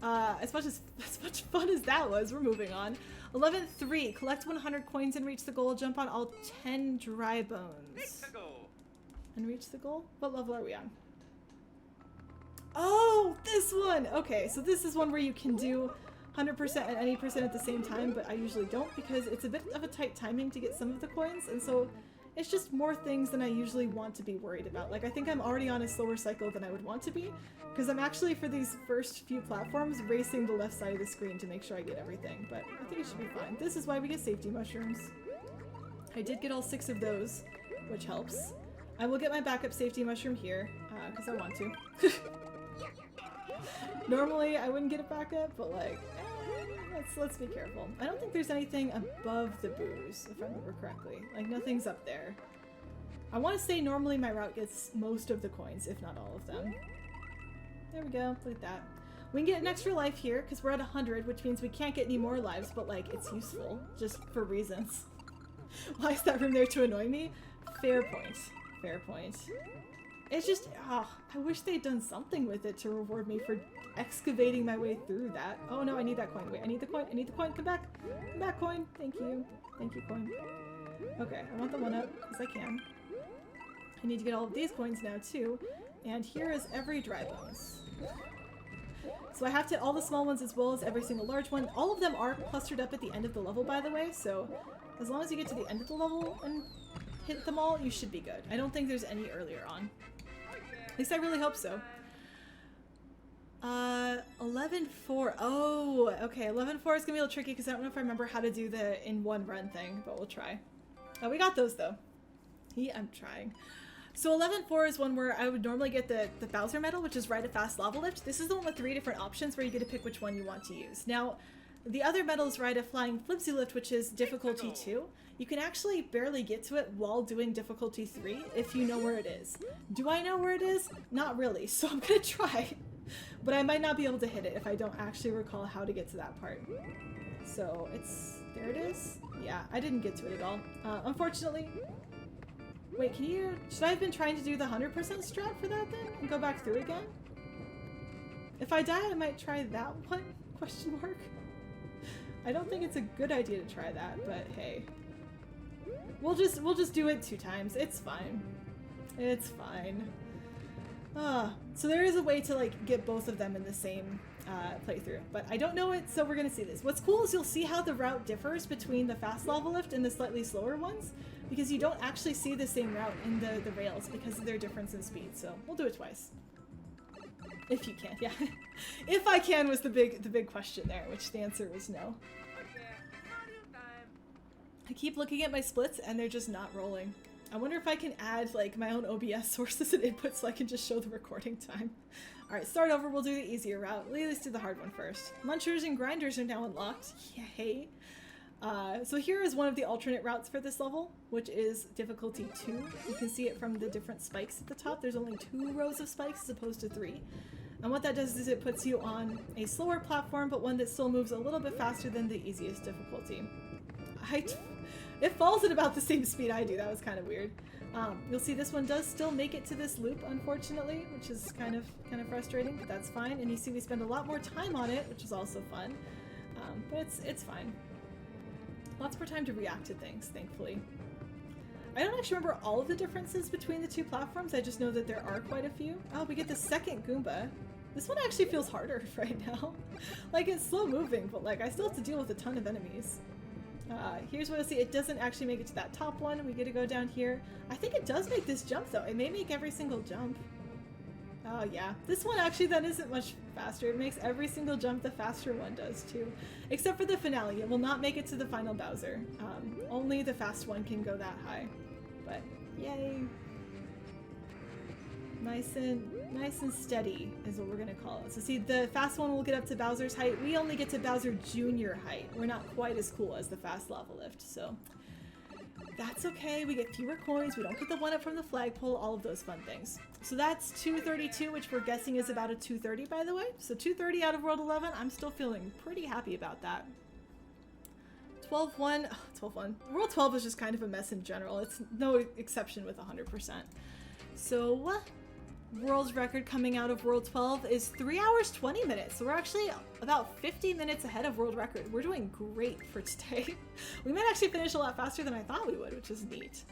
As much fun as that was, we're moving on. 11-3, collect 100 coins and reach the goal. Jump on all 10 dry bones. And reach the goal? What level are we on? Oh, this one! Okay, so this is one where you can do 100% at any percent at the same time, but I usually don't because it's a bit of a tight timing to get some of the coins, and so it's just more things than I usually want to be worried about. Like, I think I'm already on a slower cycle than I would want to be, because I'm actually, for these first few platforms, racing the left side of the screen to make sure I get everything, but I think it should be fine. This is why we get safety mushrooms. I did get all 6 of those, which helps. I will get my backup safety mushroom here, because I want to. Normally, I wouldn't get a backup, but like, let's be careful. I don't think there's anything above the booze, if I remember correctly. Like, nothing's up there. I want to say normally my route gets most of the coins, if not all of them. There we go, look at that. We can get an extra life here, because we're at 100, which means we can't get any more lives, but like, it's useful, just for reasons. Why is that room there to annoy me? Fair point. Fair point. It's just, I wish they'd done something with it to reward me for excavating my way through that. Oh no, I need that coin. Wait, I need the coin. I need the coin. Come back. Come back, coin. Thank you. Thank you, coin. Okay, I want the 1-up, because I can. I need to get all of these coins now, too. And here is every dry bones. So I have to hit all the small ones as well as every single large one. All of them are clustered up at the end of the level, by the way, so as long as you get to the end of the level and hit them all, you should be good. I don't think there's any earlier on. At least I really hope so. 11-4. Oh, okay. 11-4 is gonna be a little tricky because I don't know if I remember how to do the in one run thing, but we'll try. Oh, we got those though. I'm trying. So 11-4 is one where I would normally get the Bowser medal, which is Ride a Fast Lava Lift. This is the one with 3 different options where you get to pick which one you want to use. Now, the other medal is Ride a Flying Flipsy Lift, which is difficulty 2. You can actually barely get to it while doing difficulty 3 if you know where it is. Do I know where it is? Not really, so I'm gonna try. But I might not be able to hit it if I don't actually recall how to get to that part. So there it is? Yeah, I didn't get to it at all. Unfortunately. Wait, should I have been trying to do the 100% strat for that then? And go back through again? If I die, I might try that one? Question mark? I don't think it's a good idea to try that, but hey. We'll just do it 2 times. It's fine. It's fine. So there is a way to like get both of them in the same playthrough, but I don't know it, so we're gonna see this. What's cool is you'll see how the route differs between the fast lava lift and the slightly slower ones, because you don't actually see the same route in the rails because of their difference in speed. So we'll do it twice. If you can, yeah. If I can was the big question there, which the answer was no. I keep looking at my splits and they're just not rolling. I wonder if I can add like my own OBS sources and inputs so I can just show the recording time. Alright, start over, we'll do the easier route. Let's do the hard one first. Munchers and grinders are now unlocked. Yay! So here is one of the alternate routes for this level, which is difficulty 2. You can see it from the different spikes at the top. There's only 2 rows of spikes as opposed to 3. And what that does is it puts you on a slower platform, but one that still moves a little bit faster than the easiest difficulty. It falls at about the same speed I do. That was kind of weird. You'll see this one does still make it to this loop, unfortunately, which is kind of frustrating, but that's fine. And you see we spend a lot more time on it, which is also fun. But it's fine. Lots more time to react to things, thankfully. I don't actually remember all of the differences between the 2 platforms. I just know that there are quite a few. Oh, we get the second Goomba. This one actually feels harder right now. Like, it's slow moving, but like I still have to deal with a ton of enemies. Here's what you'll see. It doesn't actually make it to that top one. We get to go down here. I think it does make this jump though. It may make every single jump. Oh yeah. This one actually then isn't much faster. It makes every single jump the faster one does too. Except for the finale. It will not make it to the final Bowser. Only the fast one can go that high. But yay. Nice and steady is what we're gonna call it. So see, the fast one will get up to Bowser's height. We only get to Bowser Jr. height. We're not quite as cool as the fast lava lift, so that's okay. We get fewer coins. We don't get the 1-up from the flagpole. All of those fun things. So that's 232, which we're guessing is about a 230, by the way. So 230 out of World 11. I'm still feeling pretty happy about that. 12-1. Oh, 12-1. World 12 is just kind of a mess in general. It's no exception with 100%. So world's record coming out of World 12 is 3 hours 20 minutes. So we're actually about 50 minutes ahead of world record. We're doing great for today. We might actually finish a lot faster than I thought we would, which is neat.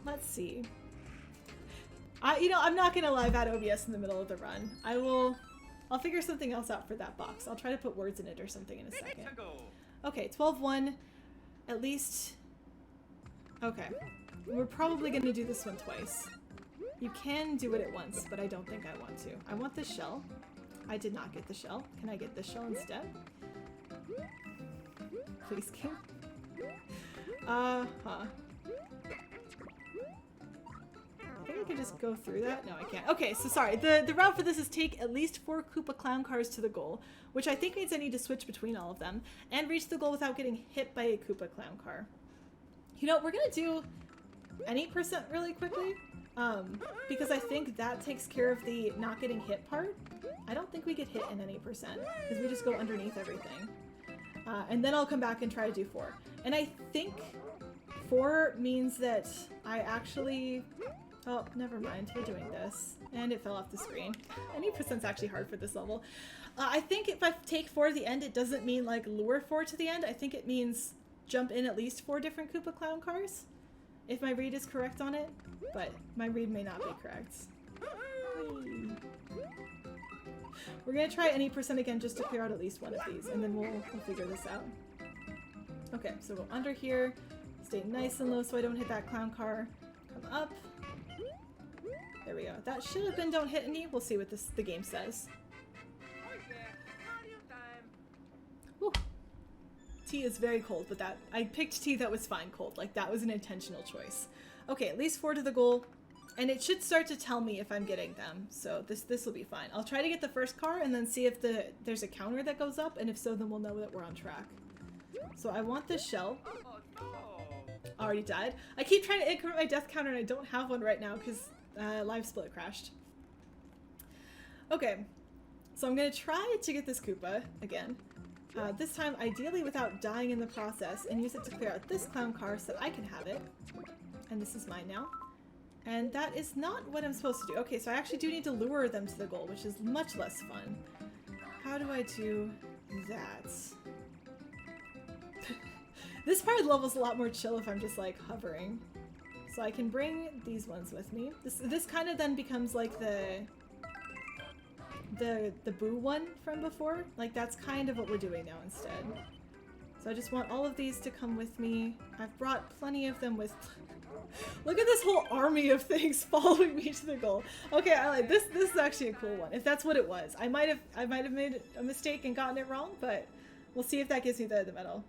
Let's see. I'm not gonna live add OBS in the middle of the run. I will I'll figure something else out for that box. I'll try to put words in it or something in a second. Okay, 12-1. At least... Okay. We're probably going to do this one twice. You can do it at once, but I don't think I want to. I want this shell. I did not get the shell. Can I get this shell instead? Please, game. I think I can just go through that. No, I can't. Okay, so sorry. The route for this is take at least 4 Koopa clown cars to the goal, which I think means I need to switch between all of them, and reach the goal without getting hit by a Koopa clown car. You know, we're gonna do any percent really quickly, because I think that takes care of the not getting hit part. I don't think we get hit in any percent, because we just go underneath everything. And then I'll come back and try to do 4. And I think 4 means that I actually... Oh, never mind. We're doing this. And it fell off the screen. Any percent's actually hard for this level. I think if I take 4 to the end, it doesn't mean like lure 4 to the end. I think it means jump in at least 4 different Koopa clown cars. If my read is correct on it. But my read may not be correct. We're gonna try any percent again just to clear out at least one of these, and then we'll figure this out. Okay, so go under here, stay nice and low so I don't hit that clown car. Come up. There we go. That should have been don't hit any. We'll see what the game says. Whew. Tea is very cold, but I picked tea that was fine cold. Like, that was an intentional choice. Okay, at least 4 to the goal. And it should start to tell me if I'm getting them, so this will be fine. I'll try to get the first car and then see if there's a counter that goes up, and if so, then we'll know that we're on track. So I want this shell. Already died. I keep trying to increment my death counter and I don't have one right now because Live Split crashed. Okay, so I'm gonna try to get this Koopa again. This time, ideally without dying in the process, and use it to clear out this clown car so that I can have it. And this is mine now. And that is not what I'm supposed to do. Okay, so I actually do need to lure them to the goal, which is much less fun. How do I do that? This part of the level is a lot more chill if I'm just like hovering. So I can bring these ones with me. This kind of then becomes like the boo one from before. Like that's kind of what we're doing now instead. So I just want all of these to come with me. I've brought plenty of them with... Look at this whole army of things following me to the goal. Okay, I like this. This is actually a cool one. If that's what it was, I might have made a mistake and gotten it wrong, but we'll see if that gives me the medal.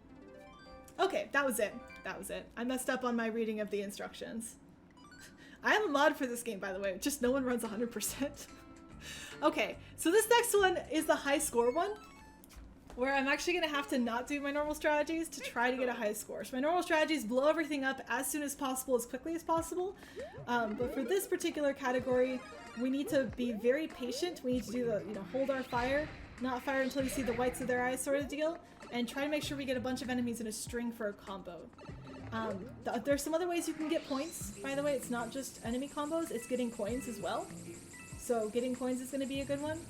Okay, that was it. That was it. I messed up on my reading of the instructions. I have a mod for this game, by the way. Just no one runs 100%. Okay, so this next one is the high score one, where I'm actually going to have to not do my normal strategies to try to get a high score. So my normal strategy is blow everything up as soon as possible, as quickly as possible. But for this particular category, we need to be very patient. We need to do the, hold our fire, not fire until you see the whites of their eyes sort of deal, and try to make sure we get a bunch of enemies in a string for a combo. There's some other ways you can get points, by the way. It's not just enemy combos, it's getting coins as well. So getting coins is going to be a good one.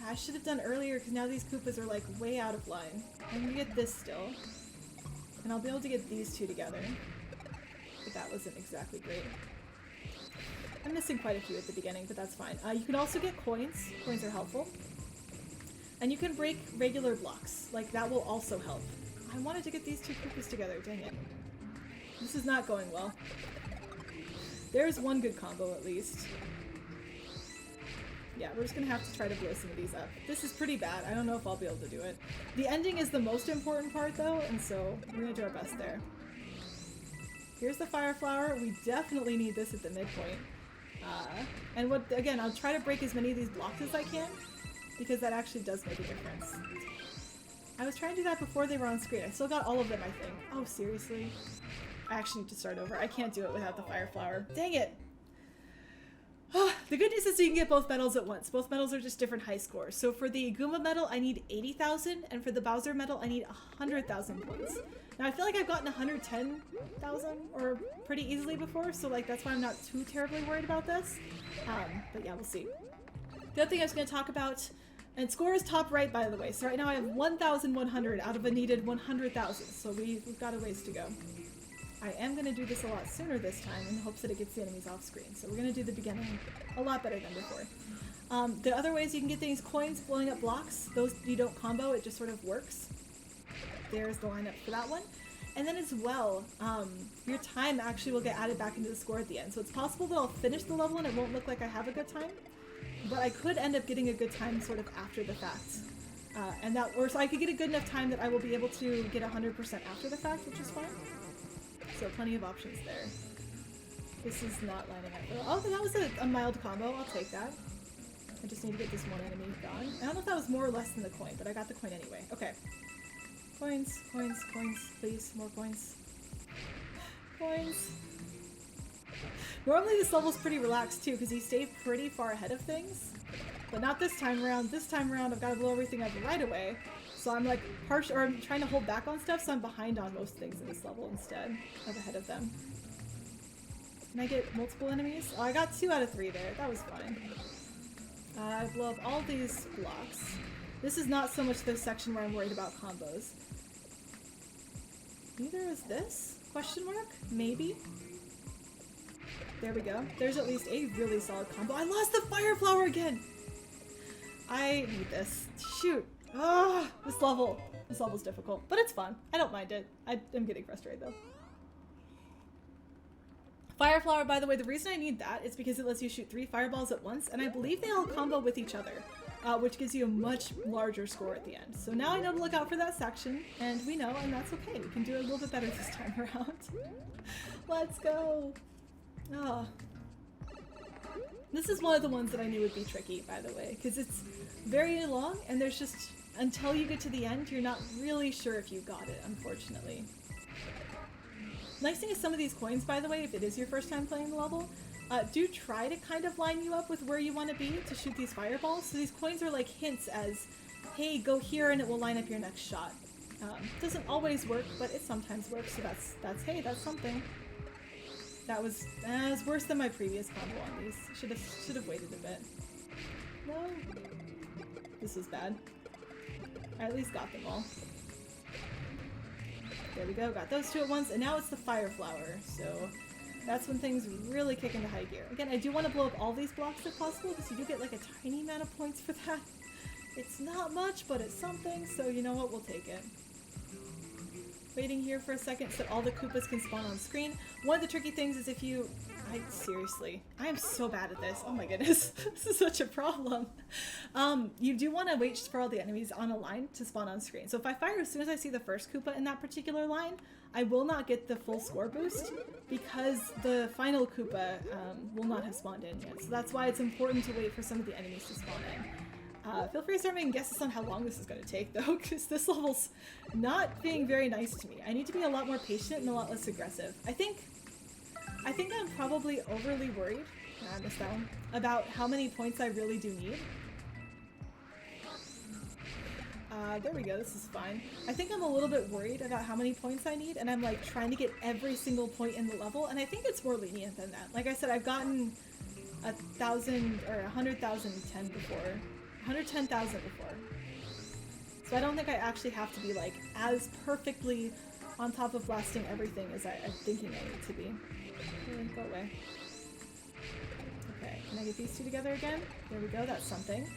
I should have done earlier because now these Koopas are like way out of line. I'm gonna get this still. And I'll be able to get these two together. But that wasn't exactly great. I'm missing quite a few at the beginning, but that's fine. You can also get coins. Coins are helpful. And you can break regular blocks. Like, that will also help. I wanted to get these two Koopas together, dang it. This is not going well. There's one good combo at least. Yeah, we're just gonna have to try to blow some of these up. This is pretty bad. I don't know if I'll be able to do it. The ending is the most important part though, and so we're gonna do our best there. Here's the fire flower. We definitely need this at the midpoint. And again, I'll try to break as many of these blocks as I can, because that actually does make a difference. I was trying to do that before they were on screen. I still got all of them, I think. Oh, seriously? I actually need to start over. I can't do it without the fire flower. Dang it! The good news is you can get both medals at once. Both medals are just different high scores. So for the Goomba medal, I need 80,000, and for the Bowser medal, I need 100,000 points. Now I feel like I've gotten 110,000 or pretty easily before, so like that's why I'm not too terribly worried about this. But yeah, we'll see. The other thing I was going to talk about, and score is top right by the way, so right now I have 1,100 out of a needed 100,000, so we've got a ways to go. I am going to do this a lot sooner this time in hopes that it gets the enemies off screen. So we're going to do the beginning a lot better than before. The other ways you can get things, coins, blowing up blocks, those you don't combo, it just sort of works. There's the lineup for that one. And then as well, your time actually will get added back into the score at the end. So it's possible that I'll finish the level and it won't look like I have a good time, but I could end up getting a good time sort of after the fact. Or so I could get a good enough time that I will be able to get 100% after the fact, which is fine. So plenty of options there. This is not lining up. Oh, that was a mild combo. I'll take that. I just need to get this one enemy gone. I don't know if that was more or less than the coin, but I got the coin anyway. Okay. Coins, coins, coins, please. More coins. Coins. Normally this level's pretty relaxed too, because you stay pretty far ahead of things. But not this time around. This time around I've got to blow everything up right away. So I'm like I'm trying to hold back on stuff, so I'm behind on most things in this level instead of ahead of them. Can I get multiple enemies? Oh, I got 2 out of 3 there. That was fine. I blow up all these blocks. This is not so much the section where I'm worried about combos. Neither is this? Question mark? Maybe? There we go. There's at least a really solid combo. I lost the fire flower again! I need this. Shoot. Ah, this level's difficult, but it's fun. I don't mind it. I'm getting frustrated though. Fire flower, by the way, the reason I need that is because it lets you shoot 3 fireballs at once, and I believe they all combo with each other, which gives you a much larger score at the end. So now I know to look out for that section, and we know, and that's okay. We can do it a little bit better this time around. Let's go! Oh. This is one of the ones that I knew would be tricky, by the way, because it's very long, and there's just, until you get to the end, you're not really sure if you got it, unfortunately. Nice thing is some of these coins, by the way, if it is your first time playing the level, do try to kind of line you up with where you want to be to shoot these fireballs. So these coins are like hints as, hey, go here and it will line up your next shot. Doesn't always work, but it sometimes works, so hey, that's something. That was worse than my previous combo on these. Should have waited a bit. No. This was bad. I at least got them all. There we go, got those 2 at once, and now it's the fire flower, so that's when things really kick into high gear. Again, I do want to blow up all these blocks if possible, because you do get like a tiny amount of points for that. It's not much, but it's something, so you know what, we'll take it. Waiting here for a second so that all the Koopas can spawn on screen. One of the tricky things is if you... seriously, I am so bad at this. Oh my goodness, this is such a problem. You do want to wait for all the enemies on a line to spawn on screen. So if I fire as soon as I see the first Koopa in that particular line, I will not get the full score boost because the final Koopa will not have spawned in yet. So that's why it's important to wait for some of the enemies to spawn in. Feel free to start making guesses on how long this is going to take though, because this level's not being very nice to me. I need to be a lot more patient and a lot less aggressive. I think I'm probably overly worried, I missed that one, about how many points I really do need. There we go, this is fine. I think I'm a little bit worried about how many points I need, and I'm like trying to get every single point in the level, and I think it's more lenient than that. Like I said, I've gotten 1,000 or 100,010 before. 110,000 before. So I don't think I actually have to be like as perfectly on top of blasting everything as I'm thinking I need to be. Go away. Okay, can I get these 2 together again? There we go, that's something.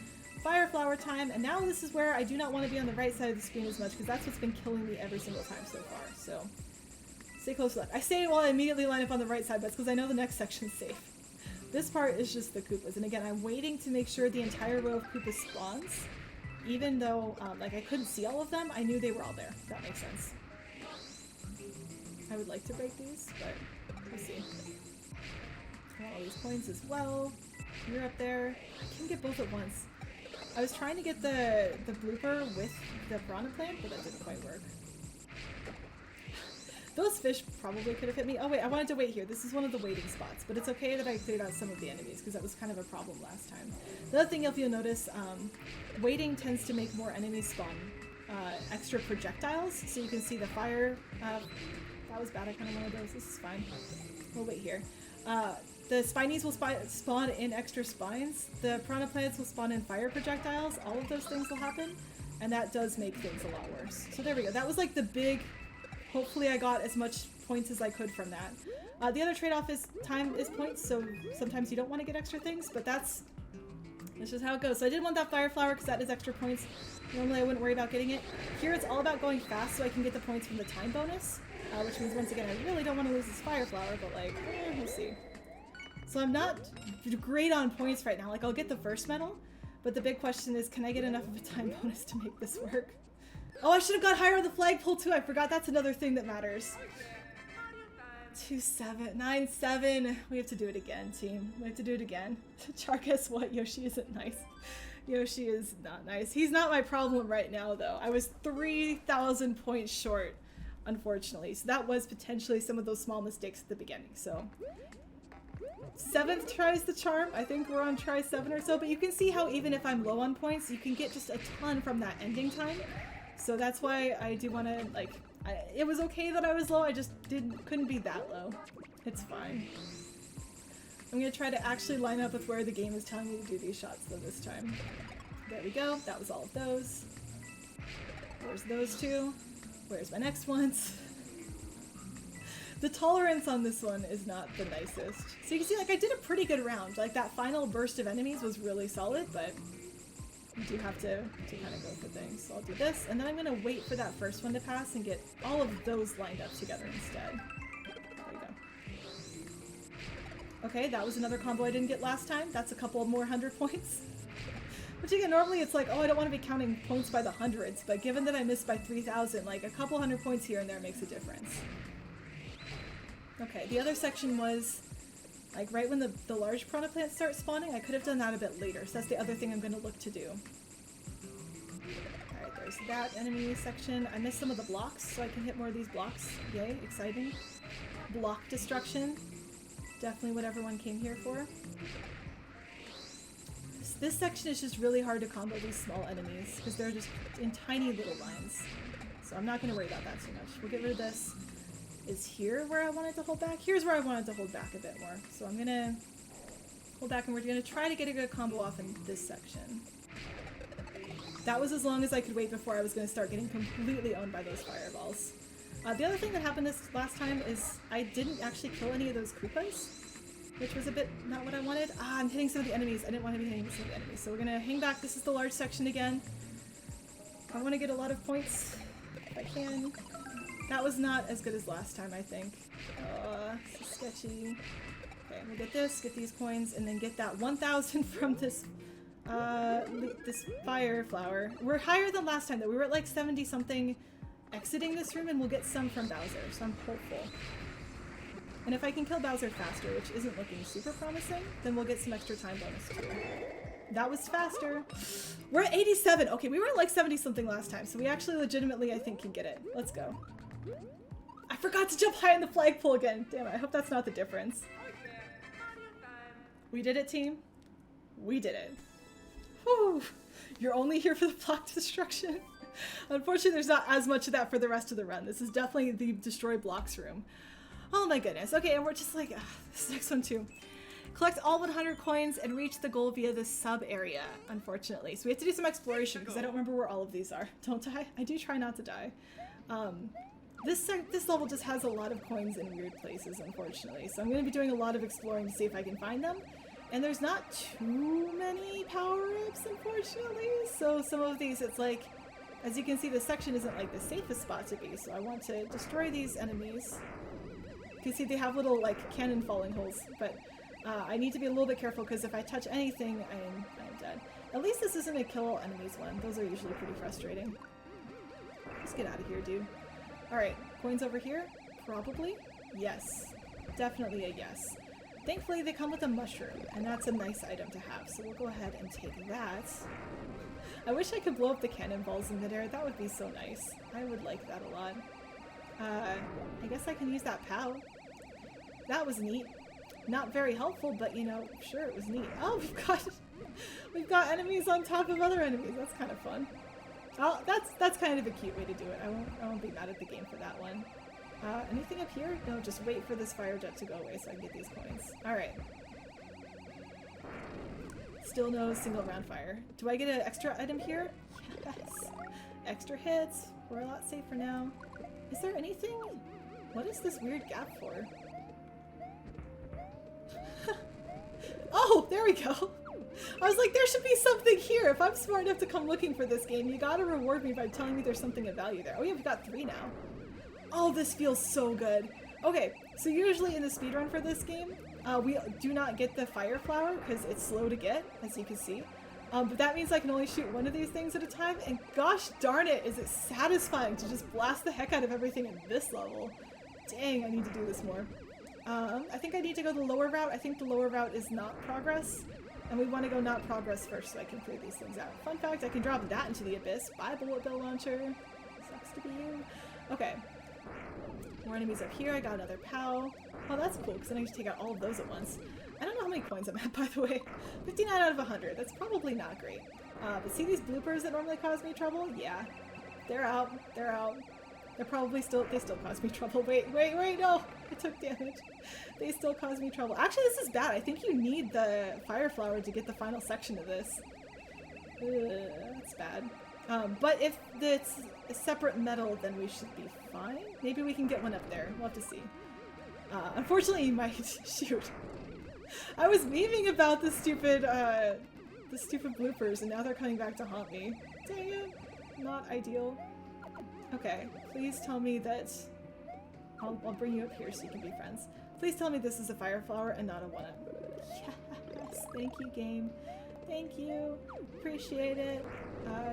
Fire flower time, and now this is where I do not want to be on the right side of the screen as much because that's what's been killing me every single time so far, so stay close to left. I say it while I immediately line up on the right side, but it's because I know the next section's safe. This part is just the Koopas, and again, I'm waiting to make sure the entire row of Koopas spawns, even though, like, I couldn't see all of them, I knew they were all there, if that makes sense. I would like to break these, but we'll see. I want all these coins as well. You're up there. I can get both at once. I was trying to get the blooper with the piranha plant, but that didn't quite work. Those fish probably could have hit me. Oh wait, I wanted to wait here. This is one of the waiting spots, but it's okay that I cleared out some of the enemies because that was kind of a problem last time. The other thing if you'll notice, waiting tends to make more enemies spawn extra projectiles, so you can see the fire. That was bad, I kind of wanted those. This is fine. We'll wait here. The spinies will spawn in extra spines. The piranha plants will spawn in fire projectiles. All of those things will happen, and that does make things a lot worse. So there we go. That was like the big... Hopefully I got as much points as I could from that. The other trade-off is time is points, so sometimes you don't want to get extra things, but that's That's just how it goes. So I did want that fire flower because that is extra points. Normally I wouldn't worry about getting it. Here it's all about going fast so I can get the points from the time bonus. Which means, once again, I really don't want to lose this fire flower, but like, we'll see. So I'm not great on points right now. Like, I'll get the first medal, but the big question is, can I get enough of a time bonus to make this work? Oh, I should have got higher on the flagpole too. I forgot that's another thing that matters. 2-7, 9-7. We have to do it again, team. We have to do it again. Char, guess what? Yoshi isn't nice. Yoshi is not nice. He's not my problem right now, though. I was 3,000 points short, unfortunately. So that was potentially some of those small mistakes at the beginning. So 7th tries the charm. I think we're on try 7 or so. But you can see how even if I'm low on points, you can get just a ton from that ending time. So that's why I do want to, like, it was okay that I was low. I just couldn't be that low. It's fine. I'm going to try to actually line up with where the game is telling me to do these shots though this time. There we go. That was all of those. Where's those two? Where's my next ones? The tolerance on this one is not the nicest. So you can see, like, I did a pretty good round. Like, that final burst of enemies was really solid, but you do have to kind of go for things. So I'll do this, and then I'm going to wait for that first one to pass and get all of those lined up together instead. There we go. Okay, that was another combo I didn't get last time. That's a couple more 100 points. Which again, normally it's like, oh, I don't want to be counting points by the hundreds, but given that I missed by 3,000, like a couple 100 points here and there makes a difference. Okay, the other section was like right when the large piranha plants start spawning. I could have done that a bit later, so that's the other thing I'm going to look to do. Alright, there's that enemy section. I missed some of the blocks, so I can hit more of these blocks. Yay, exciting. Block destruction. Definitely what everyone came here for. This section is just really hard to combo these small enemies, because they're just in tiny little lines. So I'm not going to worry about that too much. We'll get rid of this. Is here where I wanted to hold back? Here's where I wanted to hold back a bit more. So I'm going to hold back, and we're going to try to get a good combo off in this section. That was as long as I could wait before I was going to start getting completely owned by those fireballs. The other thing that happened this last time is I didn't actually kill any of those Koopas, which was a bit not what I wanted. I'm hitting some of the enemies. I didn't want to be hitting some of the enemies. So we're going to hang back. This is the large section again. I want to get a lot of points if I can. That was not as good as last time, I think. This is sketchy. Okay, we'll get this, get these coins, and then get that 1,000 from this this fire flower. We're higher than last time, though. We were at like 70-something exiting this room, and we'll get some from Bowser, so I'm hopeful. And if I can kill Bowser faster, which isn't looking super promising, then we'll get some extra time bonus too. That was faster. We're at 87. Okay, we were at like 70-something last time, so we actually legitimately, I think, can get it. Let's go. I forgot to jump high on the flagpole again. Damn it, I hope that's not the difference. We did it, team. We did it. Whew. You're only here for the block destruction. Unfortunately, there's not as much of that for the rest of the run. This is definitely the destroy blocks room. Oh my goodness. Okay, and we're just like, this next one too. Collect all 100 coins and reach the goal via the sub area, unfortunately. So we have to do some exploration because I don't remember where all of these are. Don't die. I do try not to die. This level just has a lot of coins in weird places, unfortunately. So I'm going to be doing a lot of exploring to see if I can find them. And there's not too many power-ups, unfortunately. So some of these, it's like, as you can see, this section isn't like the safest spot to be. So I want to destroy these enemies. You can see they have little like cannon falling holes, but I need to be a little bit careful because if I touch anything, I am dead. At least this isn't a kill all enemies one. Those are usually pretty frustrating. Let's get out of here, dude. Alright, coins over here? Probably? Yes. Definitely a yes. Thankfully, they come with a mushroom, and that's a nice item to have, so we'll go ahead and take that. I wish I could blow up the cannonballs in midair. That would be so nice. I would like that a lot. I guess I can use that POW. That was neat. Not very helpful, but you know, sure, it was neat. Oh, we've got enemies on top of other enemies. That's kind of fun. Oh, that's kind of a cute way to do it. I won't be mad at the game for that one. Anything up here? No, just wait for this fire jet to go away so I can get these coins. Alright. Still no single round fire. Do I get an extra item here? Yes. Extra hits. We're a lot safer now. Is there anything? What is this weird gap for? Oh, there we go. I was like, there should be something here. If I'm smart enough to come looking for this game, you gotta reward me by telling me there's something of value there. Oh yeah, we've got 3 now. Oh, this feels so good. Okay, so usually in the speedrun for this game, we do not get the fire flower because it's slow to get, as you can see. But that means I can only shoot one of these things at a time, and gosh darn it, is it satisfying to just blast the heck out of everything at this level. Dang, I need to do this more. I think I need to go the lower route. I think the lower route is not progress, and we want to go not progress first so I can clear these things out. Fun fact, I can drop that into the abyss. Bye, bullet bill launcher. Sucks to be you. Okay. More enemies up here. I got another POW. Oh, that's cool, because then I can take out all of those at once. I don't know how many coins I'm at, by the way. 59 out of 100. That's probably not great. But see these bloopers that normally cause me trouble? Yeah. They're out. They're out. They're probably still- they still cause me trouble. Wait, no! I took damage. They still cause me trouble. Actually, this is bad. I think you need the fire flower to get the final section of this. That's bad. But if it's a separate metal, then we should be fine. Maybe we can get one up there. We'll have to see. Unfortunately, you might- shoot. I was memeing about the stupid bloopers, and now they're coming back to haunt me. Dang it. Not ideal. Okay, please tell me that... I'll bring you up here so you can be friends. Please tell me this is a fire flower and not a 1-up. Yes, thank you, game. Thank you. Appreciate it.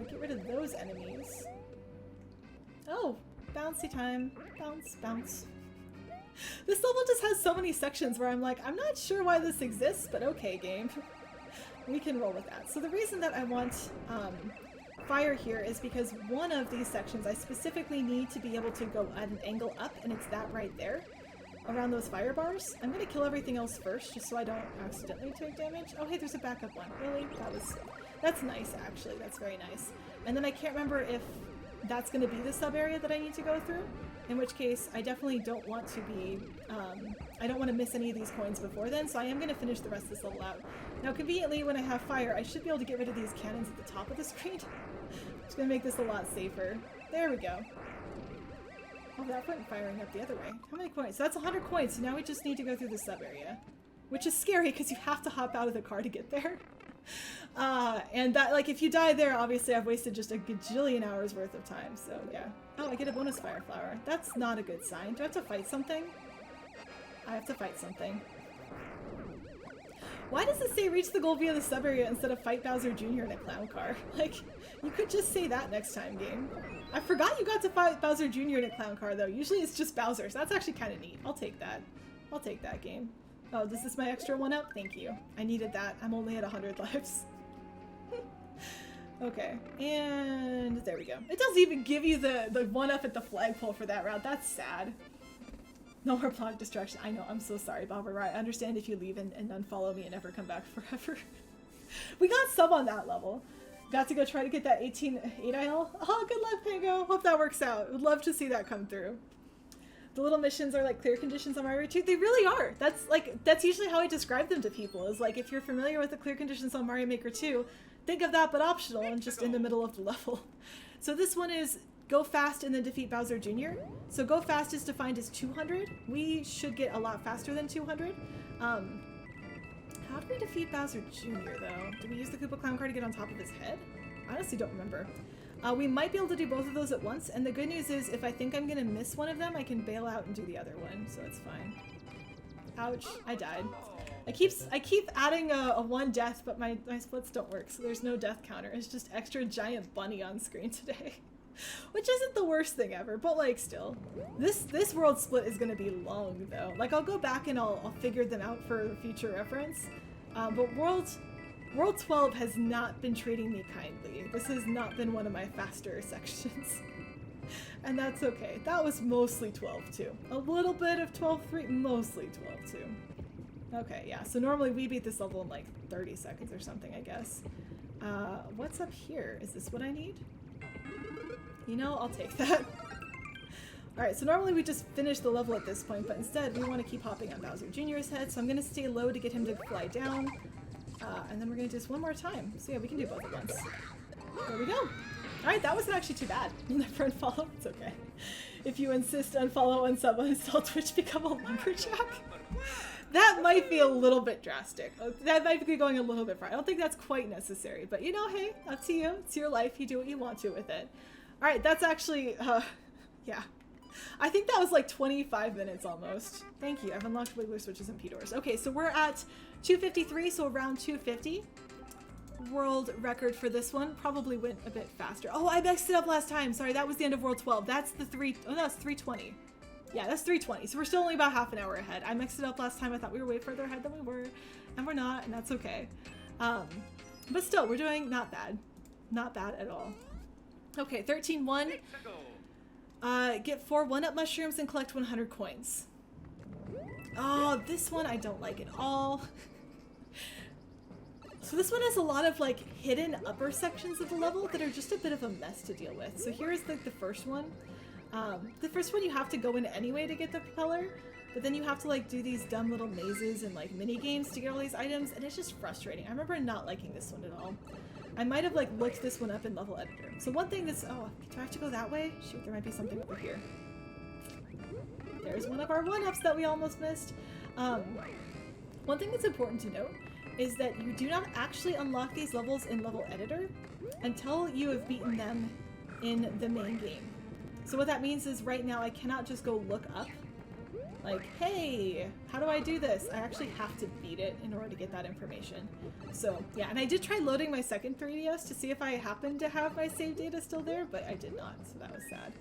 Get rid of those enemies. Oh, bouncy time. Bounce, bounce. This level just has so many sections where I'm like, I'm not sure why this exists, but okay, game. We can roll with that. So the reason that I want fire here is because one of these sections I specifically need to be able to go at an angle up, and it's that right there, around those fire bars. I'm gonna kill everything else first, just so I don't accidentally take damage. Oh hey, there's a backup one. Really? That's nice, actually. That's very nice. And then I can't remember if that's gonna be the sub-area that I need to go through, in which case I definitely don't want to be, I don't want to miss any of these coins before then, so I am going to finish the rest of this level out. Now conveniently, when I have fire, I should be able to get rid of these cannons at the top of the screen. It's going to make this a lot safer. There we go. Oh, that went firing up the other way. How many coins? So that's 100 coins, so now we just need to go through the sub-area. Which is scary, because you have to hop out of the car to get there. And that, like, if you die there, obviously I've wasted just a gajillion hours worth of time, so yeah. Oh, I get a bonus fire flower. That's not a good sign. Do I have to fight something? I have to fight something. Why does it say reach the goal via the sub-area instead of fight Bowser Jr. in a clown car? Like, you could just say that next time, game. I forgot you got to fight Bowser Jr. in a clown car, though. Usually it's just Bowser, so that's actually kind of neat. I'll take that. I'll take that, game. Oh, is this my extra 1-up? Thank you. I needed that. I'm only at 100 lives. Okay, and there we go. It doesn't even give you the 1-up at the flagpole for that route. That's sad. No more block distraction. I know, I'm so sorry, Bobber. I understand if you leave and unfollow me and never come back forever. We got sub on that level. Got to go try to get that 18-8IL. Oh, good luck, Pango. Hope that works out. Would love to see that come through. The little missions are like clear conditions on Mario 2. They really are. That's usually how I describe them to people, is like, if you're familiar with the clear conditions on Mario Maker 2, think of that but optional and just in the middle of the level. So this one is go fast and then defeat Bowser Jr. So go fast is defined as 200. We should get a lot faster than 200. How do we defeat Bowser Jr. though? Do we use the Koopa Clown car to get on top of his head? I honestly don't remember. We might be able to do both of those at once, and the good news is if I think I'm gonna miss one of them, I can bail out and do the other one, so it's fine. Ouch, I died. I keep adding a 1 death, but my splits don't work, so there's no death counter. It's just extra giant bunny on screen today. Which isn't the worst thing ever, but like still. This world split is gonna be long though. Like I'll go back and I'll figure them out for future reference. But World 12 has not been treating me kindly. This has not been one of my faster sections. And that's okay. That was mostly 12-2. A little bit of 12-3, mostly 12-2. Okay, yeah, so normally we beat this level in like 30 seconds or something, I guess. What's up here? Is this what I need? You know, I'll take that. Alright, so normally we just finish the level at this point, but instead we want to keep hopping on Bowser Jr.'s head, so I'm going to stay low to get him to fly down. And then we're going to do this one more time. So yeah, we can do both at once. There we go. Alright, that wasn't actually too bad. Never unfollow, it's okay. If you insist, unfollow, unsub, uninstall Twitch, become a lumberjack. That might be a little bit drastic. That might be going a little bit far. I don't think that's quite necessary, but you know, hey, up to you. It's your life. You do what you want to with it. All right, that's actually, yeah. I think that was like 25 minutes almost. Thank you. I've unlocked wiggler switches and P-doors. Okay, so we're at 253, so around 250. World record for this one. Probably went a bit faster. Oh, I messed it up last time. Sorry, that was the end of World 12. That's the oh, no, that's 320. Yeah, that's 320. So we're still only about half an hour ahead. I mixed it up last time. I thought we were way further ahead than we were, and we're not, and that's okay. But still, we're doing not bad. Not bad at all. Okay, 13-1. Get 4 1-up mushrooms and collect 100 coins. Oh, this one I don't like at all. So this one has a lot of like hidden upper sections of the level that are just a bit of a mess to deal with. So here's like the first one. The first one you have to go in anyway to get the propeller, but then you have to like do these dumb little mazes and like mini games to get all these items, and it's just frustrating. I remember not liking this one at all. I might have like looked this one up in level editor. So one thing that's, oh, do I have to go that way? Shoot, there might be something over here. There's one of our 1-ups that we almost missed. One thing that's important to note is that you do not actually unlock these levels in level editor until you have beaten them in the main game. So what that means is right now I cannot just go look up like, hey, how do I do this? I actually have to beat it in order to get that information. So yeah, and I did try loading my second 3DS to see if I happened to have my save data still there, but I did not, so that was sad.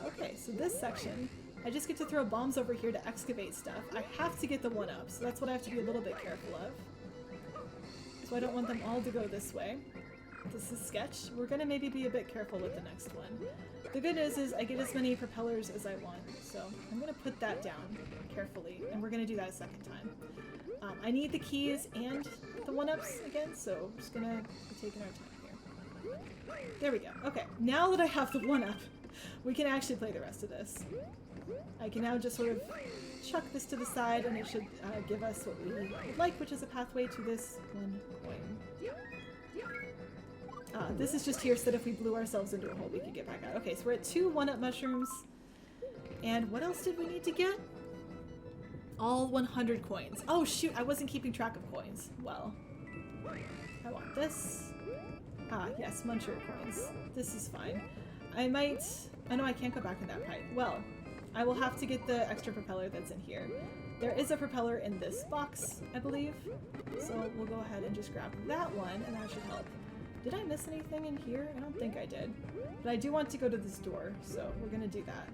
Okay, so this section, I just get to throw bombs over here to excavate stuff. I have to get the 1-up, so that's what I have to be a little bit careful of. So I don't want them all to go this way. This is sketch. We're gonna maybe be a bit careful with the next one. The good news is I get as many propellers as I want, so I'm gonna put that down carefully, and we're gonna do that a second time. I need the keys and the 1-ups again, so we're just gonna be taking our time here. There we go. Okay, now that I have the 1-up, we can actually play the rest of this. I can now just sort of chuck this to the side, and it should give us what we would like, which is a pathway to this 1 coin. This is just here so that if we blew ourselves into a hole, we could get back out. Okay, so we're at 2 1-up mushrooms. And what else did we need to get? All 100 coins. Oh shoot, I wasn't keeping track of coins. Well, I want this. Ah, yes, muncher coins. This is fine. I might... Oh no, I can't go back in that pipe. Well, I will have to get the extra propeller that's in here. There is a propeller in this box, I believe. So we'll go ahead and just grab that one, and that should help. Did I miss anything in here? I don't think I did. But I do want to go to this door, so we're gonna do that.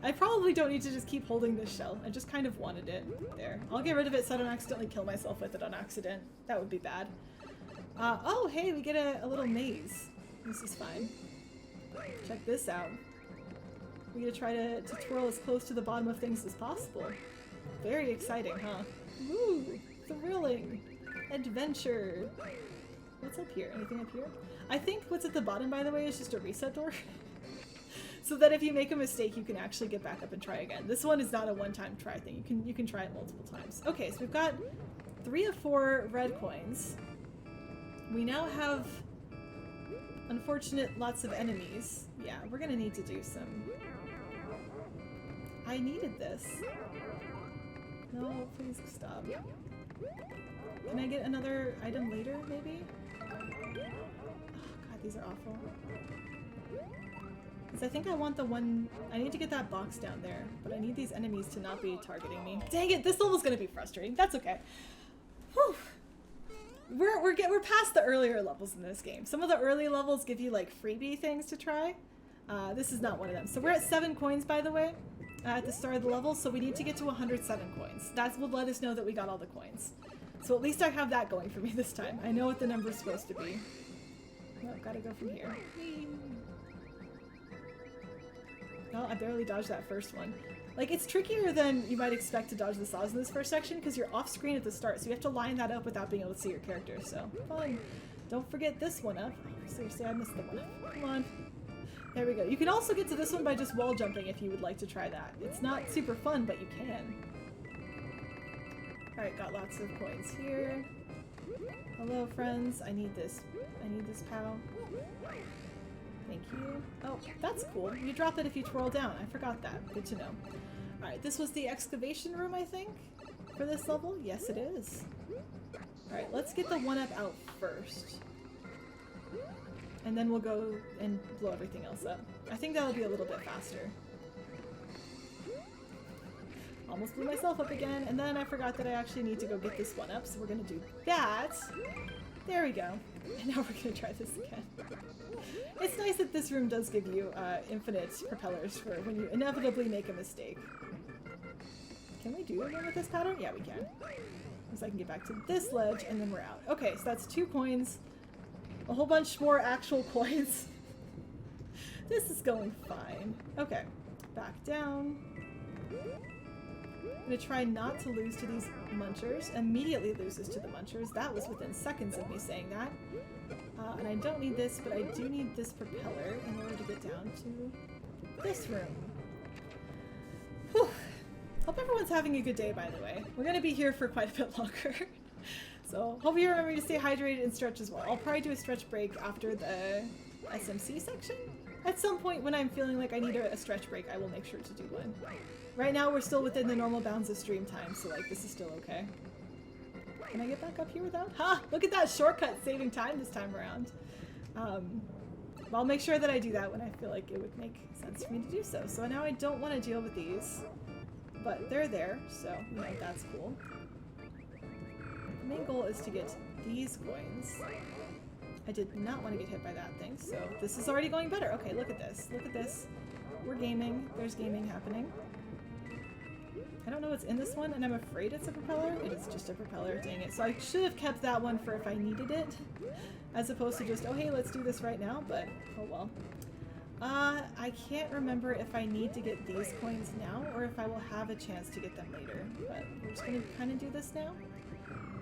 I probably don't need to just keep holding this shell. I just kind of wanted it. There. I'll get rid of it so I don't accidentally kill myself with it on accident. That would be bad. Oh, hey, we get a little maze. This is fine. Check this out. We get to try to twirl as close to the bottom of things as possible. Very exciting, huh? Woo! Thrilling! Adventure! What's up here? Anything up here? I think what's at the bottom, by the way, is just a reset door. So that if you make a mistake, you can actually get back up and try again. This one is not a one-time try thing. You can try it multiple times. Okay, so we've got 3 of 4 red coins. We now have, unfortunate, lots of enemies. Yeah, we're gonna need to do some... I needed this. No, please stop. Can I get another item later, maybe? Oh god, these are awful. Because I think I want the one... I need to get that box down there, but I need these enemies to not be targeting me. Dang it, this level's gonna be frustrating. That's okay. Whew. We're past the earlier levels in this game. Some of the early levels give you like freebie things to try. This is not one of them. So we're at 7 coins, by the way, at the start of the level, so we need to get to 107 coins. That will let us know that we got all the coins. So at least I have that going for me this time. I know what the number's supposed to be. Oh, I've got to go from here. Oh, I barely dodged that first one. Like, it's trickier than you might expect to dodge the saws in this first section because you're off screen at the start, so you have to line that up without being able to see your character, so fun. Don't forget this one up. Oh, seriously, I missed the one up. Come on. There we go. You can also get to this one by just wall jumping if you would like to try that. It's not super fun, but you can. Alright, got lots of coins here. Hello, friends. I need this. I need this pal. Thank you. Oh, that's cool. You drop it if you twirl down. I forgot that. Good to know. Alright, this was the excavation room, I think, for this level? Yes, it is. Alright, let's get the 1-up out first. And then we'll go and blow everything else up. I think that'll be a little bit faster. Almost blew myself up again, and then I forgot that I actually need to go get this 1-up, so we're gonna do that. There we go. And now we're gonna try this again. It's nice that this room does give you infinite propellers for when you inevitably make a mistake. Can we do one with this pattern? Yeah, we can. So I can get back to this ledge, and then we're out. Okay, so that's 2 coins. A whole bunch more actual coins. This is going fine. Okay, back down. I'm gonna try not to lose to these munchers. Immediately loses to the munchers. That was within seconds of me saying that. And I don't need this, but I do need this propeller in order to get down to this room. Whew. Hope everyone's having a good day, by the way. We're gonna be here for quite a bit longer. So, hope you remember to stay hydrated and stretch as well. I'll probably do a stretch break after the SMC section. At some point when I'm feeling like I need a stretch break, I will make sure to do one. Right now we're still within the normal bounds of stream time, so like this is still okay. Can I get back up here without? Ha! Look at that shortcut saving time this time around. I'll make sure that I do that when I feel like it would make sense for me to do so. So now I don't want to deal with these, but they're there, so you know, that's cool. The main goal is to get these coins. I did not want to get hit by that thing, so this is already going better. Okay, look at this. Look at this. We're gaming. There's gaming happening. I don't know what's in this one, and I'm afraid it's a propeller. It is just a propeller, dang it. So I should have kept that one for if I needed it, as opposed to just, oh hey, let's do this right now, but oh well. I can't remember if I need to get these coins now, or if I will have a chance to get them later, but we're just gonna kind of do this now,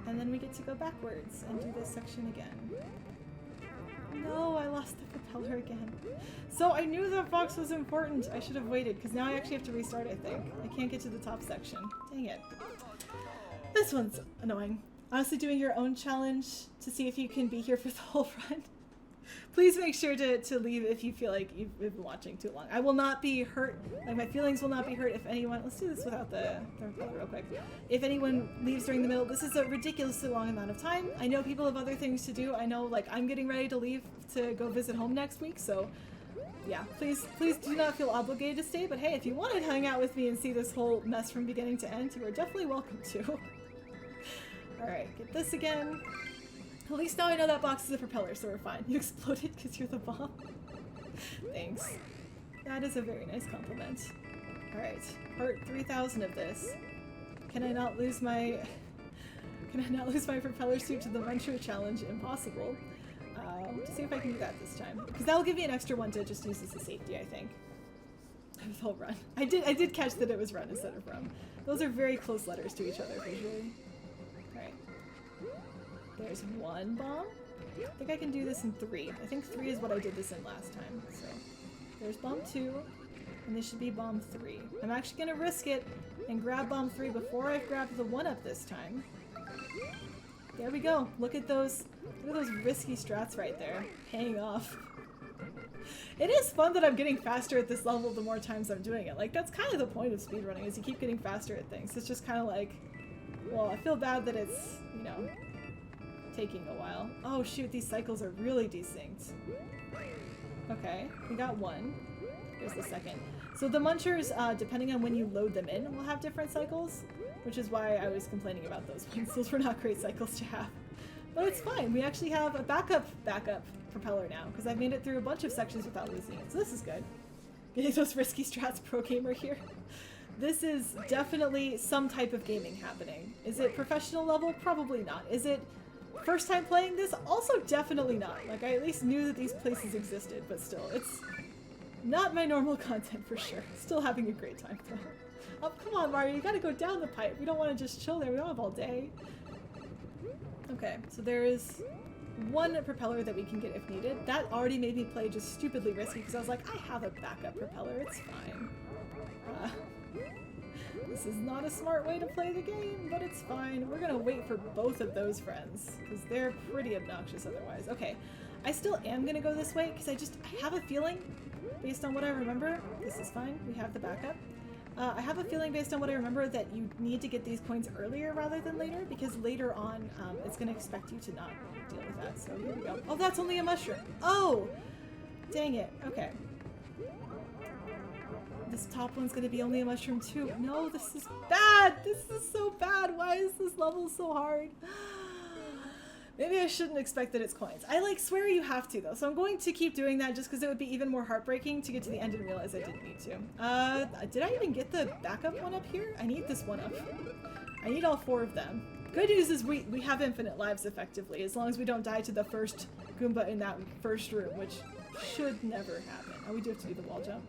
and then we get to go backwards and do this section again. No, I lost the propeller again. So I knew that box was important. I should have waited, because now I actually have to restart, I think. I can't get to the top section. Dang it. This one's annoying. Honestly, doing your own challenge to see if you can be here for the whole run. Please make sure to leave if you feel like you've been watching too long. I will not be hurt. Like, my feelings will not be hurt if anyone... Let's do this without the propeller real quick. If anyone leaves during the middle, this is a ridiculously long amount of time. I know people have other things to do. I know, like, I'm getting ready to leave to go visit home next week, so... Yeah, please do not feel obligated to stay, but hey, if you want to hang out with me and see this whole mess from beginning to end, you are definitely welcome to. Alright, get this again. At least now I know that box is a propeller, so we're fine. You exploded because you're the bomb. Thanks. That is a very nice compliment. Alright, part 3000 of this. Can I not lose my propeller suit to the Muncher challenge? Impossible. To see if I can do that this time. Because that will give me an extra one to just use as a safety, I think. With whole run. I did catch that it was run instead of rum. Those are very close letters to each other visually. Alright. There's one bomb. I think I can do this in 3. I think 3 is what I did this in last time. So there's bomb 2, and this should be bomb 3. I'm actually going to risk it and grab bomb 3 before I grab the 1-up this time. There we go. Look at those risky strats right there, paying off. It is fun that I'm getting faster at this level the more times I'm doing it. Like, that's kind of the point of speedrunning, is you keep getting faster at things. It's just kind of like, well, I feel bad that it's, you know, taking a while. Oh shoot, these cycles are really desynced. Okay, we got one. Here's the second. So the munchers, depending on when you load them in, will have different cycles, which is why I was complaining about those ones. Those were not great cycles to have. But it's fine. We actually have a backup propeller now, because I've made it through a bunch of sections without losing it. So this is good. Getting those risky strats pro gamer here. This is definitely some type of gaming happening. Is it professional level? Probably not. Is it first time playing this? Also definitely not. Like, I at least knew that these places existed, but still, it's not my normal content for sure. Still having a great time though. Oh, come on, Mario, you gotta go down the pipe. We don't want to just chill there. We don't have all day. Okay, so there is one propeller that we can get if needed. That already made me play just stupidly risky because I was like, I have a backup propeller, it's fine. This is not a smart way to play the game, but it's fine. We're gonna wait for both of those friends because they're pretty obnoxious otherwise. Okay, I still am gonna go this way because I have a feeling, based on what I remember, this is fine. We have the backup. I have a feeling based on what I remember that you need to get these coins earlier rather than later, because later on it's going to expect you to not deal with that. So here we go. Oh, that's only a mushroom. Oh! Dang it. Okay. This top one's going to be only a mushroom too. No, this is bad! This is so bad! Why is this level so hard? Maybe I shouldn't expect that it's coins. I like swear you have to though, so I'm going to keep doing that just because it would be even more heartbreaking to get to the end and realize I didn't need to. Did I even get the backup one up here? I need this one up. I need all 4 of them. Good news is we have infinite lives effectively, as long as we don't die to the first Goomba in that first room, which should never happen. Oh, we do have to do the wall jump.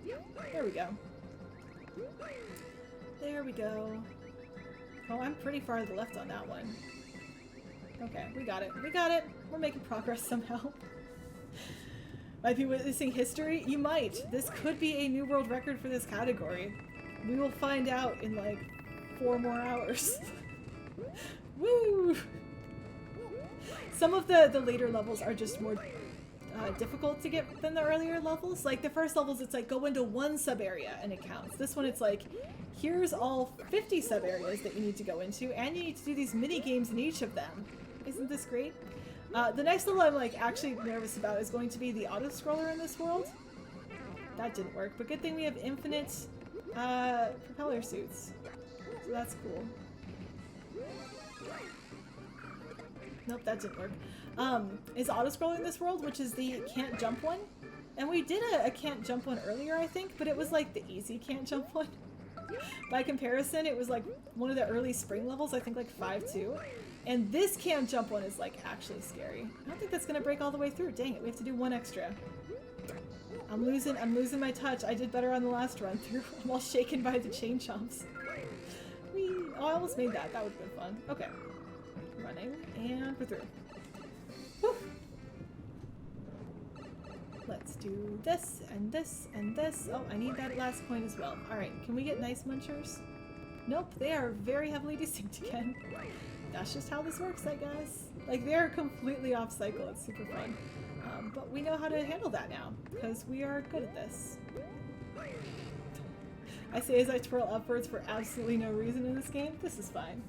There we go. There we go. Oh, I'm pretty far to the left on that one. Okay, we got it. We got it! We're making progress somehow. Might be witnessing history? You might! This could be a new world record for this category. We will find out in like 4 more hours. Woo! Some of the later levels are just more difficult to get than the earlier levels. Like the first levels, it's like go into 1 sub area and it counts. This one, it's like here's all 50 sub areas that you need to go into, and you need to do these mini games in each of them. Isn't this great? The next level I'm like actually nervous about is going to be the auto scroller in this world. That didn't work, but good thing we have infinite propeller suits, so that's cool. Nope, that didn't work. Is auto-scrolling this world, which is the can't jump one. And we did a can't jump one earlier, I think, but it was like the easy can't jump one. By comparison, it was like one of the early spring levels, I think like 5-2. And this can't jump one is like actually scary. I don't think that's gonna break all the way through. Dang it, we have to do 1 extra. I'm losing my touch. I did better on the last run through. I'm all shaken by the chain jumps. Whee! Oh, I almost made that. That would have been fun. Okay. Running, and we're through. Whew. Let's do this, and this, and this. Oh, I need that last coin as well. Alright, can we get nice munchers? Nope, they are very heavily desynced again. That's just how this works, I guess. Like, they're completely off cycle. It's super fun. But we know how to handle that now, because we are good at this. I say as I twirl upwards for absolutely no reason in this game. This is fine.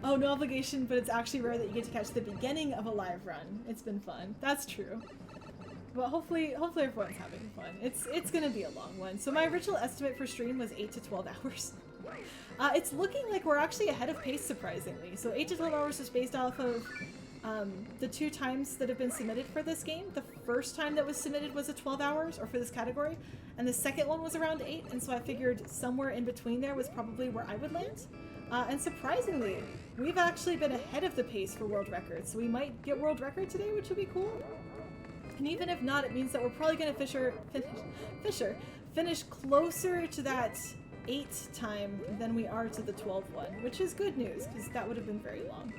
Oh, no obligation, but it's actually rare that you get to catch the beginning of a live run. It's been fun. That's true. But hopefully everyone's having fun. It's gonna be a long one. So my original estimate for stream was 8 to 12 hours. It's looking like we're actually ahead of pace, surprisingly. So 8 to 12 hours is based off of the 2 times that have been submitted for this game. The first time that was submitted was a 12 hours, or for this category, and the second one was around 8, and so I figured somewhere in between there was probably where I would land. And surprisingly, we've actually been ahead of the pace for world records, so we might get world record today, which would be cool. And even if not, it means that we're probably going to finish closer to that 8 time than we are to the 12 one, which is good news, because that would have been very long.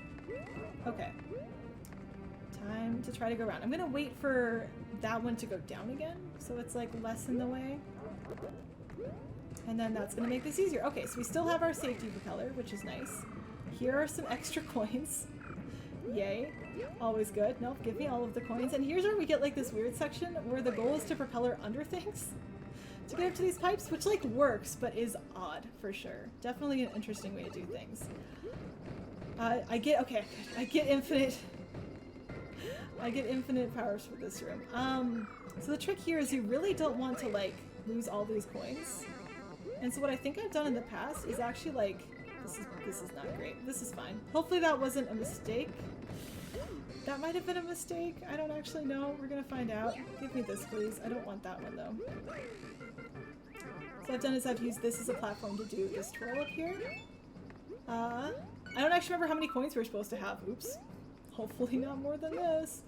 Okay. Time to try to go around. I'm going to wait for that one to go down again, so it's like less in the way. And then that's going to make this easier. Okay, so we still have our safety propeller, which is nice. Here are some extra coins. Yay. Always good. Nope, give me all of the coins. And here's where we get like this weird section where the goal is to propeller under things to get up to these pipes, which like works, but is odd for sure. Definitely an interesting way to do things. I get infinite powers for this room. So the trick here is you really don't want to like lose all these coins. And so what I think I've done in the past is actually like, this is not great. This is fine. Hopefully that wasn't a mistake. That might have been a mistake. I don't actually know. We're gonna find out. Give me this, please. I don't want that one though. So what I've done is I've used this as a platform to do this twirl up here. I don't actually remember how many coins we're supposed to have. Oops. Hopefully not more than this.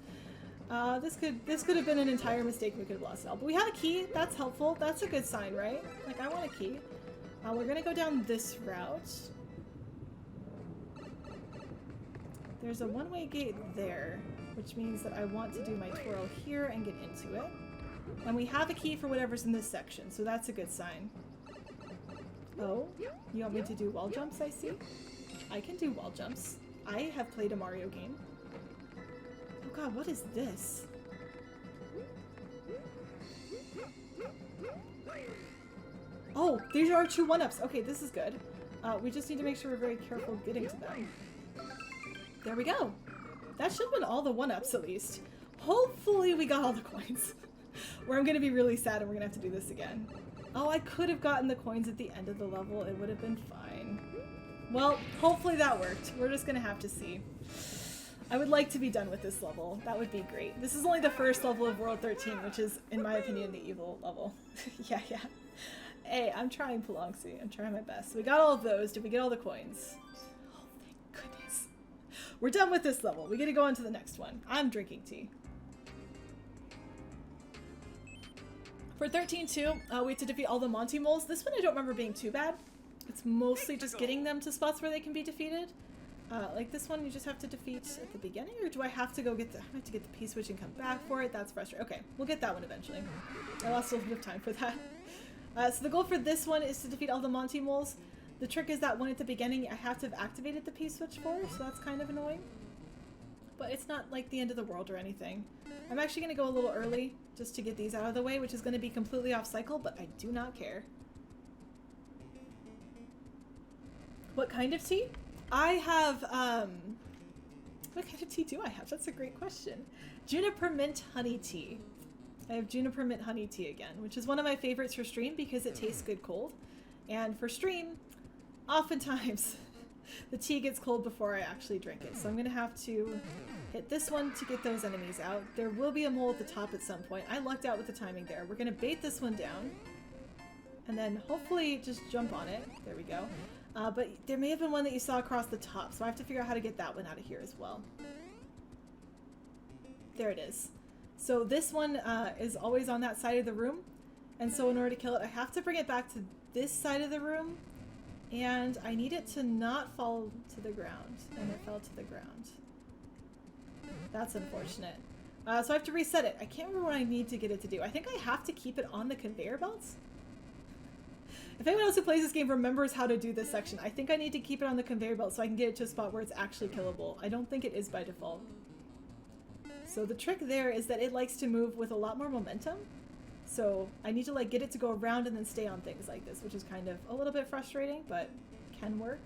This could have been an entire mistake. We could have lost it all. But we have a key. That's helpful. That's a good sign, right? Like, I want a key. We're gonna go down this route. There's a one-way gate there, which means that I want to do my twirl here and get into it. And we have a key for whatever's in this section, so that's a good sign. Oh, you want me to do wall jumps, I see? I can do wall jumps. I have played a Mario game. Oh god, what is this? Oh, these are our 2 1-ups. Okay, this is good. We just need to make sure we're very careful getting to them. There we go. That should have been all the 1-ups at least. Hopefully we got all the coins. Or I'm gonna be really sad and we're gonna have to do this again. Oh, I could have gotten the coins at the end of the level. It would have been fine. Well, hopefully that worked. We're just gonna have to see. I would like to be done with this level. That would be great. This is only the first level of World 13, which is, in my opinion, the evil level. Yeah. Hey, I'm trying, Pulongsi. I'm trying my best. We got all of those. Did we get all the coins? Oh, thank goodness. We're done with this level. We get to go on to the next one. I'm drinking tea. For 13-2, we have to defeat all the Monty moles. This one I don't remember being too bad. It's mostly just getting them to spots where they can be defeated. Like this one, you just have to defeat at the beginning, or do I have to go get the, I have to get the P-switch and come back for it? That's frustrating. Okay, we'll get that one eventually. I lost a little bit of time for that. So the goal for this one is to defeat all the Monty moles. The trick is that one at the beginning I have to have activated the P-switch for, so that's kind of annoying. But it's not like the end of the world or anything. I'm actually going to go a little early just to get these out of the way, which is going to be completely off cycle, but I do not care. What kind of tea? I have, what kind of tea do I have? That's a great question. Juniper mint honey tea. I have juniper mint honey tea again, which is one of my favorites for stream because it tastes good cold. And for stream, oftentimes the tea gets cold before I actually drink it. So I'm gonna have to hit this one to get those enemies out. There will be a mole at the top at some point. I lucked out with the timing there. We're gonna bait this one down and then hopefully just jump on it. There we go. But there may have been one that you saw across the top, so I have to figure out how to get that one out of here as well. There it is. So this one is always on that side of the room, and so in order to kill it, I have to bring it back to this side of the room, and I need it to not fall to the ground, and it fell to the ground. That's unfortunate. So I have to reset it. I can't remember what I need to get it to do. I think I have to keep it on the conveyor belts. If anyone else who plays this game remembers how to do this section, I think I need to keep it on the conveyor belt so I can get it to a spot where it's actually killable. I don't think it is by default. So the trick there is that it likes to move with a lot more momentum. So I need to like get it to go around and then stay on things like this, which is kind of a little bit frustrating, but can work.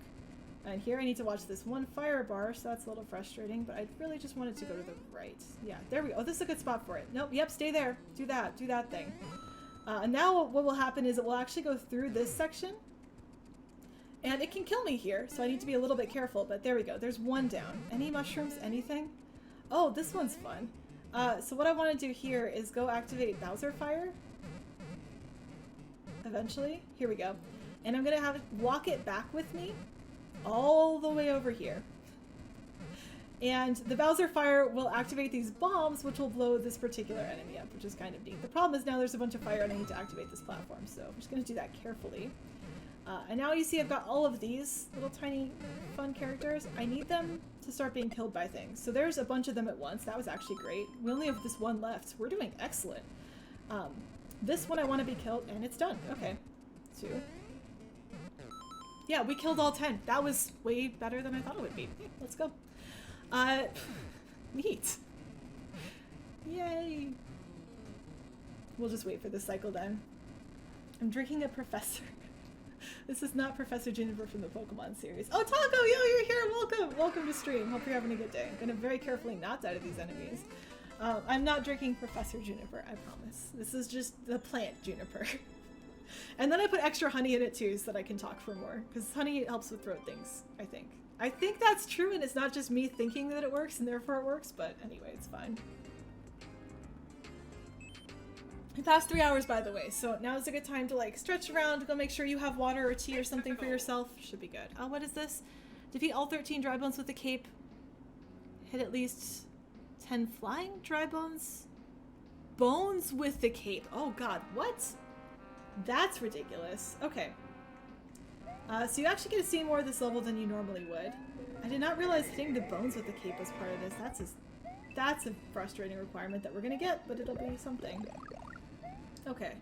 And here I need to watch this one fire bar, so that's a little frustrating, but I really just want it to go to the right. Yeah, there we go. Oh, this is a good spot for it. Nope, yep, stay there. Do that thing. And now what will happen is it will actually go through this section, and it can kill me here, so I need to be a little bit careful, but there we go. There's one down. Any mushrooms? Anything? Oh, this one's fun. So what I want to do here is go activate Bowser Fire. Eventually. Here we go. And I'm going to have it walk it back with me all the way over here. And the Bowser Fire will activate these bombs, which will blow this particular enemy up, which is kind of neat. The problem is now there's a bunch of fire and I need to activate this platform, so I'm just going to do that carefully. And now you see I've got all of these little tiny fun characters. I need them to start being killed by things. So there's a bunch of them at once. That was actually great. We only have this one left. We're doing excellent. This one I want to be killed, and it's done. Okay. 2. Yeah, we killed all 10. That was way better than I thought it would be. Hey, let's go. Neat. Yay. We'll just wait for this cycle then. I'm drinking a Professor. This is not Professor Juniper from the Pokemon series. Oh, Taco, yo, you're here. Welcome. Welcome to stream. Hope you're having a good day. I'm gonna very carefully not die to these enemies. I'm not drinking Professor Juniper, I promise. This is just the plant Juniper. And then I put extra honey in it too so that I can talk for more. Because honey helps with throat things, I think. I think that's true, and it's not just me thinking that it works and therefore it works, but anyway, it's fine. It passed 3 hours, by the way, so now is a good time to like stretch around, go make sure you have water or tea or something for yourself. Should be good. Oh, what is this? Defeat all 13 dry bones with the cape. Hit at least 10 flying dry bones? Bones with the cape. Oh god, what? That's ridiculous. Okay. So you actually get to see more of this level than you normally would. I did not realize hitting the bones with the cape was part of this. That's a frustrating requirement that we're gonna get, but it'll be something. Okay.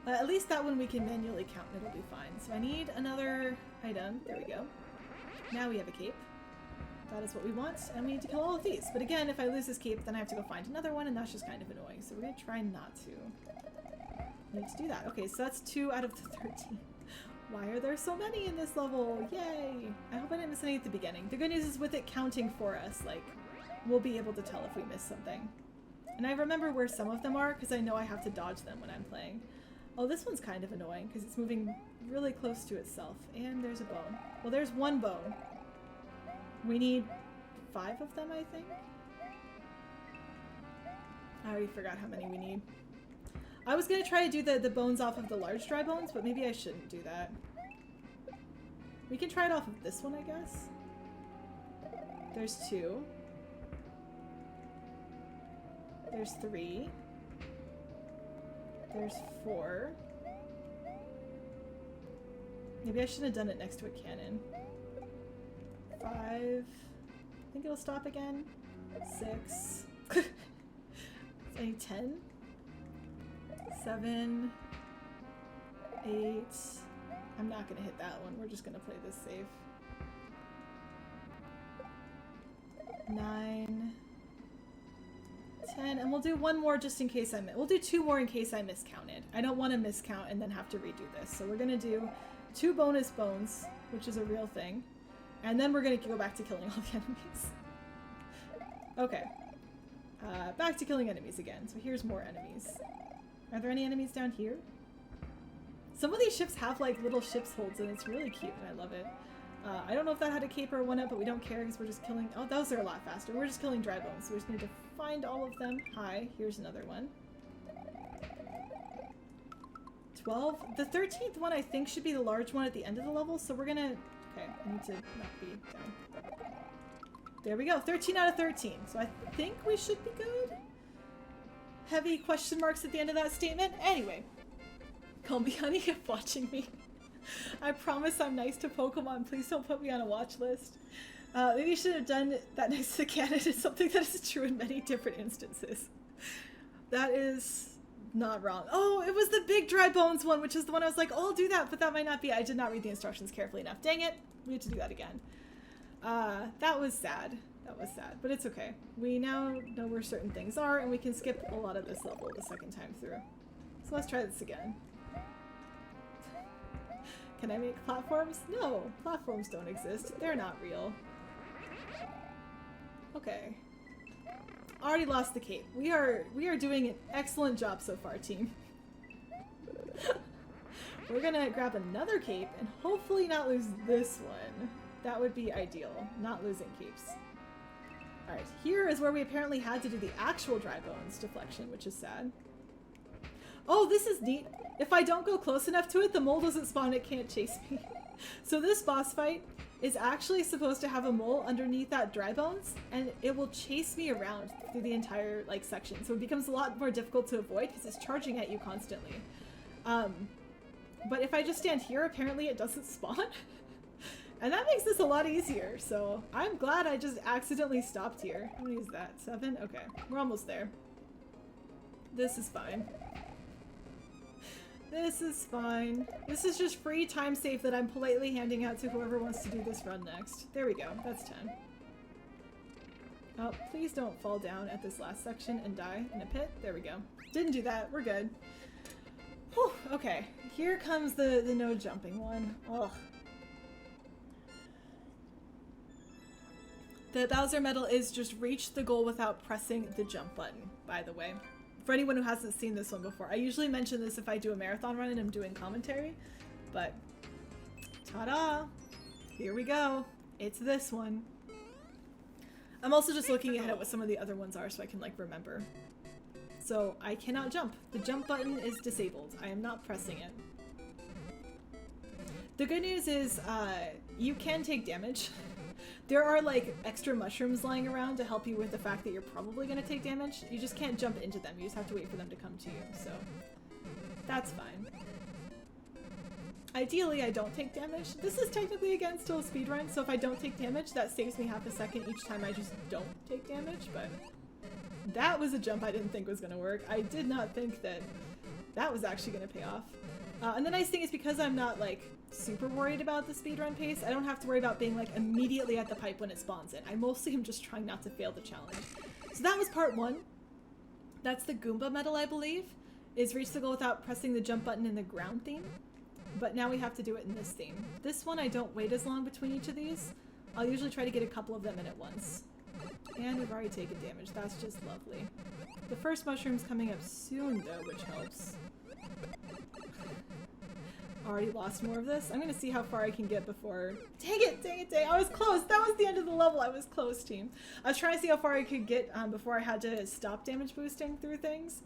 At least that one we can manually count and it'll be fine. So I need another item. There we go. Now we have a cape. That is what we want, and we need to kill all of these. But again, if I lose this cape, then I have to go find another one, and that's just kind of annoying. So we're gonna try not to. need to do that. Okay, so that's 2 out of the 13. Why are there so many in this level? Yay! I hope I didn't miss any at the beginning. The good news is with it counting for us, like, we'll be able to tell if we miss something. And I remember where some of them are because I know I have to dodge them when I'm playing. Oh, this one's kind of annoying because it's moving really close to itself. And there's a bone. Well, there's one bone. We need 5 of them, I think? I already forgot how many we need. I was going to try to do the bones off of the large dry bones, but maybe I shouldn't do that. We can try it off of this one, I guess. There's 2. There's 3. There's 4. Maybe I shouldn't have done it next to a cannon. 5. I think it'll stop again. 6. I need 10. 7. 8. I'm not gonna hit that one. We're just gonna play this safe. 9. 10. And we'll do one more just in case we'll do 2 more in case I miscounted. I don't want to miscount and then have to redo this. So we're gonna do 2 bonus bones, which is a real thing. And then we're gonna go back to killing all the enemies. Okay. Back to killing enemies again. So here's more enemies. Are there any enemies down here? Some of these ships have like little ship's holds and it's really cute and I love it. I don't know if that had a cape or a 1-up, but we don't care because we're just killing— oh, those are a lot faster. We're just killing dry bones, so we just need to find all of them. Hi, here's another one. 12. The 13th one I think should be the large one at the end of the level, so we're gonna— okay, I need to not be down. There we go, 13 out of 13. So I think we should be good. Heavy question marks at the end of that statement. Anyway, call me honey if watching me. I promise I'm nice to Pokemon. Please don't put me on a watch list. Maybe you should have done that next to the cannon. It's something that is true in many different instances. That is not wrong. Oh, it was the big dry bones one, which is the one I was like, oh, I'll do that, but that might not be. I did not read the instructions carefully enough. Dang it. We have to do that again. That was sad. That was sad, but it's okay. We now know where certain things are, and we can skip a lot of this level the second time through. So let's try this again. Can I make platforms? No, platforms don't exist. They're not real. Okay. Already lost the cape. We are doing an excellent job so far, team. We're gonna grab another cape and hopefully not lose this one. That would be ideal, not losing capes. Alright, here is where we apparently had to do the actual dry bones deflection, which is sad. Oh, this is neat. If I don't go close enough to it, the mole doesn't spawn, it can't chase me. So this boss fight is actually supposed to have a mole underneath that dry bones, and it will chase me around through the entire like section. So it becomes a lot more difficult to avoid because it's charging at you constantly. But if I just stand here, apparently it doesn't spawn. And that makes this a lot easier, so I'm glad I just accidentally stopped here. How many is that? 7? Okay, we're almost there. This is fine. This is fine. This is just free time save that I'm politely handing out to whoever wants to do this run next. There we go. That's 10. Oh, please don't fall down at this last section and die in a pit. There we go. Didn't do that. We're good. Whew, okay. Here comes the no jumping one. Ugh. The Bowser medal is just reach the goal without pressing the jump button, by the way. For anyone who hasn't seen this one before. I usually mention this if I do a marathon run and I'm doing commentary, but ta-da! Here we go. It's this one. I'm also just looking ahead at what some of the other ones are so I can like remember. So I cannot jump. The jump button is disabled. I am not pressing it. The good news is you can take damage. There are like extra mushrooms lying around to help you with the fact that you're probably going to take damage. You just can't jump into them. You just have to wait for them to come to you. So that's fine. Ideally, I don't take damage. This is technically, again, still a speedrun. So if I don't take damage, that saves me half a second each time I just don't take damage. But that was a jump I didn't think was going to work. I did not think that that was actually going to pay off. And the nice thing is because I'm not like super worried about the speedrun pace, I don't have to worry about being like immediately at the pipe when it spawns in. I mostly am just trying not to fail the challenge. So that was part 1. That's the Goomba medal, I believe. is reach the goal without pressing the jump button in the ground theme. But now we have to do it in this theme. This one, I don't wait as long between each of these. I'll usually try to get a couple of them in at once. And we've already taken damage. That's just lovely. The first mushroom's coming up soon, though, which helps. Already lost more of this. I'm gonna see how far I can get before... Dang it, dang it, dang it. I was close. That was the end of the level. I was close, team. I was trying to see how far I could get before I had to stop damage boosting through things.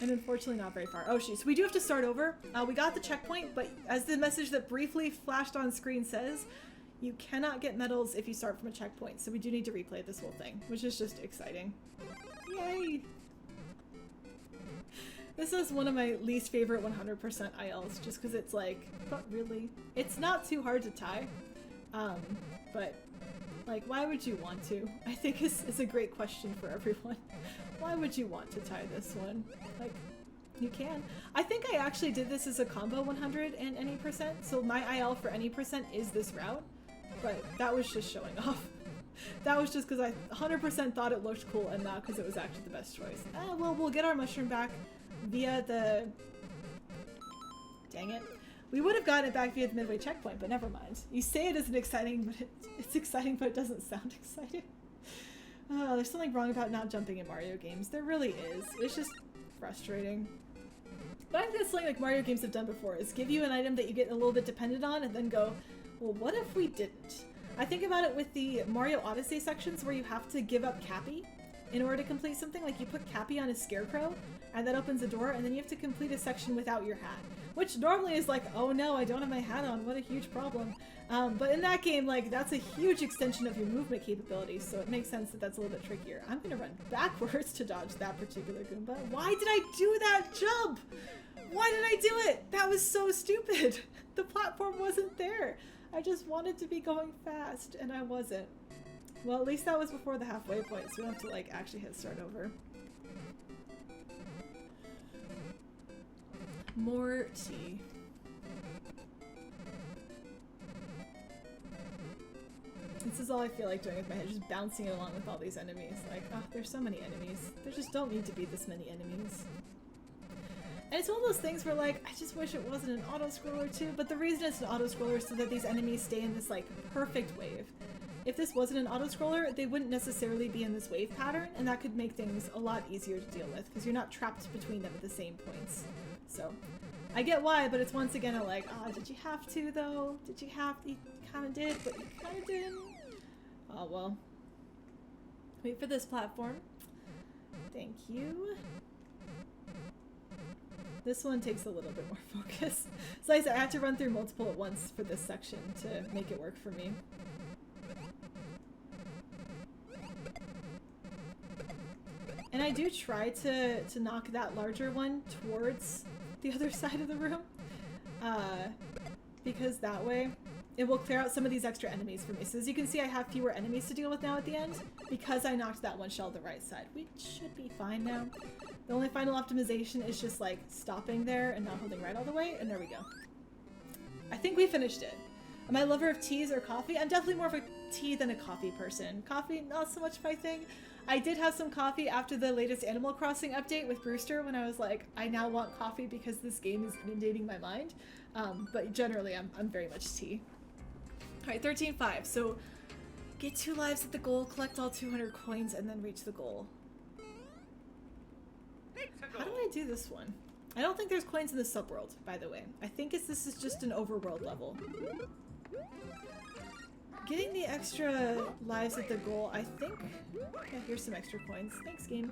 And unfortunately not very far. Oh, shoot. So we do have to start over. We got the checkpoint, but as the message that briefly flashed on screen says, you cannot get medals if you start from a checkpoint. So we do need to replay this whole thing, which is just exciting. Yay! This is one of my least favorite 100% ILs, just because it's like, but really? It's not too hard to tie, but like, why would you want to? I think is a great question for everyone. Why would you want to tie this one? Like, you can. I think I actually did this as a combo 100 and any percent, so my IL for any percent is this route, but that was just showing off. That was just because I 100% thought it looked cool and not because it was actually the best choice. Well, we'll get our mushroom back via the... Dang it. We would have gotten it back via the midway checkpoint, but never mind. You say it isn't exciting, but it's exciting, but it doesn't sound exciting. Oh, there's something wrong about not jumping in Mario games. There really is. It's just frustrating. But I think that's something like Mario games have done before, is give you an item that you get a little bit dependent on and then go, well, what if we didn't? I think about it with the Mario Odyssey sections where you have to give up Cappy in order to complete something. Like you put Cappy on a scarecrow and that opens a door and then you have to complete a section without your hat. Which normally is like, oh no, I don't have my hat on, what a huge problem. But in that game, like, that's a huge extension of your movement capabilities, so it makes sense that that's a little bit trickier. I'm gonna run backwards to dodge that particular Goomba. Why did I do that jump? Why did I do it? That was so stupid. The platform wasn't there. I just wanted to be going fast, and I wasn't. Well, at least that was before the halfway point, so we don't have to, like, actually hit start over. More tea. This is all I feel like doing with my head, just bouncing it along with all these enemies. Like, oh, there's so many enemies. There just don't need to be this many enemies. And it's one of those things where, like, I just wish it wasn't an auto-scroller too, but the reason it's an auto-scroller is so that these enemies stay in this, like, perfect wave. If this wasn't an auto-scroller, they wouldn't necessarily be in this wave pattern, and that could make things a lot easier to deal with, because you're not trapped between them at the same points. So, I get why, but it's once again a like, oh, did you have to, though? Did you have to? You kinda did, but you kinda didn't. Oh, well. Wait for this platform. Thank you. This one takes a little bit more focus. So like I said, I had to run through multiple at once for this section to make it work for me. And I do try to knock that larger one towards the other side of the room. Because that way it will clear out some of these extra enemies for me. So as you can see, I have fewer enemies to deal with now at the end because I knocked that one shell to the right side. We should be fine now. The only final optimization is just like stopping there and not holding right all the way, and there we go. I think we finished it. Am I a lover of teas or coffee? I'm definitely more of a tea than a coffee person. Coffee, not so much my thing. I did have some coffee after the latest Animal Crossing update with Brewster when I was like, I now want coffee because this game is inundating my mind. But generally, I'm very much tea. Alright, 13.5. So, get 2 lives at the goal, collect all 200 coins, and then reach the goal. How do I do this one? I don't think there's coins in the subworld, by the way. I think this is just an overworld level. Getting the extra lives at the goal, I think... Yeah, here's some extra coins. Thanks, game.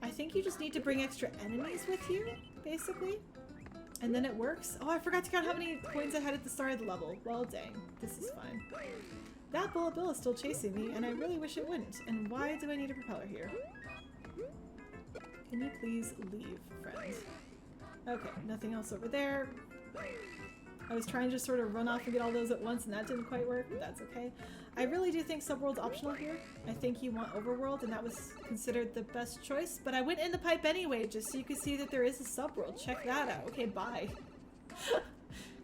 I think you just need to bring extra enemies with you, basically. And then it works. Oh, I forgot to count how many coins I had at the start of the level. Well, dang. This is fine. That bullet bill is still chasing me, and I really wish it wouldn't. And why do I need a propeller here? Can you please leave, friend? Okay, nothing else over there. I was trying to just sort of run off and get all those at once, and that didn't quite work, but that's okay. I really do think Subworld's optional here. I think you want Overworld, and that was considered the best choice, but I went in the pipe anyway, just so you could see that there is a Subworld. Check that out. Okay, bye.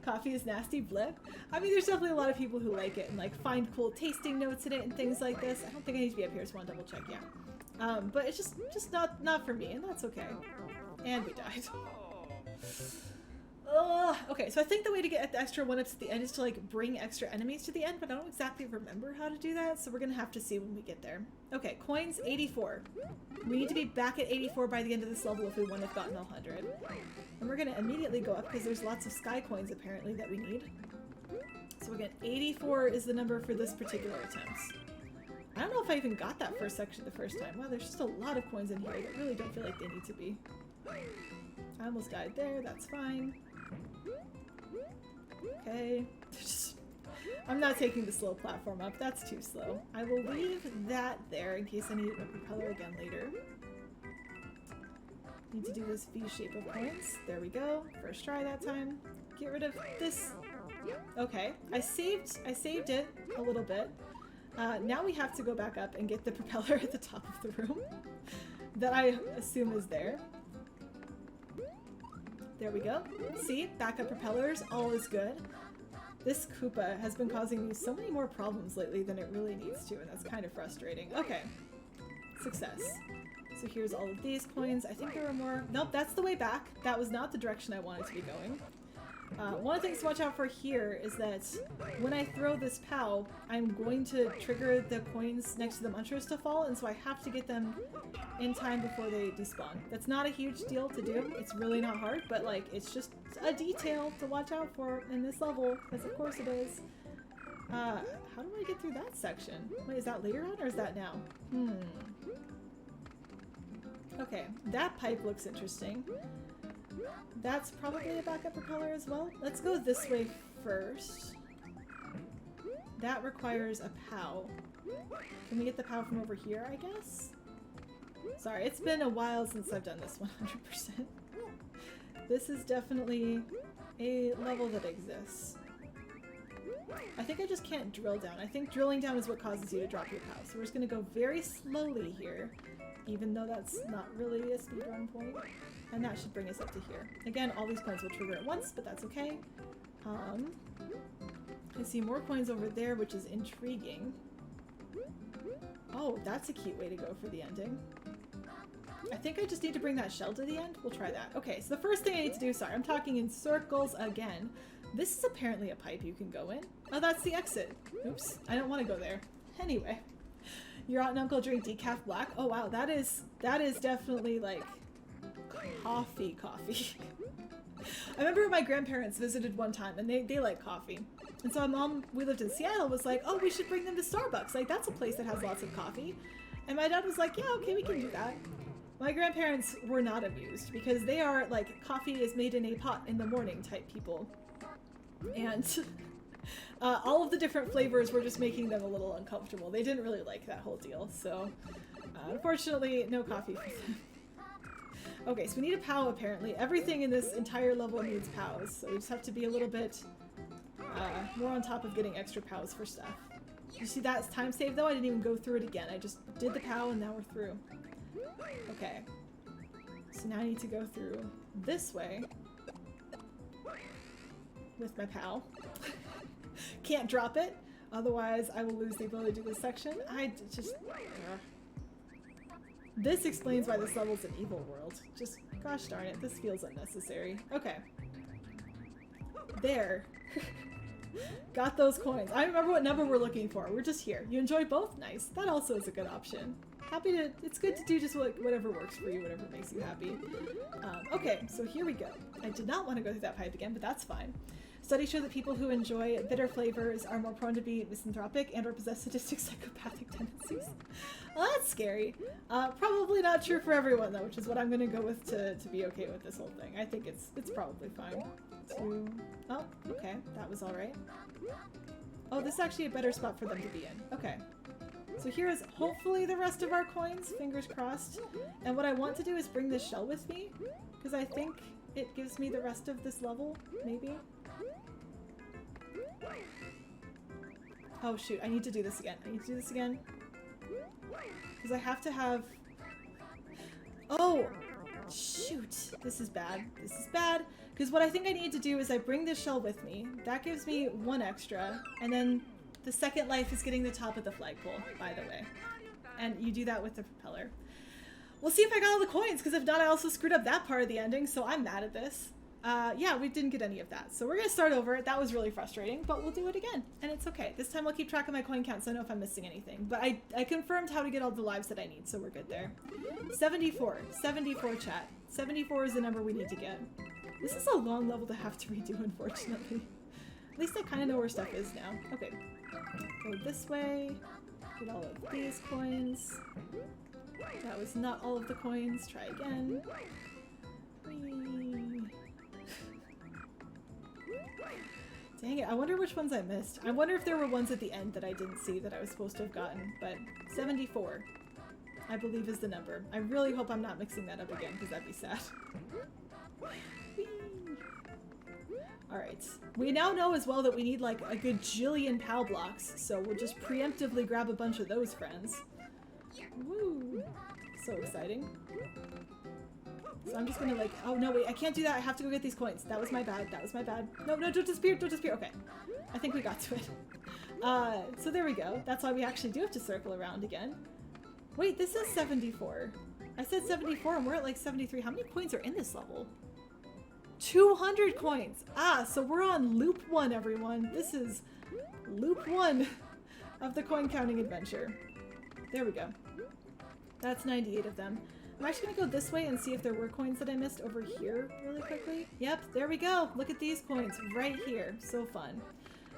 Coffee is nasty, blip. I mean, there's definitely a lot of people who like it and like find cool tasting notes in it and things like this. I don't think I need to be up here, so I want to double check, yeah. But it's just not for me, and that's okay. And we died. Okay, so I think the way to get the extra 1-ups at the end is to like bring extra enemies to the end, but I don't exactly remember how to do that, so we're gonna have to see when we get there. Okay, coins 84. We need to be back at 84 by the end of this level if we want to have gotten 100. And we're gonna immediately go up because there's lots of sky coins apparently that we need. So again, 84 is the number for this particular attempt. I don't know if I even got that first section the first time. Wow, there's just a lot of coins in here that really don't feel like they need to be. I almost died there, that's fine. Okay. I'm not taking the slow platform up, that's too slow. I will leave that there in case I need a propeller again later. Need to do this V shape of coins. There we go. First try that time. Get rid of this. Okay. I saved it a little bit. Now we have to go back up and get the propeller at the top of the room that I assume is there. There we go. See? Backup propellers. All is good. This Koopa has been causing me so many more problems lately than it really needs to, and that's kind of frustrating. Okay. Success. So here's all of these coins. I think there were more. Nope, that's the way back. That was not the direction I wanted to be going. One of the things to watch out for here is that when I throw this POW, I'm going to trigger the coins next to the munchers to fall, and so I have to get them in time before they despawn. That's not a huge deal to do. It's really not hard, but like it's just a detail to watch out for in this level, because of course it is. How do I get through that section? Wait, is that later on or is that now? Okay, that pipe looks interesting. That's probably a backup propeller as well. Let's go this way first. That requires a POW. Can we get the POW from over here, I guess? Sorry, it's been a while since I've done this 100%. This is definitely a level that exists. I think I just can't drill down. I think drilling down is what causes you to drop your POW. So we're just going to go very slowly here, even though that's not really a speedrun point. And that should bring us up to here. Again, all these coins will trigger at once, but that's okay. I see more coins over there, which is intriguing. Oh, that's a cute way to go for the ending. I think I just need to bring that shell to the end. We'll try that. Okay, so the first thing I need to do, sorry, I'm talking in circles again. This is apparently a pipe you can go in. Oh, that's the exit. Oops, I don't want to go there. Anyway, your aunt and uncle drink decaf black. Oh wow, that is definitely like coffee. I remember my grandparents visited one time and they like coffee. And so my mom, we lived in Seattle, was like, oh, we should bring them to Starbucks. Like, that's a place that has lots of coffee. And my dad was like, yeah, okay, we can do that. My grandparents were not amused because they are like coffee is made in a pot in the morning type people. And all of the different flavors were just making them a little uncomfortable. They didn't really like that whole deal. So unfortunately, no coffee for them. Okay, so we need a POW apparently. Everything in this entire level needs POWs, so we just have to be a little bit more on top of getting extra POWs for stuff. You see that time save though? I didn't even go through it again. I just did the POW and now we're through. Okay. So now I need to go through this way with my POW. Can't drop it, otherwise I will lose the ability to do this section. This explains why this level's an evil world. Just, gosh darn it, this feels unnecessary. Okay. There. Got those coins. I remember what number we're looking for. We're just here. You enjoy both? Nice. That also is a good option. Happy to, it's good to do just whatever works for you, whatever makes you happy. Okay, so here we go. I did not want to go through that pipe again, but that's fine. Studies show that people who enjoy bitter flavors are more prone to be misanthropic and or possess sadistic psychopathic tendencies. Well, that's scary. Probably not true for everyone though, which is what I'm gonna go with to be okay with this whole thing. I think it's probably fine. Oh, okay, that was alright. Oh, this is actually a better spot for them to be in. Okay. So here is hopefully the rest of our coins, fingers crossed. And what I want to do is bring this shell with me, because I think it gives me the rest of this level, maybe. Oh shoot, I need to do this again. Because I have to have... Oh! Shoot! This is bad. Because what I think I need to do is I bring this shell with me. That gives me one extra. And then the second life is getting the top of the flagpole, by the way. and you do that with the propeller. We'll see if I got all the coins, because if not, I also screwed up that part of the ending, so I'm mad at this. Yeah, we didn't get any of that. So we're going to start over. That was really frustrating, but we'll do it again. And it's okay. This time I'll keep track of my coin count so I know if I'm missing anything. But I confirmed how to get all the lives that I need, so we're good there. 74. 74, chat. 74 is the number we need to get. This is a long level to have to redo, unfortunately. At least I kind of know where stuff is now. Okay. Go this way. Get all of these coins. That was not all of the coins. Try again. Whee. Dang it, I wonder which ones I missed. I wonder if there were ones at the end that I didn't see that I was supposed to have gotten, but 74, I believe, is the number. I really hope I'm not mixing that up again, because that'd be sad. Alright, we now know as well that we need like a gajillion PAL blocks, so we'll just preemptively grab a bunch of those friends. Woo! So exciting. So I'm just gonna like, oh no wait, I can't do that, I have to go get these coins. That was my bad, that was my bad. No, no, don't disappear, don't disappear, okay. I think we got to it. So there we go. That's why we actually do have to circle around again. Wait, this is 74. I said 74 and we're at like 73. How many coins are in this level? 200 coins! Ah, so we're on loop 1, everyone. This is loop 1 of the coin counting adventure. There we go. That's 98 of them. I'm actually gonna go this way and see if there were coins that I missed over here really quickly. Yep, there we go. Look at these coins right here. So fun.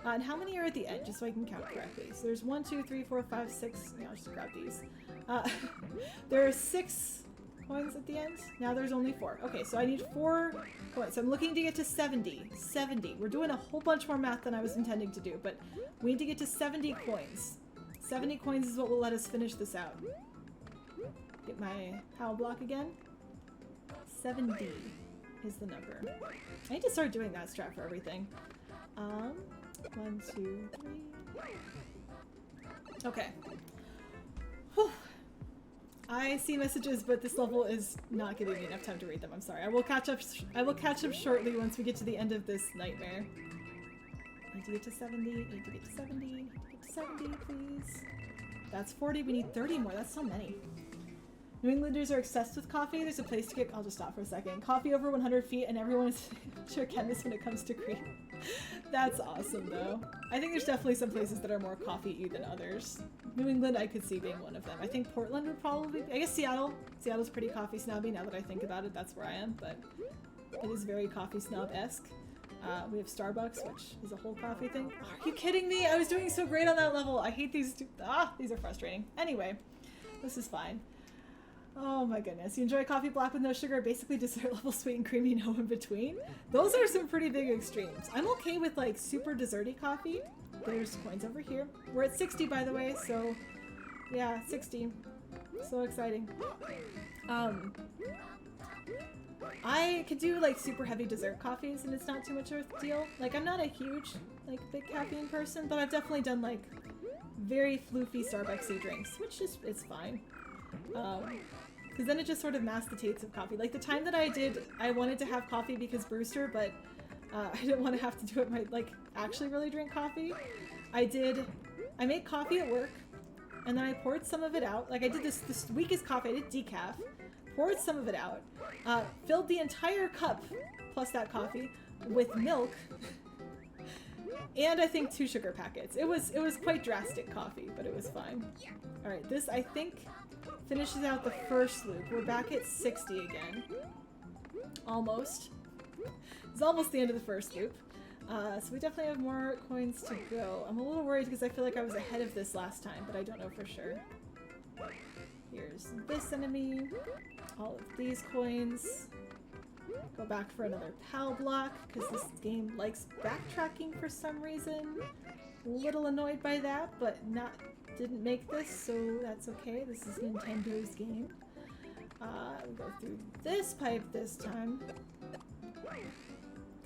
And how many are at the end, just so I can count correctly? So there's 1, 2, 3, 4, 5, 6. Yeah, I'll just grab these. There are 6 coins at the end. Now there's only 4. Okay, so I need 4 coins. So I'm looking to get to 70. 70. We're doing a whole bunch more math than I was intending to do, but we need to get to 70 coins. 70 coins is what will let us finish this out. Get my PAL block again. 70 is the number. I need to start doing that strat for everything. 1, 2, 3. Okay. Whew. I see messages, but this level is not giving me enough time to read them. I'm sorry. I will catch up. I will catch up shortly once we get to the end of this nightmare. I need to get to 70. I need to get to 70. I need to get to 70, please. That's 40. We need 30 more. That's so many. New Englanders are obsessed with coffee. There's a place to get— I'll just stop for a second. Coffee over 100 feet, and everyone is sure chemist when it comes to cream. That's awesome, though. I think there's definitely some places that are more coffee-y than others. New England, I could see being one of them. I think Portland would probably— I guess Seattle. Seattle's pretty coffee snobby now that I think about it. That's where I am, but it is very coffee snob-esque. We have Starbucks, which is a whole coffee thing. Are you kidding me? I was doing so great on that level. I hate these two— these are frustrating. Anyway, this is fine. Oh my goodness. You enjoy coffee black with no sugar, basically dessert level sweet and creamy, no in between? Those are some pretty big extremes. I'm okay with like super desserty coffee. There's coins over here. We're at 60 by the way, so yeah, 60. So exciting. I could do like super heavy dessert coffees and it's not too much of a deal. Like I'm not a huge like big caffeine person, but I've definitely done like very floofy Starbucksy drinks, which is— it's fine. Because then it just sort of masks the taste of coffee. Like the time that I wanted to have coffee because Brewster, but I didn't want to have to do it like actually really drink coffee. I made coffee at work, and then I poured some of it out. Like I did this weakest coffee. I did decaf, poured some of it out, filled the entire cup plus that coffee with milk, and I think 2 sugar packets. It was quite drastic coffee, but it was fine. All right, this I think finishes out the first loop. We're back at 60 again. Almost. It's almost the end of the first loop. So we definitely have more coins to go. I'm a little worried because I feel like I was ahead of this last time, but I don't know for sure. Here's this enemy. All of these coins. Go back for another PAL block because this game likes backtracking for some reason. A little annoyed by that, but didn't make this, so that's okay. This is Nintendo's game. We go through this pipe this time.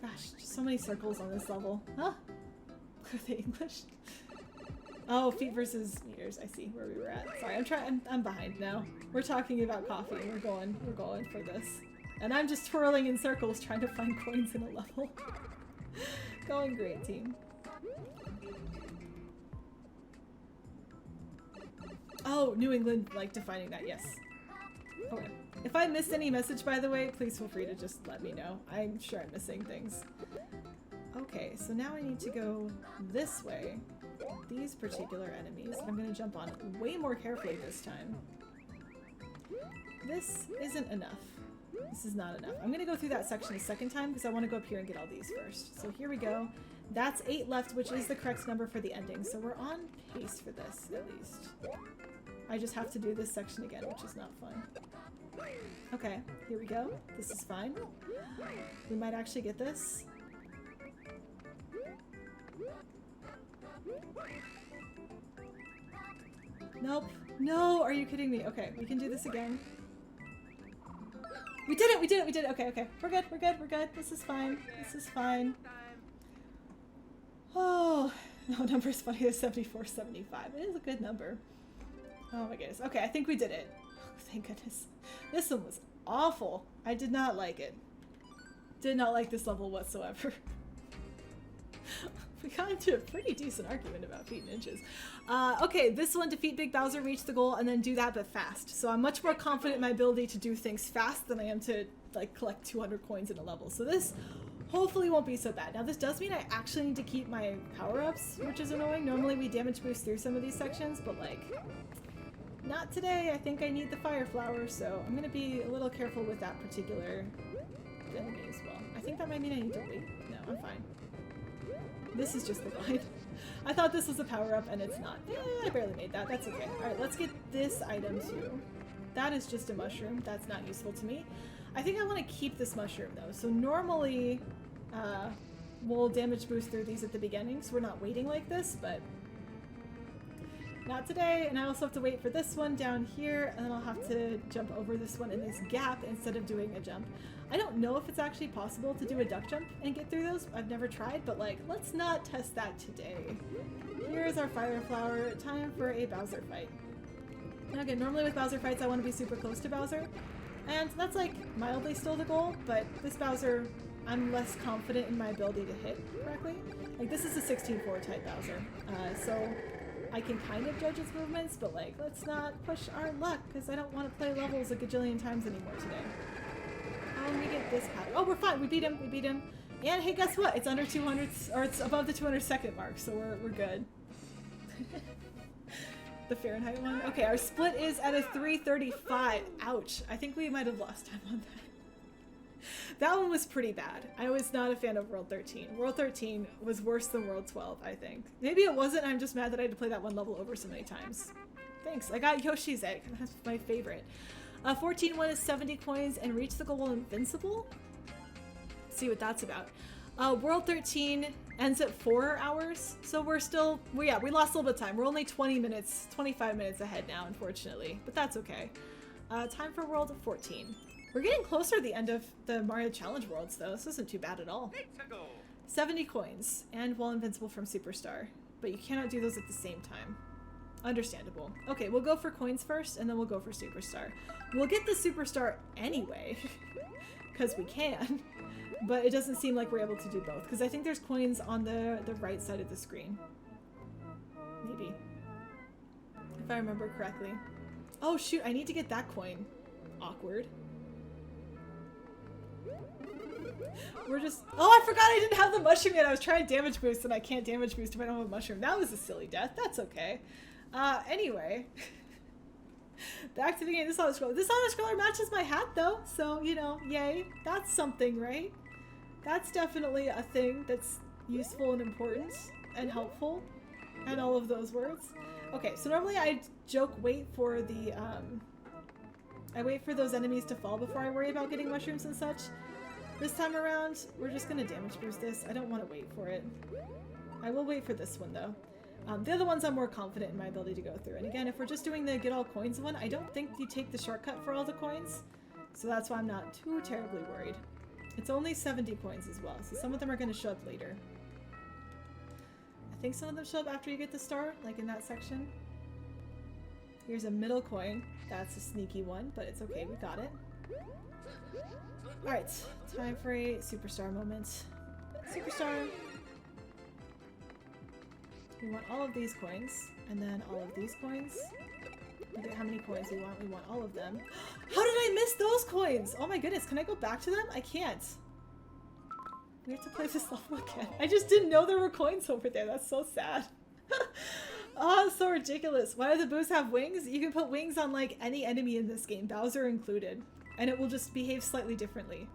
Gosh, just so many circles on this level. Huh? Are they English? Oh, feet versus meters. I see where we were at. Sorry, I'm behind now. We're talking about coffee and we're going for this. And I'm just twirling in circles trying to find coins in a level. Going great, team. Oh, New England, like defining that, yes. Okay. If I missed any message, by the way, please feel free to just let me know. I'm sure I'm missing things. Okay, so now I need to go this way. These particular enemies. I'm gonna jump on way more carefully this time. This isn't enough. This is not enough. I'm gonna go through that section a second time because I want to go up here and get all these first. So here we go. That's 8 left, which is the correct number for the ending. So we're on pace for this, at least. I just have to do this section again, which is not fun. Okay, here we go. This is fine. We might actually get this. Nope. No, are you kidding me? Okay, we can do this again. We did it! We did it! We did it! Okay, okay. We're good, we're good, we're good. This is fine. This is fine. Oh, no, number is funny. It's 7475. It is a good number. Oh my goodness. Okay, I think we did it. Oh, thank goodness. This one was awful. I did not like it. Did not like this level whatsoever. We got into a pretty decent argument about feet and inches. Okay, this one, defeat Big Bowser, reach the goal, and then do that but fast. So I'm much more confident in my ability to do things fast than I am to like collect 200 coins in a level. So this hopefully won't be so bad. Now this does mean I actually need to keep my power-ups, which is annoying. Normally we damage boost through some of these sections, but like, not today. I think I need the fire flower, so I'm gonna be a little careful with that particular enemy as well. I think that might mean I need to wait. No, I'm fine. This is just the line. I thought this was a power-up and it's not. I barely made that. That's okay. Alright, let's get this item too. That is just a mushroom. That's not useful to me. I think I want to keep this mushroom though. So normally we'll damage boost through these at the beginning, so we're not waiting like this, but not today. And I also have to wait for this one down here, and then I'll have to jump over this one in this gap instead of doing a jump. I don't know if it's actually possible to do a duck jump and get through those. I've never tried, but like, let's not test that today. Here's our fire flower. Time for a Bowser fight. Okay, normally with Bowser fights I want to be super close to Bowser, and that's like mildly still the goal, but this Bowser, I'm less confident in my ability to hit correctly. Like, this is a 16-4 type Bowser, so I can kind of judge its movements, but like, let's not push our luck because I don't want to play levels a gajillion times anymore today. How do we get this pattern? Oh, we're fine. We beat him. We beat him. And hey, guess what? It's under 200, or it's above the 200-second mark, so we're good. The Fahrenheit one. Okay, our split is at a 335. Ouch. I think we might have lost time on that. That one was pretty bad. I was not a fan of World 13. World 13 was worse than World 12, I think. Maybe it wasn't. I'm just mad that I had to play that one level over so many times. Thanks. I got Yoshi's egg. That's my favorite. 14-1 is 70 coins and reach the goal invincible? Let's see what that's about. World 13 ends at 4 hours, so we're still, we lost a little bit of time. We're only 20 minutes, 25 minutes ahead now, unfortunately, but that's okay. Time for World 14. We're getting closer to the end of the Mario Challenge Worlds, though. This isn't too bad at all. 70 coins and while invincible from Superstar, but you cannot do those at the same time. Understandable. Okay, we'll go for coins first, and then we'll go for Superstar. We'll get the Superstar anyway, because we can, but it doesn't seem like we're able to do both, because I think there's coins on the right side of the screen. Maybe. If I remember correctly. Oh shoot, I need to get that coin. Awkward. We're just... Oh, I forgot I didn't have the mushroom yet. I was trying damage boost, and I can't damage boost if I don't have a mushroom. That was a silly death. That's okay. Anyway. Back to the game. This auto-scroller matches my hat, though. So, you know, yay. That's something, right? That's definitely a thing that's useful and important and helpful. And all of those words. Okay, so normally I wait for the, I wait for those enemies to fall before I worry about getting mushrooms and such. This time around, we're just gonna damage boost this. I don't want to wait for it. I will wait for this one, though. The other ones I'm more confident in my ability to go through. And again, if we're just doing the get all coins one, I don't think you take the shortcut for all the coins. So that's why I'm not too terribly worried. It's only 70 coins as well, so some of them are going to show up later. I think some of them show up after you get the star, like in that section. Here's a middle coin. That's a sneaky one, but it's okay, we got it. Alright, time for a Superstar moment. Superstar! We want all of these coins, and then all of these coins. Okay, how many coins we want? We want all of them. How did I miss those coins? Oh my goodness, can I go back to them? I can't. We have to play this level again. I just didn't know there were coins over there. That's so sad. Oh, so ridiculous. Why do the boos have wings? You can put wings on like any enemy in this game, Bowser included, and it will just behave slightly differently.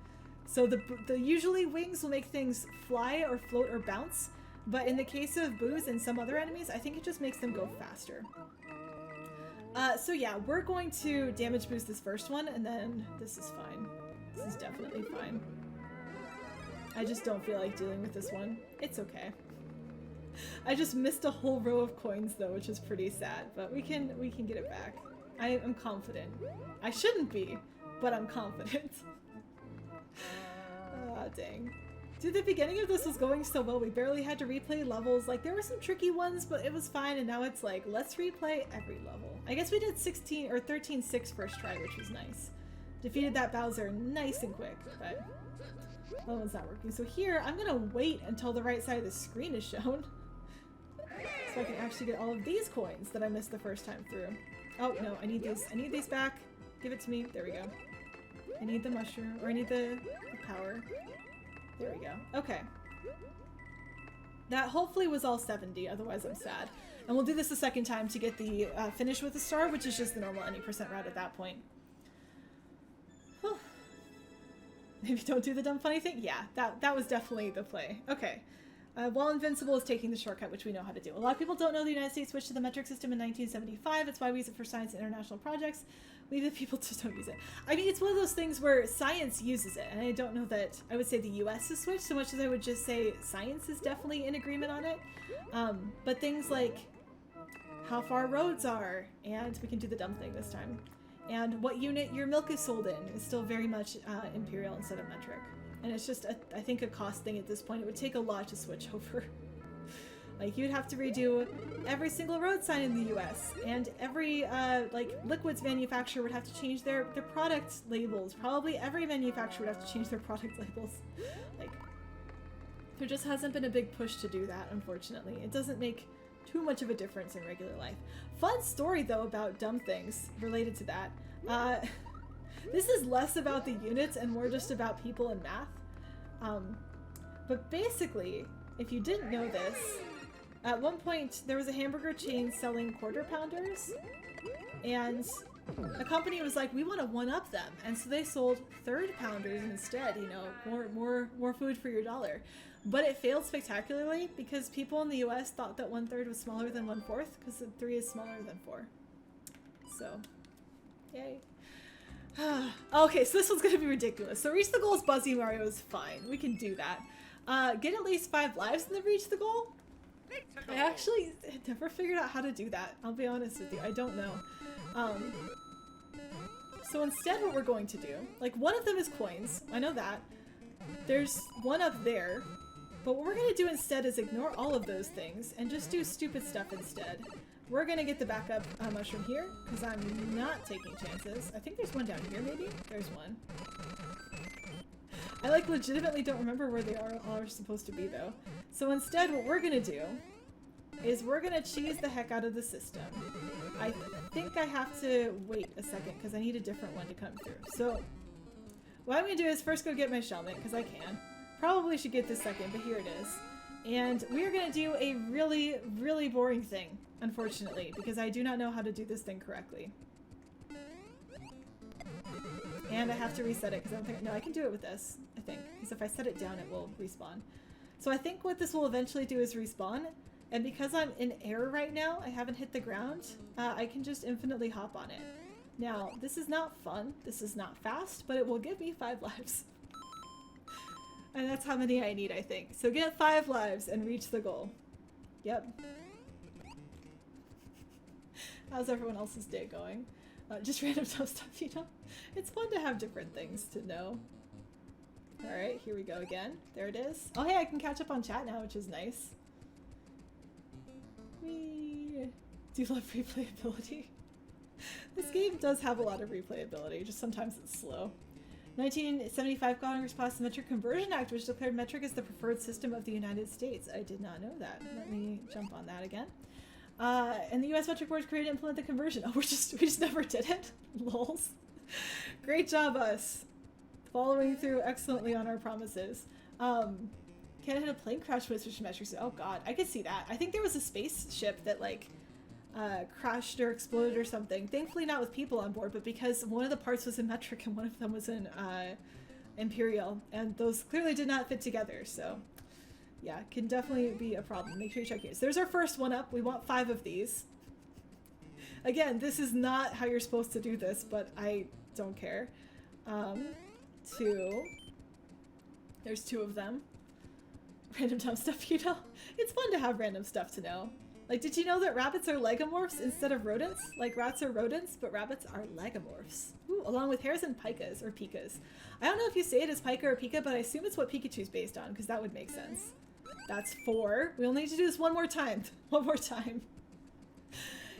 So the usually wings will make things fly or float or bounce, but in the case of boos and some other enemies, I think it just makes them go faster. So yeah, we're going to damage boost this first one, and then this is fine. This is definitely fine. I just don't feel like dealing with this one. It's okay. I just missed a whole row of coins though, which is pretty sad, but we can get it back. I am confident. I shouldn't be, but I'm confident. Ah, dang. Dude, the beginning of this was going so well. We barely had to replay levels. Like, there were some tricky ones, but it was fine, and now it's like, let's replay every level. I guess we did 16 or 13-6 first try, which was nice. Defeated that Bowser nice and quick, but that one's not working. So here, I'm gonna wait until the right side of the screen is shown, so I can actually get all of these coins that I missed the first time through. Oh, no, I need these. I need these back. Give it to me. There we go. I need the mushroom, or I need the power. There we go. Okay. That hopefully was all 70, otherwise I'm sad. And we'll do this a second time to get the finish with the star, which is just the normal any % route at that point. Whew. Maybe don't do the dumb funny thing? Yeah, that was definitely the play. Okay. While Invincible is taking the shortcut, which we know how to do. A lot of people don't know the United States switched to the metric system in 1975. It's why we use it for science and international projects. We the people just don't use it. I mean, it's one of those things where science uses it, and I don't know that I would say the US has switched so much as I would just say science is definitely in agreement on it. But things like how far roads are, and we can do the dumb thing this time, and what unit your milk is sold in is still very much imperial instead of metric. And it's just, I think, a cost thing at this point. It would take a lot to switch over. Like, you'd have to redo every single road sign in the US, and every, like, liquids manufacturer would have to change their product labels. Probably every manufacturer would have to change their product labels. Like, there just hasn't been a big push to do that, unfortunately. It doesn't make too much of a difference in regular life. Fun story, though, about dumb things related to that. This is less about the units and more just about people and math. But basically, if you didn't know this, at one point there was a hamburger chain selling quarter pounders, and a company was like, we want to one-up them, and so they sold third pounders instead, you know, more food for your dollar. But it failed spectacularly because people in the US thought that 1/3 was smaller than 1/4 because 3 is smaller than 4. So, yay. Okay, so this one's gonna be ridiculous. So reach the goals, Buzzy Mario is fine. We can do that. Get at least 5 lives and then reach the goal? I actually never figured out how to do that. I'll be honest with you, I don't know. So instead what we're going to do, like one of them is coins, I know that. There's one up there, but what we're gonna do instead is ignore all of those things and just do stupid stuff instead. We're gonna get the backup mushroom here, because I'm not taking chances. I think there's one down here, maybe? There's one. I like legitimately don't remember where they are supposed to be though. So instead what we're gonna do is we're gonna cheese the heck out of the system. I think I have to wait a second because I need a different one to come through. So what I'm gonna do is first go get my Shelmet, because I can. Probably should get this second, but here it is. And we're gonna do a really, really boring thing, unfortunately, because I do not know how to do this thing correctly. And I have to reset it, because I don't think- no, I can do it with this, I think. Because if I set it down, it will respawn. So I think what this will eventually do is respawn, and because I'm in air right now, I haven't hit the ground, I can just infinitely hop on it. Now, this is not fun, this is not fast, but it will give me 5 lives. And that's how many I need, I think. So get 5 lives and reach the goal. Yep. How's everyone else's day going? Just random dumb stuff, you know? It's fun to have different things to know. Alright, here we go again. There it is. Oh hey, I can catch up on chat now, which is nice. Whee! Do you love replayability? This game does have a lot of replayability, just sometimes it's slow. 1975 Congress passed the Metric Conversion Act, which declared metric as the preferred system of the United States. I did not know that. Let me jump on that again. And the US Metric Board created to implement the conversion. Oh, we just never did it. Lols. Great job, us. Following through excellently on our promises. Can't hit a plane crash with switch metrics. Oh god, I could see that. I think there was a spaceship that like crashed or exploded or something. Thankfully not with people on board, but because one of the parts was in metric and one of them was in imperial, and those clearly did not fit together, so yeah, can definitely be a problem. Make sure you check it. So there's our first one up. We want 5 of these. Again, this is not how you're supposed to do this, but I don't care. 2. There's 2 of them. Random dumb stuff, you know? It's fun to have random stuff to know. Like, did you know that rabbits are legomorphs instead of rodents? Like, rats are rodents, but rabbits are legomorphs. Ooh, along with hares and pikas, or pikas. I don't know if you say it as pika or pika, but I assume it's what Pikachu's based on, because that would make sense. That's 4. We only need to do this one more time. One more time.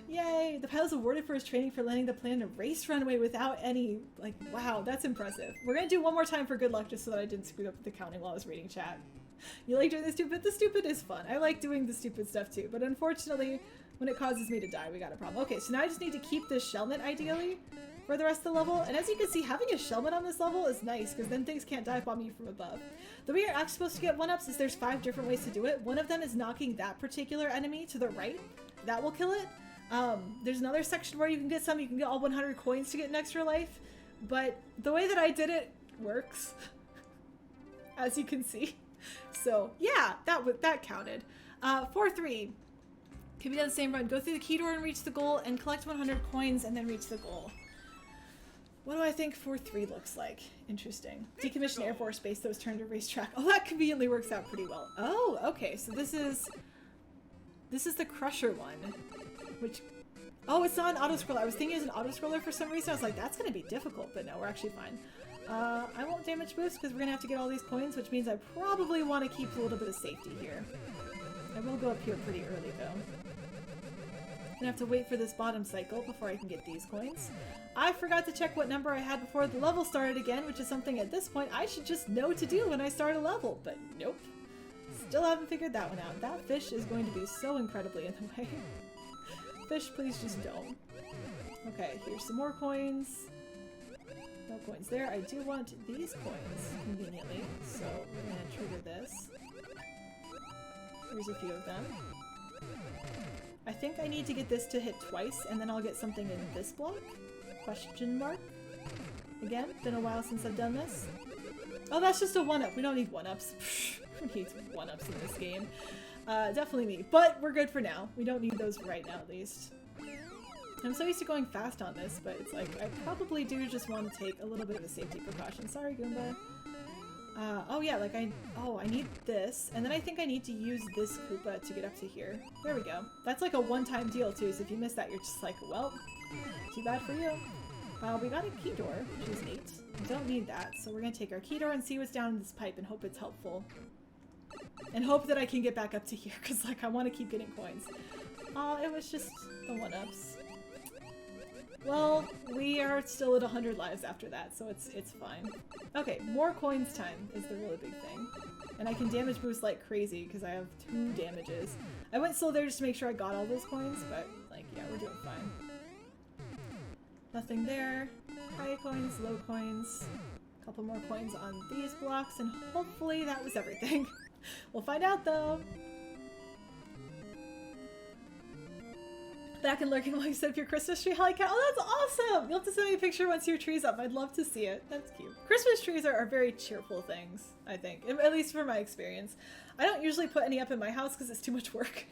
Yay! The pilot was awarded for his training for landing the plane in a race runway without any, like, wow, that's impressive. We're gonna do one more time for good luck, just so that I didn't screw up the counting while I was reading chat. You like doing the stupid? The stupid is fun. I like doing the stupid stuff too, but unfortunately, when it causes me to die, we got a problem. Okay, so now I just need to keep this shellmet, ideally, for the rest of the level. And as you can see, having a shellmet on this level is nice, because then things can't dive bomb you from above. The way you're actually supposed to get 1-ups is there's 5 different ways to do it. One of them is knocking that particular enemy to the right. That will kill it. There's another section where you can get some. You can get all 100 coins to get an extra life. But the way that I did it works, as you can see. So yeah, that counted. 4-3 can be done the same run. Go through the key door and reach the goal, and collect 100 coins and then reach the goal. What do I think 4-3 looks like? Interesting. Decommissioned Air Force Base that was turned to racetrack. Oh, that conveniently works out pretty well. Oh, okay. So this is the Crusher one, which, oh, it's not an auto-scroller. I was thinking it was an auto-scroller for some reason. I was like, that's going to be difficult, but no, we're actually fine. I won't damage boost because we're going to have to get all these coins, which means I probably want to keep a little bit of safety here. I will go up here pretty early, though. I'm gonna have to wait for this bottom cycle before I can get these coins. I forgot to check what number I had before the level started again, which is something at this point I should just know to do when I start a level, but nope. Still haven't figured that one out. That fish is going to be so incredibly in the way. Fish, please just don't. Okay, here's some more coins. No coins there. I do want these coins, conveniently, so we're gonna trigger this. Here's a few of them. I think I need to get this to hit twice, and then I'll get something in this block? Question mark? Again, been a while since I've done this. Oh, that's just a 1-up. We don't need 1-ups. Who needs 1-ups in this game? Definitely me. But we're good for now. We don't need those right now, at least. I'm so used to going fast on this, but it's like, I probably do just want to take a little bit of a safety precaution. Sorry, Goomba. Oh yeah, like I need this, and then I think I need to use this Koopa to get up to here. There we go. That's like a one-time deal too, so if you miss that, you're just like, well, too bad for you. We got a key door, which is neat. We don't need that, so we're gonna take our key door and see what's down in this pipe and hope it's helpful. And hope that I can get back up to here, because like I want to keep getting coins. It was just the 1-ups. Well, we are still at 100 lives after that, so it's fine. Okay, more coins time is the really big thing. And I can damage boost like crazy because I have 2 damages. I went slow there just to make sure I got all those coins, but like, yeah, we're doing fine. Nothing there. High coins, low coins. A couple more coins on these blocks, and hopefully that was everything. We'll find out though. Back and lurking while you set up your Christmas tree. Oh, that's awesome! You'll have to send me a picture once your tree's up. I'd love to see it. That's cute. Christmas trees are very cheerful things, I think. At least for my experience. I don't usually put any up in my house because it's too much work.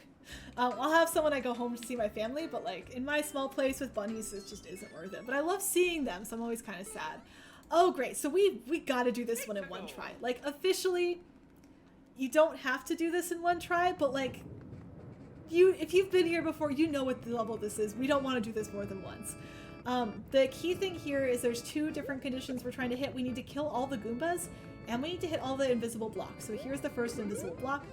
I'll have some when I go home to see my family, but like in my small place with bunnies, it just isn't worth it. But I love seeing them, so I'm always kind of sad. Oh, great. So we gotta do this one in one try. Like, officially, you don't have to do this in one try, but like, if you've been here before, you know what the level this is. We don't want to do this more than once. The key thing here is there's 2 different conditions we're trying to hit. We need to kill all the Goombas, and we need to hit all the invisible blocks. So here's the first invisible block.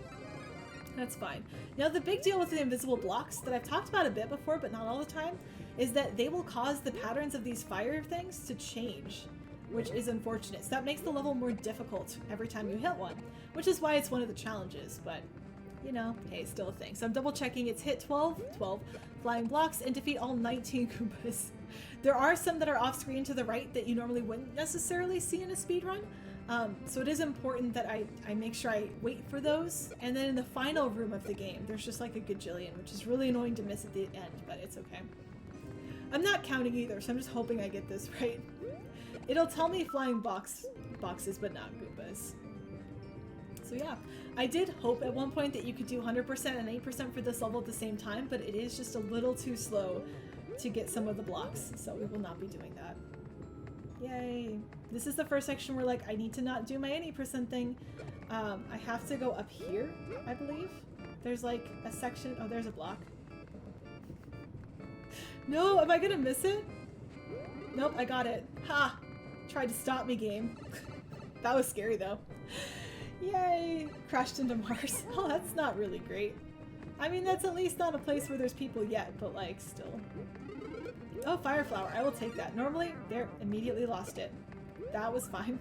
That's fine. Now the big deal with the invisible blocks that I've talked about a bit before, but not all the time, is that they will cause the patterns of these fire things to change, which is unfortunate. So that makes the level more difficult every time you hit one, which is why it's one of the challenges, but you know, hey, still a thing. So I'm double checking. It's hit 12 flying blocks and defeat all 19 Goombas. There are some that are off screen to the right that you normally wouldn't necessarily see in a speedrun. So it is important that I make sure I wait for those. And then in the final room of the game, there's just like a gajillion, which is really annoying to miss at the end, but it's okay. I'm not counting either, so I'm just hoping I get this right. It'll tell me flying boxes, but not Goombas. So yeah, I did hope at one point that you could do 100% and 8% for this level at the same time, but it is just a little too slow to get some of the blocks, so we will not be doing that. Yay. This is the first section where, like, I need to not do my 80% thing. I have to go up here, I believe. There's, like, a section. Oh, there's a block. No, am I gonna miss it? Nope, I got it. Ha! Tried to stop me, game. That was scary, though. Yay! Crashed into Mars. Oh, that's not really great. I mean, that's at least not a place where there's people yet, but, like, still. Oh, fire flower. I will take that. Normally, there, immediately lost it. That was fine.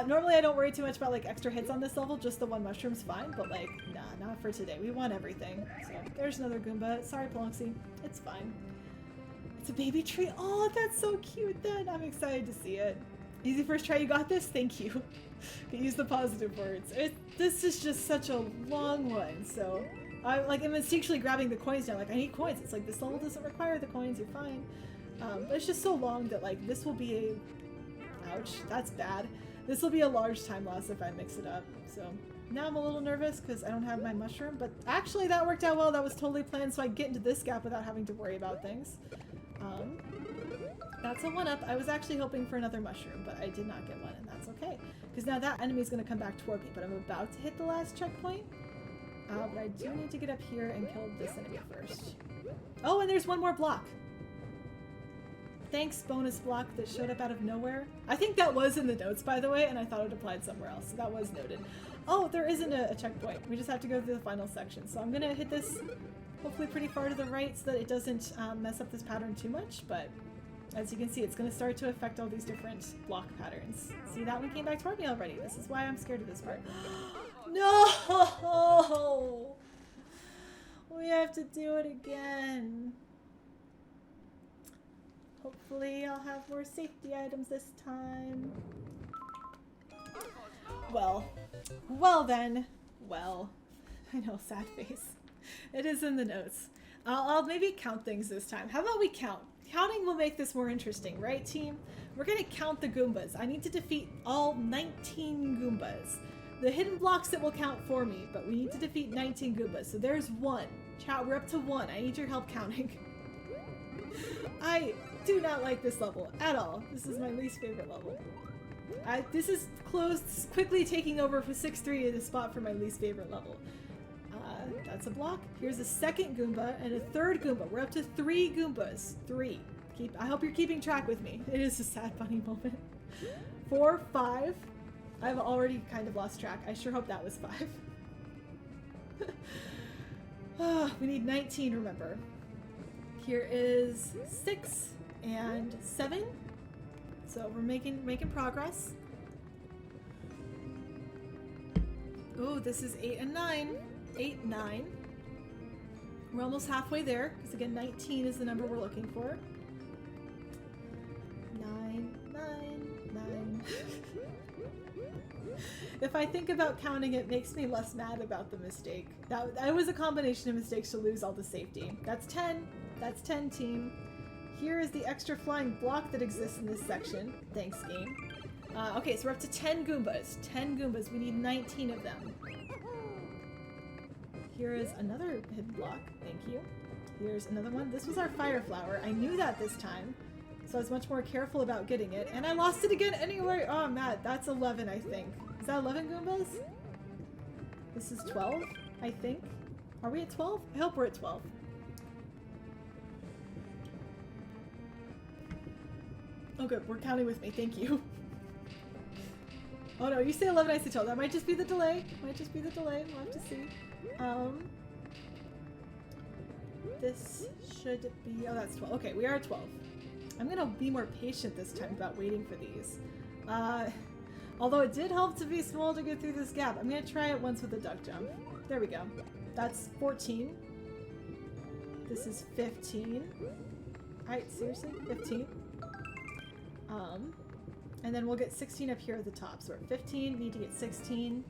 Normally, I don't worry too much about, like, extra hits on this level. Just the one mushroom's fine, but, like, nah, not for today. We want everything. So, there's another Goomba. Sorry, Pelunxy. It's fine. It's a baby tree. Oh, that's so cute, then. I'm excited to see it. Easy first try. You got this? Thank you. Use the positive words. This is just such a long one, so... I'm instinctually grabbing the coins now. Like, I need coins. It's like, this level doesn't require the coins. You're fine. But it's just so long that, like, this will be a... Ouch. That's bad. This will be a large time loss if I mix it up. So, now I'm a little nervous because I don't have my mushroom. But actually, that worked out well. That was totally planned so I get into this gap without having to worry about things. That's a 1-up. I was actually hoping for another mushroom, but I did not get one, and that's okay. Because now that enemy's going to come back toward me, but I'm about to hit the last checkpoint. But I do need to get up here and kill this enemy first. Oh, and there's one more block. Thanks, bonus block that showed up out of nowhere. I think that was in the notes, by the way, and I thought it applied somewhere else, so that was noted. Oh, there isn't a checkpoint. We just have to go through the final section. So I'm going to hit this hopefully pretty far to the right so that it doesn't mess up this pattern too much, but as you can see, it's going to start to affect all these different block patterns. See, that one came back toward me already. This is why I'm scared of this part. No! We have to do it again. Hopefully I'll have more safety items this time. Well then. Well, I know, sad face. It is in the notes. I'll maybe count things this time. How about we count? Counting will make this more interesting, right, team? We're gonna count the Goombas. I need to defeat all 19 Goombas. The hidden blocks that will count for me, but we need to defeat 19 Goombas. So there's 1. Chat, we're up to 1. I need your help counting. I do not like this level at all. This is my least favorite level. This is quickly taking over for 6-3 in the spot for my least favorite level. That's a block. Here's a second Goomba and a third Goomba. We're up to 3 Goombas. 3. I hope you're keeping track with me. It is a sad bunny moment. 4, 5. I've already kind of lost track. I sure hope that was 5. We need 19, remember. Here is 6 and 7. So we're making progress. Oh, this is 8 and 9. 8, 9. We're almost halfway there, because again, 19 is the number we're looking for. 9, 9, 9. If I think about counting, it makes me less mad about the mistake. That was a combination of mistakes to lose all the safety. That's 10. That's 10, team. Here is the extra flying block that exists in this section. Thanks, game. Okay, so we're up to 10 Goombas. 10 Goombas. We need 19 of them. Here is another hidden block. Thank you. Here's another one. This was our fire flower. I knew that this time, so I was much more careful about getting it. And I lost it again anyway. Oh, Matt, that's 11, I think. Is that 11 Goombas? This is 12, I think. Are we at 12? I hope we're at 12. Oh, good. We're counting with me. Thank you. Oh, no. You say 11, I say 12. That might just be the delay. Might just be the delay. We'll have to see. This should be... Oh, that's 12. Okay, we are at 12. I'm going to be more patient this time about waiting for these. Although it did help to be small to get through this gap. I'm going to try it once with a duck jump. There we go. That's 14. This is 15. Alright, seriously? 15? And then we'll get 16 up here at the top. So we're at 15, need to get 16.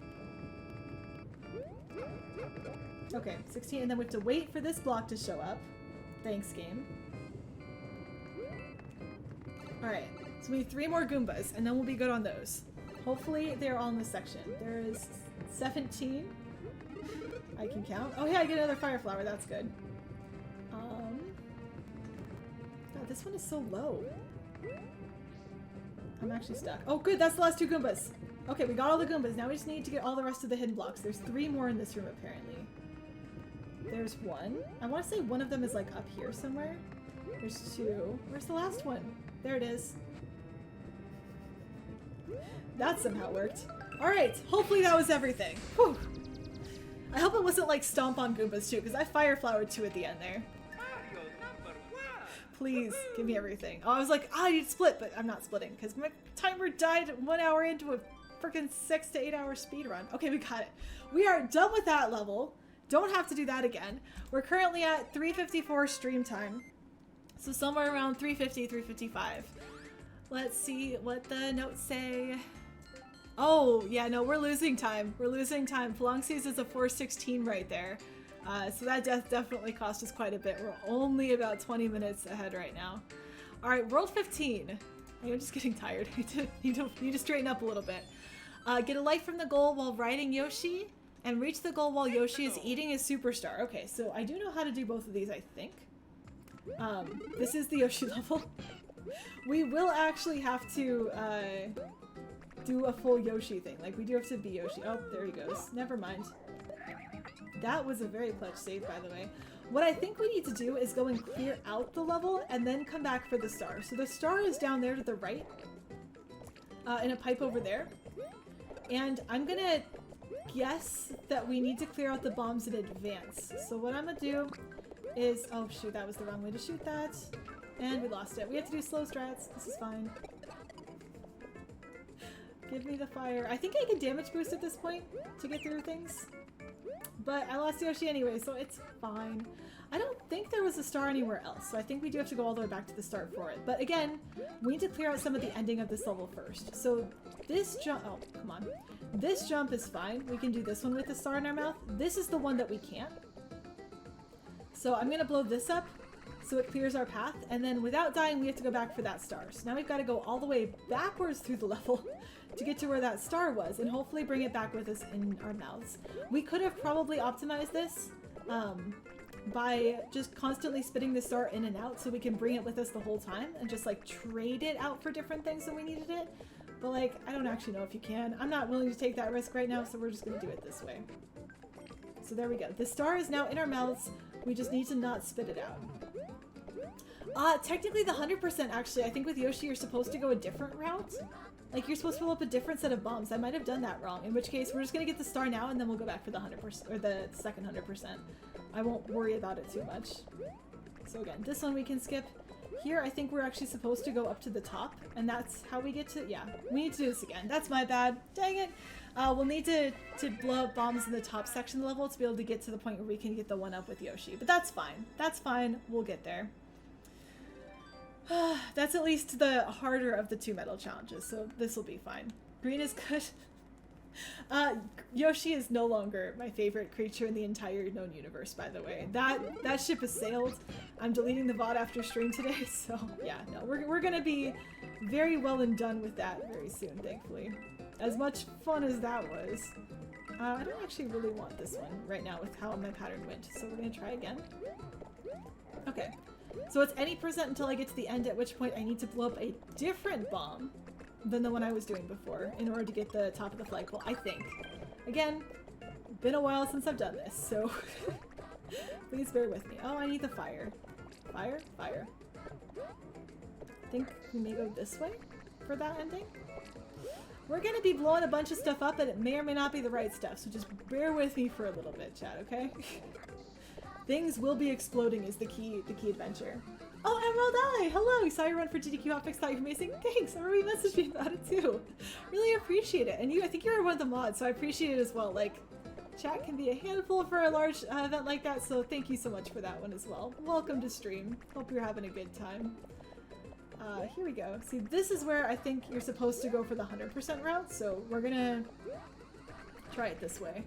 Okay, 16, and then we have to wait for this block to show up. Thanks, game. Alright, so we need 3 more Goombas, and then we'll be good on those. Hopefully they're all in this section. There is 17. I can count. Oh yeah, I get another fire flower, that's good. God, this one is so low. I'm actually stuck. Oh good, that's the last 2 Goombas. Okay, we got all the Goombas. Now we just need to get all the rest of the hidden blocks. There's 3 more in this room apparently. There's 1. I want to say one of them is like up here somewhere. There's 2. Where's the last one? There it is. That somehow worked. Alright, hopefully that was everything. Whew. I hope it wasn't like stomp on Goombas too, because I fire flowered 2 at the end there. Please, give me everything. Oh, I was like, I need to split, but I'm not splitting, because my timer died 1 hour into a freaking 6 to 8 hour speed run. Okay, we got it. We are done with that level. Don't have to do that again. We're currently at 3:54 stream time. So somewhere around 3:50, 3:55. Let's see what the notes say. Oh, yeah, no, we're losing time. We're losing time. Pelongsies is a 4:16 right there. So that definitely cost us quite a bit. We're only about 20 minutes ahead right now. All right, World 15. I'm just getting tired. I need to straighten up a little bit. Get a life from the goal while riding Yoshi, and reach the goal while Yoshi is eating his superstar. Okay, so I do know how to do both of these, I think. This is the Yoshi level. We will actually have to do a full Yoshi thing. Like, we do have to be Yoshi. Oh, there he goes. Never mind. That was a very clutch save, by the way. What I think we need to do is go and clear out the level and then come back for the star. So the star is down there to the right, in a pipe over there. And I'm gonna guess that we need to clear out the bombs in advance. So what I'm gonna do is, oh shoot, that was the wrong way to shoot that. And we lost it. We have to do slow strats. This is fine. Give me the fire. I think I can damage boost at this point to get through things. But I lost Yoshi anyway, so it's fine. I don't think there was a star anywhere else, so I think we do have to go all the way back to the start for it. But again, we need to clear out some of the ending of this level first. So this jump, oh, come on. This jump is fine. We can do this one with the star in our mouth. This is the one that we can't. So I'm gonna blow this up so it clears our path, and then without dying, we have to go back for that star. So now we've got to go all the way backwards through the level to get to where that star was, and hopefully bring it back with us in our mouths. We could have probably optimized this by just constantly spitting the star in and out so we can bring it with us the whole time and just like trade it out for different things when we needed it. But like, I don't actually know if you can. I'm not willing to take that risk right now, so we're just gonna do it this way. So there we go. The star is now in our mouths. We just need to not spit it out. Technically the 100% actually, I think with Yoshi you're supposed to go a different route. Like, you're supposed to pull up a different set of bombs. I might have done that wrong, in which case we're just gonna get the star now and then we'll go back for the 100%, or the second 100%. I won't worry about it too much. So again, this one we can skip. Here I think we're actually supposed to go up to the top, and that's how we get to, yeah, we need to do this again. That's my bad. Dang it! We'll need to blow up bombs in the top section of the level to be able to get to the point where we can get the one up with Yoshi. But that's fine. That's fine. We'll get there. That's at least the harder of the 2 medal challenges, so this will be fine. Green is good. Yoshi is no longer my favorite creature in the entire known universe, by the way. That ship has sailed. I'm deleting the VOD after stream today, so yeah, no, we're gonna be very well and done with that very soon, thankfully. As much fun as that was. I don't actually really want this one right now with how my pattern went, so we're gonna try again. Okay. So it's any percent until I get to the end, at which point I need to blow up a different bomb than the one I was doing before in order to get the top of the flagpole, I think. Again, been a while since I've done this, so please bear with me. Oh, I need the fire. Fire? Fire. I think we may go this way for that ending. We're gonna be blowing a bunch of stuff up and it may or may not be the right stuff, so just bear with me for a little bit, chat, okay? Things will be exploding is the key adventure. Oh, Emerald Eye! Hello! You saw your run for GDQ Hotfix, thought you were amazing. Thanks! Everybody messaged me about it too. Really appreciate it. And I think you were one of the mods, so I appreciate it as well. Like, Chat can be a handful for a large event like that, so thank you so much for that one as well. Welcome to stream. Hope you're having a good time. Here we go. See, this is where I think you're supposed to go for the 100% route, so we're gonna try it this way.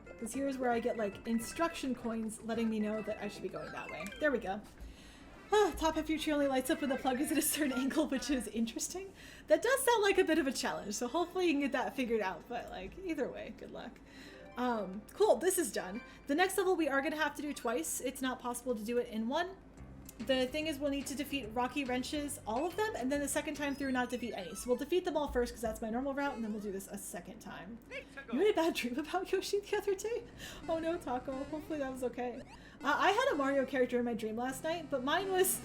Because here's where I get, like, instruction coins letting me know that I should be going that way. There we go. Top half your tree only lights up when the plug is at a certain angle, which is interesting. That does sound like a bit of a challenge, so hopefully you can get that figured out, but, like, either way, good luck. Cool, this is done. The next level we are going to have to do twice. It's not possible to do it in one. The thing is, we'll need to defeat Rocky Wrenches, all of them, and then the second time through not defeat any. So we'll defeat them all first because that's my normal route, and then we'll do this a second time. You had a bad dream about Yoshi the other day? Oh no, Taco. Hopefully that was okay. I had a Mario character in my dream last night, but mine was...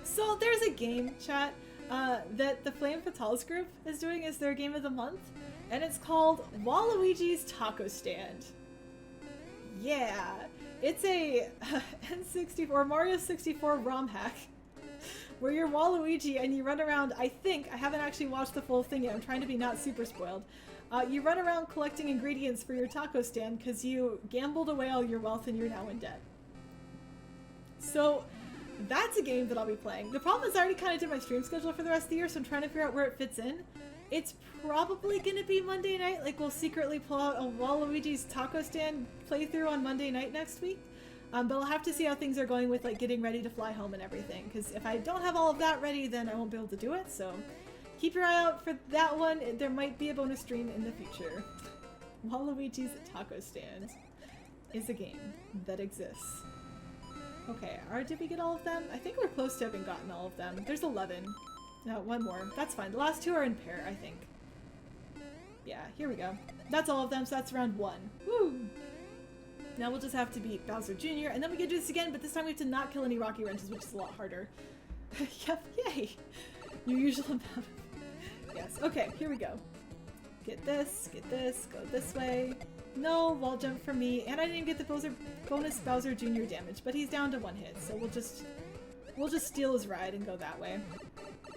So there's a game, chat, that the Flame Fatales group is doing as their game of the month, and it's called Waluigi's Taco Stand. Yeah. It's a N64 or Mario 64 ROM hack where you're Waluigi and you run around. I haven't actually watched the full thing yet. I'm trying to be not super spoiled. You run around collecting ingredients for your taco stand because you gambled away all your wealth and you're now in debt. So that's a game that I'll be playing. The problem is I already kind of did my stream schedule for the rest of the year, so I'm trying to figure out where it fits in. It's probably going to be Monday night. Like, we'll secretly pull out a Waluigi's Taco Stand playthrough on Monday night next week. But I'll have to see how things are going with, like, getting ready to fly home and everything. Because if I don't have all of that ready, then I won't be able to do it. So keep your eye out for that one. There might be a bonus stream in the future. Waluigi's Taco Stand is a game that exists. Okay, did we get all of them? I think we're close to having gotten all of them. There's 11. No, one more. That's fine. The last two are in pair, I think. Yeah, here we go. That's all of them, so that's round 1. Woo! Now we'll just have to beat Bowser Jr., and then we can do this again, but this time we have to not kill any Rocky Wrenches, which is a lot harder. Yep, yay! Your usual amount of... Yes, okay, here we go. Get this, go this way. No wall jump for me, and I didn't even get the bonus Bowser Jr. damage, but he's down to 1 hit, so we'll just steal his ride and go that way.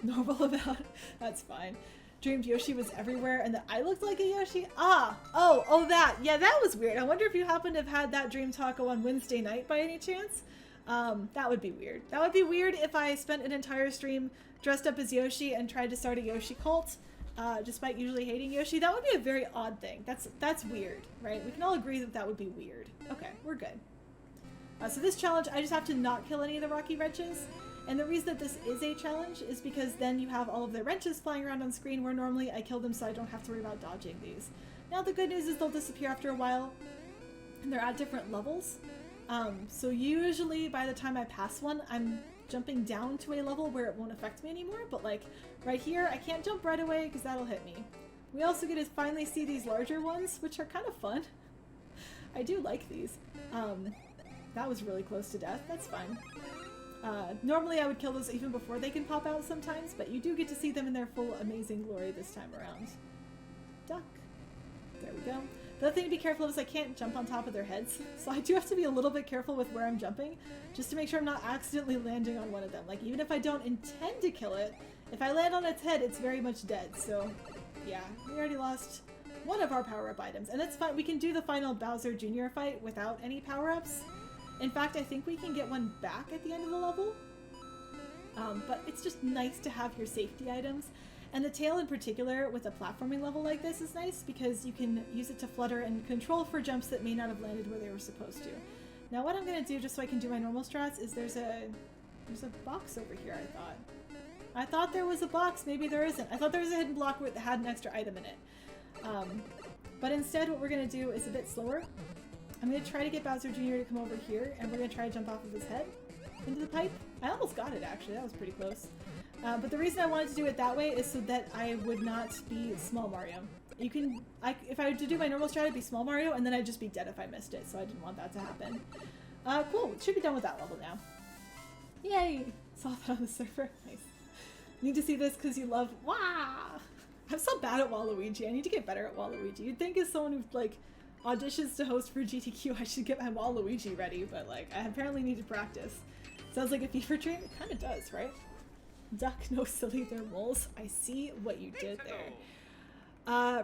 Normal about it. That's fine. Dreamed Yoshi was everywhere and that I looked like a Yoshi? Oh, that. Yeah, that was weird. I wonder if you happen to have had that dream taco on Wednesday night by any chance? That would be weird. That would be weird if I spent an entire stream dressed up as Yoshi and tried to start a Yoshi cult, despite usually hating Yoshi. That would be a very odd thing. That's weird, right? We can all agree that that would be weird. Okay, we're good. So this challenge, I just have to not kill any of the Rocky Wrenches. And the reason that this is a challenge is because then you have all of the wrenches flying around on screen where normally I kill them so I don't have to worry about dodging these. Now the good news is they'll disappear after a while and they're at different levels. So usually by the time I pass one, I'm jumping down to a level where it won't affect me anymore. But like right here, I can't jump right away because that'll hit me. We also get to finally see these larger ones, which are kind of fun. I do like these. That was really close to death. That's fine. Normally I would kill those even before they can pop out sometimes, but you do get to see them in their full amazing glory this time around. Duck. There we go. The other thing to be careful of is I can't jump on top of their heads, so I do have to be a little bit careful with where I'm jumping, just to make sure I'm not accidentally landing on one of them. Like, even if I don't intend to kill it, if I land on its head, it's very much dead, so yeah. We already lost one of our power-up items, and that's fine. We can do the final Bowser Jr. fight without any power-ups. In fact, I think we can get one back at the end of the level, but it's just nice to have your safety items. And the tail in particular with a platforming level like this is nice because you can use it to flutter and control for jumps that may not have landed where they were supposed to. Now what I'm going to do just so I can do my normal strats is there's a box over here, I thought. I thought there was a box, maybe there isn't. I thought there was a hidden block that had an extra item in it. But instead what we're going to do is a bit slower. I'm going to try to get Bowser Jr. to come over here, and we're going to try to jump off of his head into the pipe. I almost got it, actually. That was pretty close. But the reason I wanted to do it that way is so that I would not be Small Mario. You can, if I were to do my normal strat, I'd be Small Mario, and then I'd just be dead if I missed it, so I didn't want that to happen. Cool. Should be done with that level now. Yay! Saw that on the server. Nice. Need to see this because you love... Wah! I'm so bad at Waluigi. I need to get better at Waluigi. You'd think as someone who, like, auditions to host for GTQ, I should get my Waluigi ready, but, like, I apparently need to practice. Sounds like a fever dream? It kind of does, right? Duck, no silly, they're moles. I see what you did there.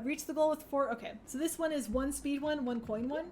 Reach the goal with 4. Okay, so this one is 1 speed one, 1 coin one.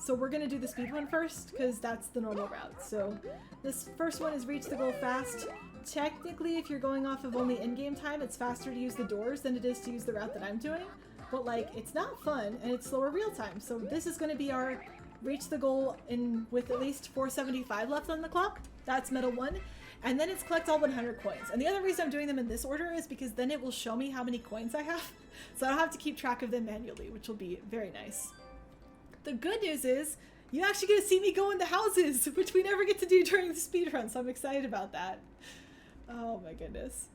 So we're gonna do the speed one first because that's the normal route. So this first one is reach the goal fast. Technically, if you're going off of only in-game time, it's faster to use the doors than it is to use the route that I'm doing. But like, it's not fun and it's slower real time. So this is gonna be our reach the goal in with at least 475 left on the clock. That's medal 1. And then it's collect all 100 coins. And the other reason I'm doing them in this order is because then it will show me how many coins I have. So I don't have to keep track of them manually, which will be very nice. The good news is you actually get to see me go into houses, which we never get to do during the speedrun, so I'm excited about that. Oh my goodness.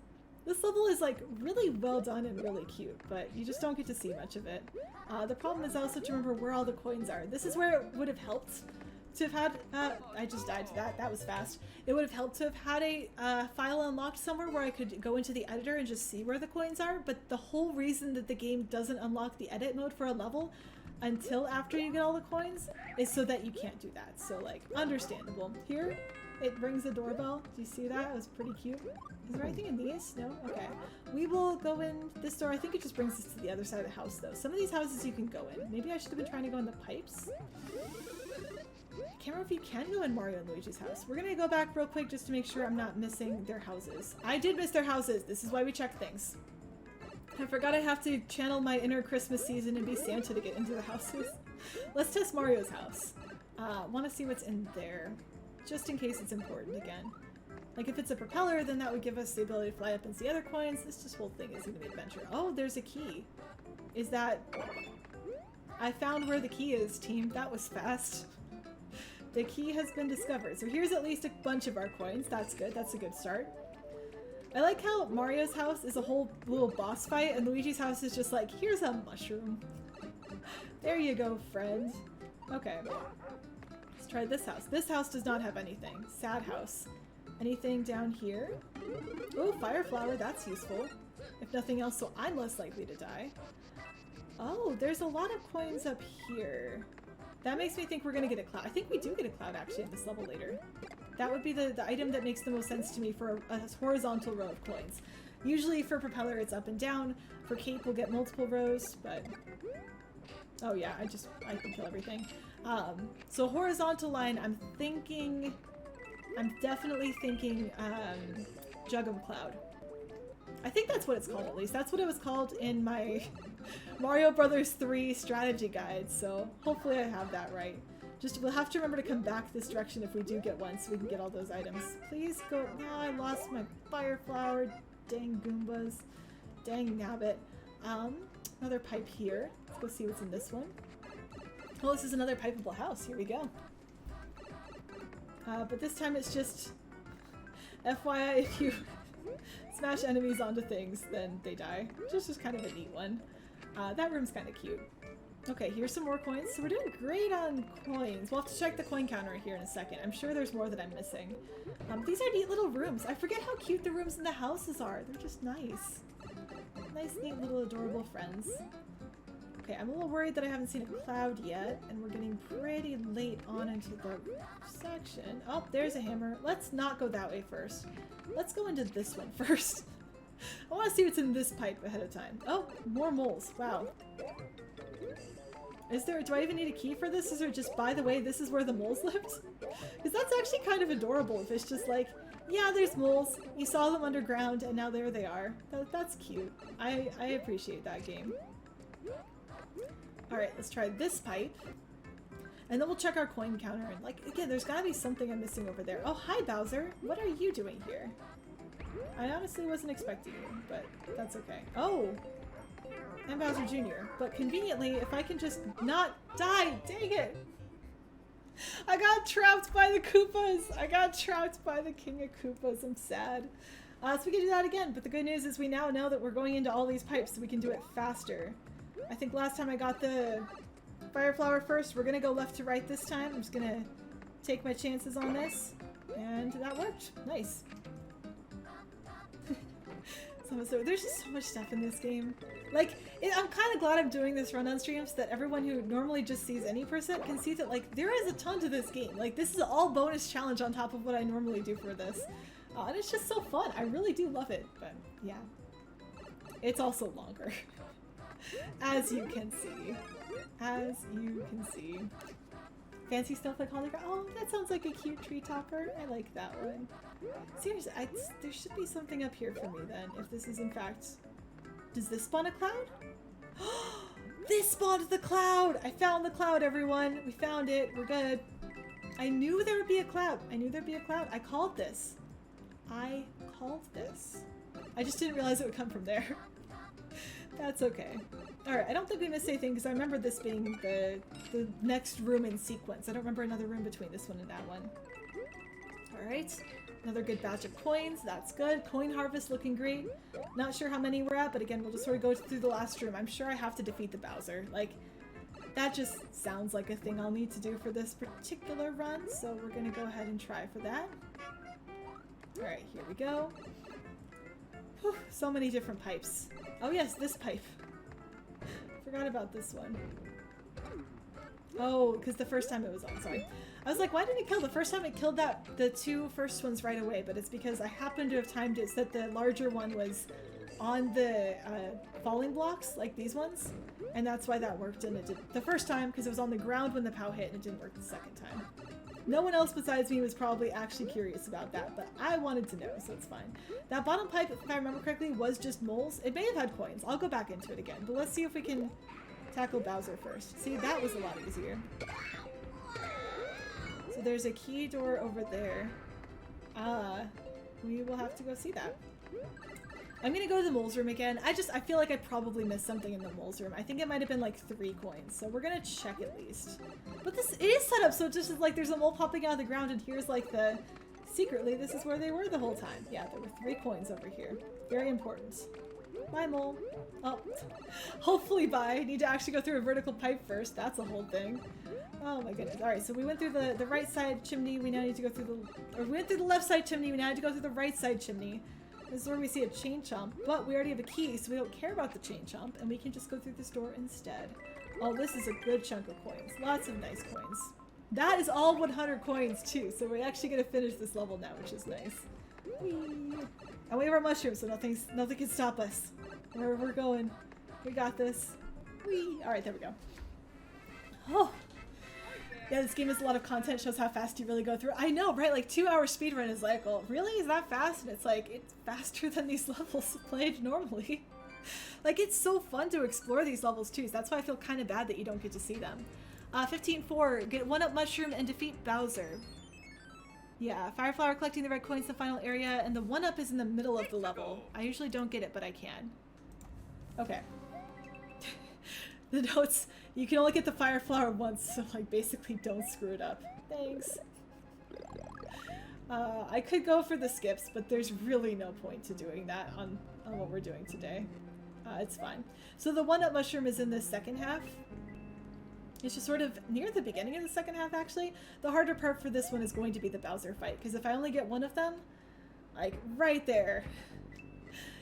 This level is like really well done and really cute, but you just don't get to see much of it. The problem is also to remember where all the coins are. This is where it would have helped to have had, I just died to that, that was fast. It would have helped to have had a file unlocked somewhere where I could go into the editor and just see where the coins are, but the whole reason that the game doesn't unlock the edit mode for a level until after you get all the coins is so that you can't do that. So like, understandable. Here, it rings a doorbell. Do you see that? It was pretty cute. Is there anything in these? No? Okay. We will go in this door. I think it just brings us to the other side of the house though. Some of these houses you can go in. Maybe I should have been trying to go in the pipes. I can't remember if you can go in Mario and Luigi's house. We're gonna go back real quick just to make sure I'm not missing their houses. I did miss their houses. This is why we check things. I forgot I have to channel my inner Christmas season and be Santa to get into the houses. Let's test Mario's house. Want to see what's in there, just in case it's important again. Like if it's a propeller, then that would give us the ability to fly up and see other coins. This whole thing is going to be adventure. Oh, there's a key. Is that... I found where the key is, team. That was fast. The key has been discovered. So here's at least a bunch of our coins. That's good. That's a good start. I like how Mario's house is a whole little boss fight and Luigi's house is just like, here's a mushroom. There you go, friend. Okay. Let's try this house. This house does not have anything. Sad house. Anything down here? Oh, fire flower. That's useful. If nothing else, so I'm less likely to die. Oh, there's a lot of coins up here. That makes me think we're gonna get a cloud. I think we do get a cloud actually in this level later. That would be the item that makes the most sense to me for a horizontal row of coins. Usually for propeller it's up and down. For cape we'll get multiple rows, but... Oh yeah, I can kill everything. So horizontal line, I'm definitely thinking Jug of Cloud. I think that's what it's called at least. That's what it was called in my Mario Brothers 3 strategy guide, so hopefully I have that right. Just, we'll have to remember to come back this direction if we do get one so we can get all those items. Please go. No, I lost my fire flower. Dang Goombas. Dang Nabbit. Another pipe here. Let's go see what's in this one. Oh, this is another pipeable house. Here we go. But this time it's just FYI, if you smash enemies onto things, then they die. Which is just kind of a neat one. That room's kind of cute. Okay, here's some more coins. So we're doing great on coins. We'll have to check the coin counter here in a second. I'm sure there's more that I'm missing. These are neat little rooms. I forget how cute the rooms in the houses are. They're just nice. Nice, neat, little adorable friends. Okay, I'm a little worried that I haven't seen a cloud yet, and we're getting pretty late on into the section. Oh, there's a hammer. Let's not go that way first. Let's go into this one first. I want to see what's in this pipe ahead of time. Oh, more moles. Wow. Do I even need a key for this? Is there just, by the way, this is where the moles lived? Because that's actually kind of adorable if it's just like, yeah, there's moles. You saw them underground and now there they are. That's cute. I appreciate that game. Alright, let's try this pipe. And then we'll check our coin counter. And like, again, there's gotta be something I'm missing over there. Oh, hi Bowser. What are you doing here? I honestly wasn't expecting you, but that's okay. Oh! I'm Bowser Jr. But conveniently, if I can just not die, dang it! I got trapped by the Koopas! I got trapped by the King of Koopas. I'm sad. So we can do that again, but the good news is we now know that we're going into all these pipes so we can do it faster. I think last time I got the fire flower first. We're gonna go left to right this time. I'm just gonna take my chances on this. And that worked. Nice. So there's just so much stuff in this game. Like, I'm kind of glad I'm doing this run on stream so that everyone who normally just sees any percent can see that, like, there is a ton to this game. Like, this is all bonus challenge on top of what I normally do for this. And it's just so fun. I really do love it. But, yeah. It's also longer. As you can see. As you can see. Fancy snowflake holiday. Oh, that sounds like a cute tree topper. I like that one. Seriously, there should be something up here for me then, if this is in fact... Does this spawn a cloud? This spawned the cloud! I found the cloud, everyone! We found it. We're good. I knew there would be a cloud. I knew there'd be a cloud. I called this. I called this. I just didn't realize it would come from there. That's okay. Alright, I don't think we missed anything because I remember this being the next room in sequence. I don't remember another room between this one and that one. Alright. Another good batch of coins. That's good. Coin harvest looking great. Not sure how many we're at, but again, we'll just sort of go through the last room. I'm sure I have to defeat the Bowser. Like, that just sounds like a thing I'll need to do for this particular run, so we're gonna go ahead and try for that. Alright, here we go. Whew, so many different pipes. Oh yes, this pipe. Forgot about this one. Oh, because the first time it was on, sorry. I was like, why didn't it kill? The first time it killed the two first ones right away, but it's because I happened to have timed it so that the larger one was on the falling blocks, like these ones, and that's why that worked, and it did the first time because it was on the ground when the POW hit, and it didn't work the second time. No one else besides me was probably actually curious about that, but I wanted to know, so it's fine. That bottom pipe, if I remember correctly, was just moles. It may have had coins. I'll go back into it again, but let's see if we can tackle Bowser first. See, that was a lot easier. So there's a key door over there. We will have to go see that. I'm gonna go to the moles room again. I feel like I probably missed something in the moles room. I think it might have been like 3 coins, so we're gonna check at least. But it is set up so it's just like there's a mole popping out of the ground, and here's like secretly this is where they were the whole time. Yeah, there were 3 coins over here. Very important. Bye, mole. Oh, hopefully bye. I need to actually go through a vertical pipe first. That's a whole thing. Oh my goodness. Alright, so we went through the right side chimney. We now need to go through we went through the left side chimney. We now need to go through the right side chimney. This is where we see a chain chomp, but we already have a key, so we don't care about the chain chomp, and we can just go through this door instead. Oh, this is a good chunk of coins. Lots of nice coins. That is all 100 coins too, so we're actually gonna finish this level now, which is nice. Whee! And we have our mushrooms, so nothing can stop us. We're going. We got this. Whee! Alright, there we go. Oh! Yeah, this game has a lot of content, shows how fast you really go through. I know, right? Like 2-hour speedrun is like, well, really? Is that fast? And it's like, it's faster than these levels played normally. Like, it's so fun to explore these levels too, so that's why I feel kind of bad that you don't get to see them. 15-4, get 1-up mushroom and defeat Bowser. Yeah, Fireflower collecting the red coins in the final area, and the 1-up is in the middle of the level. I usually don't get it, but I can. Okay. The notes, you can only get the fire flower once, so like basically don't screw it up. Thanks. I could go for the skips, but there's really no point to doing that on what we're doing today. It's fine. So the 1-up mushroom is in the second half. It's just sort of near the beginning of the second half, actually. The harder part for this one is going to be the Bowser fight, because if I only get one of them, like right there,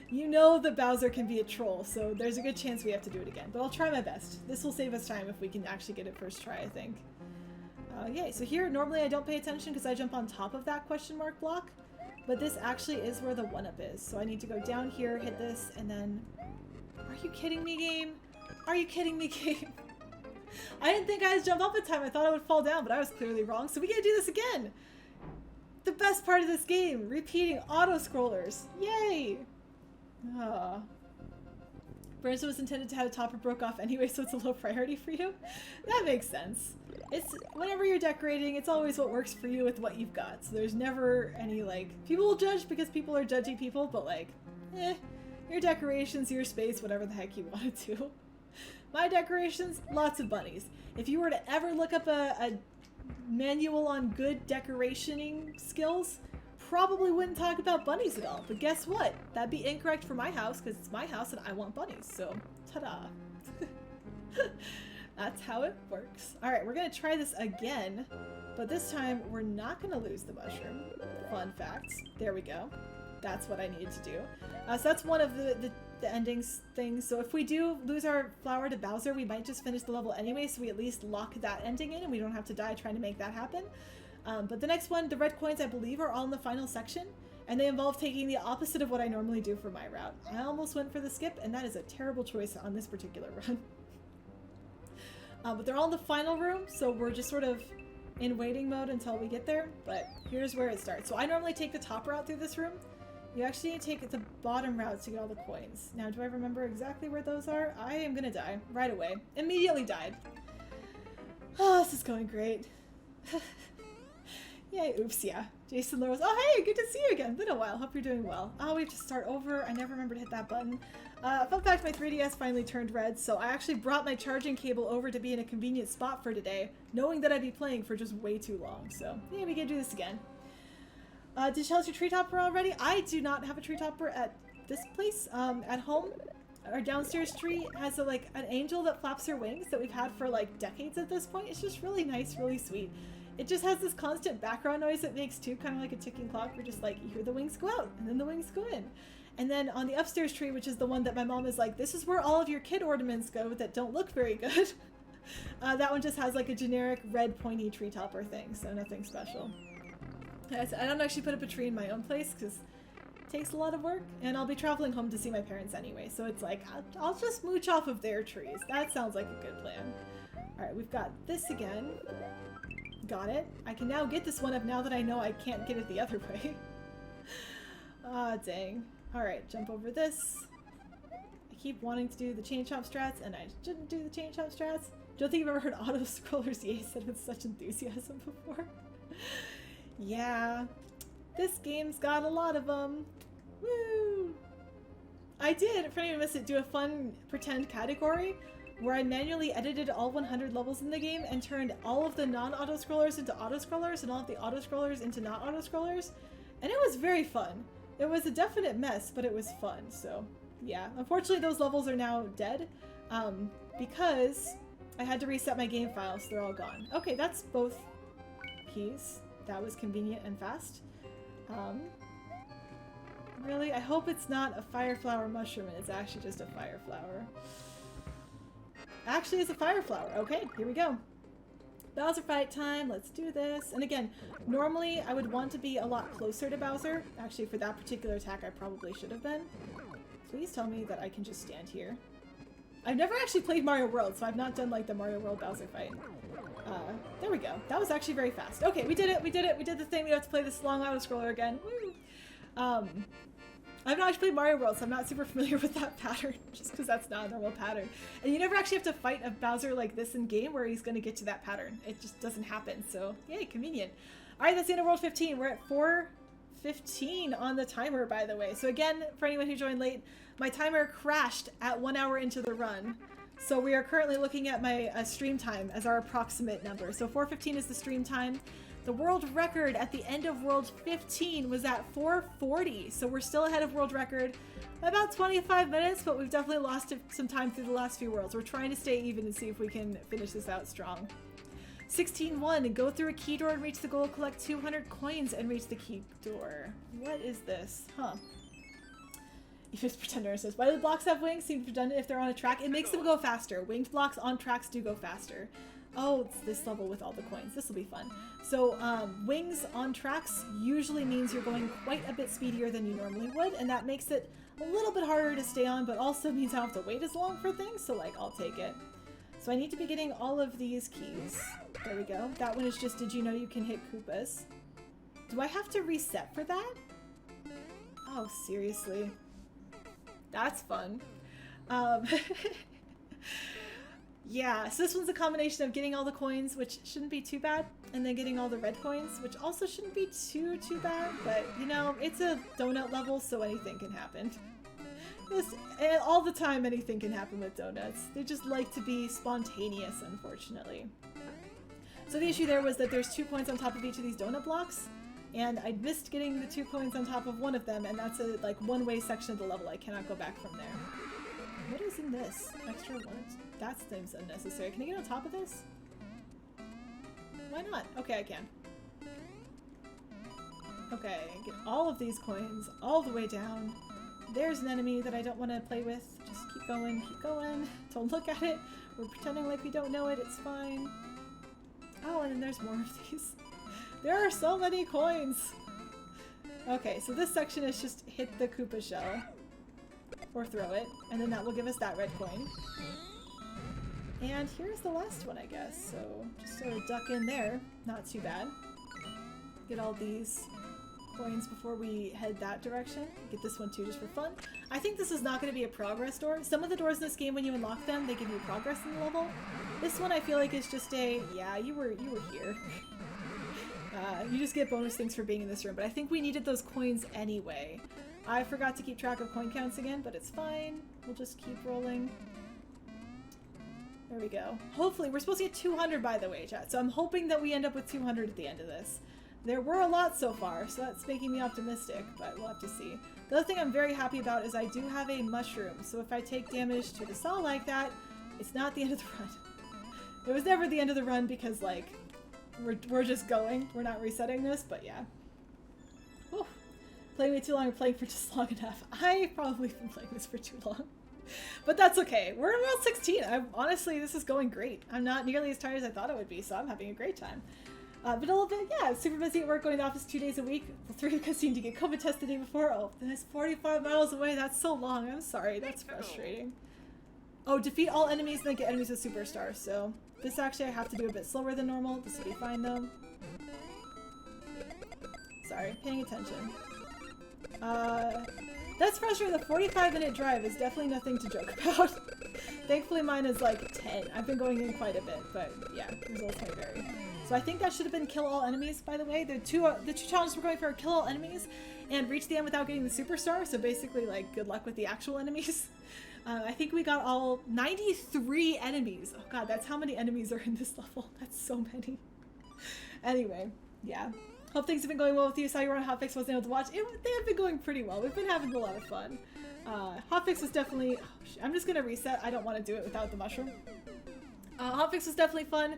you know the Bowser can be a troll, so there's a good chance we have to do it again. But I'll try my best. This will save us time if we can actually get it first try, I think. Yay, so here, normally I don't pay attention because I jump on top of that question mark block, but this actually is where the 1-up is. So I need to go down here, hit this, and then... Are you kidding me, game? Are you kidding me, game? I didn't think I had to jump up in time. I thought I would fall down, but I was clearly wrong, so we gotta do this again! The best part of this game! Repeating auto-scrollers! Yay! Burns was intended to have a topper broke off anyway, so it's a low priority for you? That makes sense. It's whenever you're decorating, it's always what works for you with what you've got. So there's never any, like, people will judge because people are judgy people, but like, your decorations, your space, whatever the heck you want to do. My decorations, lots of bunnies. If you were to ever look up a manual on good decorationing skills, probably wouldn't talk about bunnies at all. But guess what? That'd be incorrect for my house because it's my house and I want bunnies. So, ta-da. That's how it works. Alright, we're going to try this again, but this time we're not going to lose the mushroom. Fun fact. There we go. That's what I needed to do. So that's one of the endings things. So if we do lose our flower to Bowser, we might just finish the level anyway, so we at least lock that ending in and we don't have to die trying to make that happen. But the next one, the red coins, I believe, are all in the final section. and they involve taking the opposite of what I normally do for my route. I almost went for the skip, and that is a terrible choice on this particular run. But they're all in the final room, so we're just sort of in waiting mode until we get there, but here's where it starts. So I normally take the top route through this room. You actually need to take the bottom route to get all the coins. Now, do I remember exactly where those are? I am gonna die right away. Immediately died. Oh, this is going great. Yay, oops, yeah. Jason Lowell. Oh, hey, good to see you again. Been a while. Hope you're doing well. Oh, we have to start over. I never remember to hit that button. Fun fact, my 3DS finally turned red, so I actually brought my charging cable over to be in a convenient spot for today, knowing that I'd be playing for just way too long. So, yeah, we can do this again. Did you tell us your tree topper already? I do not have a tree topper at this place. At home, our downstairs tree has an angel that flaps her wings that we've had for like decades at this point. It's just really nice, really sweet. It just has this constant background noise it makes too, kind of like a ticking clock. We're just like, you hear the wings go out, and then the wings go in. And then on the upstairs tree, which is the one that my mom is like, this is where all of your kid ornaments go that don't look very good. That one just has like a generic red pointy tree topper thing, so nothing special. I don't actually put up a tree in my own place because it takes a lot of work, and I'll be traveling home to see my parents anyway, so it's like, I'll just mooch off of their trees. That sounds like a good plan. Alright, we've got this again. Got it. I can now get this one up now that I know I can't get it the other way. Ah, dang. Alright, jump over this. I keep wanting to do the chain chomp strats, and I shouldn't do the chain chomp strats. Don't think you've ever heard auto-scrollers yay said with such enthusiasm before. Yeah. This game's got a lot of them. Woo! I did, for anyone who missed it, do a fun pretend category where I manually edited all 100 levels in the game and turned all of the non-auto-scrollers into auto-scrollers and all of the auto-scrollers into not auto-scrollers. And it was very fun. It was a definite mess, but it was fun, so yeah. Unfortunately, those levels are now dead because I had to reset my game files, so they're all gone. Okay, that's both keys. That was convenient and fast. Really? I hope it's not a fire flower mushroom and it's actually just a fire flower. Actually, it's a fire flower. Okay, here we go. Bowser fight time. Let's do this. And again, normally I would want to be a lot closer to Bowser. Actually, for that particular attack, I probably should have been. Please tell me that I can just stand here. I've never actually played Mario World, so I've not done like the Mario World Bowser fight. There we go. That was actually very fast. Okay, we did it. We did it. We did the thing. We have to play this long auto-scroller again. Woo! I've not actually played Mario World, so I'm not super familiar with that pattern, just because that's not a normal pattern. And you never actually have to fight a Bowser like this in game where he's going to get to that pattern. It just doesn't happen, so yay, convenient. Alright, that's the end of World 15. We're at 4:15 on the timer, by the way. So again, for anyone who joined late, my timer crashed at 1 hour into the run. So we are currently looking at my stream time as our approximate number. So 4:15 is the stream time. The world record at the end of World 15 was at 4:40, so we're still ahead of world record by about 25 minutes, but we've definitely lost some time through the last few worlds. We're trying to stay even and see if we can finish this out strong. 16:1, go through a key door and reach the goal, collect 200 coins and reach the key door. What is this? Huh. Even Pretender says, why do the blocks have wings? Seems redundant if they're on a track. It makes them go faster. Winged blocks on tracks do go faster. Oh, it's this level with all the coins. This will be fun. So, wings on tracks usually means you're going quite a bit speedier than you normally would, and that makes it a little bit harder to stay on, but also means I don't have to wait as long for things, so like, I'll take it. So I need to be getting all of these keys. There we go. That one is just, did you know you can hit Koopas? Do I have to reset for that? Oh, seriously. That's fun. Yeah, so this one's a combination of getting all the coins, which shouldn't be too bad, and then getting all the red coins, which also shouldn't be too bad, but, you know, it's a donut level, so anything can happen. All the time, anything can happen with donuts. They just like to be spontaneous, unfortunately. So the issue there was that there's 2 coins on top of each of these donut blocks, and I missed getting the 2 coins on top of one of them, and that's a, like, one-way section of the level. I cannot go back from there. What is in this? Extra what? That seems unnecessary. Can I get on top of this? Why not? Okay, I can. Okay, get all of these coins all the way down. There's an enemy that I don't want to play with. Just keep going, keep going. Don't look at it. We're pretending like we don't know it. It's fine. Oh, and then there's more of these. There are so many coins. Okay, so this section is just hit the Koopa shell. Or throw it, and then that will give us that red coin. And here's the last one, I guess. So just sort of duck in there. Not too bad. Get all these coins before we head that direction. Get this one too, just for fun. I think this is not going to be a progress door. Some of the doors in this game, when you unlock them, they give you progress in the level. This one I feel like is just a, yeah, you were here. You just get bonus things for being in this room, but I think we needed those coins anyway. I forgot to keep track of coin counts again, but it's fine. We'll just keep rolling. There we go. Hopefully, we're supposed to get 200 by the way, chat, so I'm hoping that we end up with 200 at the end of this. There were a lot so far, so that's making me optimistic, but we'll have to see. The other thing I'm very happy about is I do have a mushroom, so if I take damage to the saw like that, it's not the end of the run. It was never the end of the run because, like, we're just going. We're not resetting this, but yeah. Whew. Playing way too long or playing for just long enough. I've probably been playing this for too long. But that's okay. We're around 16. Honestly, this is going great. I'm not nearly as tired as I thought I would be, so I'm having a great time. But a little bit, yeah, super busy at work, going to the office 2 days a week. Through the cutscene to get COVID test the day before. Oh, that's 45 miles away. That's so long. I'm sorry. That's frustrating. Oh, defeat all enemies and then get enemies with superstar. So this actually I have to do a bit slower than normal. This will be fine though. Sorry, paying attention. That's frustrating. The 45-minute drive is definitely nothing to joke about. Thankfully mine is like 10. I've been going in quite a bit, but yeah, results may vary. So I think that should have been kill all enemies, by the way. The two challenges we're going for are kill all enemies and reach the end without getting the superstar. So basically, like, good luck with the actual enemies. I think we got all 93 enemies. Oh god, that's how many enemies are in this level. That's so many. Anyway, yeah. Hope things have been going well with you. Saw you were on Hotfix, wasn't able to watch. They have been going pretty well. We've been having a lot of fun. Hotfix was definitely... Oh, I'm just gonna reset. I don't want to do it without the mushroom. Hotfix was definitely fun.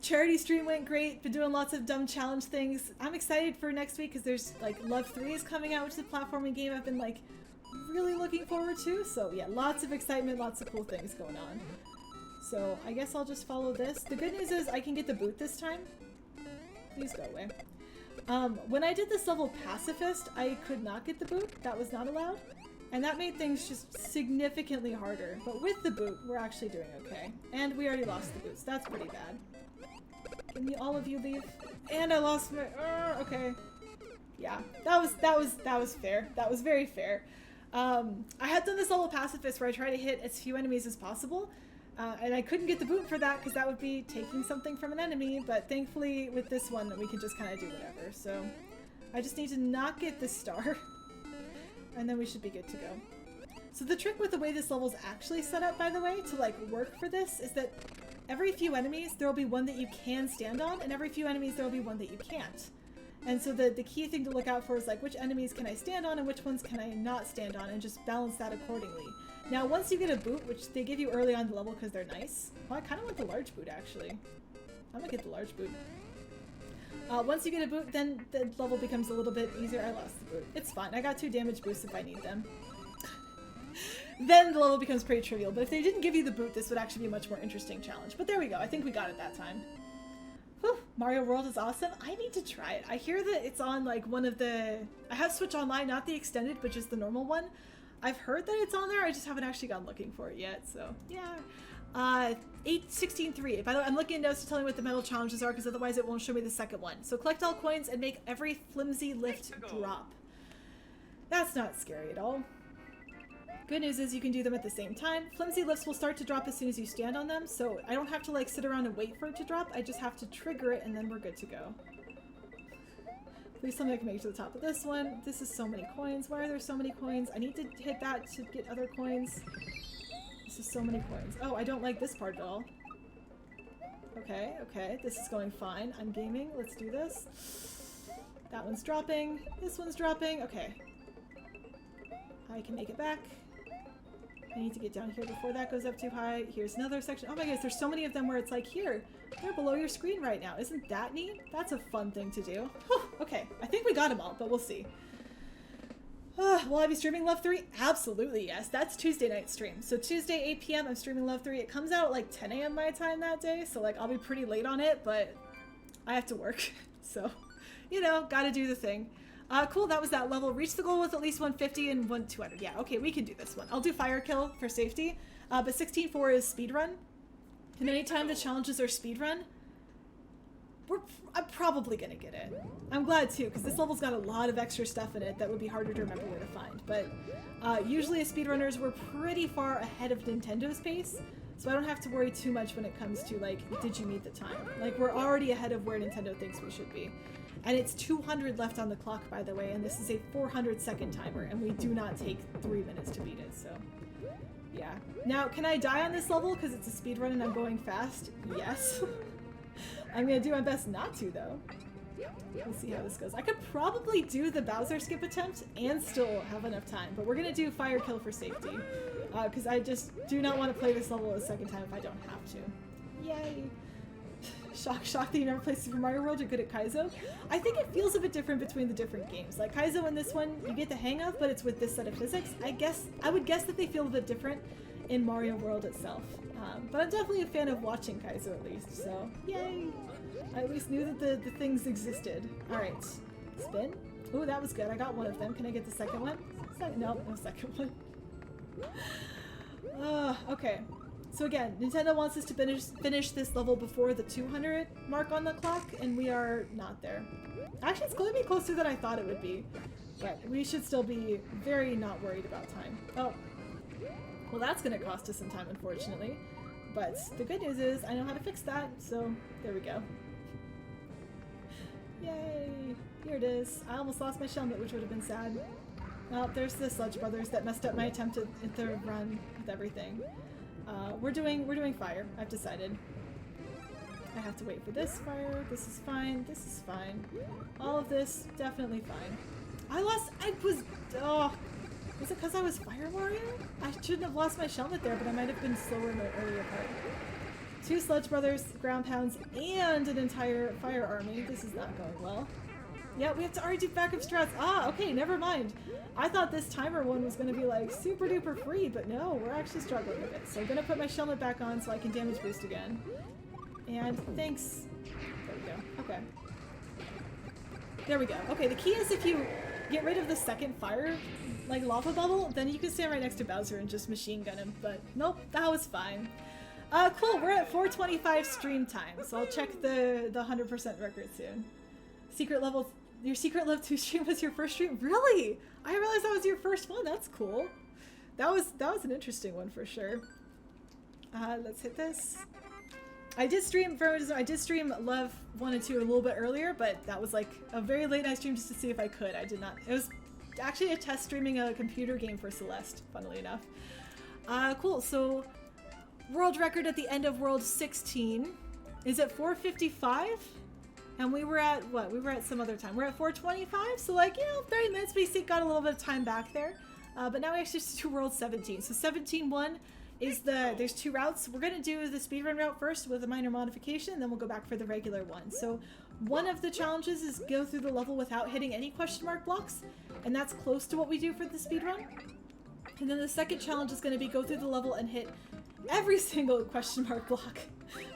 Charity stream went great. Been doing lots of dumb challenge things. I'm excited for next week because there's like Love 3 is coming out, which is a platforming game I've been like really looking forward to. So yeah, lots of excitement, lots of cool things going on. So I guess I'll just follow this. The good news is I can get the boot this time. Please go away. When I did this level Pacifist, I could not get the boot. That was not allowed. And that made things just significantly harder. But with the boot, we're actually doing okay. And we already lost the boots. That's pretty bad. Can you all of you leave? And I lost my... okay. Yeah, that was fair. That was very fair. I had done this level Pacifist where I try to hit as few enemies as possible. And I couldn't get the boot for that because that would be taking something from an enemy. But thankfully with this one we can just kind of do whatever. So I just need to not get this star. And then we should be good to go. So the trick with the way this level is actually set up, by the way, to like work for this is that every few enemies there will be one that you can stand on, and every few enemies there will be one that you can't. And so the key thing to look out for is like which enemies can I stand on and which ones can I not stand on, and just balance that accordingly. Now once you get a boot, which they give you early on in the level because they're nice. Well, I kind of want the large boot actually. I'm gonna get the large boot. Once you get a boot, then the level becomes a little bit easier. I lost the boot. It's fine. I got 2 damage boosts if I need them. Then the level becomes pretty trivial. But if they didn't give you the boot, this would actually be a much more interesting challenge. But there we go. I think we got it that time. Whew. Mario World is awesome. I need to try it. I hear that it's on like one of the... I have Switch Online, not the extended, but just the normal one. I've heard that it's on there. I just haven't actually gone looking for it yet. So yeah. 8.16.3. By the way, I'm looking at notes to tell me what the medal challenges are because otherwise it won't show me the second one. So collect all coins and make every flimsy lift drop. That's not scary at all. Good news is you can do them at the same time. Flimsy lifts will start to drop as soon as you stand on them, so I don't have to like sit around and wait for it to drop. I just have to trigger it and then we're good to go. Please tell me I can make it to the top of this one. This is so many coins. Why are there so many coins? I need to hit that to get other coins. This is so many coins. Oh, I don't like this part at all. Okay, okay. This is going fine. I'm gaming. Let's do this. That one's dropping. This one's dropping. Okay. I can make it back. I need to get down here before that goes up too high. Here's another section. Oh my gosh, there's so many of them where it's like, here, they're below your screen right now. Isn't that neat? That's a fun thing to do. Whew, okay, I think we got them all, but we'll see. Will I be streaming Love 3? Absolutely, yes. That's Tuesday night stream. So Tuesday, 8 p.m., I'm streaming Love 3. It comes out at like 10 a.m. my time that day, so like I'll be pretty late on it, but I have to work. So, you know, gotta do the thing. Cool, that was that level. Reach the goal with at least 150 and 200. Yeah, okay, we can do this one. I'll do fire kill for safety. But 16.4 is speedrun. And anytime the challenges are speedrun, I'm probably gonna get it. I'm glad too, because this level's got a lot of extra stuff in it that would be harder to remember where to find. But usually as speedrunners, we're pretty far ahead of Nintendo's pace, so I don't have to worry too much when it comes to, like, did you meet the time? Like, we're already ahead of where Nintendo thinks we should be. And it's 200 left on the clock, by the way, and this is a 400-second timer, and we do not take 3 minutes to beat it, so yeah. Now, can I die on this level because it's a speedrun and I'm going fast? Yes. I'm gonna do my best not to, though. We'll see how this goes. I could probably do the Bowser skip attempt and still have enough time, but we're gonna do fire kill for safety, because I just do not want to play this level a second time if I don't have to. Yay! Shock that you never played Super Mario World, you're good at Kaizo. I think it feels a bit different between the different games. Like Kaizo in this one, you get the hang of, but it's with this set of physics. I would guess that they feel a bit different in Mario World itself. But I'm definitely a fan of watching Kaizo at least, so yay! I at least knew that the things existed. Alright, spin. Ooh, that was good. I got one of them. Can I get the second one? No second one. Okay. So again, Nintendo wants us to finish this level before the 200 mark on the clock, and we are not there. Actually, it's going to be closer than I thought it would be, but we should still be very not worried about time. Oh. Well, that's going to cost us some time, unfortunately. But the good news is I know how to fix that, so there we go. Yay! Here it is. I almost lost my Shelmet, which would have been sad. Well, there's the Sludge Brothers that messed up my attempt at the run with everything. We're doing fire, I've decided. I have to wait for this fire. This is fine. This is fine. All of this, definitely fine. Was it because I was Fire Mario? I shouldn't have lost my Shelmet there, but I might have been slower in the earlier part. 2 Sludge Brothers, ground pounds, and an entire fire army. This is not going well. Yeah, we have to already do backup strats. Ah, okay, never mind. I thought this timer one was going to be like super duper free, but no, we're actually struggling a bit. So I'm going to put my Shelmet back on so I can damage boost again. And thanks. There we go. Okay. There we go. Okay, the key is if you get rid of the second fire, like lava bubble, then you can stand right next to Bowser and just machine gun him. But nope, that was fine. Cool, we're at 4:25 stream time, so I'll check the 100% record soon. Your secret level 2 stream was your first stream? Really? I didn't realize that was your first one. That's cool. That was an interesting one for sure. Let's hit this. I did stream Love 1 and 2 a little bit earlier, but that was like a very late night stream just to see if I could. I did not. It was actually a test streaming a computer game for Celeste, funnily enough. Cool. So world record at the end of World 16 is at 4:55. And we were at, what? We were at some other time. We're at 4:25, so like, 30 minutes. We got a little bit of time back there. But now we actually just do World 17. So 17-1 is there's 2 routes. We're going to do the speedrun route first with a minor modification, and then we'll go back for the regular one. So one of the challenges is go through the level without hitting any question mark blocks, and that's close to what we do for the speedrun. And then the second challenge is going to be go through the level and hit every single question mark block,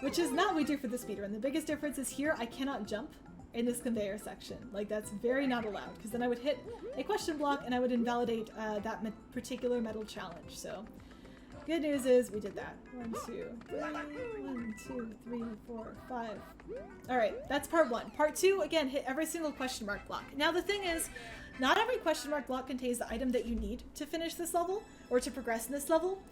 which is not what we do for the speedrun. The biggest difference is here I cannot jump in this conveyor section. Like, that's very not allowed, because then I would hit a question block and I would invalidate that particular medal challenge. So good news is we did that. 1, 2, 3, 1, 2, 3, 4, 5. Alright, that's part 1. Part 2, again, hit every single question mark block. Now the thing is, not every question mark block contains the item that you need to finish this level, or to progress in this level.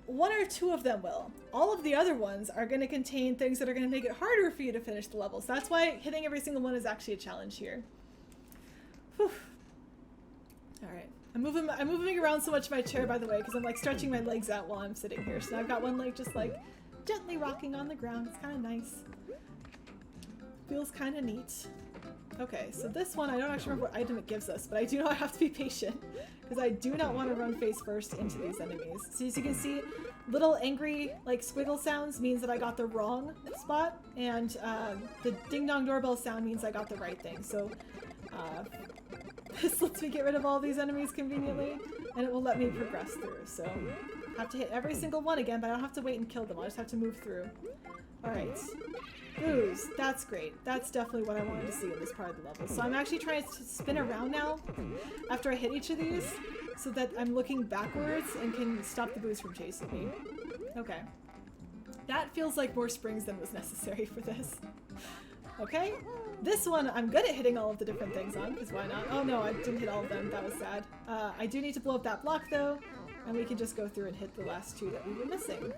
1 or 2 of them will. All of the other ones are going to contain things that are going to make it harder for you to finish the levels. That's why hitting every single one is actually a challenge here. Whew. Alright. I'm moving around so much in my chair, by the way, because I'm like stretching my legs out while I'm sitting here. So I've got one leg just like gently rocking on the ground. It's kind of nice. Feels kind of neat. Okay, so this one, I don't actually remember what item it gives us, but I do know I have to be patient, because I do not want to run face first into these enemies. So as you can see, little angry, like, squiggle sounds means that I got the wrong spot, and the ding-dong doorbell sound means I got the right thing. So this lets me get rid of all these enemies conveniently, and it will let me progress through. So I have to hit every single one again, but I don't have to wait and kill them. I just have to move through. Alright. Booze. That's great. That's definitely what I wanted to see in this part of the level. So I'm actually trying to spin around now after I hit each of these so that I'm looking backwards and can stop the booze from chasing me. Okay. That feels like more springs than was necessary for this. Okay. This one, I'm good at hitting all of the different things on, because why not? Oh no, I didn't hit all of them. That was sad. I do need to blow up that block though, and we can just go through and hit the last two that we were missing.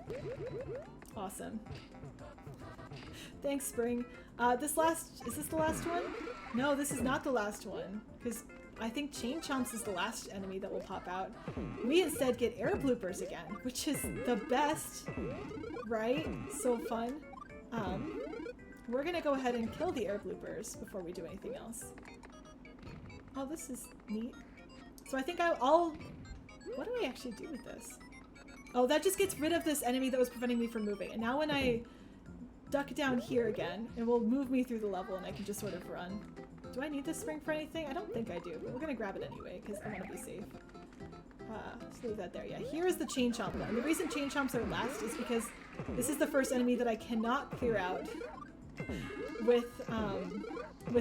Awesome. Thanks, Spring. Is this the last one? No, this is not the last one, because I think Chain Chomps is the last enemy that will pop out. We instead get air bloopers again, which is the best, right? So fun. We're gonna go ahead and kill the air bloopers before we do anything else. Oh, this is neat. So I think I'll... What do I actually do with this? Oh, that just gets rid of this enemy that was preventing me from moving. And now when I duck down here again, it will move me through the level and I can just sort of run. Do I need this spring for anything? I don't think I do, but we're gonna grab it anyway because I want to be safe. Just leave that there. Yeah, here is the Chain Chomp one. And the reason Chain Chomps are last is because this is the first enemy that I cannot clear out with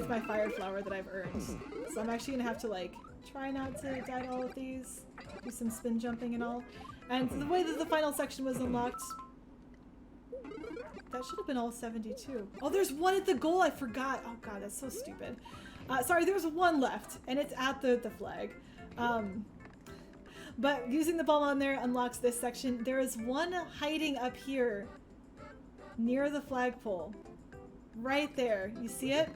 my fire flower that I've earned. So I'm actually gonna have to like try not to die to all of these, do some spin jumping and all. And the way that the final section was unlocked, that should have been all 72. Oh, there's one at the goal, I forgot. Oh god, that's so stupid. Sorry, there's one left, and it's at the flag. But using the bomb on there unlocks this section. There is one hiding up here near the flagpole. Right there. You see it?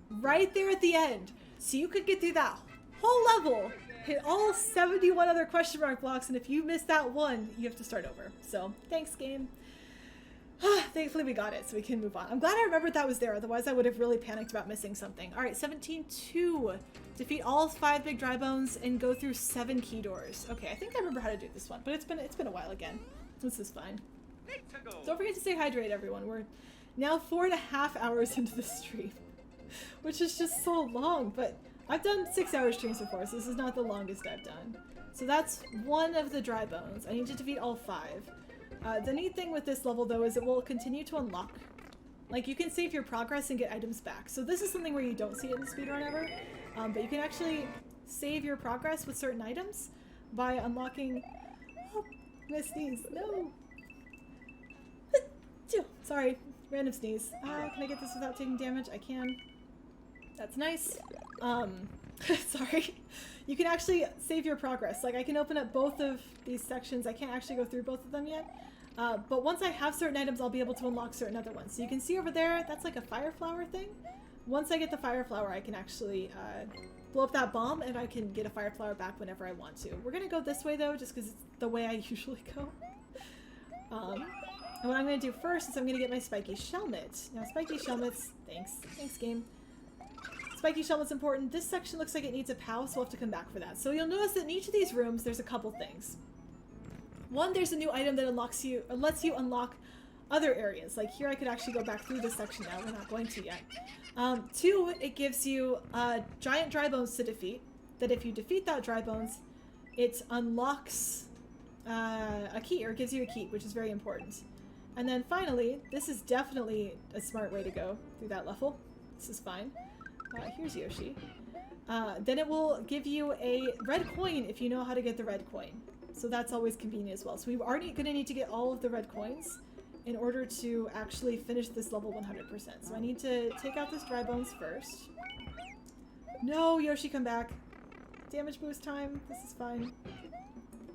Right there at the end. So you could get through that whole level, hit all 71 other question mark blocks, and if you miss that one, you have to start over. So, thanks, game. Thankfully we got it, so we can move on. I'm glad I remembered that was there, otherwise I would have really panicked about missing something. Alright, 17-2. Defeat all 5 big dry bones and go through 7 key doors. Okay, I think I remember how to do this one, but it's been a while again. This is fine. Don't forget to stay hydrated, everyone. We're now 4.5 hours into the stream, which is just so long, but I've done 6-hour streams before, so this is not the longest I've done. So that's one of the dry bones. I need to defeat all 5. The neat thing with this level, though, is it will continue to unlock. Like, you can save your progress and get items back. So this is something where you don't see it in the speedrun ever, but you can actually save your progress with certain items by unlocking... Oh, I'm gonna sneeze. No! Sorry, random sneeze. Can I get this without taking damage? I can. That's nice. Sorry. You can actually save your progress. Like, I can open up both of these sections. I can't actually go through both of them yet. But once I have certain items, I'll be able to unlock certain other ones. So you can see over there, that's like a fire flower thing. Once I get the fire flower, I can actually blow up that bomb, and I can get a fire flower back whenever I want to. We're gonna go this way, though, just because it's the way I usually go. And what I'm gonna do first is I'm gonna get my spiky shelmet. Now, spiky shelmets, thanks game. Spiky shelmet's important. This section looks like it needs a POW, so we'll have to come back for that. So you'll notice that in each of these rooms, there's a couple things. One, there's a new item that lets you unlock other areas. Like here, I could actually go back through this section now. We're not going to yet. 2, it gives you giant dry bones to defeat. That if you defeat that dry bones, it unlocks a key, or gives you a key, which is very important. And then finally, this is definitely a smart way to go through that level. This is fine. Here's Yoshi. Then it will give you a red coin if you know how to get the red coin. So that's always convenient as well. So we are going to need to get all of the red coins in order to actually finish this level 100%. So I need to take out this dry bones first. No, Yoshi, come back. Damage boost time. This is fine.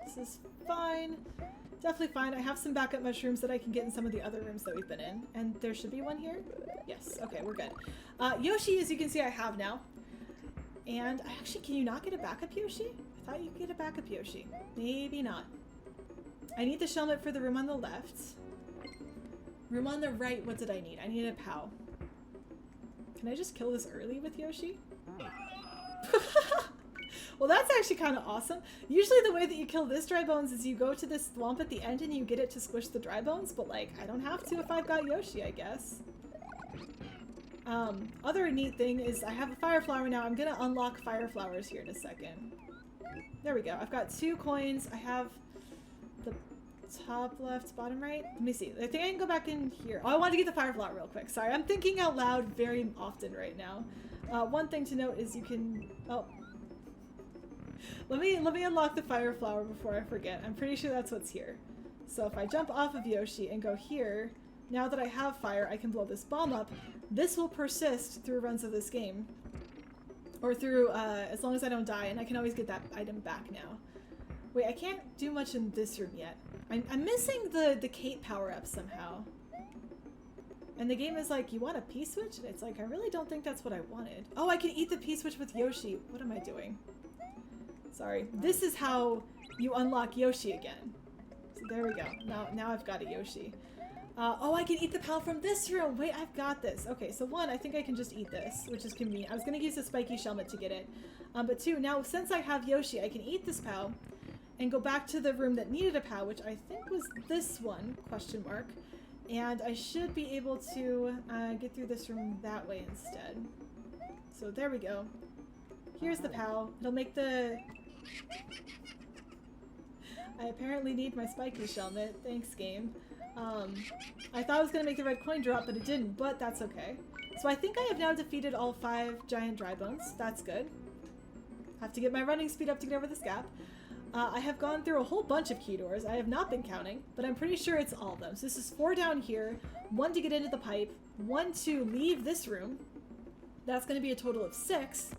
This is fine. Definitely fine. I have some backup mushrooms that I can get in some of the other rooms that we've been in. And there should be one here. Yes. Okay, we're good. Yoshi, as you can see, I have now. And actually, can you not get a backup Yoshi? I thought you could get a backup Yoshi. Maybe not. I need the shelmet for the room on the left. Room on the right, what did I need? I need a POW. Can I just kill this early with Yoshi? Well, that's actually kind of awesome. Usually the way that you kill this dry bones is you go to this swamp at the end and you get it to squish the dry bones, but like, I don't have to if I've got Yoshi, I guess. Other neat thing is I have a fire flower now. I'm gonna unlock fire flowers here in a second. There we go. I've got 2 coins. I have the top left, bottom right. Let me see. I think I can go back in here. Oh, I want to get the fire flower real quick. Sorry, I'm thinking out loud very often right now. One thing to note is you can... Oh. Let me unlock the fire flower before I forget. I'm pretty sure that's what's here. So if I jump off of Yoshi and go here, now that I have fire, I can blow this bomb up. This will persist through runs of this game. Or through, as long as I don't die, and I can always get that item back now. Wait, I can't do much in this room yet. I'm missing the Kate power-up somehow. And the game is like, you want a P-switch? And it's like, I really don't think that's what I wanted. Oh, I can eat the P-switch with Yoshi. What am I doing? Sorry. This is how you unlock Yoshi again. So there we go. Now I've got a Yoshi. Oh, I can eat the PAL from this room! Wait, I've got this. Okay, so one, I think I can just eat this, which is convenient. I was gonna use the spiky shellmet to get it. But two, now since I have Yoshi, I can eat this PAL and go back to the room that needed a PAL, which I think was this one, question mark. And I should be able to get through this room that way instead. So there we go. Here's the PAL. It'll make the... I apparently need my spiky shellmet. Thanks, game. I thought I was going to make the red coin drop, but it didn't, but that's okay. So I think I have now defeated all 5 giant dry bones. That's good. Have to get my running speed up to get over this gap. I have gone through a whole bunch of key doors. I have not been counting, but I'm pretty sure it's all of them. So this is 4 down here, 1 to get into the pipe, 1 to leave this room. That's going to be a total of 6.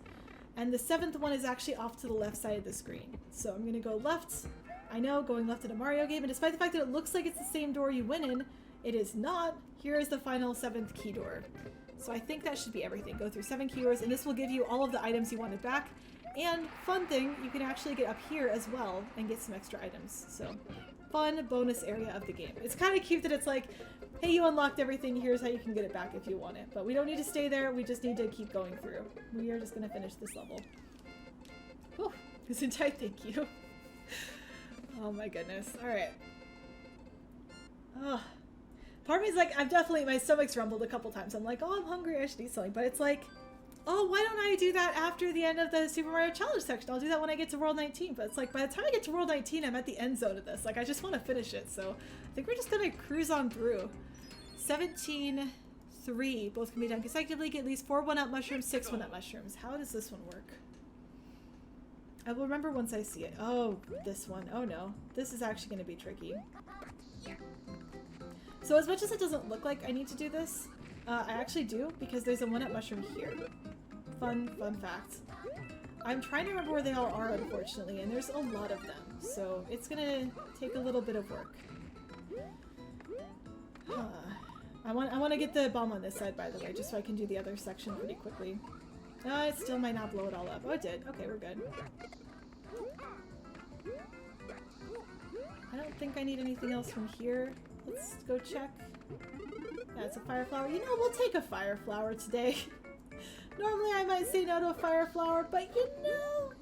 And the 7th one is actually off to the left side of the screen. So I'm going to go left. I know, going left in a Mario game, and despite the fact that it looks like it's the same door you went in, it is not. Here is the final 7th key door. So I think that should be everything. Go through 7 key doors, and this will give you all of the items you wanted back. And fun thing, you can actually get up here as well and get some extra items. So fun bonus area of the game. It's kind of cute that it's like, hey, you unlocked everything, here's how you can get it back if you want it. But we don't need to stay there, we just need to keep going through. We are just going to finish this level. Whew, Gesundheit, thank you. Oh my goodness. Alright. Ugh. Part of me is like, I've definitely, my stomach's rumbled a couple times. I'm like, oh, I'm hungry, I should eat something. But it's like, oh, why don't I do that after the end of the Super Mario Challenge section? I'll do that when I get to World 19. But it's like, by the time I get to World 19, I'm at the end zone of this. Like, I just want to finish it. So I think we're just going to cruise on through. 17, 3. Both can be done consecutively. Get at least 4 1-up mushrooms, 6 1-up mushrooms. How does this one work? I will remember once I see it. Oh, this one. Oh no. This is actually going to be tricky. So as much as it doesn't look like I need to do this, I actually do, because there's a 1-up mushroom here. Fun fact. I'm trying to remember where they all are, unfortunately, and there's a lot of them. So it's going to take a little bit of work. I want to get the bomb on this side, by the way, just so I can do the other section pretty quickly. It still might not blow it all up. Oh, it did. Okay, we're good. I don't think I need anything else from here. Let's go check. Yeah, it's a fire flower. You know, we'll take a fire flower today. Normally I might say no to a fire flower, but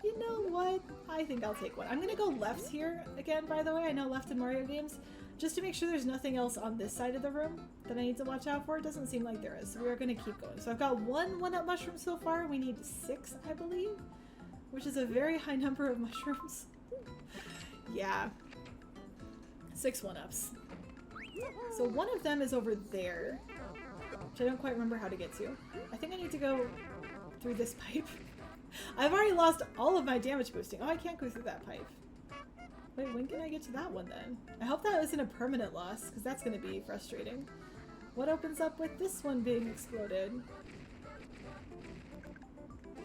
you know what? I think I'll take one. I'm gonna go left here again, by the way. I know left in Mario games. Just to make sure there's nothing else on this side of the room that I need to watch out for. It doesn't seem like there is, so we are going to keep going. So I've got 1 1-up mushroom so far. We need 6, I believe, which is a very high number of mushrooms. Yeah. 6 1-ups. So one of them is over there, which I don't quite remember how to get to. I think I need to go through this pipe. I've already lost all of my damage boosting. Oh, I can't go through that pipe. Wait, when can I get to that one then? I hope that isn't a permanent loss, because that's going to be frustrating. What opens up with this one being exploded?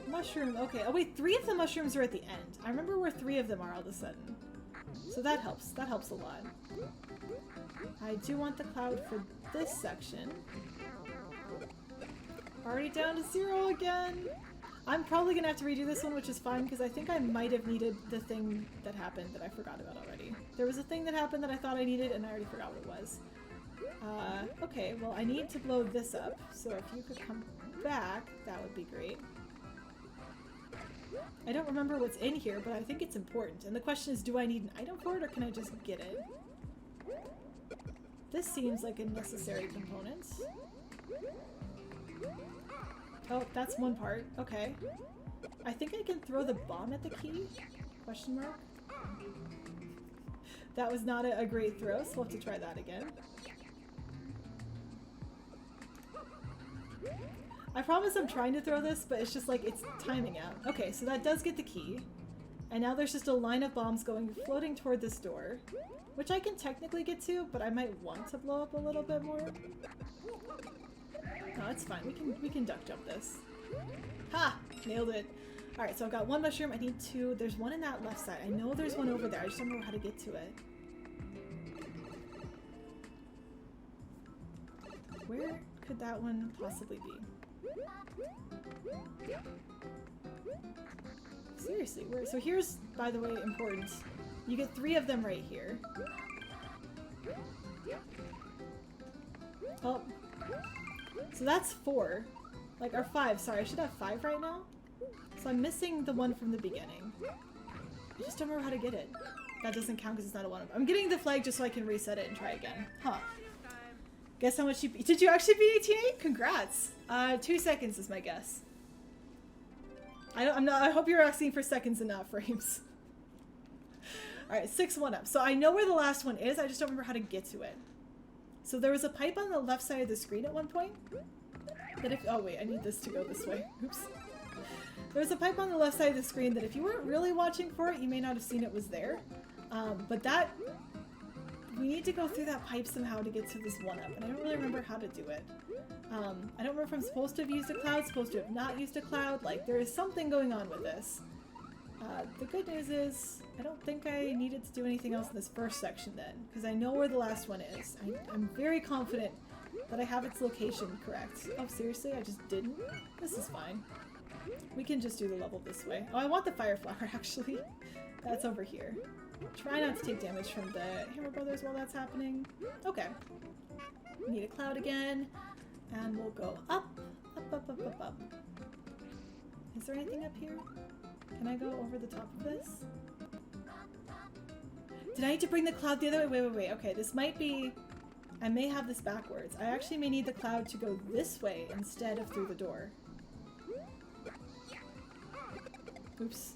Mushroom, okay. Oh wait, 3 of the mushrooms are at the end. I remember where 3 of them are all of a sudden. So that helps. That helps a lot. I do want the cloud for this section. Already down to 0 again. I'm probably going to have to redo this one, which is fine, because I think I might have needed the thing that happened that I forgot about already. There was a thing that happened that I thought I needed, and I already forgot what it was. Okay, well, I need to blow this up, so if you could come back, that would be great. I don't remember what's in here, but I think it's important. And the question is, do I need an item for it, or can I just get it? This seems like a necessary component. Oh, that's one part. Okay. I think I can throw the bomb at the key? Question mark? That was not a great throw, so we'll have to try that again. I promise I'm trying to throw this, but it's just like it's timing out. Okay, so that does get the key. And now there's just a line of bombs floating toward this door, which I can technically get to, but I might want to blow up a little bit more. No, it's fine. We can duck jump this. Ha! Nailed it. Alright, so I've got one mushroom. I need two. There's one in that left side. I know there's one over there. I just don't know how to get to it. Where could that one possibly be? Seriously, where? So here's, by the way, important. You get 3 of them right here. Oh. So that's 4. Like, or 5, sorry. I should have 5 right now. So I'm missing the one from the beginning. I just don't remember how to get it. That doesn't count because it's not a one of them. I'm getting the flag just so I can reset it and try again. Huh. Guess how much you beat? Did you actually beat 18? Congrats. 2 seconds is my guess. I hope you're asking for seconds and not frames. Alright, 6 1-up. So I know where the last one is, I just don't remember how to get to it. So there was a pipe on the left side of the screen at one point. That if- oh wait, I need this to go this way. Oops. There was a pipe on the left side of the screen that if you weren't really watching for it, you may not have seen it was there. But that... we need to go through that pipe somehow to get to this 1-up, and I don't really remember how to do it. I don't remember if I'm supposed to have used a cloud, supposed to have not used a cloud. Like, there is something going on with this. The good news is, I don't think I needed to do anything else in this first section then, because I know where the last one is. I'm very confident that I have its location correct. Oh, seriously? I just didn't? This is fine. We can just do the level this way. Oh, I want the fire flower, actually. That's over here. Try not to take damage from the Hammer Brothers while that's happening. Okay. We need a cloud again. And we'll go up, up, up, up, up, up. Is there anything up here? Can I go over the top of this? Did I need to bring the cloud the other way? Wait. Okay, this might be... I may have this backwards. I actually may need the cloud to go this way instead of through the door. Oops.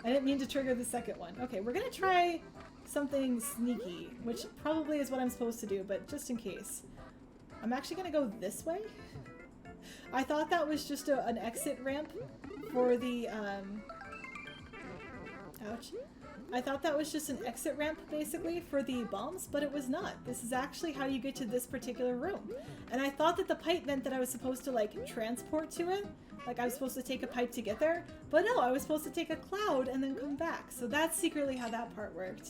I didn't mean to trigger the second one. Okay, we're gonna try something sneaky, which probably is what I'm supposed to do, but just in case. I'm actually gonna go this way. I thought that was just an exit ramp for the, ouch. I thought that was just an exit ramp, basically, for the bombs, but it was not. This is actually how you get to this particular room. And I thought that the pipe meant that I was supposed to, like, transport to it. Like, I was supposed to take a pipe to get there. But no, I was supposed to take a cloud and then come back. So that's secretly how that part worked.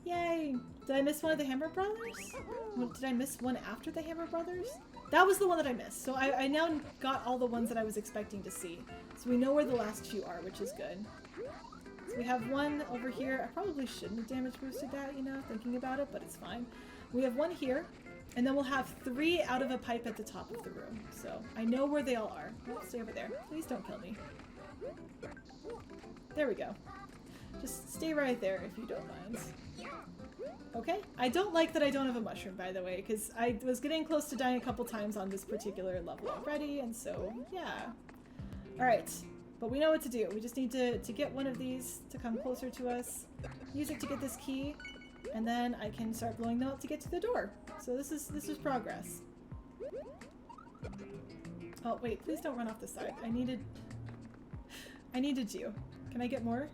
Yay! Did I miss one of the Hammer Brothers? Did I miss one after the Hammer Brothers? That was the one that I missed. So I now got all the ones that I was expecting to see. So we know where the last few are, which is good. So we have one over here. I probably shouldn't have damage boosted that, you know, thinking about it, but it's fine. We have one here. And then we'll have 3 out of a pipe at the top of the room. So I know where they all are. Oh, stay over there. Please don't kill me. There we go. Just stay right there if you don't mind. Okay. I don't like that I don't have a mushroom, by the way, because I was getting close to dying a couple times on this particular level already, and so, yeah. Alright. But we know what to do. We just need to get one of these to come closer to us. Use it to get this key. And then I can start blowing them up to get to the door. So this is progress. Oh wait, please don't run off the side. I needed you. Can I get more?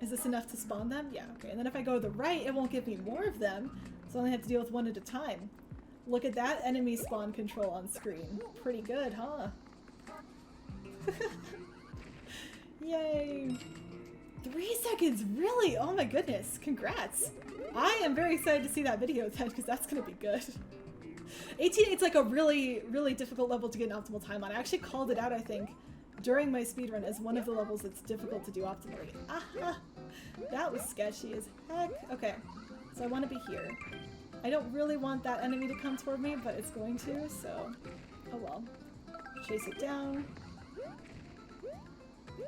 Is this enough to spawn them? Yeah, okay. And then if I go to the right, it won't give me more of them. So I only have to deal with one at a time. Look at that enemy spawn control on screen. Pretty good, huh? Yay! 3 seconds, really? Oh my goodness, congrats. I am very excited to see that video then, because that's going to be good. 18's like a really, really difficult level to get an optimal time on. I actually called it out, I think, during my speedrun as one of the levels that's difficult to do optimally. Aha! That was sketchy as heck. Okay, so I want to be here. I don't really want that enemy to come toward me, but it's going to, so oh well. Chase it down.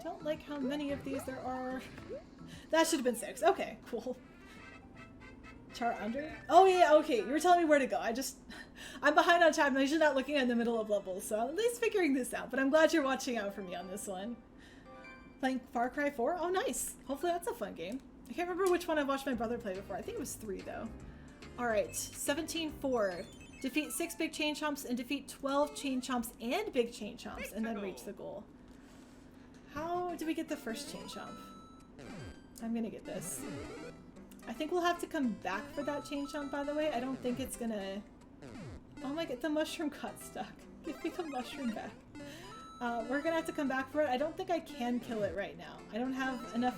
Don't like how many of these there are. That should have been 6. Okay, cool. Char under? Oh yeah, okay, you were telling me where to go. I'm behind on time. I'm usually not looking in the middle of levels, so I'm at least figuring this out. But I'm glad you're watching out for me on this one. Playing Far Cry 4? Oh, nice. Hopefully that's a fun game. I can't remember which one I watched my brother play before. I think it was 3, though. Alright, 17-4. Defeat 6 big chain chomps and defeat 12 chain chomps and big chain chomps and then reach the goal. How do we get the first chain chomp? I'm gonna get this. I think we'll have to come back for that chain chomp, by the way. I don't think it's gonna... Oh my god, the mushroom got stuck. Give me the mushroom back. We're gonna have to come back for it. I don't think I can kill it right now. I don't have enough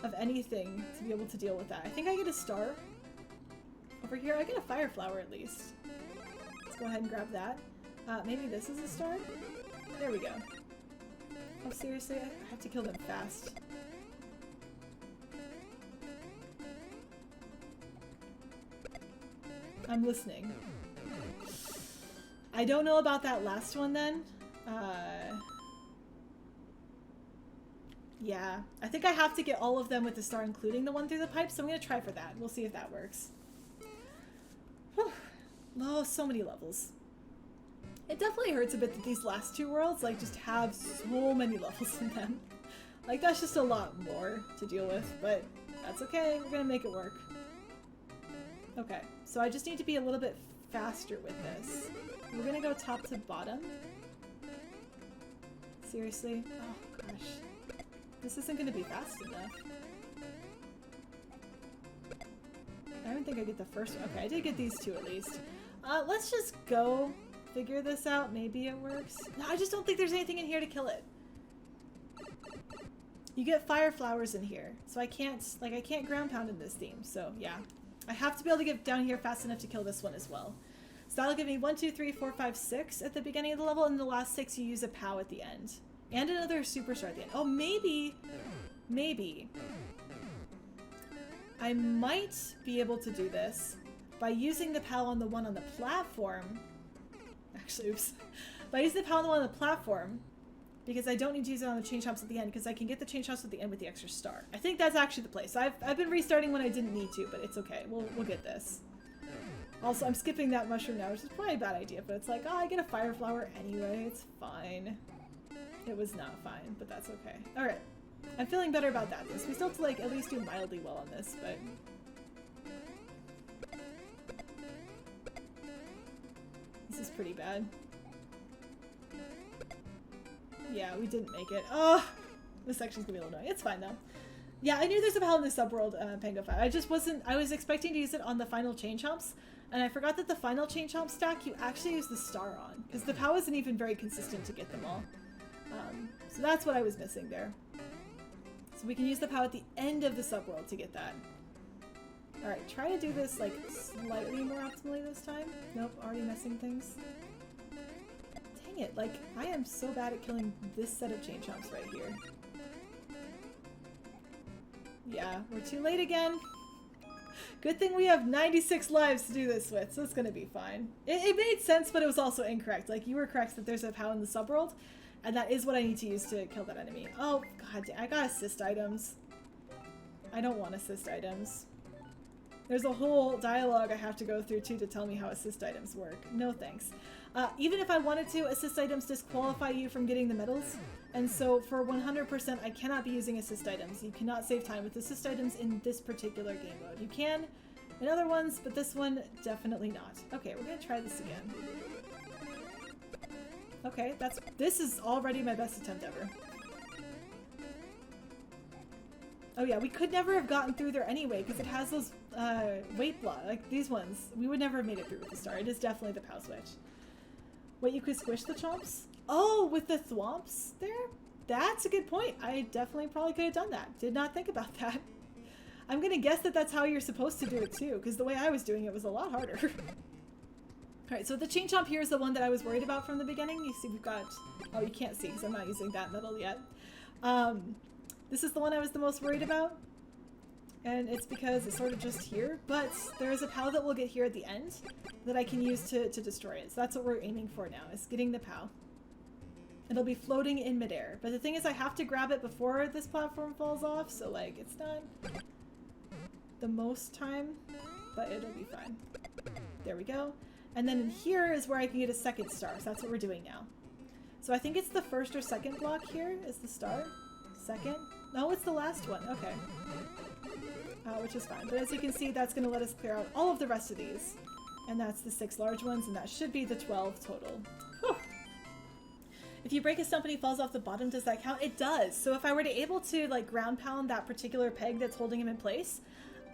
of anything to be able to deal with that. I think I get a star. Over here, I get a fire flower at least. Let's go ahead and grab that. Maybe this is a star? There we go. Oh, seriously? I have to kill them fast. I'm listening. I don't know about that last one then. Yeah. I think I have to get all of them with the star, including the one through the pipe, so I'm gonna try for that. We'll see if that works. Whew. Oh, so many levels. It definitely hurts a bit that these last 2 worlds, like, just have so many levels in them. Like, that's just a lot more to deal with, but that's okay. We're gonna make it work. Okay, so I just need to be a little bit faster with this. We're gonna go top to bottom. Seriously? Oh, gosh. This isn't gonna be fast enough. I don't think I get the first one. Okay, I did get these 2 at least. Let's just go figure this out. Maybe it works. No, I just don't think there's anything in here to kill it. You get fire flowers in here, so I can't ground pound in this theme, so yeah. I have to be able to get down here fast enough to kill this one as well. So that'll give me 1, 2, 3, 4, 5, 6 at the beginning of the level, and the last 6 you use a POW at the end. And another superstar at the end. Oh, maybe I might be able to do this by using the POW on the one on the platform. Actually, oops. By using the POW on the one on the platform, because I don't need to use it on the chain chomps at the end, because I can get the chain chomps at the end with the extra star. I think that's actually the place. I've been restarting when I didn't need to, but it's okay. We'll get this. Also, I'm skipping that mushroom now, which is probably a bad idea, but it's like, oh, I get a fire flower anyway. It's fine. It was not fine, but that's okay. Alright. I'm feeling better about that. We still have to, like, at least do mildly well on this, but... This is pretty bad. Yeah, we didn't make it. Oh! This section's gonna be a little annoying. It's fine, though. Yeah, I knew there's a POW in the subworld, Pango 5. I just wasn't... I was expecting to use it on the final chain chomps, and I forgot that the final chain chomp stack you actually use the star on, because the POW isn't even very consistent to get them all. So that's what I was missing there. So we can use the POW at the end of the subworld to get that. Alright, try to do this, like, slightly more optimally this time. Nope, already messing things. Dang it, like, I am so bad at killing this set of chain chomps right here. Yeah, we're too late again. Good thing we have 96 lives to do this with, so it's gonna be fine. It made sense, but it was also incorrect. Like, you were correct that there's a POW in the subworld, and that is what I need to use to kill that enemy. Oh, god, I got assist items. I don't want assist items. There's a whole dialogue I have to go through, too, to tell me how assist items work. No thanks. Even if I wanted to, assist items disqualify you from getting the medals, and so for 100% I cannot be using assist items. You cannot save time with assist items in this particular game mode. You can in other ones, but this one, definitely not. Okay, we're gonna try this again. Okay, this is already my best attempt ever. Oh yeah, we could never have gotten through there anyway, because it has those weight block, like these ones. We would never have made it through with the star. It is definitely the POW switch. Wait, you could squish the chomps? Oh, with the thwomps there? That's a good point. I definitely probably could have done that. Did not think about that. I'm gonna guess that that's how you're supposed to do it too, because the way I was doing it was a lot harder. Alright, so the chain chomp here is the one that I was worried about from the beginning. You see we've got... Oh, you can't see because I'm not using that medal yet. This is the one I was the most worried about. And it's because it's sort of just here, but there is a POW that we'll get here at the end that I can use to destroy it. So that's what we're aiming for now, is getting the POW. It'll be floating in midair. But the thing is I have to grab it before this platform falls off, so like it's not the most time, but it'll be fine. There we go. And then in here is where I can get a second star, so that's what we're doing now. So I think it's the first or second block here is the star. second. No, it's the last one. Okay. Which is fine. But as you can see, that's going to let us clear out all of the rest of these. And that's the 6 large ones, and that should be the 12 total. Whew. If you break a stump and he falls off the bottom, does that count? It does. So if I were to able to like ground pound that particular peg that's holding him in place,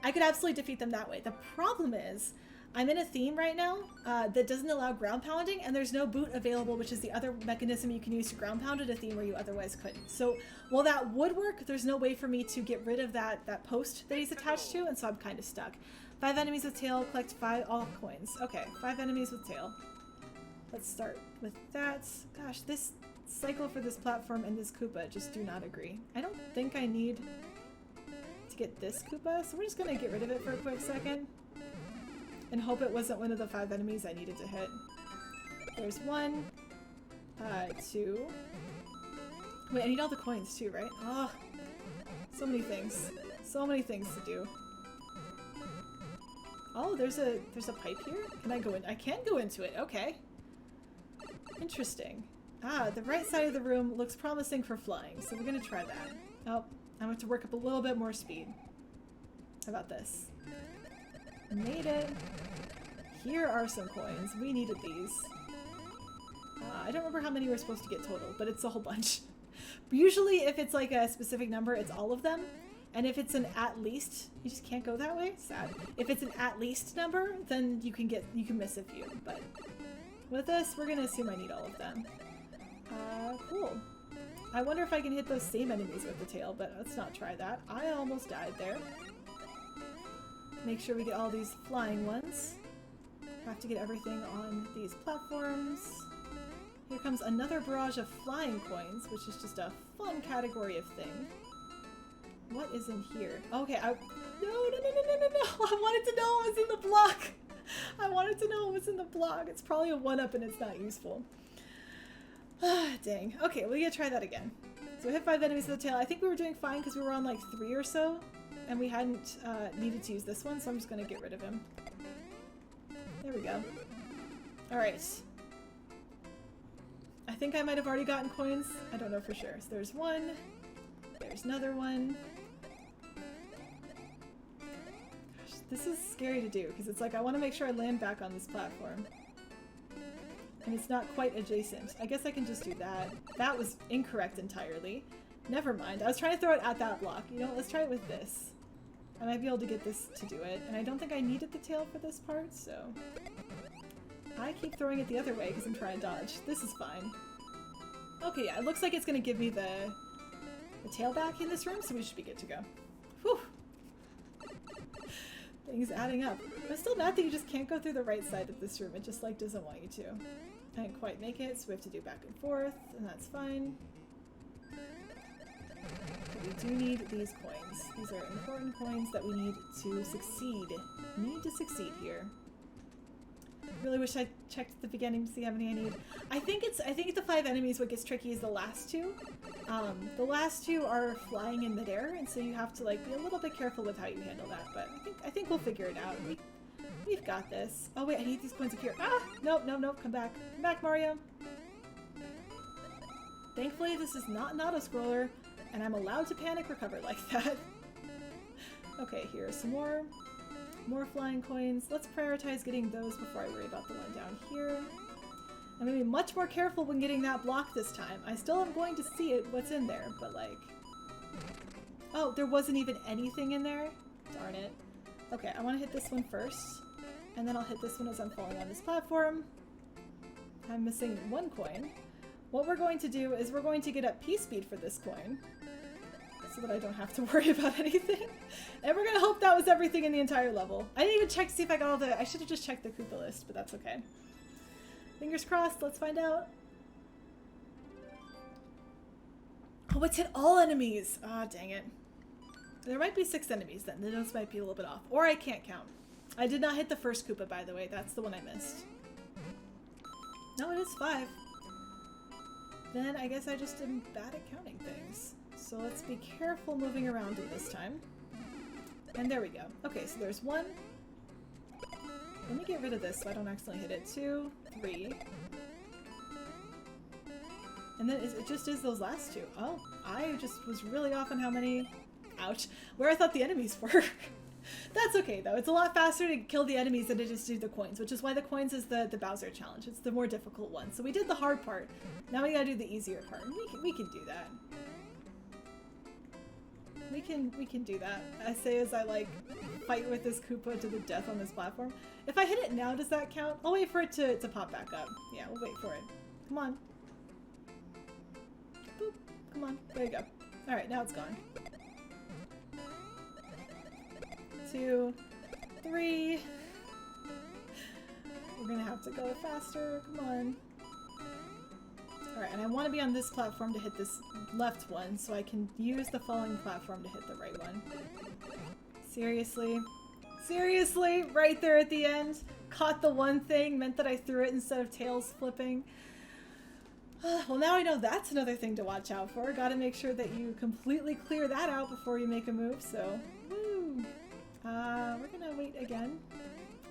I could absolutely defeat them that way. The problem is, I'm in a theme right now that doesn't allow ground pounding, and there's no boot available, which is the other mechanism you can use to ground pound at a theme where you otherwise couldn't. So while that would work, there's no way for me to get rid of that post that he's attached to, and so I'm kind of stuck. 5 enemies with tail, collect 5 all coins. Okay, 5 enemies with tail. Let's start with that. Gosh, this cycle for this platform and this Koopa just do not agree. I don't think I need to get this Koopa, so we're just gonna get rid of it for a quick second. And hope it wasn't one of the 5 enemies I needed to hit. There's 1, 2. Wait, I need all the coins too, right? Oh, so many things. So many things to do. Oh, there's a pipe here? Can I go in? I can go into it, okay. Interesting. Ah, the right side of the room looks promising for flying, so we're gonna try that. Oh, I have to work up a little bit more speed. How about this? Made it. Here are some coins. We needed these. I don't remember how many we're supposed to get total, but it's a whole bunch. Usually if it's like a specific number, it's all of them. And if it's an at least, you just can't go that way? Sad. If it's an at least number, then you can miss a few. But with this, we're gonna assume I need all of them. Cool. I wonder if I can hit those same enemies with the tail, but let's not try that. I almost died there. Make sure we get all these flying ones. Have to get everything on these platforms. Here comes another barrage of flying coins, which is just a fun category of thing. What is in here? Okay, no. I wanted to know what was in the block. I wanted to know what was in the block. It's probably a 1-up and it's not useful. Dang. Okay, we're gonna try that again. So we hit 5 enemies with the tail. I think we were doing fine because we were on like 3 or so. And we hadn't needed to use this one, so I'm just gonna get rid of him. There we go. Alright. I think I might have already gotten coins. I don't know for sure. So there's 1. There's another one. Gosh, this is scary to do, because it's like I want to make sure I land back on this platform. And it's not quite adjacent. I guess I can just do that. That was incorrect entirely. Never mind. I was trying to throw it at that block. You know what? Let's try it with this. I might be able to get this to do it. And I don't think I needed the tail for this part, so... I keep throwing it the other way because I'm trying to dodge. This is fine. Okay, yeah. It looks like it's going to give me the tail back in this room, so we should be good to go. Whew! Things adding up. I'm still mad that you just can't go through the right side of this room. It just, like, doesn't want you to. I didn't quite make it, so we have to do back and forth, and that's fine. But we do need these coins. These are important coins that we need to succeed. Need to succeed here. Really wish I checked at the beginning to see how many I need. I think the 5 enemies what gets tricky is the last 2. The last 2 are flying in midair, and so you have to like be a little bit careful with how you handle that. But I think we'll figure it out. We've got this. Oh wait, I need these coins up here. Ah! Nope, nope, nope. Come back. Come back, Mario. Thankfully, this is not an auto-scroller, and I'm allowed to panic recover like that. Okay, here are some more. More flying coins. Let's prioritize getting those before I worry about the one down here. I'm gonna be much more careful when getting that block this time. I still am going to see it, what's in there, but like... Oh, there wasn't even anything in there? Darn it. Okay, I want to hit this one first, and then I'll hit this one as I'm falling on this platform. I'm missing 1 coin. What we're going to do is we're going to get up P-speed for this coin, so that I don't have to worry about anything. And we're gonna hope that was everything in the entire level. I didn't even check to see if I got all the... I should have just checked the Koopa list, but that's okay. Fingers crossed, let's find out. Oh, it's hit all enemies! Ah, dang it. There might be 6 enemies then. The notes might be a little bit off. Or I can't count. I did not hit the first Koopa, by the way. That's the one I missed. No, it is 5. Then I guess I just am bad at counting things. So let's be careful moving around it this time. And there we go. Okay, so there's 1. Let me get rid of this so I don't accidentally hit it. 2, 3. And then it just is those last two. Oh, I just was really off on how many... Ouch. Where I thought the enemies were. That's okay, though. It's a lot faster to kill the enemies than it is to do the coins, which is why the coins is the Bowser challenge. It's the more difficult one. So we did the hard part. Now we gotta do the easier part. And we can do that. We can do that. I say as I, like, fight with this Koopa to the death on this platform. If I hit it now, does that count? I'll wait for it to pop back up. Yeah, we'll wait for it. Come on. Boop. Come on. There you go. Alright, now it's gone. 2, 3. We're gonna have to go faster. Come on. Alright, and I want to be on this platform to hit this left one, so I can use the falling platform to hit the right one. Seriously? Seriously? Right there at the end? Caught the one thing, meant that I threw it instead of tails flipping. Well, now I know that's another thing to watch out for. Gotta make sure that you completely clear that out before you make a move, so... Woo! We're gonna wait again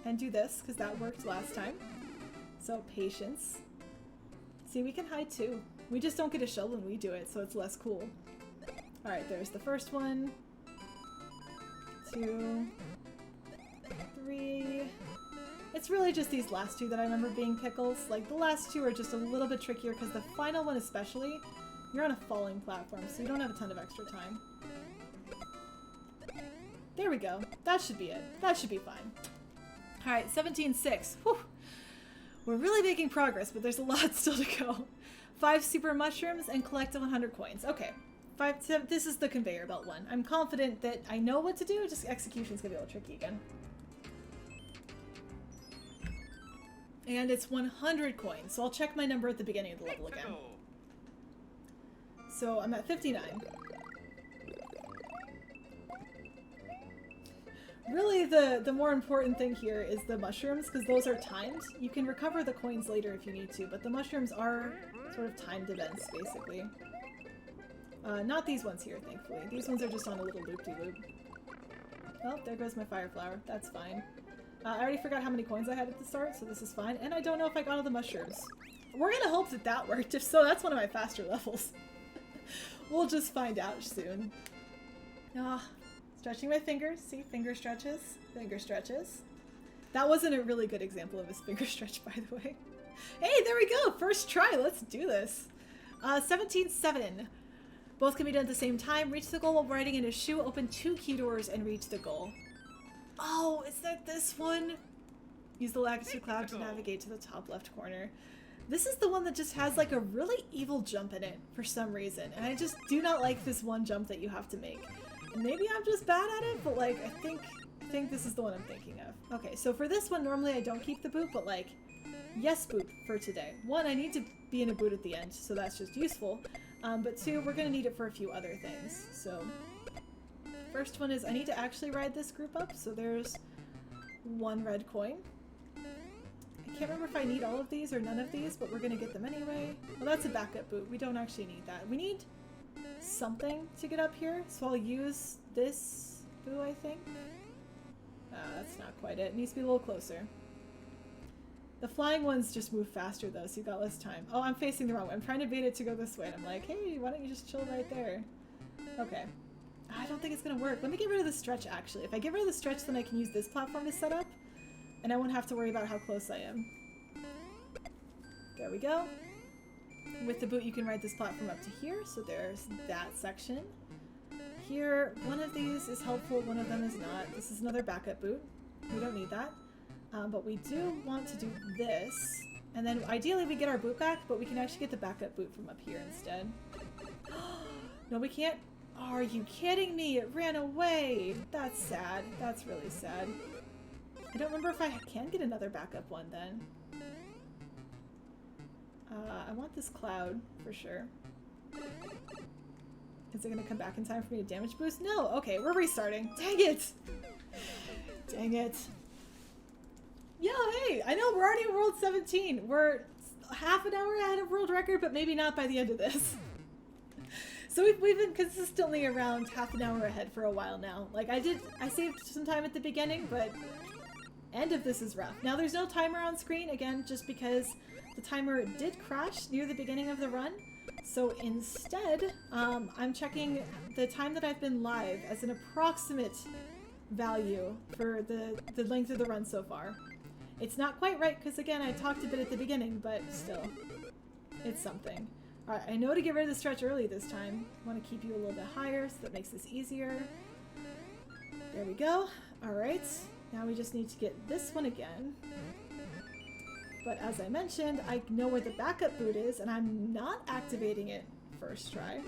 and do this, because that worked last time. So, patience. See, we can hide too. We just don't get a shell when we do it, so it's less cool. Alright, there's the first one. 2, 3. It's really just these last two that I remember being pickles. Like, the last two are just a little bit trickier, because the final one especially, you're on a falling platform, so you don't have a ton of extra time. There we go. That should be it. That should be fine. Alright, 17-6. Whew. We're really making progress, but there's a lot still to go. 5 super mushrooms and collect 100 coins. Okay. 5, this is the conveyor belt one. I'm confident that I know what to do, just execution's gonna be a little tricky again. And it's 100 coins, so I'll check my number at the beginning of the level again. So I'm at 59. Really, the more important thing here is the mushrooms, because those are timed. You can recover the coins later if you need to, but the mushrooms are sort of timed events, basically. Not these ones here, thankfully. These ones are just on a little loop-de-loop. Oh, there goes my fire flower. That's fine. I already forgot how many coins I had at the start, so this is fine. And I don't know if I got all the mushrooms. We're gonna hope that that worked. If so, that's one of my faster levels. We'll just find out soon. Ah. Stretching my fingers. See? Finger stretches. Finger stretches. That wasn't a really good example of a finger stretch, by the way. Hey, there we go! First try! Let's do this! 17-7. Both can be done at the same time. Reach the goal while riding in a shoe. Open 2 key doors and reach the goal. Oh, is that this one? Use the Lakitu cloud to navigate to the top left corner. This is the one that just has like a really evil jump in it for some reason. And I just do not like this one jump that you have to make. Maybe I'm just bad at it, but like, I think this is the one I'm thinking of. Okay, so for this one, normally I don't keep the boot, but like, yes boot for today. 1, I need to be in a boot at the end, so that's just useful. But 2, we're gonna need it for a few other things. So, first one is I need to actually ride this group up, so there's 1 red coin. I can't remember if I need all of these or none of these, but we're gonna get them anyway. Well, that's a backup boot. We don't actually need that. We need something to get up here, so I'll use this boo, I think. That's not quite it. It needs to be a little closer. The flying ones just move faster though, so you've got less time. Oh, I'm facing the wrong way. I'm trying to bait it to go this way, and I'm like, hey, why don't you just chill right there? Okay. I don't think it's gonna work. Let me get rid of the stretch, actually. If I get rid of the stretch, then I can use this platform to set up, and I won't have to worry about how close I am. There we go. With the boot, you can ride this platform up to here, so there's that section. Here, one of these is helpful, one of them is not. This is another backup boot. We don't need that. But we do want to do this, and then ideally we get our boot back, but we can actually get the backup boot from up here instead. No, we can't. Oh, are you kidding me? It ran away! That's sad. That's really sad. I don't remember if I can get another backup one then. I want this cloud, for sure. Is it gonna come back in time for me to damage boost? No! Okay, we're restarting. Dang it! Dang it. Yo, hey! I know, we're already in World 17. We're half an hour ahead of world record, but maybe not by the end of this. So we've been consistently around half an hour ahead for a while now. Like, I saved some time at the beginning, but end of this is rough. Now, there's no timer on screen, again, just because the timer did crash near the beginning of the run, So instead, I'm checking the time that I've been live as an approximate value for the length of the run so far. It's not quite right because, again, I talked a bit at the beginning, but still, it's something. Alright, I know to get rid of the stretch early this time. I want to keep you a little bit higher so that makes this easier. There we go. Alright, now we just need to get this one again. But as I mentioned, I know where the backup boot is, and I'm not activating it first try.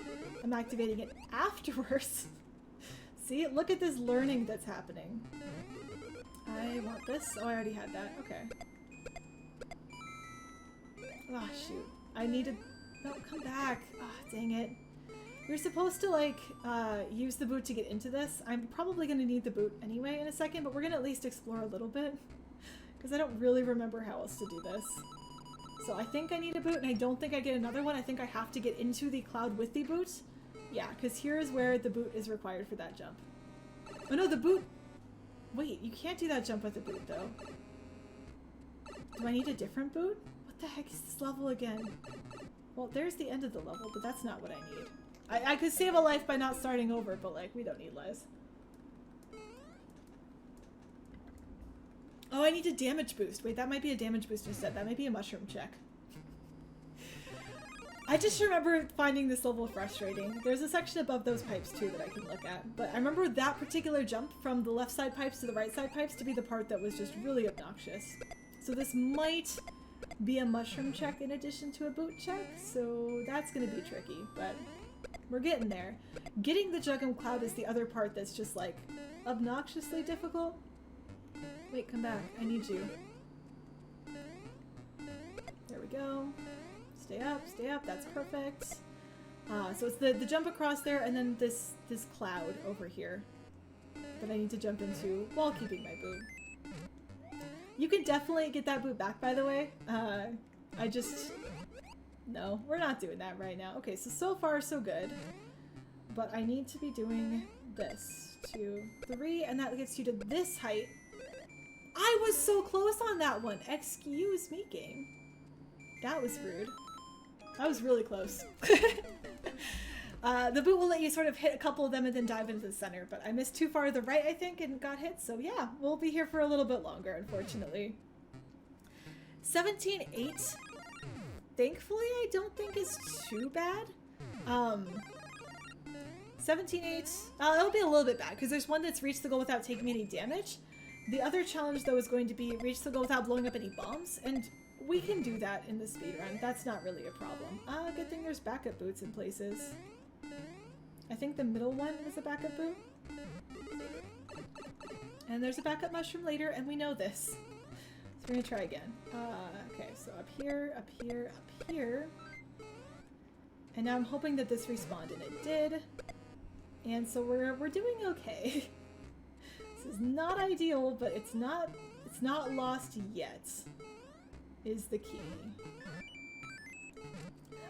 I'm activating it afterwards. See, look at this learning that's happening. I want this. Oh, I already had that. Okay. Ah, shoot. I needed... No, come back. Ah, dang it. You're supposed to, like, use the boot to get into this. I'm probably going to need the boot anyway in a second, but we're going to at least explore a little bit. Because I don't really remember how else to do this. So I think I need a boot, and I don't think I get another one. I think I have to get into the cloud with the boot. Yeah, because here is where the boot is required for that jump. Oh no, the boot... Wait, you can't do that jump with the boot, though. Do I need a different boot? What the heck is this level again? Well, there's the end of the level, but that's not what I need. I could save a life by not starting over, but, like, we don't need lives. Oh, I need a damage boost. Wait, that might be a damage boost instead. That might be a mushroom check. I just remember finding this level frustrating. There's a section above those pipes, too, that I can look at. But I remember that particular jump from the left side pipes to the right side pipes to be the part that was just really obnoxious. So this might be a mushroom check in addition to a boot check, so that's going to be tricky, but we're getting there. Getting the Juggum Cloud is the other part that's just, like, obnoxiously difficult. Wait, come back. I need you. There we go. Stay up, that's perfect. So it's the jump across there and then this cloud over here that I need to jump into while keeping my boot. You can definitely get that boot back, by the way. I just... No, we're not doing that right now. Okay, so far so good. But I need to be doing this. 2, 3, and that gets you to this height. I was so close on that one! Excuse me, game. That was rude. That was really close. The boot will let you sort of hit a couple of them and then dive into the center, but I missed too far to the right, I think, and got hit, so yeah, we'll be here for a little bit longer, unfortunately. 17-8, thankfully, I don't think is too bad. 17-8, it'll be a little bit bad, because there's one that's reached the goal without taking any damage. The other challenge, though, is going to be reach the goal without blowing up any bombs, and we can do that in the speedrun. That's not really a problem. Good thing there's backup boots in places. I think the middle one was a backup boot. And there's a backup mushroom later, and we know this. So we're gonna try again. Okay, so up here, up here, up here. And now I'm hoping that this respawned, and it did. And so we're doing okay. This is not ideal, but it's not lost yet, is the key.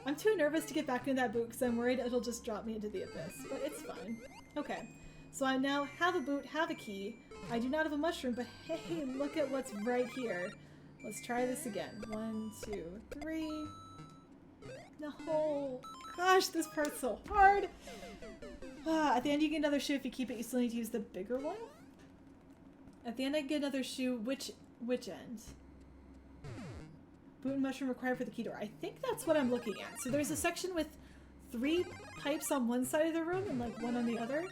I'm too nervous to get back into that boot because I'm worried it'll just drop me into the abyss, but it's fine. Okay, so I now have a boot, have a key. I do not have a mushroom, but hey, look at what's right here. Let's try this again. 1, 2, 3. No, gosh, this part's so hard. At the end you get another shoe. If you keep it, you still need to use the bigger one. At the end I get another shoe. Which end? Boot and mushroom required for the key door. I think that's what I'm looking at. So there's a section with 3 pipes on one side of the room and like 1 on the other.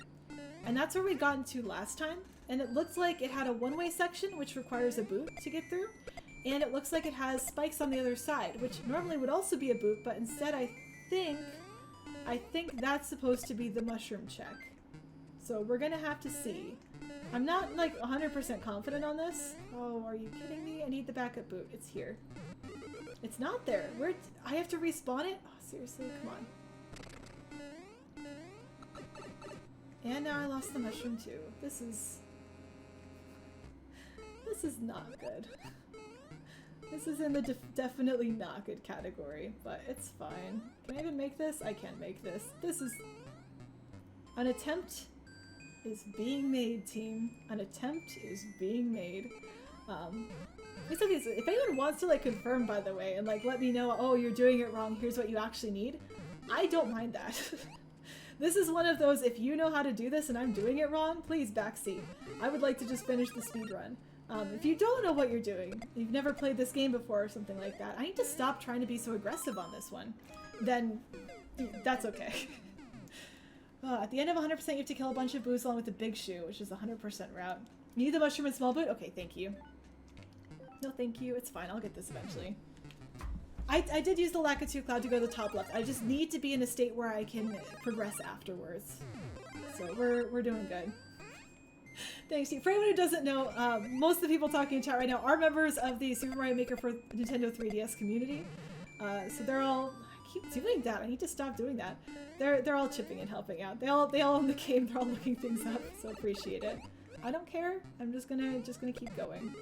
And that's where we'd gotten to last time. And it looks like it had a one-way section, which requires a boot to get through. And it looks like it has spikes on the other side, which normally would also be a boot, but instead I think that's supposed to be the mushroom check. So we're gonna have to see. I'm not like 100% confident on this. Oh, are you kidding me? I need the backup boot. It's here. It's not there. I have to respawn it? Oh, seriously? Come on. And now I lost the mushroom too. This is not good. This is in the definitely not good category, but it's fine. Can I even make this? I can't make this. This is... An attempt is being made, team. An attempt is being made. If anyone wants to like confirm, by the way, and like let me know, oh, you're doing it wrong, here's what you actually need, I don't mind that. This is one of those, if you know how to do this and I'm doing it wrong, please backseat. I would like to just finish the speedrun. If you don't know what you're doing, you've never played this game before or something like that, I need to stop trying to be so aggressive on this one. Then, that's okay. At the end of 100%, you have to kill a bunch of boos along with the big shoe, which is the 100% route. You need the mushroom and small boot? Okay, thank you. No, thank you. It's fine. I'll get this eventually. I did use the Lakitu Cloud to go to the top left. I just need to be in a state where I can progress afterwards. So we're doing good. Thanks, Steve. For anyone who doesn't know, most of the people talking in chat right now are members of the Super Mario Maker for Nintendo 3DS community. So they're all... I keep doing that. I need to stop doing that. They're all chipping and helping out. They all in the game. They're all looking things up. So appreciate it. I don't care. I'm just gonna keep going.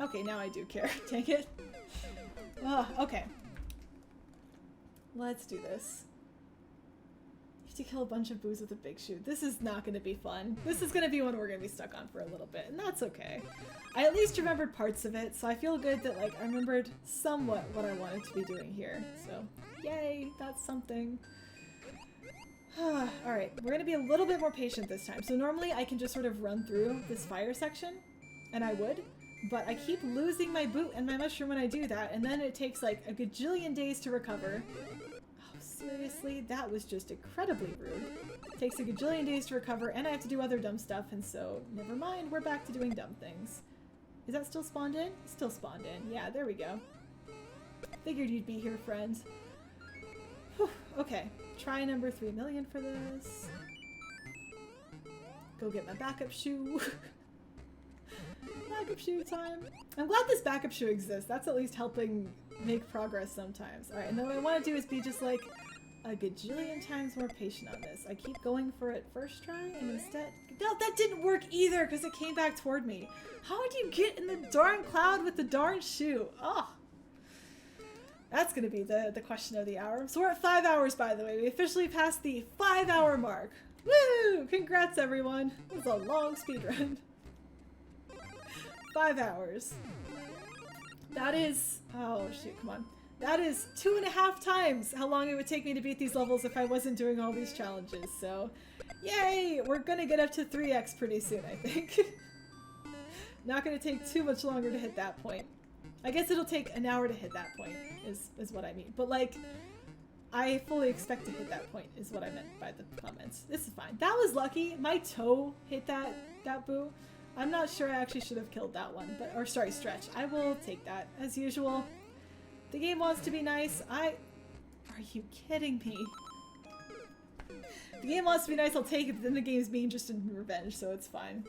Okay, now I do care. Dang it. Okay. Let's do this. You have to kill a bunch of boos with a big shoe. This is not going to be fun. This is going to be one we're going to be stuck on for a little bit, and that's okay. I at least remembered parts of it, so I feel good that, like, I remembered somewhat what I wanted to be doing here. So, yay, that's something. Alright, we're going to be a little bit more patient this time. So normally I can just sort of run through this fire section, and I would. But I keep losing my boot and my mushroom when I do that, and then it takes like a gajillion days to recover. Oh, seriously? That was just incredibly rude. It takes a gajillion days to recover, and I have to do other dumb stuff, and so, never mind, we're back to doing dumb things. Is that still spawned in? Still spawned in. Yeah, there we go. Figured you'd be here, friends. Whew, okay, try number 3 million for this. Go get my backup shoe. Backup shoe time. I'm glad this backup shoe exists. That's at least helping make progress sometimes. Alright, and then what I want to do is be just like a gajillion times more patient on this. I keep going for it first try, and instead... No, that didn't work either because it came back toward me. How did you get in the darn cloud with the darn shoe? Oh. That's gonna be the question of the hour. So we're at 5 hours, by the way. We officially passed the 5-hour mark. Woo! Congrats, everyone. It was a long speedrun. 5 hours. That is... Oh, shoot, come on. That is 2.5 times how long it would take me to beat these levels if I wasn't doing all these challenges, so... Yay! We're gonna get up to 3x pretty soon, I think. Not gonna take too much longer to hit that point. I guess it'll take an hour to hit that point, is what I mean. But, like, I fully expect to hit that point, is what I meant by the comments. This is fine. That was lucky. My toe hit that boo. I'm not sure I actually should have killed that one, but, or sorry, stretch. I will take that, as usual. The game wants to be nice. Are you kidding me? The game wants to be nice, I'll take it, but then the game's being just in revenge, so it's fine.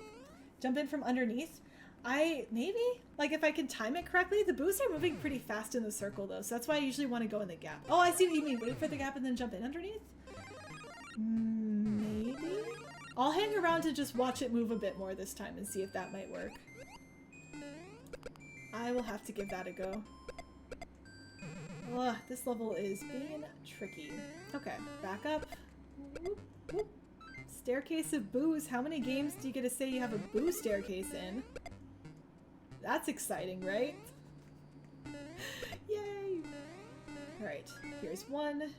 Jump in from underneath? Maybe? Like, if I can time it correctly? The boos are moving pretty fast in the circle, though, so that's why I usually want to go in the gap. Oh, I see what you mean. Wait for the gap and then jump in underneath? Maybe? I'll hang around to just watch it move a bit more this time and see if that might work. I will have to give that a go. Ugh, this level is being tricky. Okay, back up. Whoop, whoop. Staircase of boos. How many games do you get to say you have a boo staircase in? That's exciting, right? Yay! Alright, here's one.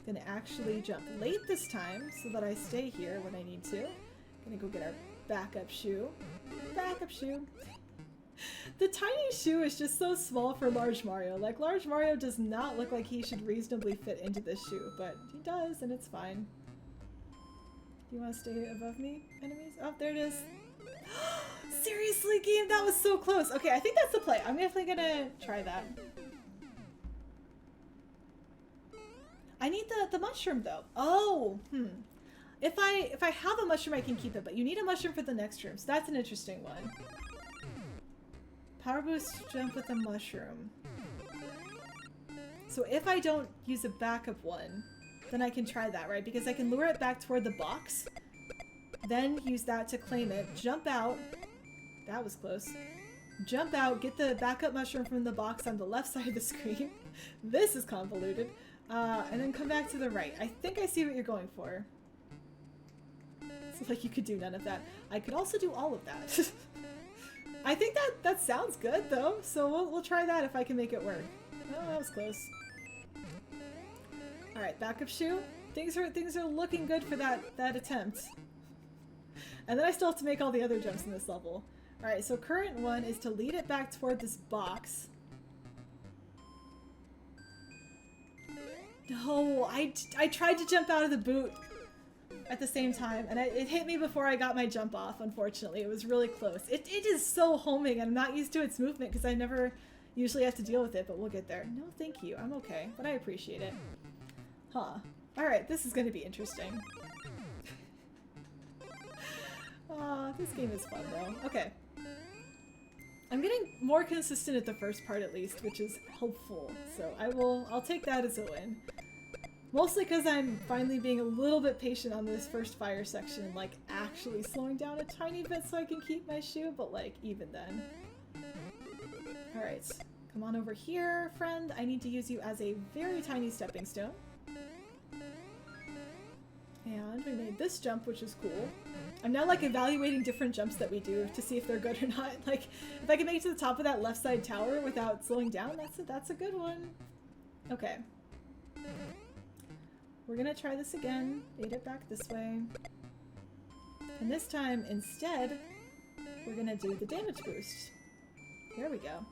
Gonna actually jump late this time so that I stay here when I need to. Gonna go get our backup shoe. Backup shoe. The tiny shoe is just so small for Large Mario. Like, Large Mario does not look like he should reasonably fit into this shoe, but he does, and it's fine. Do you want to stay above me, enemies? Oh, there it is. Seriously, game? That was so close. Okay, I think that's the play. I'm definitely gonna try that. I need the mushroom, though. Oh, If I have a mushroom, I can keep it, but you need a mushroom for the next room, so that's an interesting one. Power boost jump with a mushroom. So if I don't use a backup one, then I can try that, right? Because I can lure it back toward the box, then use that to claim it, jump out. That was close. Jump out, get the backup mushroom from the box on the left side of the screen. This is convoluted. And then come back to the right. I think I see what you're going for. It's like you could do none of that. I could also do all of that. I think that sounds good, though, so we'll try that if I can make it work. Oh, that was close. Alright, backup shoe. Things are looking good for that attempt. And then I still have to make all the other jumps in this level. Alright, so current one is to lead it back toward this box. No, I tried to jump out of the boot at the same time, and it hit me before I got my jump off, unfortunately. It was really close. It is so homing, and I'm not used to its movement because I never usually have to deal with it, but we'll get there. No, thank you. I'm okay, but I appreciate it. Huh. Alright, this is going to be interesting. This game is fun, though. Okay. I'm getting more consistent at the first part, at least, which is helpful. So I'll take that as a win. Mostly because I'm finally being a little bit patient on this first fire section and, like, actually slowing down a tiny bit so I can keep my shoe, but, like, even then. Alright. Come on over here, friend. I need to use you as a very tiny stepping stone. And we made this jump, which is cool. I'm now, like, evaluating different jumps that we do to see if they're good or not. Like, if I can make it to the top of that left side tower without slowing down, that's a good one. Okay. We're gonna try this again. Lead it back this way. And this time, instead, we're gonna do the damage boost. There we go.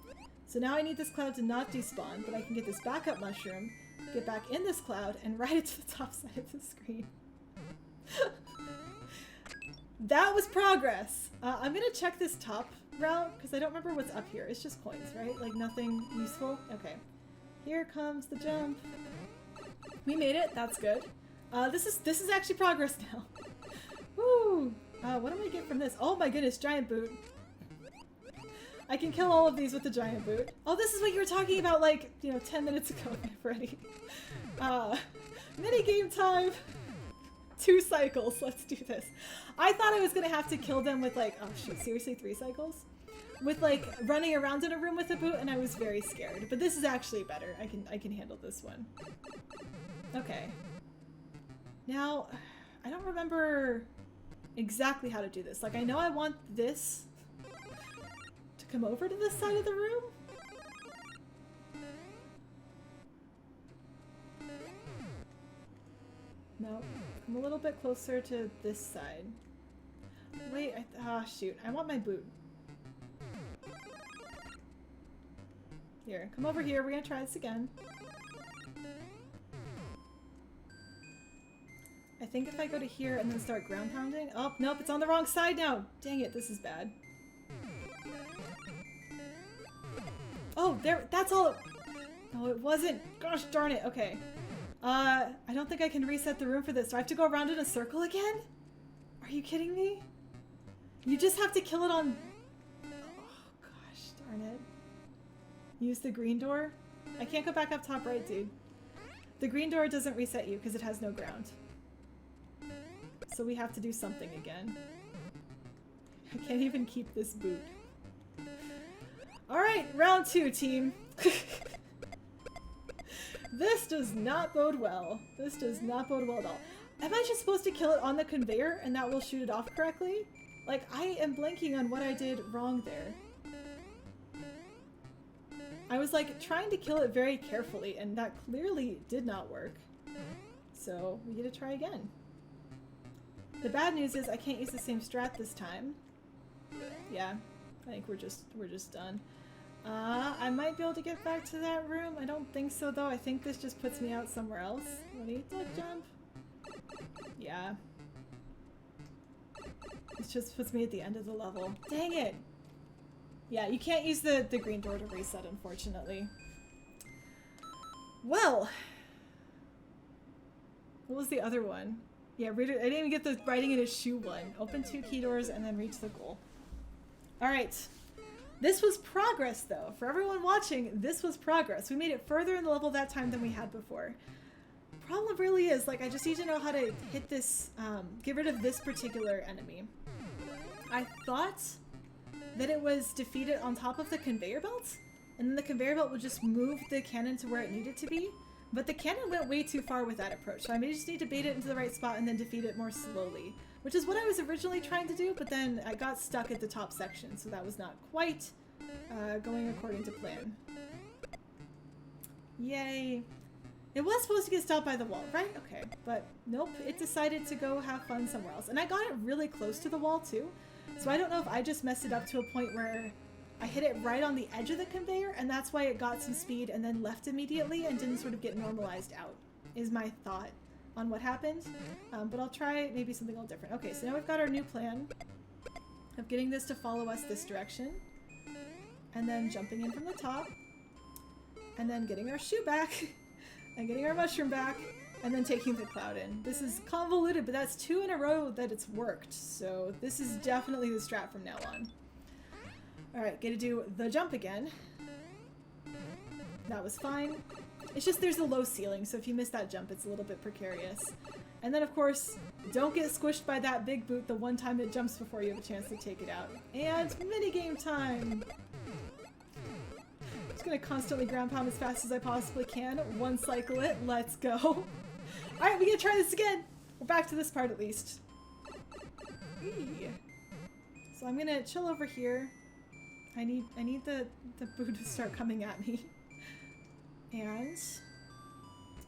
So now I need this cloud to not despawn, but I can get this backup mushroom, get back in this cloud, and ride it to the top side of the screen. That was progress! I'm gonna check this top route, because I don't remember what's up here. It's just coins, right? Like, nothing useful? Okay. Here comes the jump. We made it. That's good. This is actually progress now. Woo! What do I get from this? Oh my goodness, giant boot. I can kill all of these with the giant boot. Oh, this is what you were talking about, like, you know, 10 minutes ago, Freddy. Minigame time! 2 cycles. Let's do this. I thought I was gonna have to kill them with, like, oh shoot, seriously, 3 cycles? With, like, running around in a room with a boot, and I was very scared. But this is actually better. I can handle this one. Okay. Now, I don't remember exactly how to do this. Like, I know I want this to come over to this side of the room. No, I'm a little bit closer to this side. Wait, shoot. I want my boot. Here, come over here. We're gonna try this again. I think if I go to here and then start ground pounding... Oh, nope, it's on the wrong side now! Dang it, this is bad. Oh, there, that's all... No, it wasn't. Gosh darn it, okay. I don't think I can reset the room for this. Do I have to go around in a circle again? Are you kidding me? You just have to kill it on... Oh, gosh darn it. Use the green door? I can't go back up top right, dude. The green door doesn't reset you because it has no ground. So we have to do something again. I can't even keep this boot. Alright, round 2, team. This does not bode well. This does not bode well at all. Am I just supposed to kill it on the conveyor and that will shoot it off correctly? Like, I am blanking on what I did wrong there. I was, like, trying to kill it very carefully, and that clearly did not work. So, we get to try again. The bad news is I can't use the same strat this time. Yeah, I think we're just done. I might be able to get back to that room. I don't think so, though. I think this just puts me out somewhere else. Ready? Duck jump. Yeah. This just puts me at the end of the level. Dang it! Yeah, you can't use the green door to reset, unfortunately. Well! What was the other one? Yeah, I didn't even get the writing in a shoe one. Open 2 key doors and then reach the goal. Alright. This was progress, though. For everyone watching, this was progress. We made it further in the level that time than we had before. Problem really is, like, I just need to know how to hit this, get rid of this particular enemy. I thought that it was defeated on top of the conveyor belt, and then the conveyor belt would just move the cannon to where it needed to be. But the cannon went way too far with that approach, so I may just need to bait it into the right spot and then defeat it more slowly. Which is what I was originally trying to do, but then I got stuck at the top section, so that was not quite going according to plan. Yay. It was supposed to get stopped by the wall, right? Okay, but nope, it decided to go have fun somewhere else. And I got it really close to the wall too, so I don't know if I just messed it up to a point where I hit it right on the edge of the conveyor, and that's why it got some speed and then left immediately and didn't sort of get normalized out, is my thought on what happened. But I'll try maybe something a little different. Okay, so now we've got our new plan of getting this to follow us this direction, and then jumping in from the top, and then getting our shoe back, and getting our mushroom back, and then taking the cloud in. This is convoluted, but that's 2 in a row that it's worked, so this is definitely the strat from now on. Alright, gotta do the jump again. That was fine. It's just there's a low ceiling, so if you miss that jump, it's a little bit precarious. And then, of course, don't get squished by that big boot the one time it jumps before you have a chance to take it out. And minigame time! Just gonna constantly ground pound as fast as I possibly can. One cycle it, let's go. Alright, we gotta try this again! We're back to this part at least. Eee. So I'm gonna chill over here. I need the boot to start coming at me. And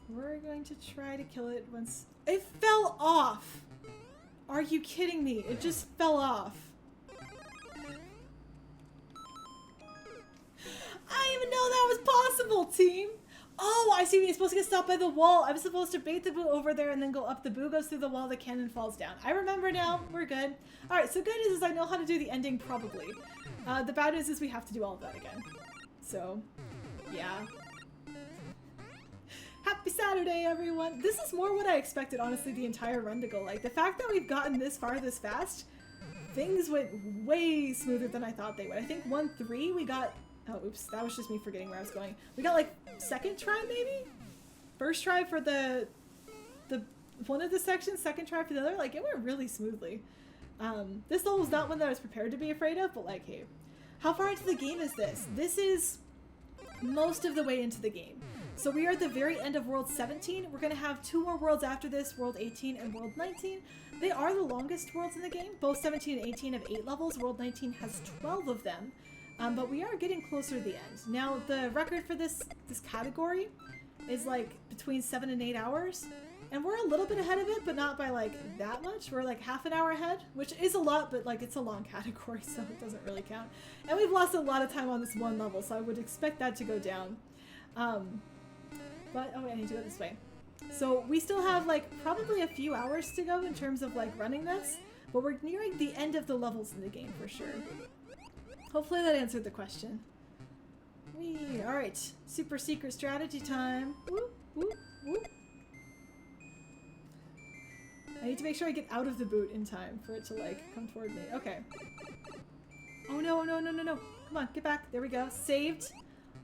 we're going to try to kill it once. It fell off! Are you kidding me? It just fell off. I didn't even know that was possible, team! Oh, I see. You're supposed to get stopped by the wall. I was supposed to bait the boo over there and then go up. The boo goes through the wall, the cannon falls down. I remember now. We're good. Alright, so good news is I know how to do the ending, probably. The bad news is we have to do all of that again. So, yeah. Happy Saturday, everyone! This is more what I expected, honestly, the entire run to go like. The fact that we've gotten this far this fast, things went way smoother than I thought they would. I think 1-3 we got... Oh, oops, that was just me forgetting where I was going. We got, like, second try, maybe? First try for the one of the sections, second try for the other. Like, it went really smoothly. This level was not one that I was prepared to be afraid of, but, like, hey. How far into the game is this? This is most of the way into the game. So we are at the very end of World 17. We're going to have 2 more worlds after this, World 18 and World 19. They are the longest worlds in the game. Both 17 and 18 have 8 levels. World 19 has 12 of them. But we are getting closer to the end. Now, the record for this category is like between 7 and 8 hours. And we're a little bit ahead of it, but not by like that much. We're like half an hour ahead, which is a lot, but like it's a long category, so it doesn't really count. And we've lost a lot of time on this one level, so I would expect that to go down. But, oh wait, I need to go this way. So we still have like probably a few hours to go in terms of like running this, but we're nearing the end of the levels in the game for sure. Hopefully that answered the question. Whee! Alright, super secret strategy time. Whoop, whoop, whoop. I need to make sure I get out of the boot in time for it to, like, come toward me. Okay. Oh no, no, no, no, no. Come on, get back. There we go. Saved.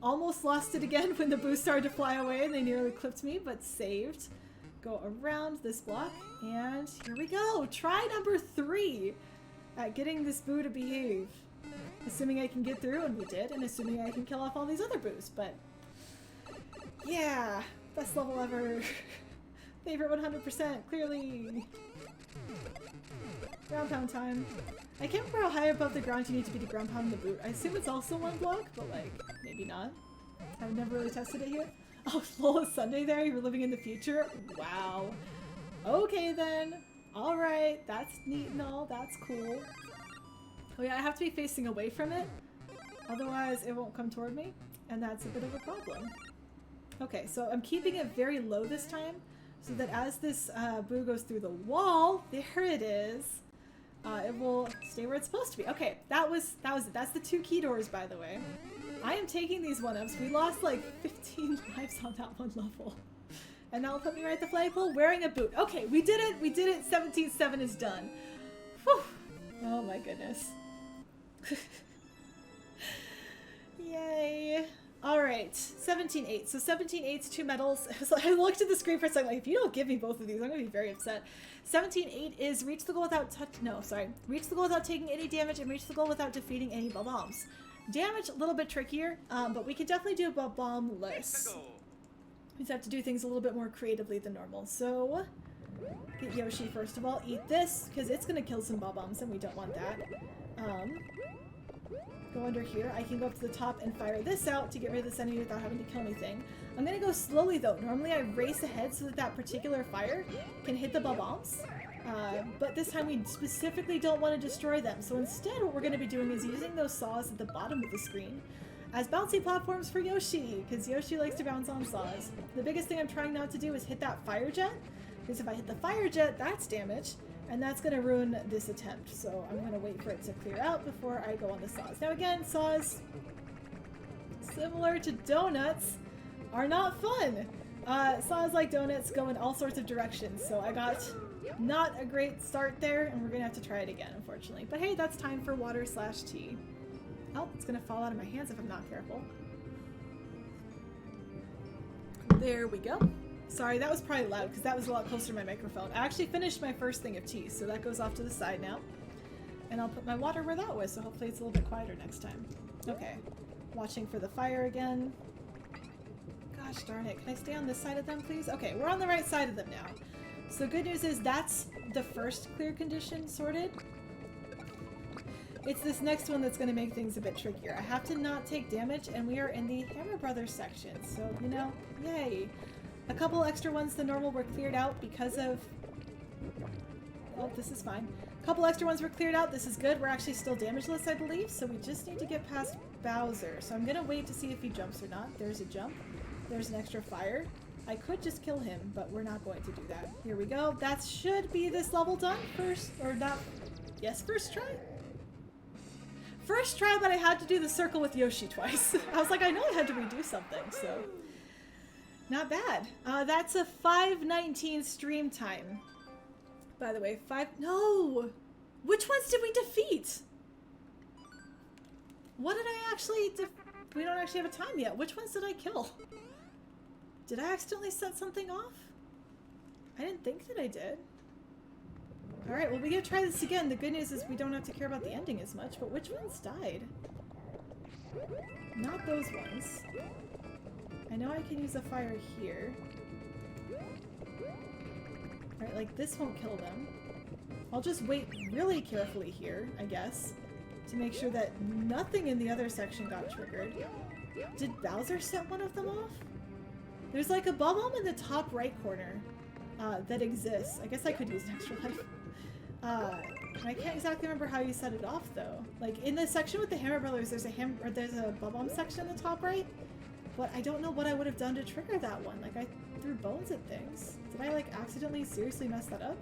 Almost lost it again when the boo started to fly away and they nearly clipped me, but saved. Go around this block, and here we go. Try number 3 at getting this boo to behave. Assuming I can get through, and we did, and assuming I can kill off all these other boos, but... yeah, best level ever. Favorite 100%, clearly. Ground pound time. I can't remember how high above the ground you need to be to ground pound the boot. I assume it's also 1 block, but like, maybe not. I've never really tested it here. Oh, lol, it's Sunday there? You're living in the future? Wow. Okay then. Alright, that's neat and all, that's cool. Oh yeah, I have to be facing away from it, otherwise it won't come toward me, and that's a bit of a problem. Okay, so I'm keeping it very low this time, so that as this boo goes through the wall, there it is, it will stay where it's supposed to be. Okay, that was it. That's the 2 key doors, by the way. I am taking these 1-ups. We lost like 15 lives on that one level. And that'll put me right at the flagpole wearing a boot. Okay, we did it! We did it! 17-7 is done. Whew! Oh my goodness. Yay. Alright, 17-8. So 17-8's 2 medals. So I looked at the screen for a second, like, if you don't give me both of these, I'm gonna be very upset. 17-8 is reach the goal without reach the goal without taking any damage and reach the goal without defeating any bombs. Damage, a little bit trickier, but we can definitely do bomb-less. We just have to do things a little bit more creatively than normal. So, get Yoshi first of all. Eat this, because it's gonna kill some bombs, and we don't want that. go under here. I can go up to the top and fire this out to get rid of this enemy without having to kill anything. I'm gonna go slowly though. Normally I race ahead so that that particular fire can hit the bombs. But this time we specifically don't want to destroy them. So instead what we're going to be doing is using those saws at the bottom of the screen as bouncy platforms for Yoshi, because Yoshi likes to bounce on saws. The biggest thing I'm trying not to do is hit that fire jet, because if I hit the fire jet, that's damage, and that's going to ruin this attempt. So I'm going to wait for it to clear out before I go on the saws. Now again, saws, similar to donuts, are not fun. Saws like donuts go in all sorts of directions, so I got not a great start there, and we're gonna have to try it again, unfortunately. But hey, that's time for water/tea. Oh, it's gonna fall out of my hands if I'm not careful. There we go. Sorry, that was probably loud because that was a lot closer to my microphone. I actually finished my first thing of tea, so that goes off to the side now. And I'll put my water where that was, so hopefully it's a little bit quieter next time. Okay, watching for the fire again. Gosh darn it, can I stay on this side of them, please? Okay, we're on the right side of them now. So good news is that's the first clear condition sorted. It's this next one that's going to make things a bit trickier. I have to not take damage, and we are in the Hammer Brothers section, so, you know, yay. A couple extra ones than normal were cleared out because of... Oh, this is fine. A couple extra ones were cleared out. This is good. We're actually still damageless, I believe, so we just need to get past Bowser. So I'm going to wait to see if he jumps or not. There's a jump. There's an extra fire. I could just kill him, but we're not going to do that. Here we go. That should be this level done first, or not. Yes, first try? First try, but I had to do the circle with Yoshi twice. I was like, I know I had to redo something, so. Not bad. That's a 5:19 stream time. By the way, no! Which ones did we defeat? What did I actually we don't actually have a time yet. Which ones did I kill? Did I accidentally set something off? I didn't think that I did. Alright, well we gotta try this again. The good news is we don't have to care about the ending as much, but which ones died? Not those ones. I know I can use a fire here. Alright, like this won't kill them. I'll just wait really carefully here, I guess, to make sure that nothing in the other section got triggered. Did Bowser set one of them off? There's like a bomb in the top right corner that exists. I guess I could use an extra life. I can't exactly remember how you set it off though. Like in the section with the Hammer Brothers, there's a bomb section in the top right, but I don't know what I would have done to trigger that one. Like I threw bones at things. Did I like accidentally seriously mess that up?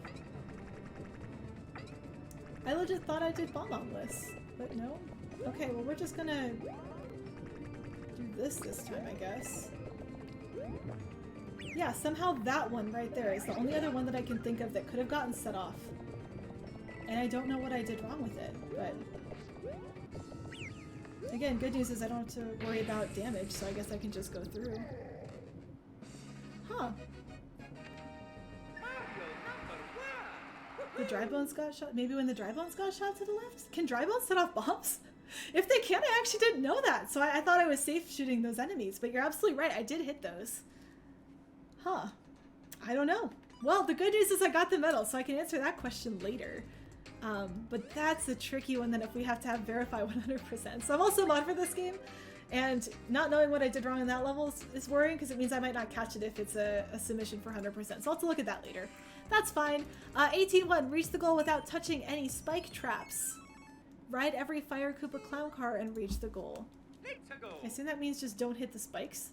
I legit thought I did bomb-less, but no. Okay, well we're just gonna do this time, I guess. Yeah, somehow that one right there is the only other one that I can think of that could have gotten set off. And I don't know what I did wrong with it, but... Again, good news is I don't have to worry about damage, so I guess I can just go through. Huh. The dry bones got shot? Maybe when the dry bones got shot to the left? Can dry bones set off bombs? If they can, I actually didn't know that, so I thought I was safe shooting those enemies, but you're absolutely right, I did hit those. Huh. I don't know. Well, the good news is I got the medal, so I can answer that question later. But that's a tricky one then if we have to have verify 100%. So I'm also mod for this game, and not knowing what I did wrong in that level is worrying because it means I might not catch it if it's a submission for 100%. So I'll have to look at that later. That's fine. 18-1, reach the goal without touching any spike traps. Ride every Fire Koopa clown car and reach the goal. I assume that means just don't hit the spikes.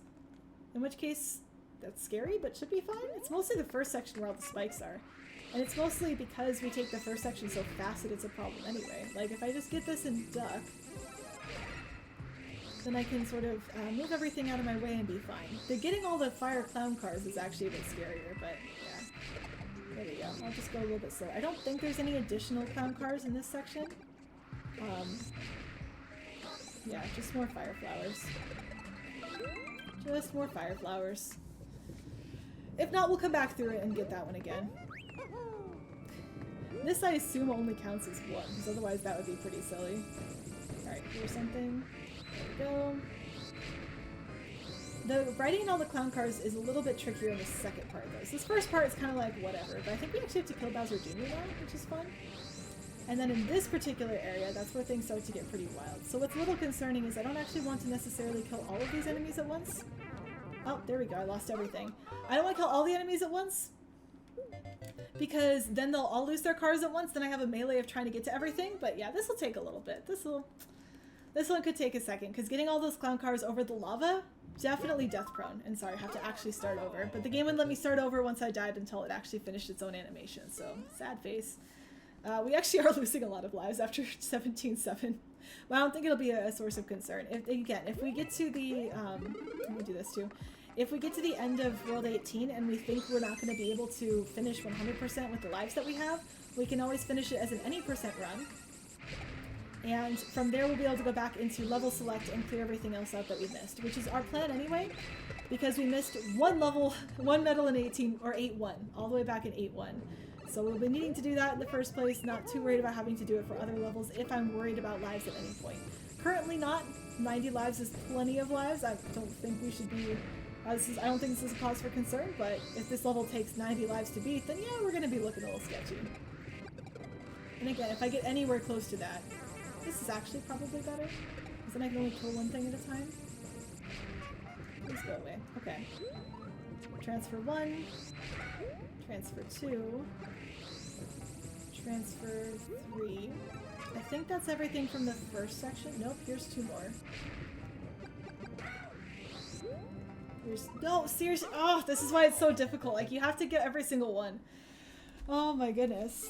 In which case, that's scary, but should be fine. It's mostly the first section where all the spikes are. And it's mostly because we take the first section so fast that it's a problem anyway. Like, if I just get this and duck, then I can sort of move everything out of my way and be fine. The getting all the fire clown cars is actually a bit scarier, but yeah. There we go. I'll just go a little bit slower. I don't think there's any additional clown cars in this section. Yeah, just more fire flowers. Just more fire flowers. If not, we'll come back through it and get that one again. This, I assume, only counts as one, because otherwise that would be pretty silly. Alright, here's something. There we go. The riding in all the clown cars is a little bit trickier in the second part, though. So this first part is kind of like whatever, but I think we actually have to kill Bowser Jr. now, which is fun. And then in this particular area, that's where things start to get pretty wild. So what's a little concerning is I don't actually want to necessarily kill all of these enemies at once. Oh, there we go. I lost everything. I don't want to kill all the enemies at once, because then they'll all lose their cars at once. Then I have a melee of trying to get to everything. But yeah, this will take a little bit. This one could take a second, because getting all those clown cars over the lava, definitely death prone. And sorry, I have to actually start over. But the game wouldn't let me start over once I died until it actually finished its own animation. So sad face. We actually are losing a lot of lives after 17-7. But I don't think it'll be a source of concern. If we get to the, let me do this too. If we get to the end of World 18 and we think we're not going to be able to finish 100% with the lives that we have, we can always finish it as an any percent run. And from there we'll be able to go back into level select and clear everything else out that we missed, which is our plan anyway, because we missed one level, one medal in 18, or 8-1, all the way back in 8-1. So we'll be needing to do that in the first place, not too worried about having to do it for other levels if I'm worried about lives at any point. Currently not. 90 lives is plenty of lives. I don't think we should be, I don't think this is a cause for concern, but if this level takes 90 lives to beat, then yeah, we're going to be looking a little sketchy. And again, if I get anywhere close to that, this is actually probably better, because then I can only kill one thing at a time. Please go away. Okay. Transfer 1. Transfer 2. Transfer 3. I think that's everything from the first section. Nope, here's 2 more. No, seriously. Oh, this is why it's so difficult. Like, you have to get every single one. Oh my goodness.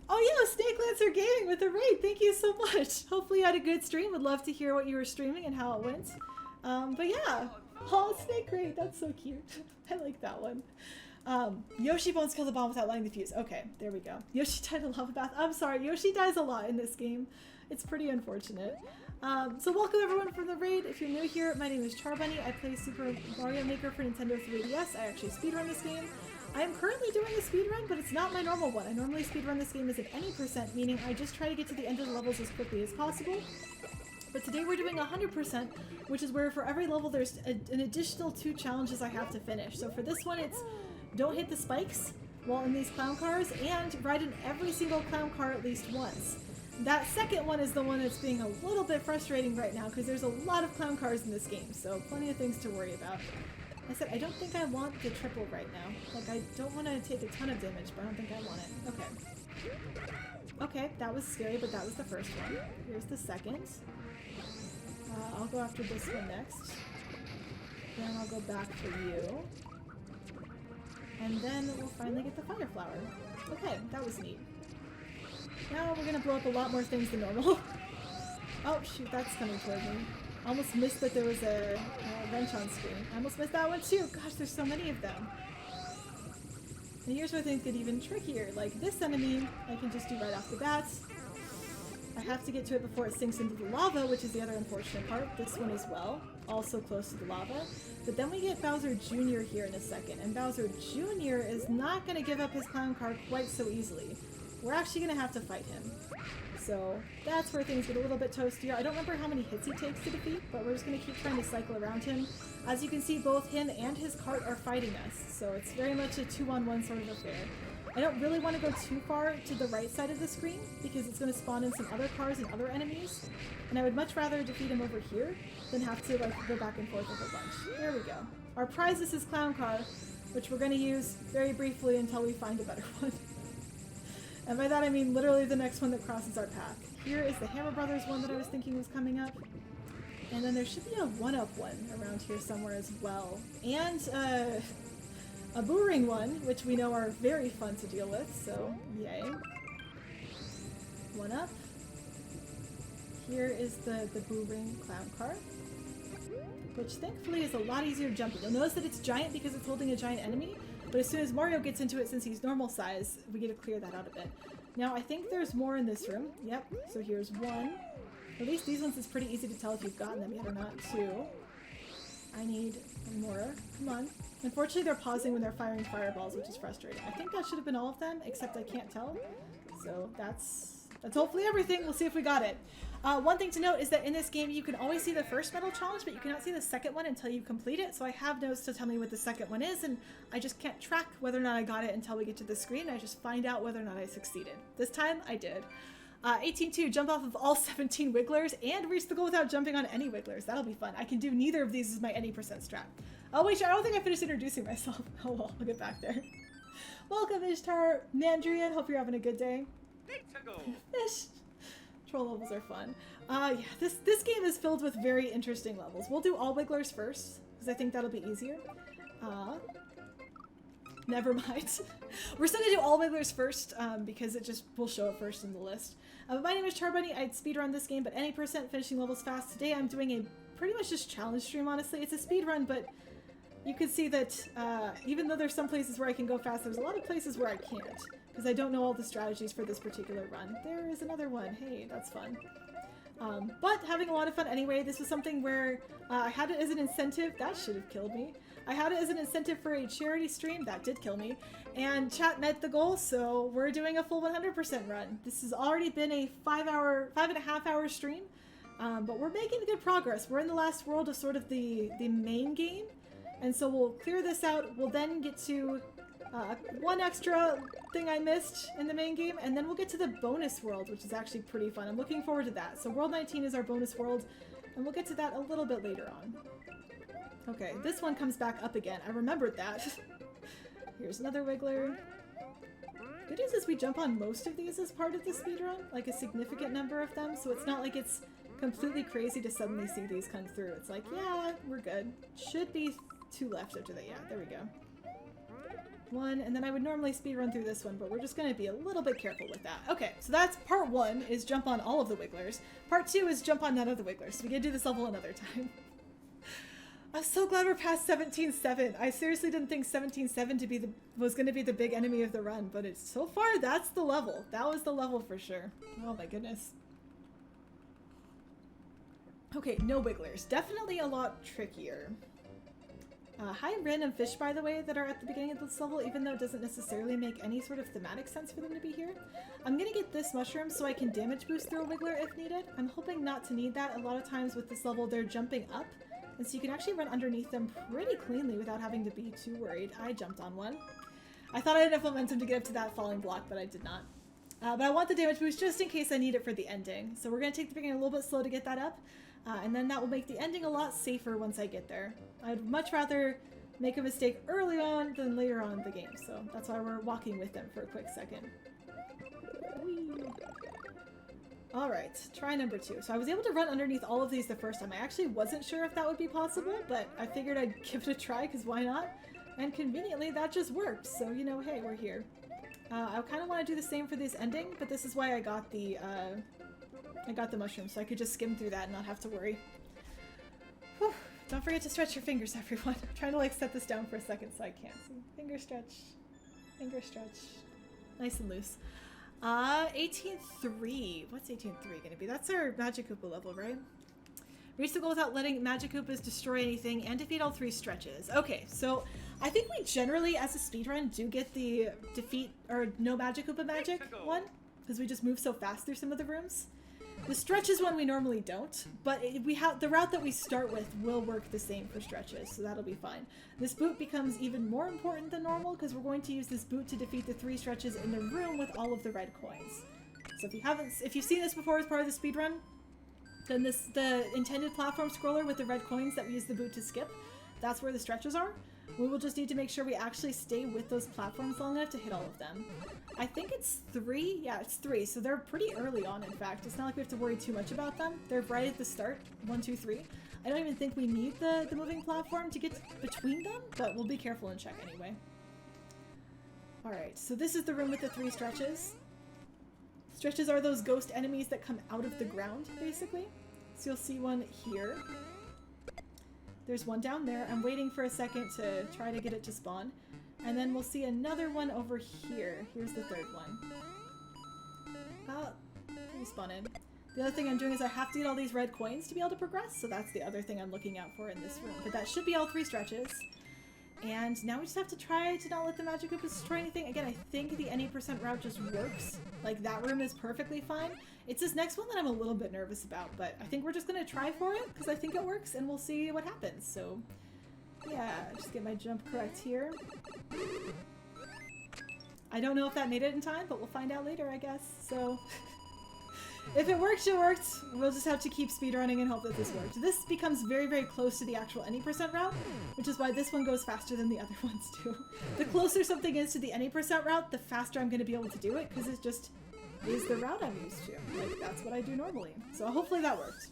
Oh yeah, Snake Lancer Gaming with the raid. Thank you so much. Hopefully you had a good stream. Would love to hear what you were streaming and how it went. But yeah. Oh, Snake Raid. That's so cute. I like that one. Yoshi won't kill the bomb without lighting the fuse. Okay, there we go. Yoshi died in lava bath. I'm sorry, Yoshi dies a lot in this game. It's pretty unfortunate. So welcome everyone from the raid. If you're new here, my name is Charbunny. I play Super Mario Maker for Nintendo 3DS. I actually speedrun this game. I am currently doing a speedrun, but it's not my normal one. I normally speedrun this game as an any percent, meaning I just try to get to the end of the levels as quickly as possible. But today we're doing 100%, which is where for every level there's an additional 2 challenges I have to finish. So for this one, it's don't hit the spikes while in these clown cars, and ride in every single clown car at least once. That second one is the one that's being a little bit frustrating right now, because there's a lot of clown cars in this game, so plenty of things to worry about. I said, I don't think I want the triple right now. Like, I don't want to take a ton of damage, but I don't think I want it. Okay. Okay, that was scary, but that was the first one. Here's the second. I'll go after this one next. Then I'll go back for you. And then we'll finally get the fire flower. Okay, that was neat. Now we're gonna blow up a lot more things than normal. Oh shoot, that's coming toward me. Almost missed that there was a wrench on screen. I almost missed that one too. Gosh, there's so many of them. And here's where things get even trickier. Like this enemy, I can just do right off the bat. I have to get to it before it sinks into the lava, which is the other unfortunate part. This one as well, also close to the lava. But then we get Bowser Jr. here in a second, and Bowser Jr. is not going to give up his clown car quite so easily. We're actually going to have to fight him. So that's where things get a little bit toastier. I don't remember how many hits he takes to defeat, but we're just going to keep trying to cycle around him. As you can see, both him and his cart are fighting us, so it's very much a 2-on-1 sort of affair. I don't really want to go too far to the right side of the screen, because it's going to spawn in some other cars and other enemies, and I would much rather defeat him over here than have to like go back and forth a whole bunch. There we go. Our prize is his clown car, which we're going to use very briefly until we find a better one. And by that I mean literally the next one that crosses our path. Here is the Hammer Brothers one that I was thinking was coming up. And then there should be a 1-up one around here somewhere as well. And a Booring one, which we know are very fun to deal with, so yay. 1-up. Here is the Booring clown car, which thankfully is a lot easier jumping. You'll notice that it's giant because it's holding a giant enemy, but as soon as Mario gets into it, since he's normal size, we get to clear that out a bit. Now, I think there's more in this room. Yep, so here's 1. At least these ones is pretty easy to tell if you've gotten them yet or not. 2. I need more. Come on. Unfortunately, they're pausing when they're firing fireballs, which is frustrating. I think that should have been all of them, except I can't tell. So that's hopefully everything. We'll see if we got it. One thing to note is that in this game, you can always see the first medal challenge, but you cannot see the second one until you complete it. So I have notes to tell me what the second one is, and I just can't track whether or not I got it until we get to the screen. I just find out whether or not I succeeded. This time, I did. 18-2, jump off of all 17 wigglers and reach the goal without jumping on any wigglers. That'll be fun. I can do neither of these as my any percent strat. Oh wait, I don't think I finished introducing myself. Oh well, I'll get back there. Welcome, Ishtar, Mandrian. Hope you're having a good day. Fish. Troll levels are fun. Yeah, this game is filled with very interesting levels. We'll do all wigglers first, because I think that'll be easier. Never mind. We're still gonna do all wigglers first, because it just will show it first in the list. My name is Charbunny. I'd speedrun this game, but any percent finishing levels fast. Today I'm doing a pretty much just challenge stream, honestly. It's a speedrun, but you can see that even though there's some places where I can go fast, there's a lot of places where I can't, because I don't know all the strategies for this particular run. There is another one. Hey, that's fun. But having a lot of fun anyway. This was something where I had it as an incentive. That should have killed me. I had it as an incentive for a charity stream. That did kill me. And chat met the goal, so we're doing a full 100% run. This has already been a 5.5 hour stream, but we're making good progress. We're in the last world of sort of the main game, and so we'll clear this out. We'll then get to one extra thing I missed in the main game, and then we'll get to the bonus world, which is actually pretty fun. I'm looking forward to that. So World 19 is our bonus world, and we'll get to that a little bit later on. Okay, this one comes back up again. I remembered that. Here's another wiggler. Good news is we jump on most of these as part of the speedrun, like a significant number of them, so it's not like it's completely crazy to suddenly see these come through. It's like, yeah, we're good. Should be 2 left after that. Yeah, there we go. 1, and then I would normally speedrun through this one, but we're just going to be a little bit careful with that. Okay, so that's part 1, is jump on all of the wigglers. Part 2 is jump on none of the wigglers, so we can do this level another time. I'm so glad we're past 17-7. I seriously didn't think 17-7 was going to be the big enemy of the run, but it's so far that's the level. That was the level for sure. Oh my goodness. Okay, no wigglers. Definitely a lot trickier. Hi random fish, by the way, that are at the beginning of this level, even though it doesn't necessarily make any sort of thematic sense for them to be here. I'm gonna get this mushroom so I can damage boost through a wiggler if needed. I'm hoping not to need that. A lot of times with this level, they're jumping up, and so you can actually run underneath them pretty cleanly without having to be too worried. I jumped on one. I thought I had enough momentum to get up to that falling block, but I did not. But I want the damage boost just in case I need it for the ending. So we're gonna take the beginning a little bit slow to get that up. And then that will make the ending a lot safer once I get there. I'd much rather make a mistake early on than later on in the game, so that's why we're walking with them for a quick second. Alright, try number 2. So I was able to run underneath all of these the first time. I actually wasn't sure if that would be possible, but I figured I'd give it a try, because why not? And conveniently, that just worked, so you know, hey, we're here. I kind of want to do the same for this ending, but this is why I got the mushroom, so I could just skim through that and not have to worry. Whew. Don't forget to stretch your fingers, everyone. I'm trying to like set this down for a second so I can't see. Finger stretch. Finger stretch. Nice and loose. 18-3. What's 18-3 gonna be? That's our Magic Koopa level, right? Reach the goal without letting Magic Koopas destroy anything and defeat all 3 stretches. Okay, so I think we generally, as a speedrun, do get the defeat or no Magic Koopa magic one, because we just move so fast through some of the rooms. The stretches one we normally don't, but we have the route that we start with will work the same for stretches, so that'll be fine. This boot becomes even more important than normal because we're going to use this boot to defeat the 3 stretches in the room with all of the red coins. So if you've seen this before as part of the speedrun, then the intended platform scroller with the red coins that we use the boot to skip, that's where the stretches are. We will just need to make sure we actually stay with those platforms long enough to hit all of them. I think it's 3. Yeah, it's 3. So they're pretty early on, in fact. It's not like we have to worry too much about them. They're right at the start. 1, 2, 3. I don't even think we need the moving platform to get between them, but we'll be careful and check anyway. Alright, so this is the room with the 3 stretches. Stretches are those ghost enemies that come out of the ground, basically. So you'll see one here. There's one down there. I'm waiting for a second to try to get it to spawn. And then we'll see another one over here. Here's the 3rd one. Respawn in. The other thing I'm doing is I have to get all these red coins to be able to progress, so that's the other thing I'm looking out for in this room. But that should be all 3 stretches. And now we just have to try to not let the Magic Koopas destroy anything. Again, I think the any % route just works. Like, that room is perfectly fine. It's this next one that I'm a little bit nervous about, but I think we're just gonna try for it, because I think it works, and we'll see what happens. So, yeah, just get my jump correct here. I don't know if that made it in time, but we'll find out later, I guess. So, If it worked, it worked. We'll just have to keep speedrunning and hope that this worked. This becomes very, very close to the actual any percent route, which is why this one goes faster than the other ones do. The closer something is to the any percent route, the faster I'm going to be able to do it, because it just is the route I'm used to. Like, that's what I do normally. So hopefully that worked.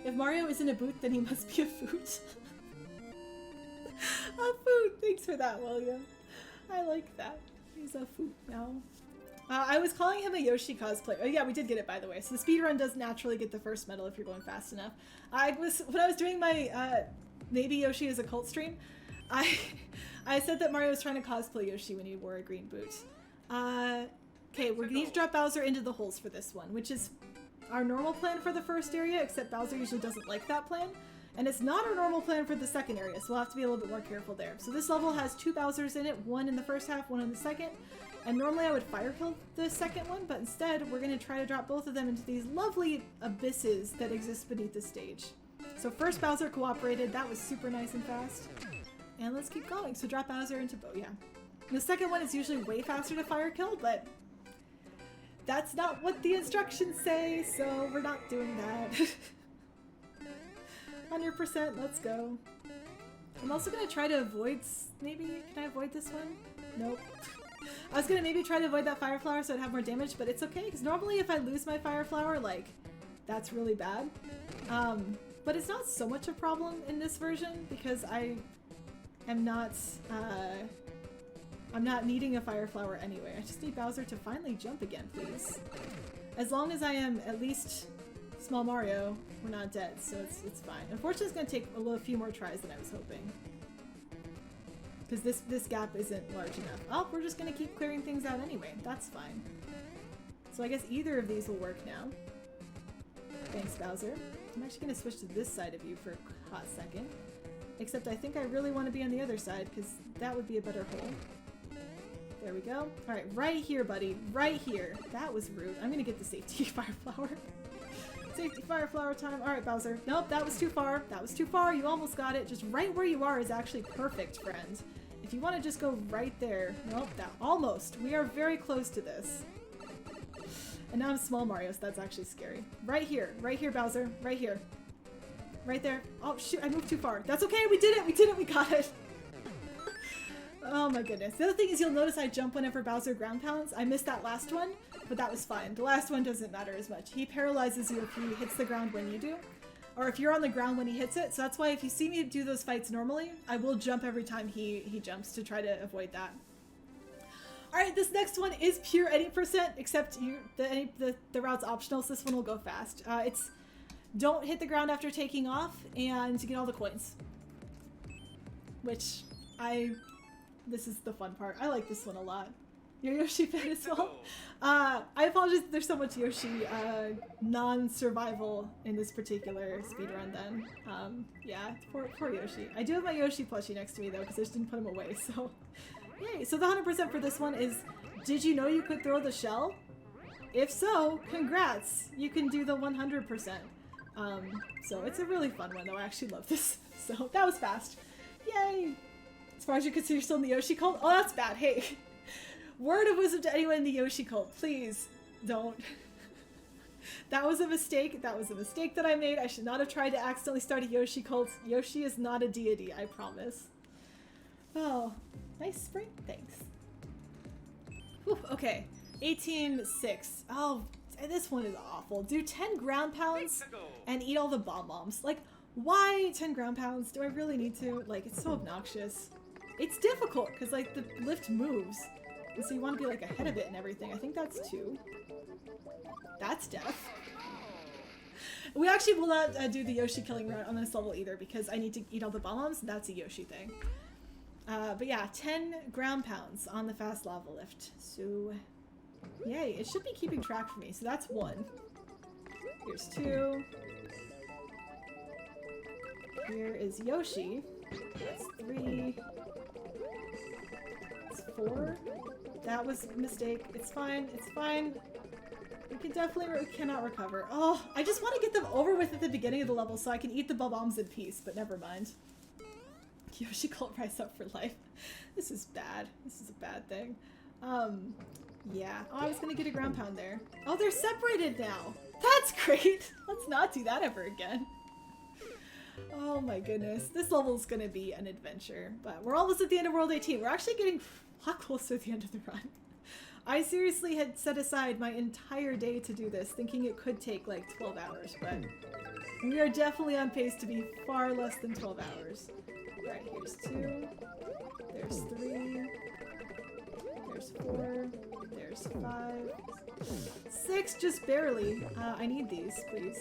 If Mario isn't a boot, then he must be a foot. A foot! Thanks for that, William. I like that. He's a foot now. I was calling him a Yoshi cosplay. Oh yeah, we did get it, by the way. So the speedrun does naturally get the first medal if you're going fast enough. When I was doing my maybe Yoshi is a cult stream, I said that Mario was trying to cosplay Yoshi when he wore a green boot. Okay, we need to drop Bowser into the holes for this one, which is our normal plan for the first area, except Bowser usually doesn't like that plan. And it's not our normal plan for the second area, so we'll have to be a little bit more careful there. So this level has 2 Bowsers in it, one in the first half, one in the second. And normally I would fire kill the second one, but instead we're going to try to drop both of them into these lovely abysses that exist beneath the stage. So first Bowser cooperated, that was super nice and fast. And let's keep going. So drop Bowser into yeah. The second one is usually way faster to fire kill, but that's not what the instructions say, so we're not doing that. 100%, let's go. I'm also going to try to avoid, maybe, can I avoid this one? Nope. I was gonna maybe try to avoid that fire flower so I'd have more damage, but it's okay, because normally if I lose my fire flower, like, that's really bad. But it's not so much a problem in this version, because I am not, I'm not needing a fire flower anyway. I just need Bowser to finally jump again, please. As long as I am at least Small Mario, we're not dead, so it's fine. Unfortunately, it's gonna take a few more tries than I was hoping. Because this gap isn't large enough. Oh, we're just gonna keep clearing things out anyway. That's fine. So I guess either of these will work now. Thanks, Bowser. I'm actually gonna switch to this side of you for a hot second. Except I think I really want to be on the other side, because that would be a better hole. There we go. Alright, right here, buddy. Right here. That was rude. I'm gonna get the safety fire flower. Safety fire flower time. Alright, Bowser. Nope, that was too far. That was too far. You almost got it. Just right where you are is actually perfect, friend. If you want to just go right there. Nope, that almost. We are very close to this. And now I'm Small Mario, so that's actually scary. Right here, Bowser. Right here. Right there. Oh, shoot, I moved too far. That's okay, we did it, we got it. Oh my goodness. The other thing is you'll notice I jump whenever Bowser ground pounds. I missed that last one, but that was fine. The last one doesn't matter as much. He paralyzes you if he hits the ground when you do. Or if you're on the ground when he hits it. So that's why if you see me do those fights normally, I will jump every time he jumps to try to avoid that. Alright, this next one is pure any percent, except the route's optional, so this one will go fast. It's don't hit the ground after taking off and get all the coins. Which, this is the fun part. I like this one a lot. You're Yoshi fan as well? I apologize if there's so much Yoshi non-survival in this particular speedrun then. Yeah, poor Yoshi. I do have my Yoshi plushie next to me though, because I just didn't put him away, so... Yay! So the 100% for this one is, did you know you could throw the shell? If so, congrats! You can do the 100%. So it's a really fun one though, I actually love this. So that was fast. Yay! As far as you consider you're still in the Yoshi cult? Oh, that's bad, hey! Word of wisdom to anyone in the Yoshi cult, please don't. That was a mistake. That was a mistake that I made. I should not have tried to accidentally start a Yoshi cult. Yoshi is not a deity, I promise. Oh, nice spring. Thanks. Whew, okay, 18-6. Oh, this one is awful. Do 10 ground pounds and eat all the bomb-bombs. Like, why 10 ground pounds? Do I really need to? Like, it's so obnoxious. It's difficult, because, like, the lift moves. And so you want to be, like, ahead of it and everything. I think that's 2. That's death. We actually will not do the Yoshi killing route on this level either, because I need to eat all the bombs, and that's a Yoshi thing. But yeah, 10 ground pounds on the fast lava lift. So, yay. It should be keeping track for me. So that's 1. Here's 2. Here is Yoshi. That's 3. That's 4. That was a mistake. It's fine. It's fine. We can definitely, we cannot recover. Oh, I just want to get them over with at the beginning of the level so I can eat the bombs in peace, but never mind. Yoshi cult rise up for life. This is bad. This is a bad thing. Yeah. Oh, I was gonna get a ground pound there. Oh, they're separated now. That's great. Let's not do that ever again. Oh my goodness. This level's gonna be an adventure. But we're almost at the end of World 18. We're actually getting a lot closer to the end of the run. I seriously had set aside my entire day to do this, thinking it could take like 12 hours, but we are definitely on pace to be far less than 12 hours. Alright, here's 2. There's 3. There's 4. There's 5. 6, just barely. I need these, please.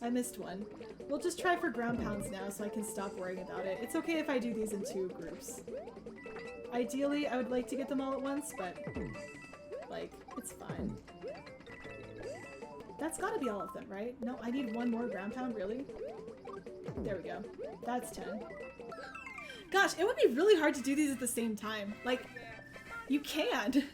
I missed one. We'll just try for ground pounds now so I can stop worrying about it. It's okay if I do these in 2 groups. Ideally, I would like to get them all at once, but, like, it's fine. That's gotta be all of them, right? No, I need one more ground pound, really? There we go. That's 10. Gosh, it would be really hard to do these at the same time. Like, you can.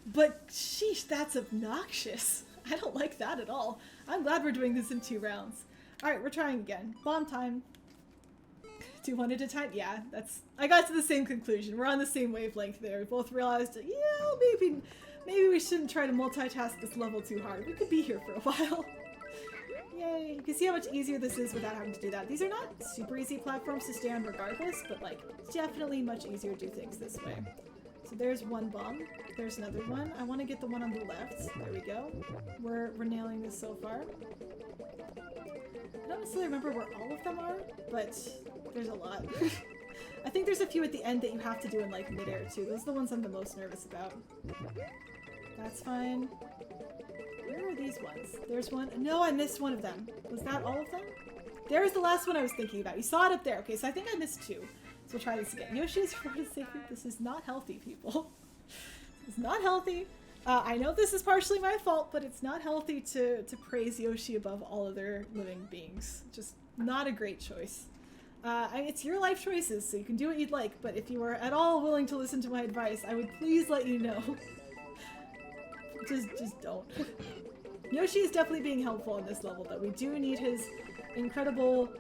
But, sheesh, that's obnoxious. I don't like that at all. I'm glad we're doing this in 2 rounds. Alright, we're trying again. Bomb time. Do 1 at a time? Yeah, that's... I got to the same conclusion. We're on the same wavelength there. We both realized, yeah, maybe we shouldn't try to multitask this level too hard. We could be here for a while. Yay. You can see how much easier this is without having to do that. These are not super easy platforms to stay on regardless, but like, it's definitely much easier to do things this way. So there's one bomb. There's another one. I want to get the one on the left. There we go. We're nailing this so far. I don't necessarily remember where all of them are, but there's a lot. I think there's a few at the end that you have to do in like midair too. Those are the ones I'm the most nervous about. That's fine. Where are these ones? There's one. No, I missed one of them. Was that all of them? There's the last one I was thinking about. You saw it up there. Okay, so I think I missed 2. So we'll try this again. Yoshi's Florida Sacred. This is not healthy, people. It's not healthy. I know this is partially my fault, but it's not healthy to praise Yoshi above all other living beings. Just not a great choice. It's your life choices, so you can do what you'd like, but if you are at all willing to listen to my advice, I would please let you know. Just don't. Yoshi is definitely being helpful on this level, though. We do need his incredible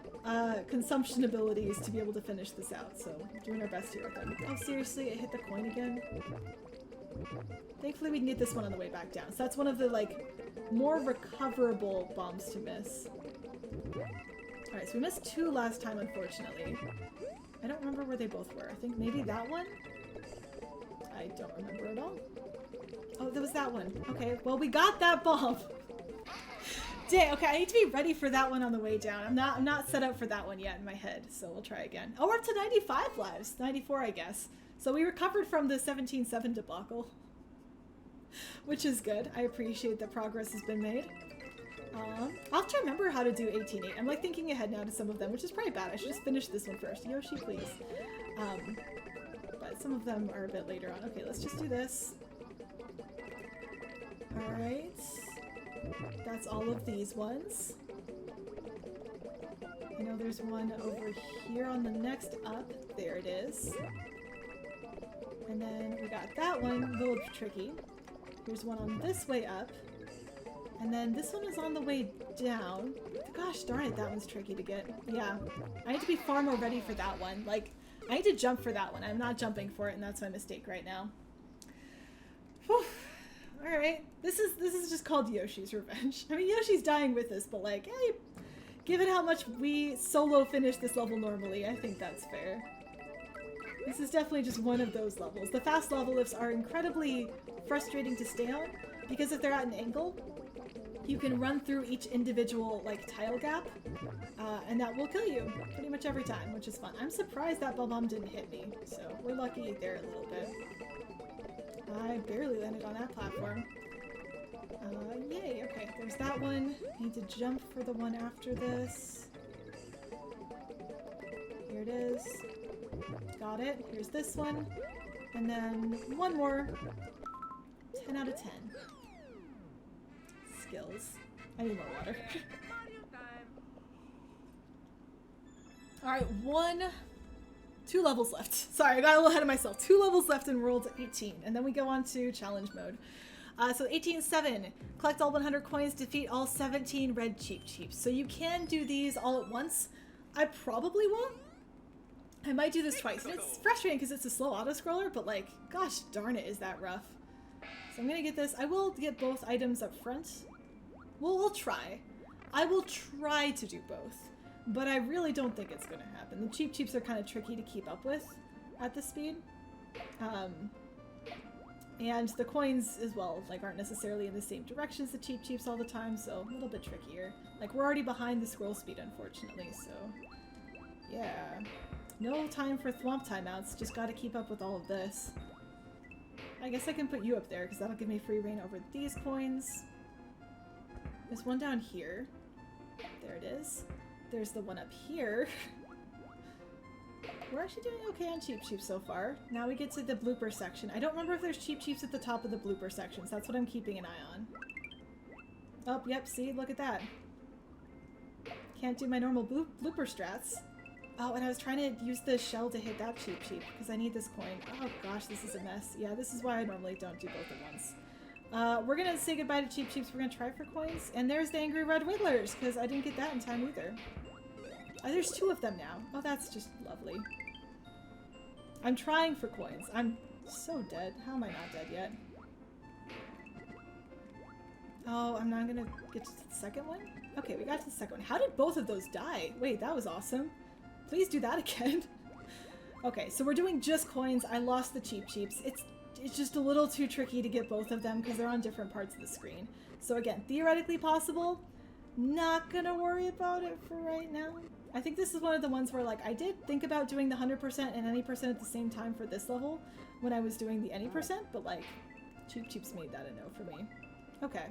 consumption abilities to be able to finish this out, so we're doing our best here with them. Oh, seriously? I hit the coin again? Thankfully we can get this one on the way back down. So that's one of the, like, more recoverable bombs to miss. Alright, so we missed 2 last time, unfortunately. I don't remember where they both were. I think maybe that one? I don't remember at all. Oh, there was that one. Okay, well, we got that bomb! Dang, okay, I need to be ready for that one on the way down. I'm not set up for that one yet in my head, so we'll try again. Oh, we're up to 95 lives. 94, I guess. So we recovered from the 17-7 debacle. Which is good. I appreciate that progress has been made. I'll have to remember how to do 18-8. I'm like thinking ahead now to some of them, which is probably bad. I should just finish this one first. Yoshi, please. But some of them are a bit later on. Okay, let's just do this. Alright. That's all of these ones. I know there's one over here on the next up. There it is. And then we got that one, a little tricky. Here's one on this way up. And then this one is on the way down. Gosh darn it, that one's tricky to get. Yeah. I need to be far more ready for that one. Like, I need to jump for that one. I'm not jumping for it, and that's my mistake right now. Whew. Alright. This is just called Yoshi's Revenge. I mean, Yoshi's dying with us, but like, hey, given how much we solo finish this level normally, I think that's fair. This is definitely just one of those levels. The fast level lifts are incredibly frustrating to stay on, because if they're at an angle, you can run through each individual, like, tile gap, and that will kill you pretty much every time, which is fun. I'm surprised that bomb didn't hit me, so we're lucky there a little bit. I barely landed on that platform. Yay, okay, there's that one. I need to jump for the one after this. Here it is. Got it. Here's this one. And then one more. 10 out of 10. Skills. I need more water. Alright, 2 levels left. Sorry, I got a little ahead of myself. 2 levels left in World 18, and then we go on to challenge mode. So 18-7, collect all 100 coins, defeat all 17 red Cheep Cheeps. So you can do these all at once. I probably won't. I might do this twice. And it's frustrating because it's a slow auto-scroller, but like, gosh darn it, is that rough. So I'm gonna get this. I will get both items up front. We'll try. I will try to do both, but I really don't think it's gonna happen. The Cheep Cheeps are kind of tricky to keep up with at this speed. And the coins as well, like, aren't necessarily in the same direction as the Cheep Cheeps all the time, so a little bit trickier. Like, we're already behind the scroll speed, unfortunately, so yeah. No time for thwomp timeouts, just gotta keep up with all of this. I guess I can put you up there, because that'll give me free reign over these coins. There's one down here. There it is. There's the one up here. We're actually doing okay on Cheep Cheeps so far. Now we get to the blooper section. I don't remember if there's Cheep Cheeps at the top of the blooper sections. That's what I'm keeping an eye on. Oh, yep, see? Look at that. Can't do my normal blooper strats. Oh, and I was trying to use the shell to hit that Cheep Cheep because I need this coin. Oh gosh, this is a mess. Yeah, this is why I normally don't do both at once. We're gonna say goodbye to Cheep Cheeps. We're gonna try for coins. And there's the angry red wigglers because I didn't get that in time either. There's two of them now. Oh, that's just lovely. I'm trying for coins. I'm so dead. How am I not dead yet? Oh, I'm not gonna get to the second one? Okay, we got to the second one. How did both of those die? Wait, that was awesome. Please do that again. Okay, so we're doing just coins. I lost the Cheep Cheeps. It's just a little too tricky to get both of them because they're on different parts of the screen. So again, theoretically possible. Not gonna worry about it for right now. I think this is one of the ones where, like, I did think about doing the 100% and any percent at the same time for this level when I was doing the any percent, but, like, Cheep Cheeps made that a no for me. Okay.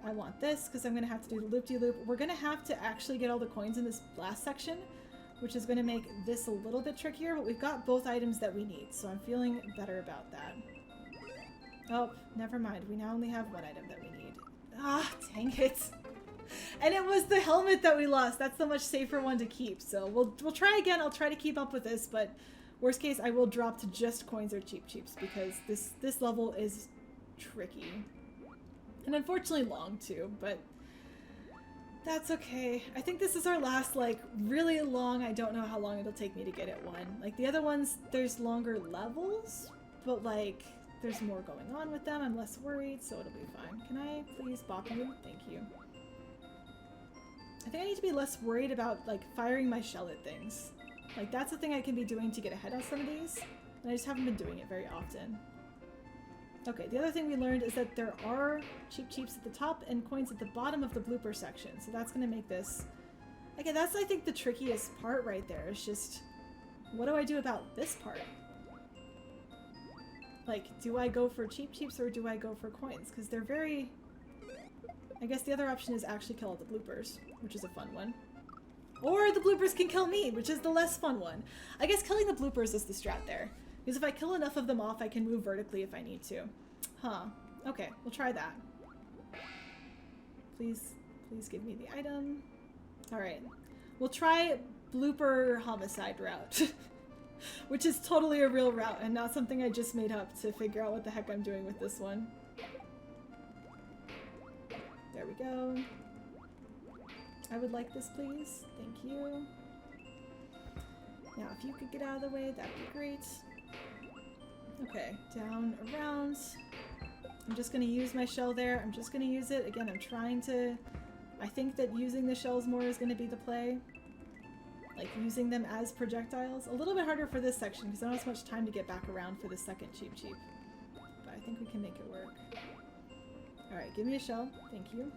I want this because I'm going to have to do the loop-de-loop. We're going to have to actually get all the coins in this last section, which is going to make this a little bit trickier, but we've got both items that we need, so I'm feeling better about that. Oh, never mind. We now only have one item that we need. Ah, dang it. And it was the helmet that we lost. That's the much safer one to keep. So we'll try again. I'll try to keep up with this, but worst case, I will drop to just coins or Cheep Cheeps because this level is tricky. And unfortunately long too, but that's okay. I think this is our last, like, really long. I don't know how long it'll take me to get it one. Like, the other ones, there's longer levels, but, like, there's more going on with them. I'm less worried, so it'll be fine. Can I please bop you? Thank you. I think I need to be less worried about, like, firing my shell at things. Like, that's the thing I can be doing to get ahead on some of these, and I just haven't been doing it very often. Okay, the other thing we learned is that there are Cheep Cheeps at the top and coins at the bottom of the blooper section, so that's going to make this... Again, that's, I think, the trickiest part right there. It's just, what do I do about this part? Like, do I go for Cheep Cheeps or do I go for coins? Because they're very... I guess the other option is actually kill all the bloopers, which is a fun one. Or the bloopers can kill me, which is the less fun one. I guess killing the bloopers is the strat there. Because if I kill enough of them off, I can move vertically if I need to. Huh. Okay, we'll try that. Please give me the item. Alright. We'll try blooper homicide route. Which is totally a real route and not something I just made up to figure out what the heck I'm doing with this one. There we go. I would like this, please. Thank you. Now, if you could get out of the way, that'd be great. Okay, down, around. I'm just going to use my shell there. I'm just going to use it. Again, I'm trying to... I think that using the shells more is going to be the play. Like, using them as projectiles. A little bit harder for this section because I don't have as much time to get back around for the second Cheep Cheep. But I think we can make it work. Alright, give me a shell. Thank you.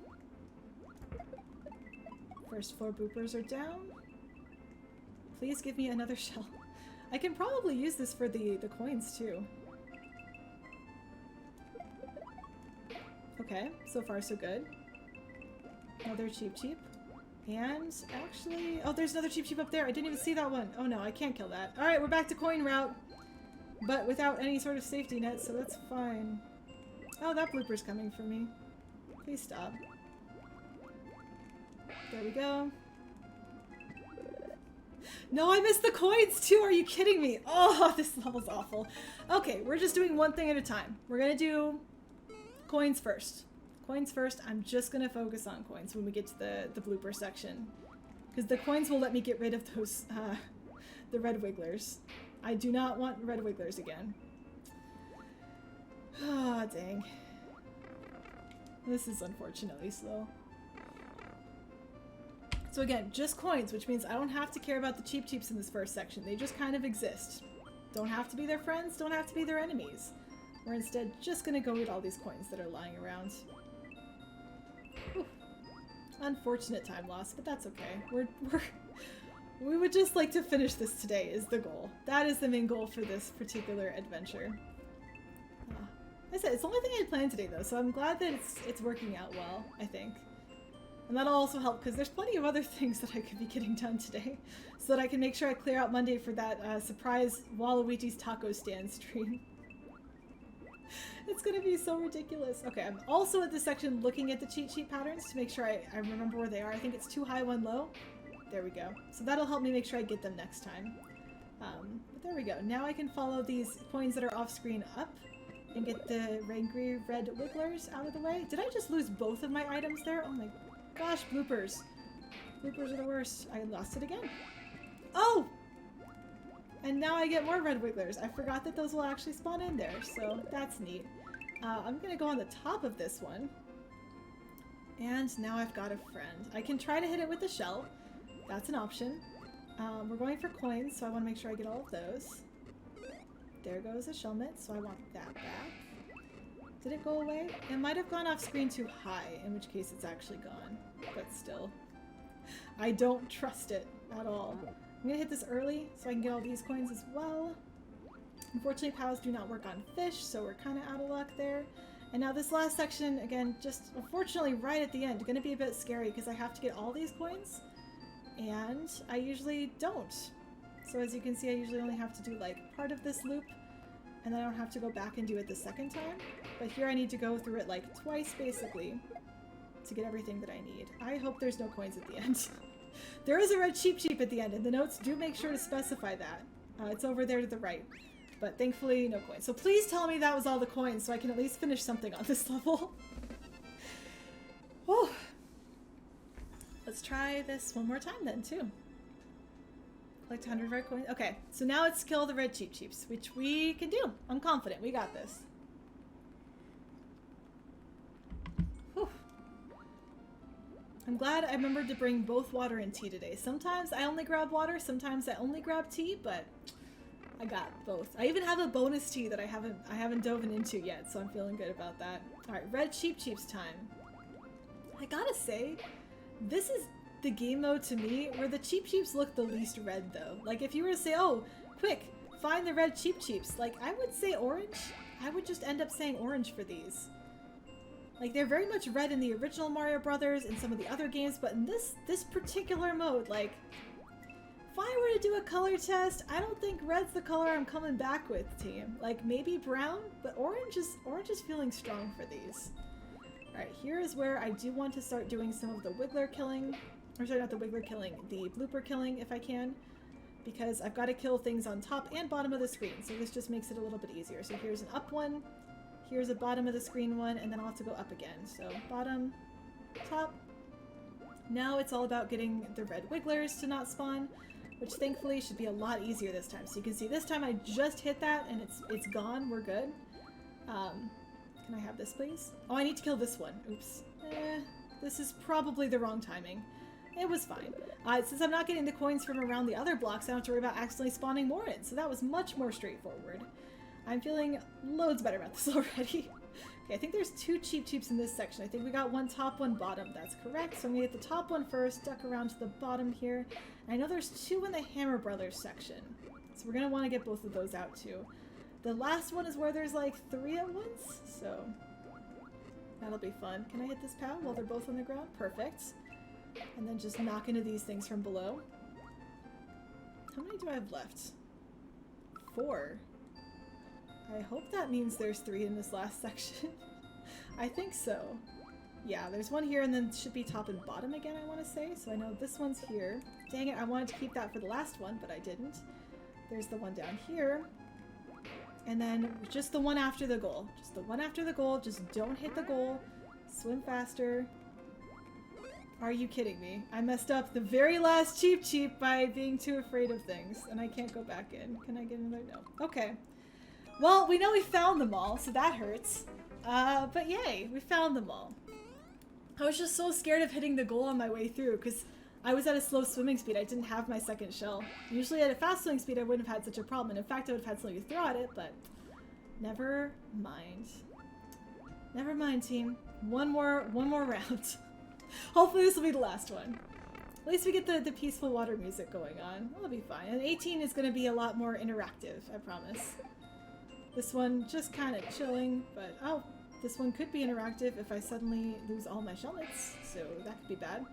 First 4 boopers are down. Please give me another shell. I can probably use this for the coins too. Okay, so far so good. Another Cheep Cheep. And actually... Oh, there's another Cheep Cheep up there. I didn't even see that one. Oh no, I can't kill that. Alright, we're back to coin route. But without any sort of safety net, so that's fine. Oh, that blooper's coming for me. Please stop. There we go. No, I missed the coins too! Are you kidding me? Oh, this level's awful. Okay, we're just doing one thing at a time. We're gonna do coins first. Coins first. I'm just gonna focus on coins when we get to the blooper section. Because the coins will let me get rid of those the red wigglers. I do not want red wigglers again. Ah, dang. This is unfortunately slow. So again, just coins, which means I don't have to care about the cheap cheeps in this first section. They just kind of exist. Don't have to be their friends, don't have to be their enemies. We're instead just gonna go get all these coins that are lying around. Whew. Unfortunate time loss, but that's okay. We would just like to finish this today is the goal. That is the main goal for this particular adventure. Like I said, it's the only thing I had planned today though, so I'm glad that it's working out well, I think. And that'll also help because there's plenty of other things that I could be getting done today so that I can make sure I clear out Monday for that surprise Waluigi's taco stand stream. It's gonna be so ridiculous. Okay, I'm also at this section looking at the cheat sheet patterns to make sure I remember where they are. I think it's 2 high, 1 low. There we go. So that'll help me make sure I get them next time. But there we go. Now I can follow these coins that are off screen up and get the angry red wigglers out of the way. Did I just lose both of my items there? Oh my gosh, bloopers. Bloopers are the worst. I lost it again. Oh! And now I get more red wigglers. I forgot that those will actually spawn in there, so that's neat. I'm gonna go on the top of this one. And now I've got a friend. I can try to hit it with the shell. That's an option. We're going for coins, so I want to make sure I get all of those. There goes a shellmet, so I want that back. Did it go away? It might have gone off screen too high, in which case it's actually gone. But still. I don't trust it at all. I'm gonna hit this early so I can get all these coins as well. Unfortunately, POWs do not work on fish, so we're kind of out of luck there. And now this last section, again, just unfortunately right at the end, gonna be a bit scary because I have to get all these coins, and I usually don't. So as you can see, I usually only have to do like part of this loop, and then I don't have to go back and do it the second time. But here I need to go through it like twice, basically, to get everything that I need. I hope there's no coins at the end. There is a red cheap sheep at the end, and the notes do make sure to specify that. It's over there to the right. But thankfully, no coins. So please tell me that was all the coins so I can at least finish something on this level. Whew. Let's try this one more time then, too. Collect 100 red coins. Okay, so now it's kill the red cheap cheeps, which we can do. I'm confident. We got this. Whew. I'm glad I remembered to bring both water and tea today. Sometimes I only grab water, sometimes I only grab tea, but I got both. I even have a bonus tea that I haven't dove into yet, so I'm feeling good about that. All right, red cheap cheeps time. I gotta say, this is the game mode to me where the cheap cheeps look the least red though. Like if you were to say, oh, quick, find the red cheap cheeps, like I would say orange. I would just end up saying orange for these. Like they're very much red in the original Mario Brothers and some of the other games, but in this particular mode, like if I were to do a color test, I don't think red's the color I'm coming back with, team. Like maybe brown, but orange is feeling strong for these. Alright, here is where I do want to start doing some of the wiggler killing. Or sorry, not the wiggler killing, the blooper killing if I can. Because I've got to kill things on top and bottom of the screen, so this just makes it a little bit easier. So here's an up one, here's a bottom of the screen one, and then I'll have to go up again. So bottom, top. Now it's all about getting the red wigglers to not spawn, which thankfully should be a lot easier this time. So you can see this time I just hit that and it's gone. We're good. Can I have this, please? Oh, I need to kill this one. Oops. This is probably the wrong timing. It was fine. Since I'm not getting the coins from around the other blocks, I don't have to worry about accidentally spawning more in. So that was much more straightforward. I'm feeling loads better about this already. Okay, I think there's 2 cheap cheeps in this section. I think we got one top, one bottom. That's correct. So I'm gonna get the top one first, duck around to the bottom here. And I know there's 2 in the Hammer Brothers section. So we're gonna want to get both of those out too. The last one is where there's like 3 at once, so that'll be fun. Can I hit this POW while they're both on the ground? Perfect. And then just knock into these things from below. How many do I have left? 4. I hope that means there's 3 in this last section. I think so. Yeah, there's one here and then it should be top and bottom again, I want to say. So I know this one's here. Dang it, I wanted to keep that for the last one, but I didn't. There's the one down here. And then just the one after the goal. Just the one after the goal. Just don't hit the goal. Swim faster. Are you kidding me? I messed up the very last Cheep Cheep by being too afraid of things, and I can't go back in. Can I get in there? No. Okay. Well, we know we found them all, so that hurts. But yay, we found them all. I was just so scared of hitting the goal on my way through, because I was at a slow swimming speed. I didn't have my second shell. Usually at a fast swimming speed, I wouldn't have had such a problem. And in fact, I would have had something to throw at it, but never mind. Never mind, team. One more round. Hopefully this will be the last one. At least we get the peaceful water music going on. That'll be fine. And 18 is going to be a lot more interactive, I promise. This one just kind of chilling, but oh, this one could be interactive if I suddenly lose all my shellmits, so that could be bad.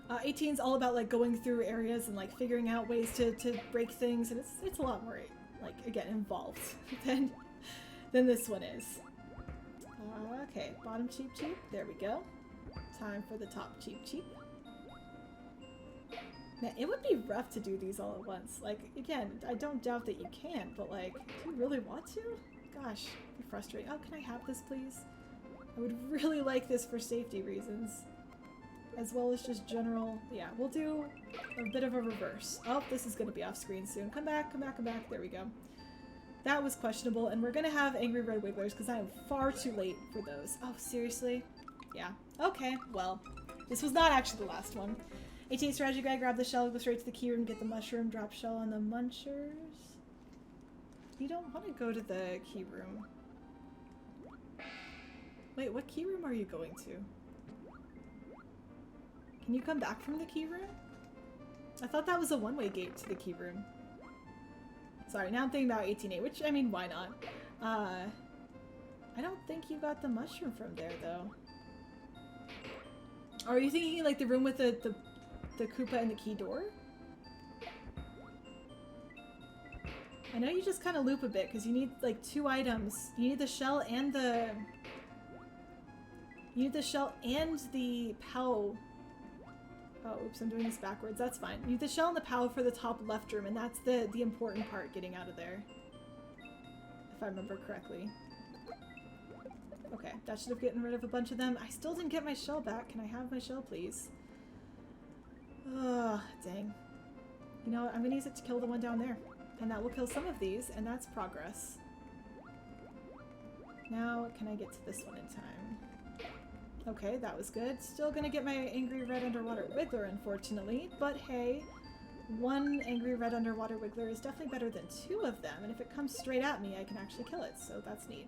18's all about like going through areas and like figuring out ways to break things, and it's a lot more like again involved than this one is. Okay, bottom Cheep Cheep. There we go. Time for the top Cheep Cheep. Man, it would be rough to do these all at once. Like, again, I don't doubt that you can, but like, do you really want to? Gosh, it'd be frustrating. Oh, can I have this, please? I would really like this for safety reasons. As well as just general... Yeah, we'll do a bit of a reverse. Oh, this is going to be off screen soon. Come back, come back, come back. There we go. That was questionable, and we're going to have Angry Red Wigglers because I am far too late for those. Oh, seriously? Yeah. Okay, well, this was not actually the last one. 18 strategy guy, grab the shell, go straight to the key room, get the mushroom, drop shell on the munchers. You don't want to go to the key room. Wait, what key room are you going to? Can you come back from the key room? I thought that was a one-way gate to the key room. Sorry, now I'm thinking about 18A, which, I mean, why not? I don't think you got the mushroom from there, though. Or are you thinking, like, the room with the Koopa and the key door? I know you just kind of loop a bit, because you need, like, 2 items. You need the shell and the... You need the shell and the POW. Oh, oops, I'm doing this backwards. That's fine. You need the shell and the POW for the top left room, and that's the important part, getting out of there. If I remember correctly. Okay, that should have gotten rid of a bunch of them. I still didn't get my shell back. Can I have my shell, please? Ugh, dang. You know what? I'm gonna use it to kill the one down there. And that will kill some of these, and that's progress. Now, can I get to this one in time? Okay, that was good. Still gonna get my Angry Red Underwater Wiggler, unfortunately. But hey, 1 Angry Red Underwater Wiggler is definitely better than 2 of them. And if it comes straight at me, I can actually kill it. So that's neat.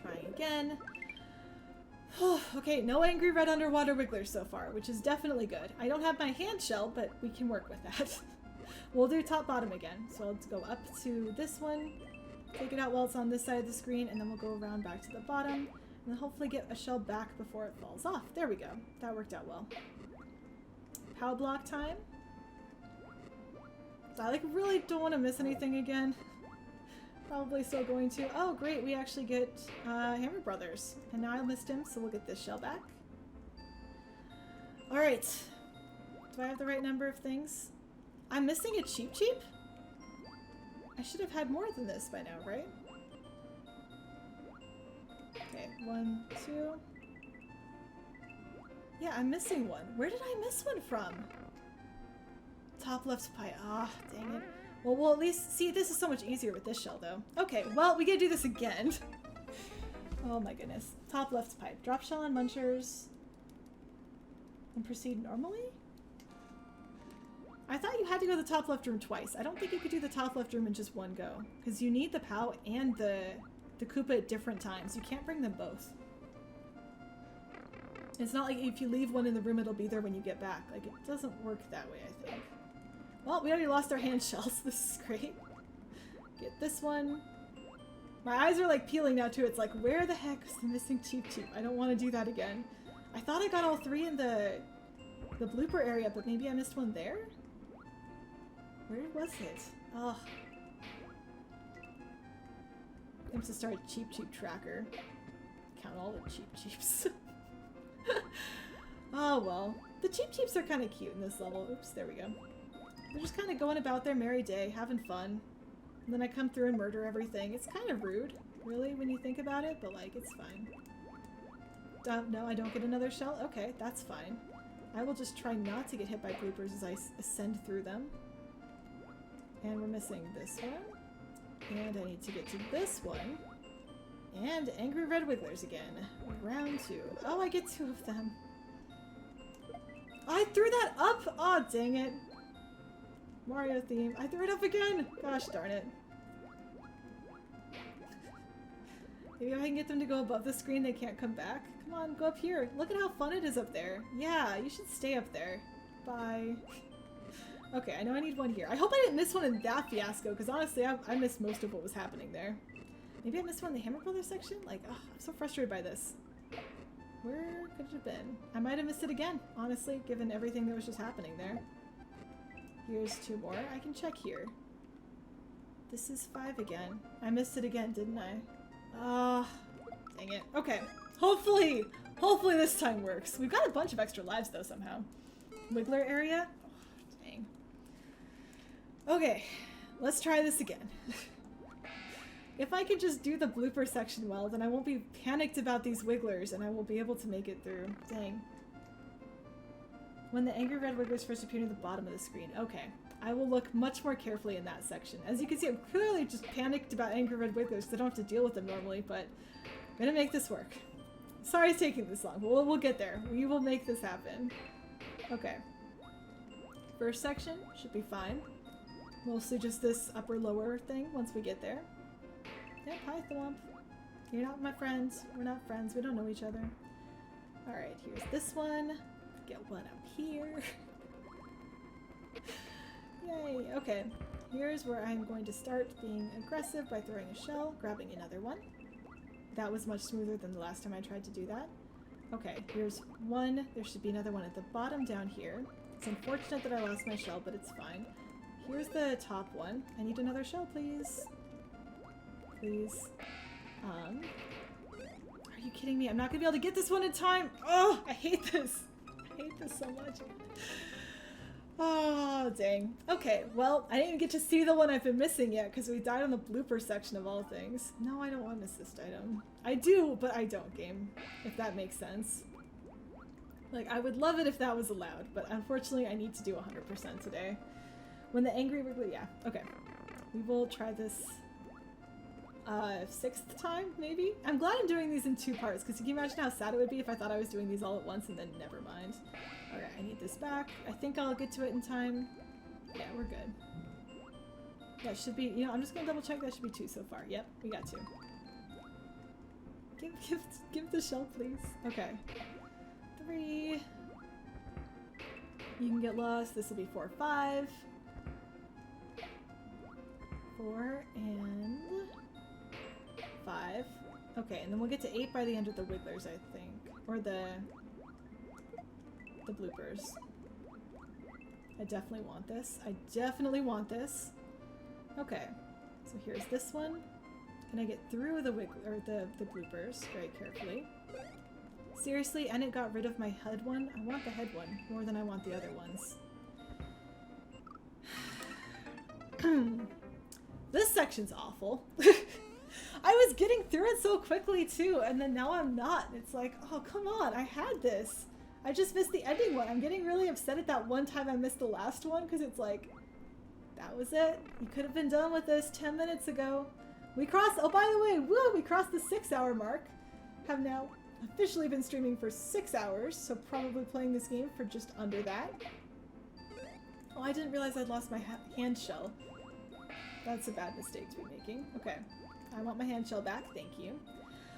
Trying again. Okay, no Angry Red Underwater Wigglers so far, which is definitely good. I don't have my hand shell, but we can work with that. We'll do top bottom again. So let's go up to this one, take it out while it's on this side of the screen, and then we'll go around back to the bottom, and then hopefully get a shell back before it falls off. There we go. That worked out well. POW block time. I like really don't want to miss anything again. Probably still going to. Oh, great, we actually get Hammer Brothers. And now I missed him, so we'll get this shell back. Alright. Do I have the right number of things? I'm missing a Cheep Cheep? I should have had more than this by now, right? Okay, 1, 2. Yeah, I'm missing one. Where did I miss one from? Top left pie. Ah, dang it. Well, we'll at least see. This is so much easier with this shell, though. Okay, well, we gotta do this again. Oh my goodness. Top left pipe. Drop shell on munchers. And proceed normally? I thought you had to go to the top left room twice. I don't think you could do the top left room in just one go. Because you need the POW and the Koopa at different times. You can't bring them both. It's not like if you leave one in the room, it'll be there when you get back. Like, it doesn't work that way, I think. Well, we already lost our hand shells. This is great. Get this one. My eyes are like peeling now too. It's like, where the heck is the missing Cheep Cheep? I don't want to do that again. I thought I got all 3 in the blooper area, but maybe I missed one there? Where was it? Oh. I have to start a Cheep Cheep tracker. Count all the Cheep Cheeps. Oh well. The Cheep Cheeps are kind of cute in this level. Oops, there we go. They're just kind of going about their merry day, having fun. And then I come through and murder everything. It's kind of rude, really, when you think about it, but like, it's fine. No, I don't get another shell? Okay, that's fine. I will just try not to get hit by bloopers as I ascend through them. And we're missing this one. And I need to get to this one. And Angry Red Wigglers again. Round 2. Oh, I get 2 of them. I threw that up! Aw, oh, dang it. Mario theme. I threw it up again! Gosh darn it. Maybe if I can get them to go above the screen, they can't come back. Come on, go up here. Look at how fun it is up there. Yeah, you should stay up there. Bye. Okay, I know I need one here. I hope I didn't miss one in that fiasco, because honestly, I missed most of what was happening there. Maybe I missed one in the Hammer Brothers section? Like, oh, I'm so frustrated by this. Where could it have been? I might have missed it again, honestly, given everything that was just happening there. Here's 2 more. I can check here. This is 5 again. I missed it again, didn't I? Dang it. Okay. Hopefully this time works. We've got a bunch of extra lives though somehow. Wiggler area? Oh, dang. Okay. Let's try this again. If I can just do the blooper section well, then I won't be panicked about these wigglers and I will be able to make it through. Dang. When the Angry Red Wigglers first appear at the bottom of the screen. Okay. I will look much more carefully in that section. As you can see, I'm clearly just panicked about Angry Red Wigglers because I don't have to deal with them normally, but I'm gonna make this work. Sorry it's taking this long, but we'll get there. We will make this happen. Okay. First section should be fine. Mostly just this upper-lower thing once we get there. Yep, hi Thwomp. You're not my friends. We're not friends. We don't know each other. Alright, here's this one. Get one up here. Yay, okay. Here's where I'm going to start being aggressive by throwing a shell, grabbing another one. That was much smoother than the last time I tried to do that. Okay, here's one. There should be another one at the bottom down here. It's unfortunate that I lost my shell, but it's fine. Here's the top one. I need another shell, please. Please. Are you kidding me? I'm not gonna be able to get this one in time! Oh, I hate this! I hate this so much. Oh, dang. Okay, well, I didn't even get to see the one I've been missing yet because we died on the blooper section of all things. No, I don't want an assist item. I do, but I don't, game. If that makes sense. Like, I would love it if that was allowed, but unfortunately I need to do 100% today. When the Angry Wiggler, yeah, okay. We will try this 6th time, maybe? I'm glad I'm doing these in 2 parts, because can you imagine how sad it would be if I thought I was doing these all at once and then never mind. Alright, I need this back. I think I'll get to it in time. Yeah, we're good. That should be, you know, I'm just gonna double check. That should be 2 so far. Yep, we got 2. Give the shell, please. Okay. 3. You can get lost. This will be 4, 5. 4 and 5. Okay, and then we'll get to 8 by the end of the wigglers, I think. Or the bloopers. I definitely want this. I definitely want this. Okay, so here's this one. Can I get through the the bloopers very carefully? Seriously, and it got rid of my head one? I want the head one more than I want the other ones. This section's awful. I was getting through it so quickly too, and then now I'm not. It's like, oh, come on, I had this. I just missed the ending one. I'm getting really upset at that one time I missed the last one because it's like, that was it. You could have been done with this 10 minutes ago. We crossed, oh, by the way, woo, we crossed the 6-hour mark. Have now officially been streaming for 6 hours, so probably playing this game for just under that. Oh, I didn't realize I'd lost my hand shell. That's a bad mistake to be making. Okay, I want my hand shell back, thank you.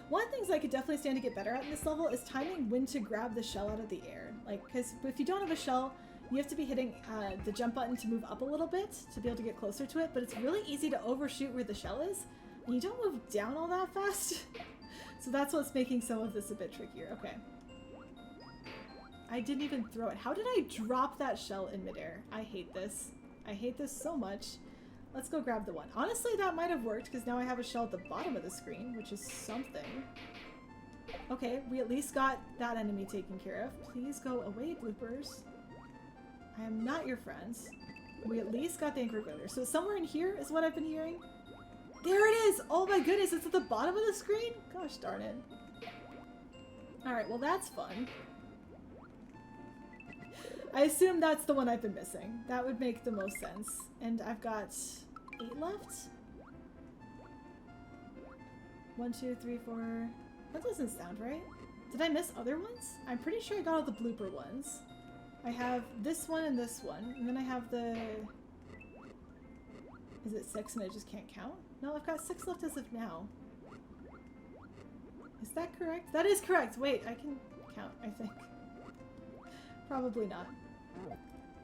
One of the things I could definitely stand to get better at in this level is timing when to grab the shell out of the air. Like, because if you don't have a shell, you have to be hitting the jump button to move up a little bit to be able to get closer to it, but it's really easy to overshoot where the shell is, and you don't move down all that fast. So that's what's making some of this a bit trickier. Okay. I didn't even throw it. How did I drop that shell in midair? I hate this. I hate this so much. Let's go grab the one. Honestly, that might have worked because now I have a shell at the bottom of the screen, which is something. Okay, we at least got that enemy taken care of. Please go away, bloopers. I am not your friends. We at least got the Angry Wiggler. So somewhere in here is what I've been hearing. There it is! Oh my goodness, it's at the bottom of the screen? Gosh darn it. Alright, well that's fun. I assume that's the one I've been missing. That would make the most sense. And I've got 8 left? 1, 2, 3, 4... That doesn't sound right. Did I miss other ones? I'm pretty sure I got all the blooper ones. I have this one and this one. And then I have the... Is it 6 and I just can't count? No, I've got 6 left as of now. Is that correct? That is correct! Wait, I can count, I think. Probably not.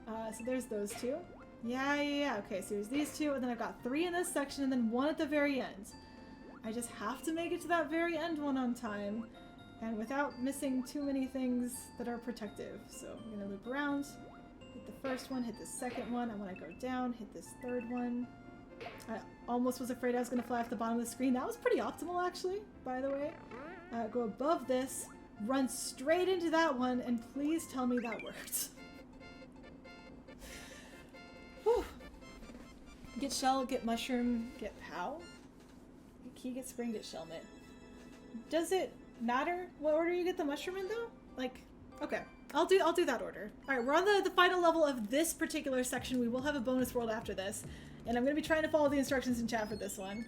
So there's those 2. Yeah. Okay, so there's these 2, and then I've got 3 in this section, and then 1 at the very end. I just have to make it to that very end one on time, and without missing too many things that are protective. So I'm gonna loop around, hit the first one, hit the second one, I want to go down, hit this third one. I almost was afraid I was gonna fly off the bottom of the screen. That was pretty optimal, actually, by the way. Go above this, run straight into that one, and please tell me that worked. Whew. Get shell, get mushroom, get pow. Get key, get spring, get shell mitt. Does it matter what order you get the mushroom in though? Like, okay, I'll do that order. All right, we're on the final level of this particular section. We will have a bonus world after this, and I'm gonna be trying to follow the instructions in chat for this one.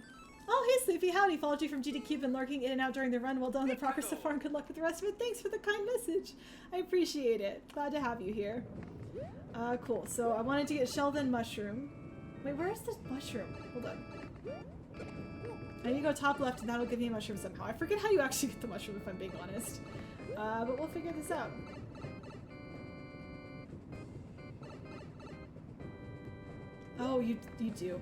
Oh, hey Sleepy, howdy. Followed you from G to Q, been lurking in and out during the run. Well done on the progress so far and good luck with the rest of it. Thanks for the kind message. I appreciate it. Glad to have you here. Cool. So I wanted to get shell then mushroom. Wait, where's this mushroom? Hold on. I need to go top left and that'll give me a mushroom somehow. I forget how you actually get the mushroom if I'm being honest. But we'll figure this out. Oh, you do.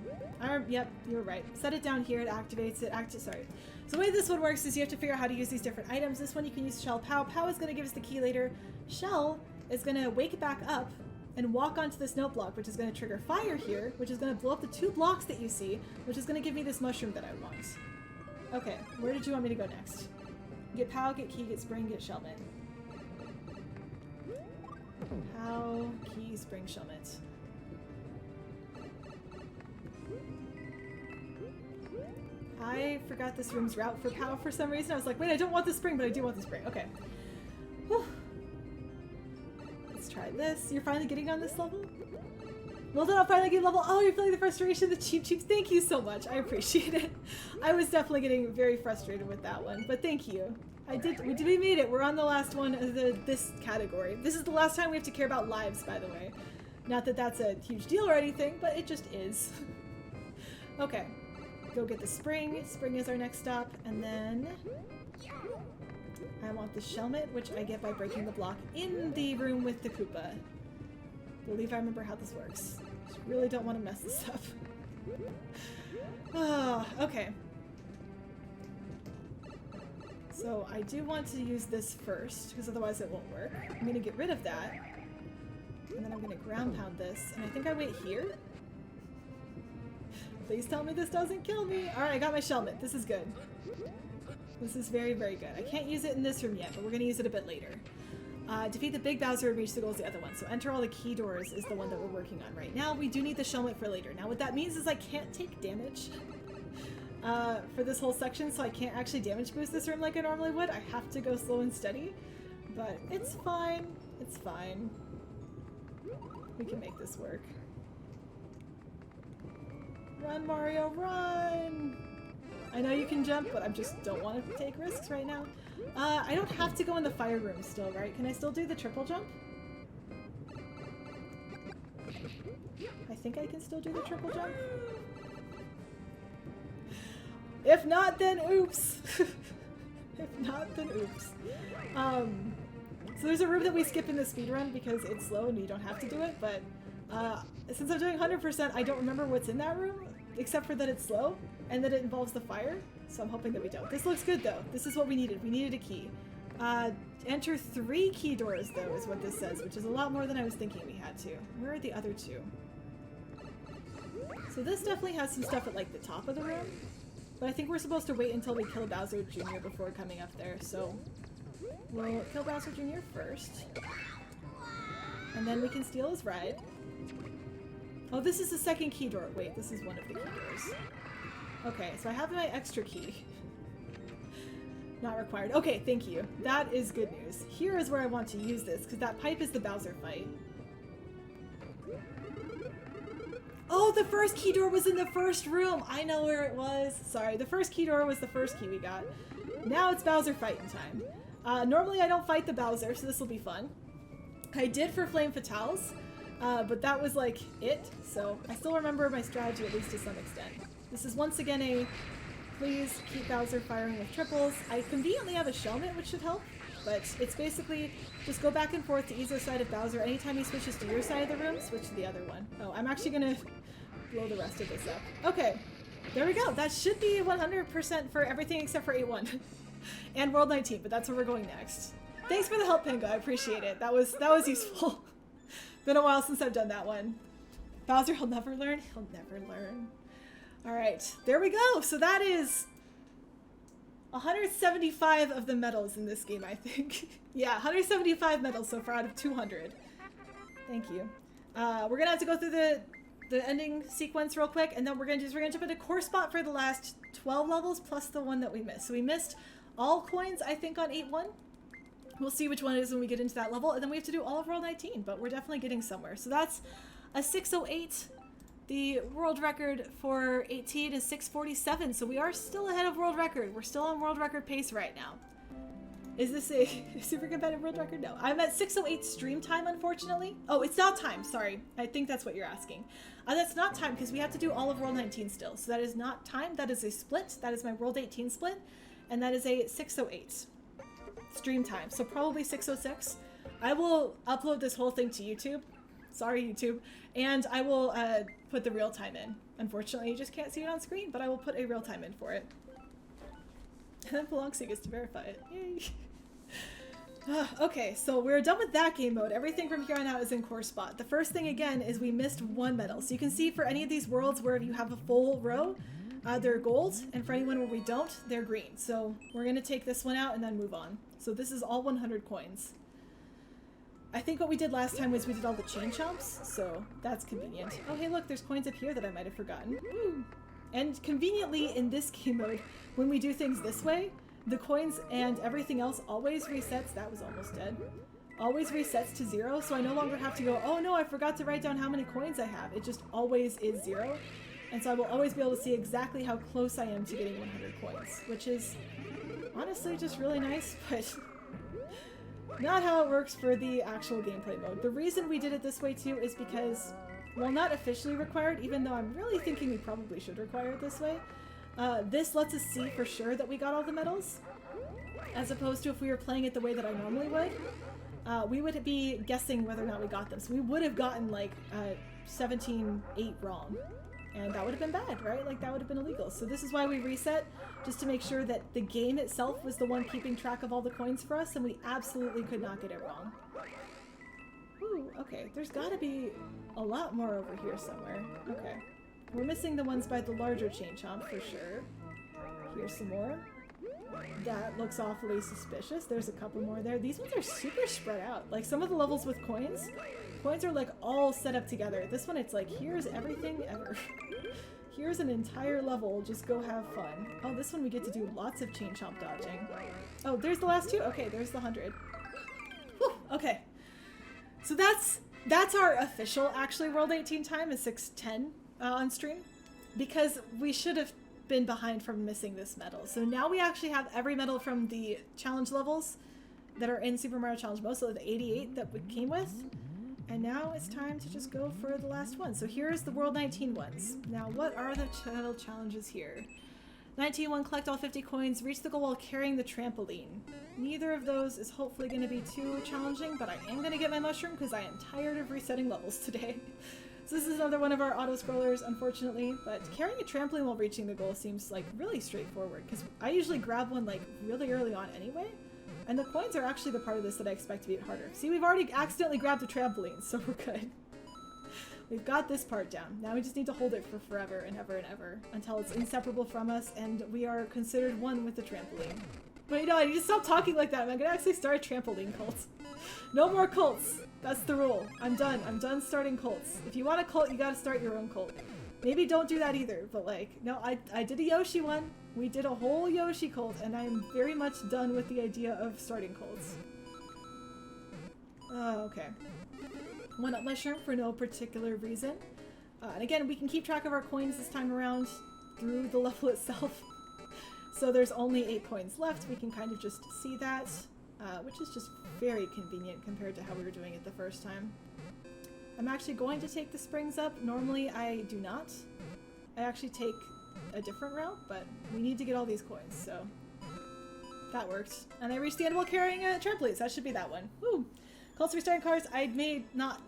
Yep, you were right. Set it down here, it activates it. Sorry. So the way this one works is you have to figure out how to use these different items. This one you can use shell pow. Pow is going to give us the key later. Shell is going to wake it back up and walk onto this note block, which is going to trigger fire here, which is going to blow up the 2 blocks that you see, which is going to give me this mushroom that I want. Okay, where did you want me to go next? Get pow, get key, get spring, get shell mitt. Pow, key, spring, shell mitt. I forgot this room's route for pow for some reason. I was like, wait, I don't want the spring, but I do want the spring. Okay. Whew. Let's try this. You're finally getting on this level? Well done, I'll finally get level. Oh, you're feeling the frustration, the cheap. Thank you so much. I appreciate it. I was definitely getting very frustrated with that one, but thank you. We made it. We're on the last one of this category. This is the last time we have to care about lives, by the way. Not that that's a huge deal or anything, but it just is. Okay. Go get the spring. Spring is our next stop, and then I want the shell mitt, which I get by breaking the block in the room with the Koopa. I believe I remember how this works. Just really don't want to mess this up. Okay. So I do want to use this first, because otherwise it won't work. I'm going to get rid of that, and then I'm going to ground pound this, and I think I wait here. Please tell me this doesn't kill me. Alright, I got my shell mitt. This is good. This is very, very good. I can't use it in this room yet, but we're going to use it a bit later. Defeat the big Bowser and reach the goal is the other one. So enter all the key doors is the one that we're working on right now. We do need the shell mitt for later. Now what that means is I can't take damage for this whole section, so I can't actually damage boost this room like I normally would. I have to go slow and steady, but it's fine. It's fine. We can make this work. Run, Mario, run! I know you can jump, but I just don't want to take risks right now. I don't have to go in the fire room still, right? Can I still do the triple jump? I think I can still do the triple jump. If not, then oops! If not, then oops. So there's a room that we skip in the speedrun because it's slow and you don't have to do it, but since I'm doing 100%, I don't remember what's in that room, except for that it's slow, and that it involves the fire, so I'm hoping that we don't. This looks good, though. This is what we needed. We needed a key. Enter 3 key doors, though, is what this says, which is a lot more than I was thinking we had to. Where are the other 2? So this definitely has some stuff at, like, the top of the room, but I think we're supposed to wait until we kill Bowser Jr. before coming up there, so we'll kill Bowser Jr. first, and then we can steal his ride. Oh, this is the second key door. Wait, this is one of the key doors. Okay, so I have my extra key. Not required. Okay, thank you. That is good news. Here is where I want to use this, because that pipe is the Bowser fight. Oh, the first key door was in the first room! I know where it was. Sorry, the first key door was the first key we got. Now it's Bowser fighting time. Normally I don't fight the Bowser, so this will be fun. I did for Flame Fatales, but that was like it, so I still remember my strategy at least to some extent. This is once again a please keep Bowser firing with triples. I conveniently have a Shellmet, which should help, but it's basically just go back and forth to either side of Bowser. Anytime he switches to your side of the room, switch to the other one. Oh, I'm actually gonna blow the rest of this up. Okay, there we go. That should be 100% for everything except for 8-1 and World 19, but that's where we're going next. Thanks for the help, Pingo. I appreciate it. That was useful. Been a while since I've done that one. Bowser, he'll never learn. He'll never learn. All right, there we go. So that is 175 of the medals in this game, I think. Yeah, 175 medals so far out of 200. Thank you. We're gonna have to go through the ending sequence real quick, and then we're gonna jump into core spot for the last 12 levels plus the one that we missed. So we missed all coins, I think, on 8-1. We'll see which one it is when we get into that level, and then we have to do all of World 19, but we're definitely getting somewhere. So that's a 608. The world record for 18 is 647, so we are still ahead of world record. We're still on world record pace right now. Is this a super competitive world record? No. I'm at 608 stream time, unfortunately. Oh, it's not time. Sorry. I think that's what you're asking. That's not time because we have to do all of World 19 still. So that is not time. That is a split. That is my World 18 split. And that is a 608 stream time. So probably 606. I will upload this whole thing to YouTube. Sorry, YouTube. And I will put the real time in. Unfortunately, you just can't see it on screen, but I will put a real time in for it. And then Peloxy gets to verify it. Yay! Okay, so we're done with that game mode. Everything from here on out is in core spot. The first thing, again, is we missed one medal. So you can see for any of these worlds where you have a full row, they're gold, and for anyone where we don't, they're green. So we're going to take this one out and then move on. So this is all 100 coins. I think what we did last time was we did all the chain chomps, so that's convenient. Oh, hey, look, there's coins up here that I might have forgotten. Woo. And conveniently, in this game mode, when we do things this way, the coins and everything else always resets. That was almost dead. Always resets to 0, so I no longer have to go, oh no, I forgot to write down how many coins I have. It just always is 0. And so I will always be able to see exactly how close I am to getting 100 coins, which is honestly just really nice, but not how it works for the actual gameplay mode. The reason we did it this way too is because, well, not officially required, even though I'm really thinking we probably should require it this way. This lets us see for sure that we got all the medals, as opposed to if we were playing it the way that I normally would. We would be guessing whether or not we got them. So we would have gotten like 17-8 wrong. And that would have been bad, right? Like that would have been illegal. So this is why we reset, just to make sure that the game itself was the one keeping track of all the coins for us, and we absolutely could not get it wrong. Ooh, okay. There's gotta be a lot more over here somewhere. Okay. We're missing the ones by the larger chain chomp for sure. Here's some more. That looks awfully suspicious. There's a couple more there. These ones are super spread out. Like some of the levels with coins are like all set up together. This one, it's like, here's everything ever. Here's an entire level. Just go have fun. Oh, this one we get to do lots of chain chomp dodging. Oh, there's the last two. Okay, there's the 100. Whew, okay. So that's our official, actually, World 18 time is 6:10 on stream, because we should have been behind from missing this medal. So now we actually have every medal from the challenge levels that are in Super Mario Challenge Mode, so the 88 that we came with. And now it's time to just go for the last one. So here's the World 19 ones. Now what are the medal challenges here? 19-1, collect all 50 coins, reach the goal while carrying the trampoline. Neither of those is hopefully going to be too challenging, but I am going to get my mushroom because I am tired of resetting levels today. So this is another one of our auto-scrollers, unfortunately, but carrying a trampoline while reaching the goal seems like really straightforward, because I usually grab one like really early on anyway, and the coins are actually the part of this that I expect to be harder. See, we've already accidentally grabbed the trampoline, so we're good. We've got this part down. Now we just need to hold it for forever and ever and ever, until it's inseparable from us and we are considered one with the trampoline. But you know, I need to stop talking like that. I'm gonna actually start a trampoline cult. No more cults! That's the rule. I'm done. I'm done starting cults. If you want a cult, you gotta start your own cult. Maybe don't do that either, but like, no, I did a Yoshi one. We did a whole Yoshi cult, and I'm very much done with the idea of starting cults. Oh, okay. One up mushroom for no particular reason. And again, we can keep track of our coins this time around through the level itself. So there's only 8 coins left. We can kind of just see that, which is just very convenient compared to how we were doing it the first time. I'm actually going to take the springs up. Normally I do not. I actually take a different route, but we need to get all these coins, so that worked. And I reached the end while carrying trampolines. That should be that one. Woo! Cults restarting cars.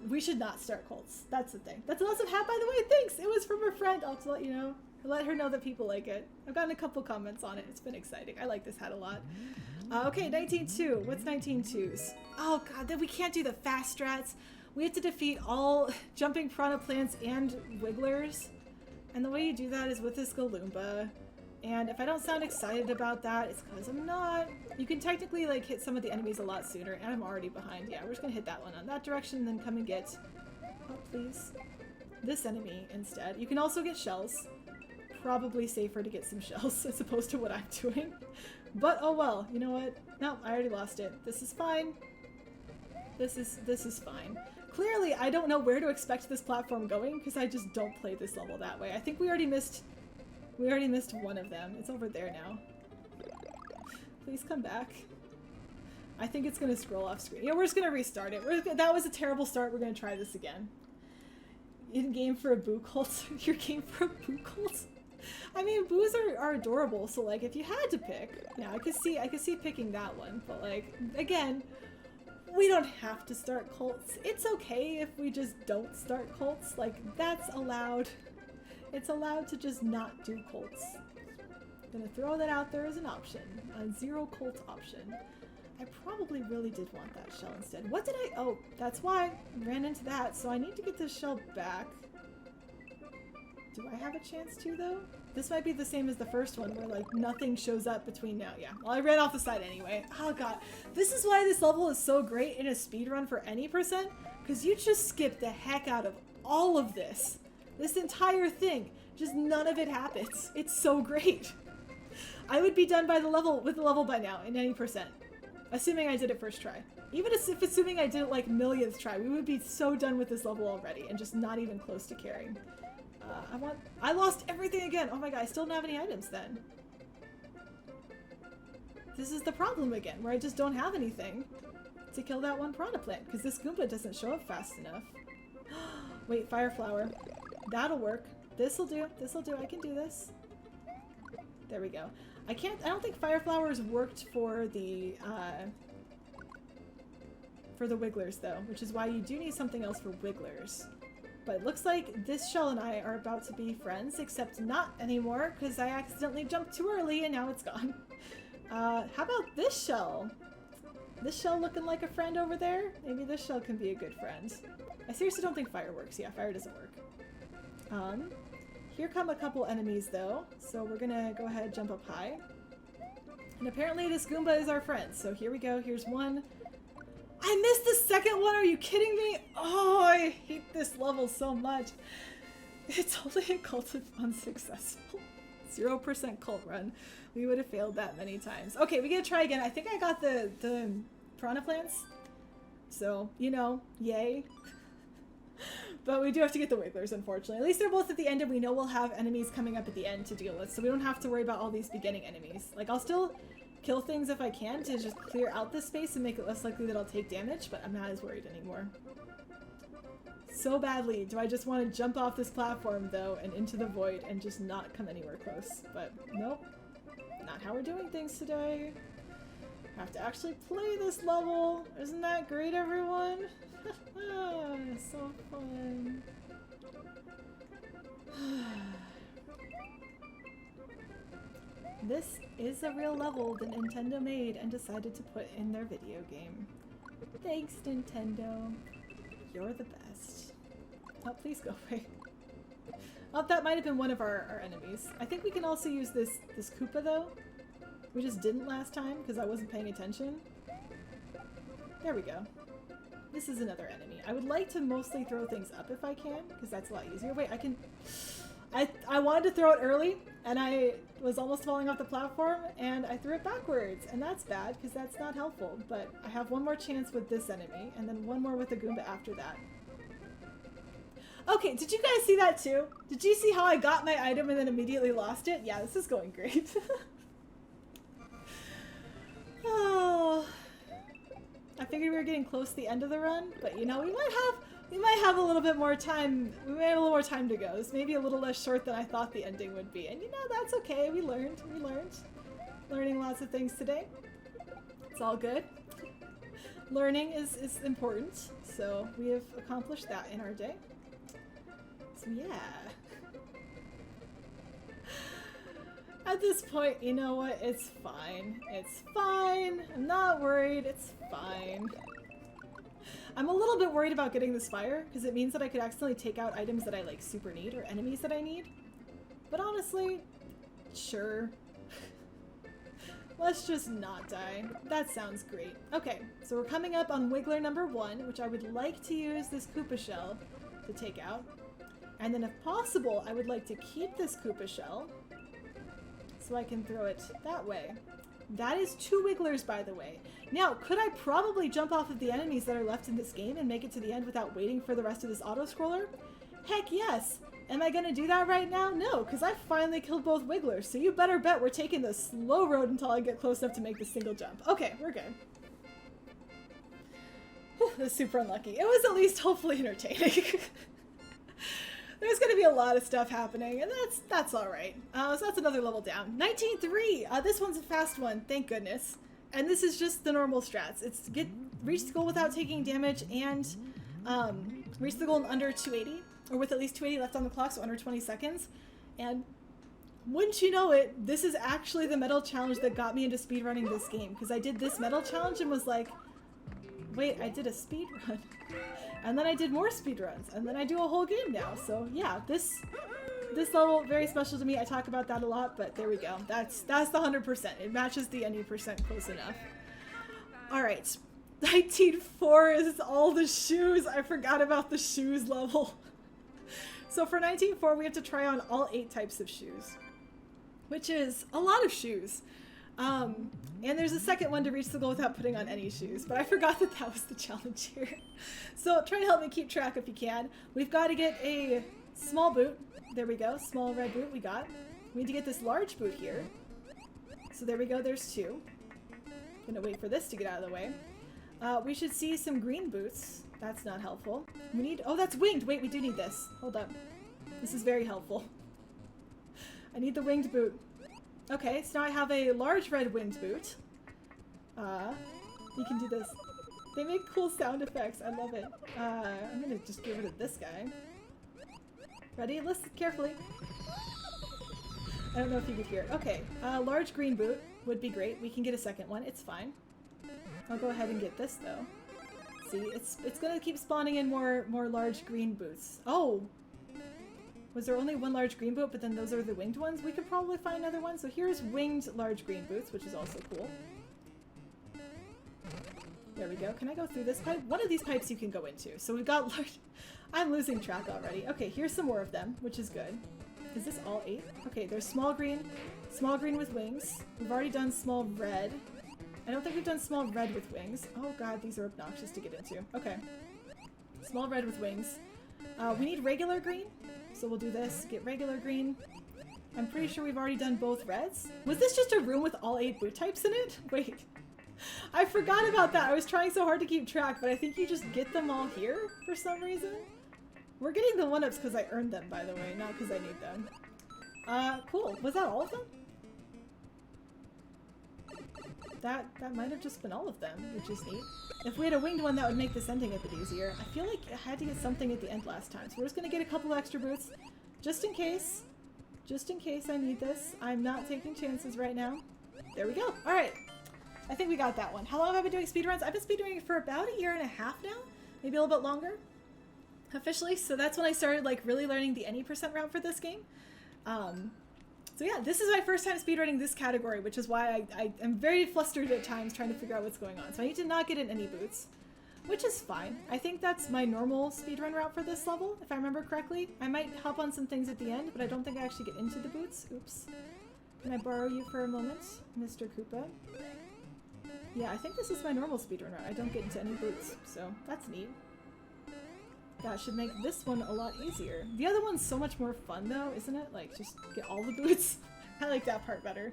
We should not start cults. That's the thing. That's an awesome hat, by the way. Thanks. It was from a friend. I'll let you know. Let her know that people like it. I've gotten a couple comments on it. It's been exciting. I like this hat a lot. Okay, 19-2. What's 19-2s? Oh god, then we can't do the fast strats. We have to defeat all jumping piranha plants and wigglers. And the way you do that is with this Galumba. And if I don't sound excited about that, it's because I'm not. You can technically like hit some of the enemies a lot sooner, and I'm already behind. Yeah, we're just gonna hit that one on that direction and then come and get, oh please, this enemy instead. You can also get shells. Probably safer to get some shells as opposed to what I'm doing. But oh well, you know what? No, I already lost it. This is fine. This is fine. Clearly, I don't know where to expect this platform going because I just don't play this level that way. I think we already missed one of them. It's over there now. Please come back. I think it's gonna scroll off screen. Yeah, we're just gonna restart it. That was a terrible start. We're gonna try this again. In game for a boo cult? Your game for a boo cult? I mean, boos are adorable. So like, if you had to pick, yeah, I could see picking that one. But like, again. We don't have to start cults. It's okay if we just don't start cults. Like, that's allowed. It's allowed to just not do cults. I'm gonna throw that out there as an option. A 0 cult option. I probably really did want that shell instead. What did I... Oh, that's why I ran into that. So I need to get this shell back. Do I have a chance to, though? This might be the same as the first one, where, like, nothing shows up between now. Yeah, well, I ran off the side anyway. Oh, God. This is why this level is so great in a speedrun for any percent, because you just skip the heck out of all of this. This entire thing. Just none of it happens. It's so great. I would be done by with the level by now, in any percent. Assuming I did it first try. Even if assuming I did it, like, millionth try, we would be so done with this level already, and just not even close to caring. I lost everything again! Oh my god, I still don't have any items then. This is the problem again, where I just don't have anything to kill that one piranha plant, because this Goomba doesn't show up fast enough. Wait, fire flower. That'll work. This'll do. This'll do. I can do this. There we go. I don't think fire flowers worked for the wigglers though, which is why you do need something else for wigglers. But it looks like this shell and I are about to be friends, except not anymore, because I accidentally jumped too early and now it's gone. How about this shell? This shell looking like a friend over there? Maybe this shell can be a good friend. I seriously don't think fire works. Yeah, fire doesn't work. Here come a couple enemies though, so we're gonna go ahead and jump up high. And apparently this Goomba is our friend, so here we go. Here's one. I missed the second one! Are you kidding me? Oh, I hate this level so much. It's only a cult of unsuccessful. 0% cult run. We would have failed that many times. Okay, we gotta try again. I think I got the piranha plants. So, you know, yay. But we do have to get the wigglers, unfortunately. At least they're both at the end and we know we'll have enemies coming up at the end to deal with. So we don't have to worry about all these beginning enemies. Like, I'll still kill things if I can to just clear out this space and make it less likely that I'll take damage, but I'm not as worried anymore. So badly do I just want to jump off this platform though and into the void and just not come anywhere close. But nope, not how we're doing things today. Have to actually play this level. Isn't that great, everyone? So fun. This is a real level that Nintendo made and decided to put in their video game. Thanks, Nintendo. You're the best. Oh, please go away. Oh, that might have been one of our enemies. I think we can also use this Koopa, though. We just didn't last time because I wasn't paying attention. There we go. This is another enemy. I would like to mostly throw things up if I can, because that's a lot easier. Wait, I can... I wanted to throw it early, and I was almost falling off the platform, and I threw it backwards, and that's bad, because that's not helpful. But I have one more chance with this enemy, and then one more with the Goomba after that. Okay, did you guys see that too? Did you see how I got my item and then immediately lost it? Yeah, this is going great. Oh, I figured we were getting close to the end of the run, but you know, we might have a little bit more time. We might have a little more time to go. This may be a little less short than I thought the ending would be, and you know, that's okay. We learned. Learning lots of things today. It's all good. Learning is important, so we have accomplished that in our day. So yeah. At this point, you know what? It's fine. It's fine. I'm not worried. It's fine. I'm a little bit worried about getting this fire, because it means that I could accidentally take out items that I like super need, or enemies that I need. But honestly, sure. Let's just not die. That sounds great. Okay, so we're coming up on Wiggler number 1, which I would like to use this Koopa shell to take out. And then if possible, I would like to keep this Koopa shell so I can throw it that way. That is 2 Wigglers, by the way. Now, could I probably jump off of the enemies that are left in this game and make it to the end without waiting for the rest of this auto-scroller? Heck yes! Am I gonna do that right now? No, because I finally killed both Wigglers, so you better bet we're taking the slow road until I get close enough to make the single jump. Okay, we're good. Whew, that's super unlucky. It was at least hopefully entertaining. There's going to be a lot of stuff happening, and that's all right. So that's another level down. 19-3. This one's a fast one, thank goodness. And this is just the normal strats. It's reach the goal without taking damage and reach the goal in under 280, or with at least 280 left on the clock, so under 20 seconds. And wouldn't you know it, this is actually the medal challenge that got me into speedrunning this game, because I did this medal challenge and was like, wait, I did a speedrun. And then I did more speedruns, and then I do a whole game now. So yeah, this level, very special to me. I talk about that a lot, but there we go. That's the 100%. It matches the any percent close enough. All right, 19-4 is all the shoes. I forgot about the shoes level. So for 19-4, we have to try on all 8 types of shoes, which is a lot of shoes. And there's a second one to reach the goal without putting on any shoes, but I forgot that that was the challenge here. So try to help me keep track if you can. We've got to get a small boot. There we go, small red boot we got. We need to get this large boot here. So there we go, there's 2. Gonna wait for this to get out of the way. We should see some green boots. That's not helpful. We need, oh, that's winged. Wait, we do need this. Hold up. This is very helpful. I need the winged boot. Okay, so now I have a large red winged boot. You can do this. They make cool sound effects. I love it. I'm gonna just get rid of this guy. Ready? Listen carefully. I don't know if you could hear it. Okay, large green boot would be great. We can get a second one. It's fine. I'll go ahead and get this though. See, it's gonna keep spawning in more large green boots. Oh! Was there only one large green boot, but then those are the winged ones? We could probably find another one. So here's winged large green boots, which is also cool. There we go. Can I go through this pipe? One of these pipes you can go into. So we've got large... I'm losing track already. Okay, here's some more of them, which is good. Is this all 8? Okay, there's small green with wings. We've already done small red. I don't think we've done small red with wings. Oh god, these are obnoxious to get into. Okay. Small red with wings. We need regular green. So we'll do this, get regular green. I'm pretty sure we've already done both reds. Was this just a room with all 8 boot types in it? Wait, I forgot about that. I was trying so hard to keep track, but I think you just get them all here for some reason. We're getting the 1-ups because I earned them, by the way, not because I need them. Cool. Was that all of them? That might have just been all of them, which is neat. If we had a winged one, that would make this ending a bit easier. I feel like I had to get something at the end last time, so we're just gonna get a couple extra boots, just in case. Just in case I need this. I'm not taking chances right now. There we go. All right. I think we got that one. How long have I been doing speedruns? I've been speedrunning for about 1.5 years now, maybe a little bit longer, officially. So that's when I started like really learning the any percent route for this game. So yeah, this is my first time speedrunning this category, which is why I am very flustered at times trying to figure out what's going on. So I need to not get in any boots. which is fine. I think that's my normal speedrun route for this level, if I remember correctly. I might hop on some things at the end, but I don't think I actually get into the boots. Oops. Can I borrow you for a moment, Mr. Koopa? Yeah, I think this is my normal speedrun route. I don't get into any boots, so that's neat. That should make this one a lot easier. The other one's so much more fun though, isn't it? Like, just get all the boots. I like that part better.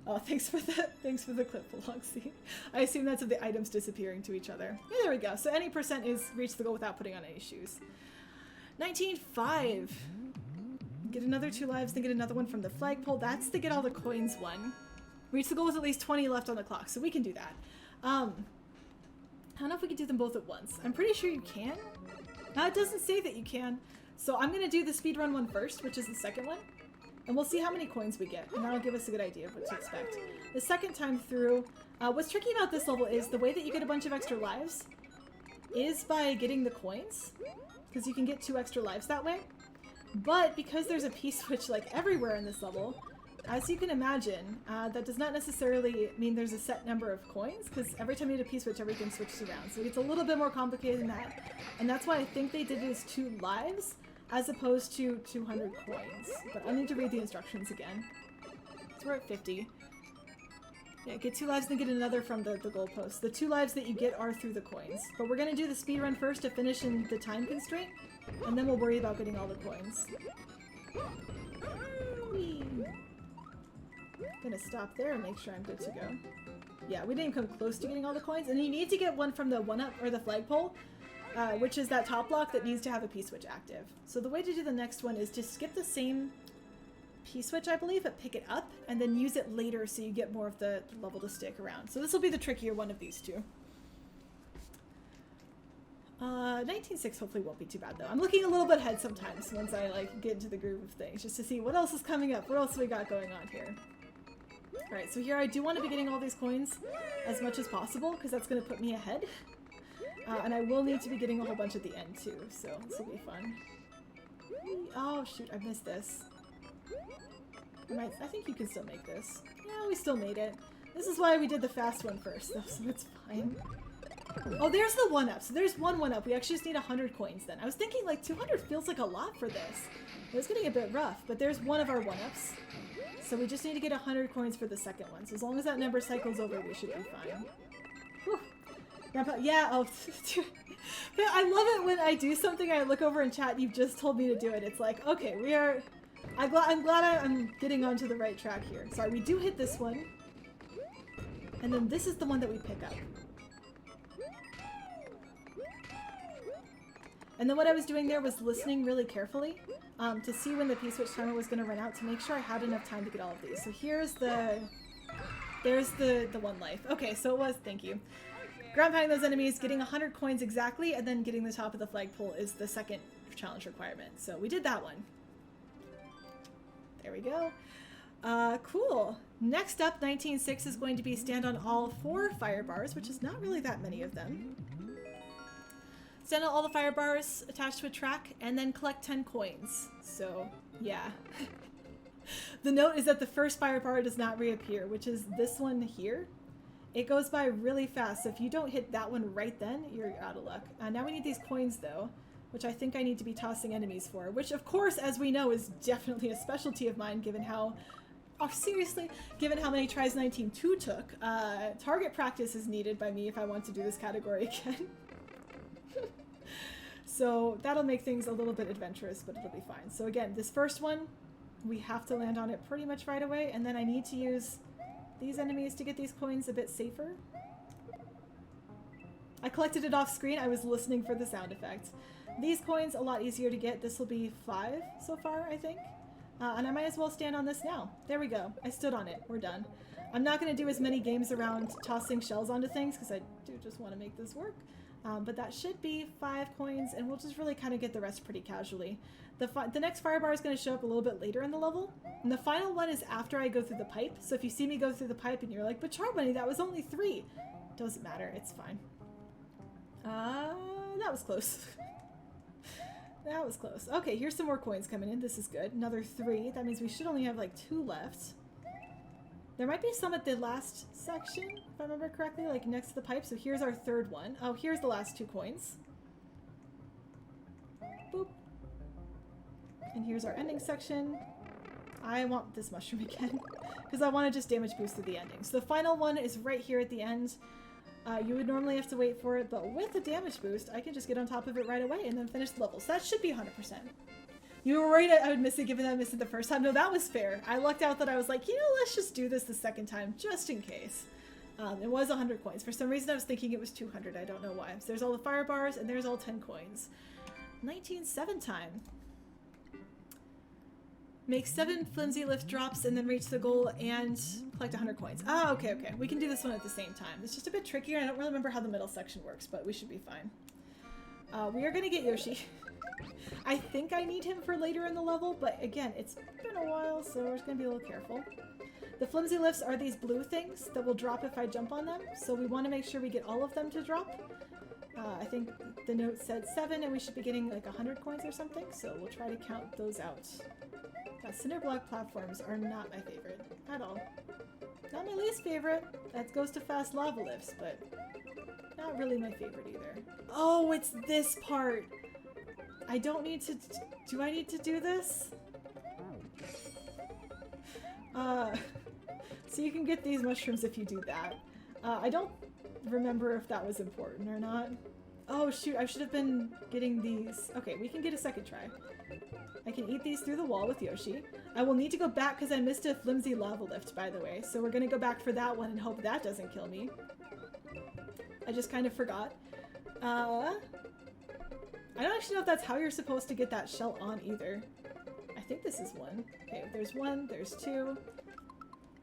Oh, thanks for the clip, Veloxy. I assume that's of the items disappearing to each other. Yeah, there we go. So any percent is reach the goal without putting on any shoes. 19.5. Get another 2 lives, then get another one from the flagpole. That's to get all the coins one. Reach the goal with at least 20 left on the clock, so we can do that. I don't know if we can do them both at once. I'm pretty sure you can. No, it doesn't say that you can. So I'm going to do the speedrun one first, which is the second one. And we'll see how many coins we get, and that'll give us a good idea of what to expect. The second time through, what's tricky about this level is the way that you get a bunch of extra lives is by getting the coins, because you can get 2 extra lives that way. But because there's a P-switch like everywhere in this level, as you can imagine, that does not necessarily mean there's a set number of coins, because every time you hit a P-switch, everything switches around. So it gets a little bit more complicated than that. And that's why I think they did it as 2 lives, as opposed to 200 coins. But I'll need to read the instructions again. So we're at 50. Yeah, get 2 lives, then get another from the goalpost. The 2 lives that you get are through the coins. But we're going to do the speedrun first to finish in the time constraint, and then we'll worry about getting all the coins. Whee! Gonna stop there and make sure I'm good to go. Yeah, we didn't come close to getting all the coins, and you need to get one from the 1-up or the flagpole, which is that top block that needs to have a P-switch active. So the way to do the next one is to skip the same P-switch, I believe, but pick it up, and then use it later so you get more of the level to stick around. So this will be the trickier one of these two. 19.6 hopefully won't be too bad though. I'm looking a little bit ahead sometimes once I like get into the groove of things, just to see what else is coming up, what else we got going on here. Alright, so here I do want to be getting all these coins as much as possible, because that's going to put me ahead. And I will need to be getting a whole bunch at the end too, so this will be fun. Oh shoot, I missed this. I think you can still make this. Yeah, we still made it. This is why we did the fast one first, though, so it's fine. Oh, there's the 1-up. So there's one 1-up. We actually just need 100 coins then. I was thinking like 200 feels like a lot for this. It was getting a bit rough, but there's one of our 1-ups. So we just need to get 100 coins for the second one. So as long as that number cycles over, we should be fine. Whew. Grandpa, yeah, oh. But I love it when I do something, I look over in chat, and you've just told me to do it. It's like, okay, we are... I'm glad I'm getting onto the right track here. Sorry, we do hit this one. And then this is the one that we pick up. And then what I was doing there was listening really carefully to see when the P-switch timer was going to run out to make sure I had enough time to get all of these. So here's there's the 1 life. Okay, so it was, thank you. Ground pounding those enemies, getting 100 coins exactly, and then getting the top of the flagpole is the second challenge requirement. So we did that one. There we go. Cool. Next up, 19.6 is going to be stand on all 4 fire bars, which is not really that many of them. Stand on all the fire bars attached to a track, and then collect 10 coins. So, yeah. The note is that the first fire bar does not reappear, which is this one here. It goes by really fast, so if you don't hit that one right then, you're out of luck. Now we need these coins, though, which I think I need to be tossing enemies for, which, of course, as we know, is definitely a specialty of mine, given how... Oh, seriously? Given how many tries 19.2 took, target practice is needed by me if I want to do this category again. So that'll make things a little bit adventurous, but it'll be fine. So again, this first one, we have to land on it pretty much right away, and then I need to use these enemies to get these coins a bit safer. I collected it off screen. I was listening for the sound effects. These coins, a lot easier to get. This will be 5 so far, I think. And I might as well stand on this now. There we go. I stood on it. We're done. I'm not going to do as many games around tossing shells onto things because I do just want to make this work. But that should be 5 coins, and we'll just really kind of get the rest pretty casually. The next fire bar is going to show up a little bit later in the level, and the final one is after I go through the pipe. So if you see me go through the pipe and you're like, but Charbonny, that was only 3. Doesn't matter, it's fine. That was close. That was close. Okay, here's some more coins coming in. This is good. Another 3. That means we should only have like 2 left. There might be some at the last section, if I remember correctly, like next to the pipe. So here's our third one. Oh, here's the last 2 coins. Boop. And here's our ending section. I want this mushroom again, because I want to just damage boost to the ending. So the final one is right here at the end. You would normally have to wait for it, but with a damage boost, I can just get on top of it right away and then finish the level. So that should be 100%. You were worried I would miss it given that I missed it the first time. No, that was fair. I lucked out that I was like, you know, let's just do this the second time, just in case. It was 100 coins. For some reason, I was thinking it was 200. I don't know why. So there's all the fire bars, and there's all 10 coins. 19-7 time. Make 7 flimsy lift drops and then reach the goal and collect 100 coins. Ah, okay, okay. We can do this one at the same time. It's just a bit trickier. I don't really remember how the middle section works, but we should be fine. We are going to get Yoshi. I think I need him for later in the level, but again, it's been a while, so we're just going to be a little careful. The flimsy lifts are these blue things that will drop if I jump on them, so we want to make sure we get all of them to drop. I think the note said 7, and we should be getting like 100 coins or something, so we'll try to count those out. Cinder block platforms are not my favorite at all. Not my least favorite. That goes to fast lava lifts, but not really my favorite either. Oh, it's this part! I don't need to... Do I need to do this? So you can get these mushrooms if you do that. I don't remember if that was important or not. Oh shoot, I should have been getting these. Okay, we can get a second try. I can eat these through the wall with Yoshi. I will need to go back because I missed a flimsy lava lift, by the way. So we're going to go back for that one and hope that doesn't kill me. I just kind of forgot. I don't actually know if that's how you're supposed to get that shell on either. I think this is one. Okay, there's 1, there's 2.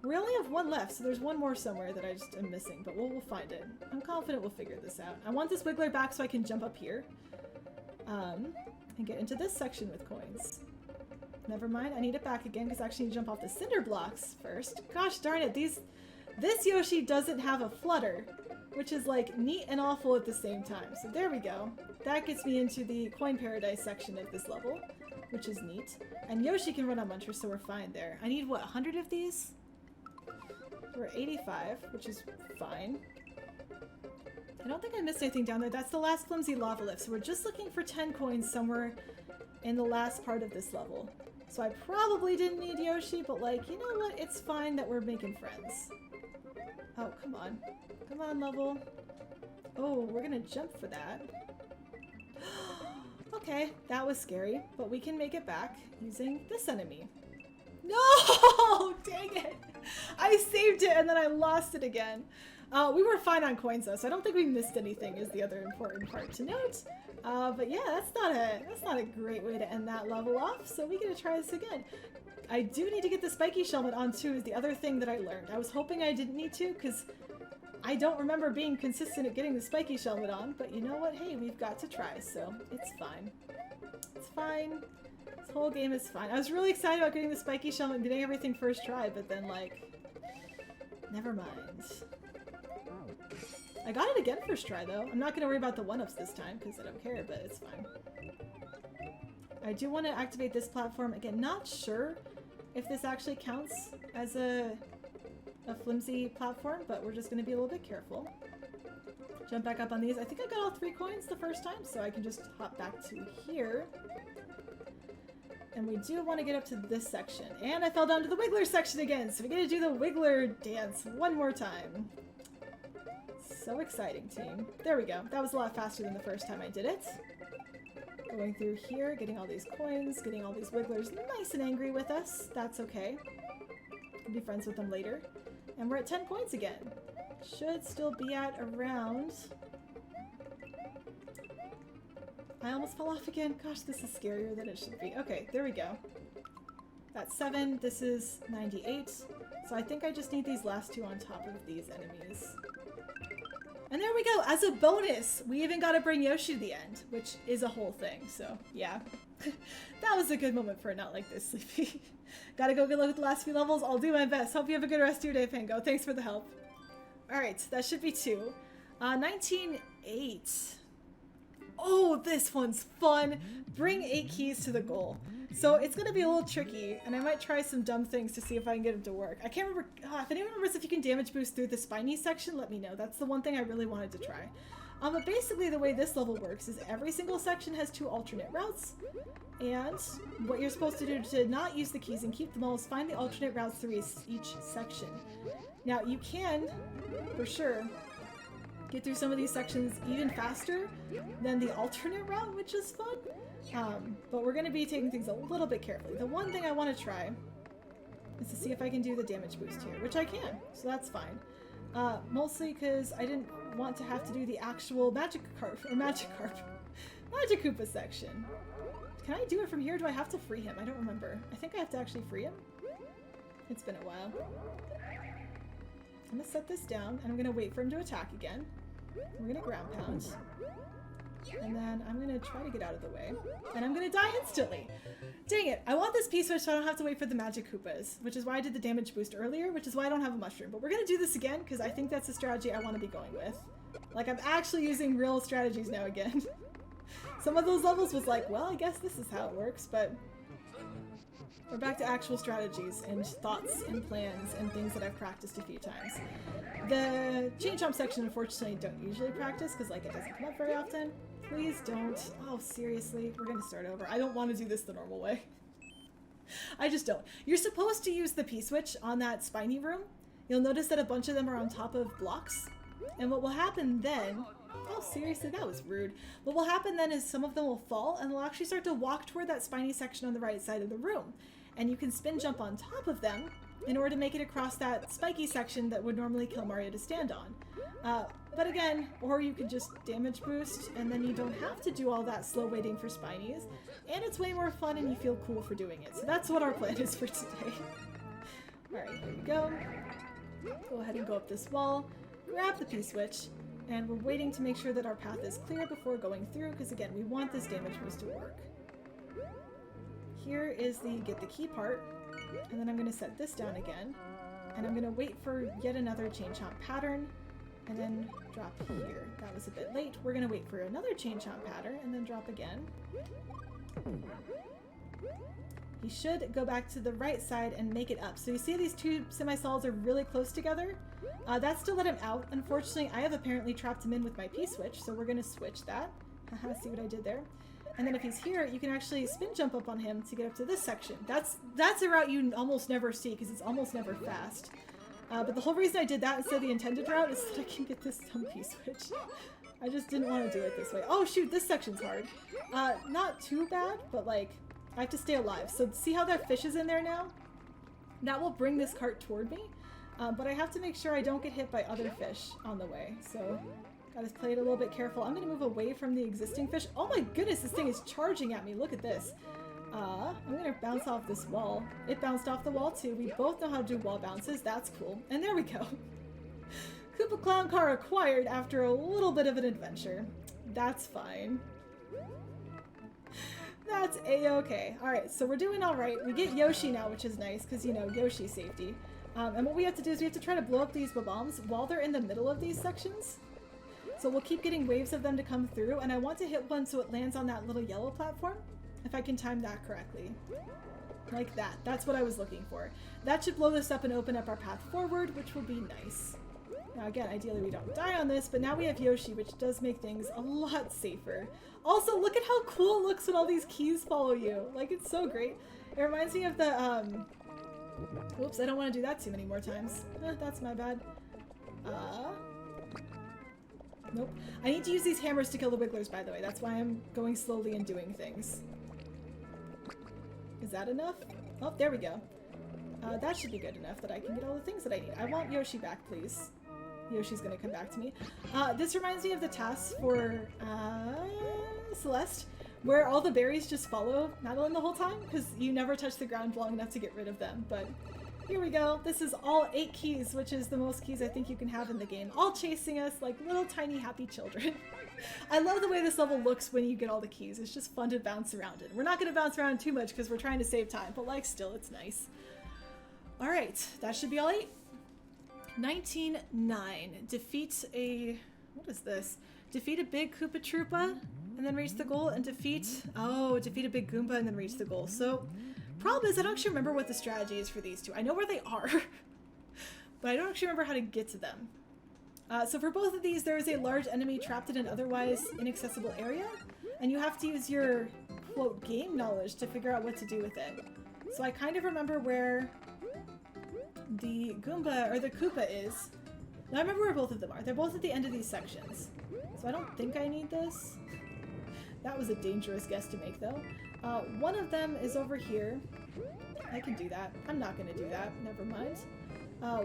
We only have 1 left, so there's 1 more somewhere that I just am missing, but we'll find it. I'm confident we'll figure this out. I want this wiggler back so I can jump up here. And get into this section with coins. Never mind, I need it back again because I actually need to jump off the cinder blocks first. Gosh darn it, this Yoshi doesn't have a flutter, which is like neat and awful at the same time. So there we go. That gets me into the coin paradise section of this level, which is neat. And Yoshi can run on Muncher, so we're fine there. I need, what, 100 of these? We're at 85, which is fine. I don't think I missed anything down there. That's the last flimsy lava lift, so we're just looking for 10 coins somewhere in the last part of this level. So I probably didn't need Yoshi, but like, you know what? It's fine that we're making friends. Oh, come on. Come on, level. Oh, we're gonna jump for that. Okay, that was scary, but we can make it back using this enemy. No! Dang it! I saved it and then I lost it again. We were fine on coins though, so I don't think we missed anything is the other important part to note. But yeah, that's not a great way to end that level off, so we gotta try this again. I do need to get the spiky shellmet on too, is the other thing that I learned. I was hoping I didn't need to, because I don't remember being consistent at getting the spiky shellmet on, but you know what? Hey, we've got to try, so it's fine. It's fine. This whole game is fine. I was really excited about getting the spiky shellmet and getting everything first try, but then like, never mind. I got it again first try though. I'm not gonna worry about the 1-ups this time because I don't care, but it's fine. I do want to activate this platform again. Not sure if this actually counts as a flimsy platform, but we're just gonna be a little bit careful. Jump back up on these. I think I got all 3 coins the first time, so I can just hop back to here. And we do want to get up to this section. And I fell down to the Wiggler section again, so we gotta do the Wiggler dance one more time. So exciting, team. There we go. That was a lot faster than the first time I did it. Going through here, getting all these coins, getting all these Wigglers nice and angry with us. That's okay. We'll be friends with them later. And we're at 10 coins again. Should still be at around... I almost fell off again. Gosh, this is scarier than it should be. Okay, there we go. That's 7. This is 98. So I think I just need these last 2 on top of these enemies. And there we go! As a bonus, we even got to bring Yoshi to the end, which is a whole thing, so yeah. That was a good moment for a not like this, Sleepy. Gotta go good luck with the last few levels. I'll do my best. Hope you have a good rest of your day, Pango. Thanks for the help. Alright, that should be 2. 19-8. Oh, this one's fun. Bring 8 keys to the goal. So it's going to be a little tricky, and I might try some dumb things to see if I can get them to work. I can't remember. If anyone remembers if you can damage boost through the spiny section, let me know. That's the one thing I really wanted to try. But basically the way this level works is every single section has 2 alternate routes, and what you're supposed to do to not use the keys and keep them all is find the alternate routes through each section. Now you can, for sure, get through some of these sections even faster than the alternate route, which is fun. But we're going to be taking things a little bit carefully. The one thing I want to try is to see if I can do the damage boost here, which I can, so that's fine. Mostly because I didn't want to have to do the actual Magikarp Koopa section. Can I do it from here? Do I have to free him? I don't remember. I think I have to actually free him. It's been a while. I'm gonna set this down, and I'm gonna wait for him to attack again. We're gonna ground pound. And then I'm gonna try to get out of the way. And I'm gonna die instantly! Dang it! I want this P-switch so I don't have to wait for the Magic Koopas, which is why I did the damage boost earlier, which is why I don't have a mushroom. But we're gonna do this again, because I think that's the strategy I want to be going with. Like, I'm actually using real strategies now again. Some of those levels was like, well, I guess this is how it works, but we're back to actual strategies and thoughts and plans and things that I've practiced a few times. The chain jump section, unfortunately, don't usually practice because, like, it doesn't come up very often. Please don't. Oh, seriously. We're gonna start over. I don't want to do this the normal way. I just don't. You're supposed to use the P-switch on that spiny room. You'll notice that a bunch of them are on top of blocks. And what will happen then... Oh, seriously, that was rude. What will happen then is some of them will fall and they'll actually start to walk toward that spiny section on the right side of the room. And you can spin jump on top of them in order to make it across that spiky section that would normally kill Mario to stand on. But again, or you could just damage boost and then you don't have to do all that slow waiting for spinies. And it's way more fun and you feel cool for doing it. So that's what our plan is for today. Alright, here we go. Go ahead and go up this wall, grab the P-switch, and we're waiting to make sure that our path is clear before going through, because again, we want this damage boost to work. Here is the get the key part, and then I'm going to set this down again, and I'm going to wait for yet another chain chomp pattern, and then drop here. That was a bit late. We're going to wait for another chain chomp pattern, and then drop again. He should go back to the right side and make it up. So you see these two semi-solids are really close together? That's to let him out. Unfortunately, I have apparently trapped him in with my P-switch, so we're going to switch that. Haha, see what I did there? And then if he's here, you can actually spin jump up on him to get up to this section. That's a route you almost never see because it's almost never fast. But the whole reason I did that instead of the intended route is that I can get this dumb P-switch. I just didn't want to do it this way. Oh shoot, this section's hard. Not too bad, but like, I have to stay alive. So see how that fish is in there now? That will bring this cart toward me. But I have to make sure I don't get hit by other fish on the way. So gotta play it a little bit careful. I'm gonna move away from the existing fish. Oh my goodness, this thing is charging at me. Look at this. I'm gonna bounce off this wall. It bounced off the wall too. We both know how to do wall bounces. That's cool. And there we go. Koopa Clown Car acquired after a little bit of an adventure. That's fine. That's a-okay. Alright, so we're doing alright. We get Yoshi now, which is nice, because, you know, Yoshi safety. And what we have to do is we have to try to blow up these bombs while they're in the middle of these sections. So we'll keep getting waves of them to come through, and I want to hit one so it lands on that little yellow platform, if I can time that correctly. Like that. That's what I was looking for. That should blow this up and open up our path forward, which will be nice. Now again, ideally we don't die on this, but now we have Yoshi, which does make things a lot safer. Also, look at how cool it looks when all these keys follow you. Like, it's so great. It reminds me of the, whoops, I don't want to do that too many more times. That's my bad. Nope. I need to use these hammers to kill the wigglers, by the way. That's why I'm going slowly and doing things. Is that enough? Oh, there we go. That should be good enough that I can get all the things that I need. I want Yoshi back, please. Yoshi's gonna come back to me. This reminds me of the tasks for Celeste, where all the berries just follow Madeline the whole time, because you never touch the ground long enough to get rid of them. But here we go. This is all 8 keys, which is the most keys I think you can have in the game, all chasing us like little tiny happy children. I love the way this level looks when you get all the keys. It's just fun to bounce around it. We're not going to bounce around too much because we're trying to save time, but like still, it's nice. Alright, that should be all 8. 19-9. Defeat a... what is this? Defeat a big Koopa Troopa and then reach the goal and defeat... Oh, defeat a big Goomba and then reach the goal. So, problem is I don't actually remember what the strategy is for these two. I know where they are, but I don't actually remember how to get to them. So for both of these, there is a large enemy trapped in an otherwise inaccessible area, and you have to use your, quote, game knowledge to figure out what to do with it. So I kind of remember where the Goomba, or the Koopa is. Now I remember where both of them are. They're both at the end of these sections. So I don't think I need this. That was a dangerous guess to make, though. One of them is over here. I can do that. I'm not going to do that. Never mind.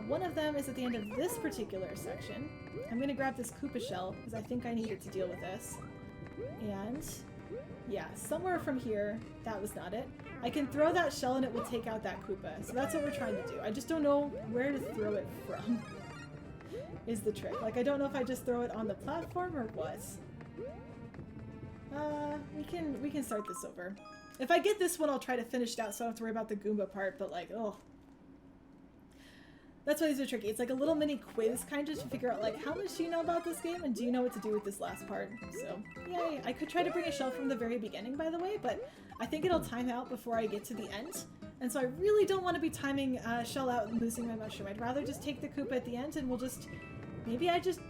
One of them is at the end of this particular section. I'm going to grab this Koopa shell, because I think I need it to deal with this. And, yeah, somewhere from here, that was not it. I can throw that shell and it will take out that Koopa. So that's what we're trying to do. I just don't know where to throw it from, is the trick. Like, I don't know if I just throw it on the platform or what. We can start this over. If I get this one, I'll try to finish it out so I don't have to worry about the Goomba part, but like, oh. That's why these are tricky. It's like a little mini quiz kind of to figure out like how much do you know about this game and do you know what to do with this last part. So yay. I could try to bring a shell from the very beginning, by the way, but I think it'll time out before I get to the end. And so I really don't want to be timing shell out and losing my mushroom. I'd rather just take the Koopa at the end and we'll just, maybe I just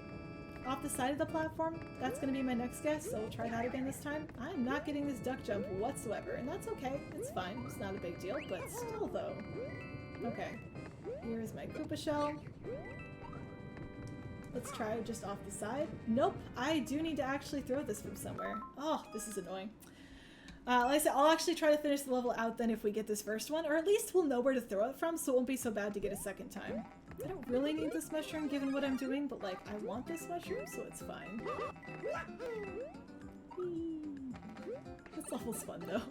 off the side of the platform. That's going to be my next guess, so we'll try that again this time. I'm not getting this duck jump whatsoever, and that's okay. It's fine. It's not a big deal, but still though. Okay. Here's my Koopa shell. Let's try just off the side. Nope, I do need to actually throw this from somewhere. Oh, this is annoying. Like I said, I'll actually try to finish the level out then if we get this first one, or at least we'll know where to throw it from, so it won't be so bad to get a second time. I don't really need this mushroom given what I'm doing, but like, I want this mushroom, so it's fine. This level's fun though.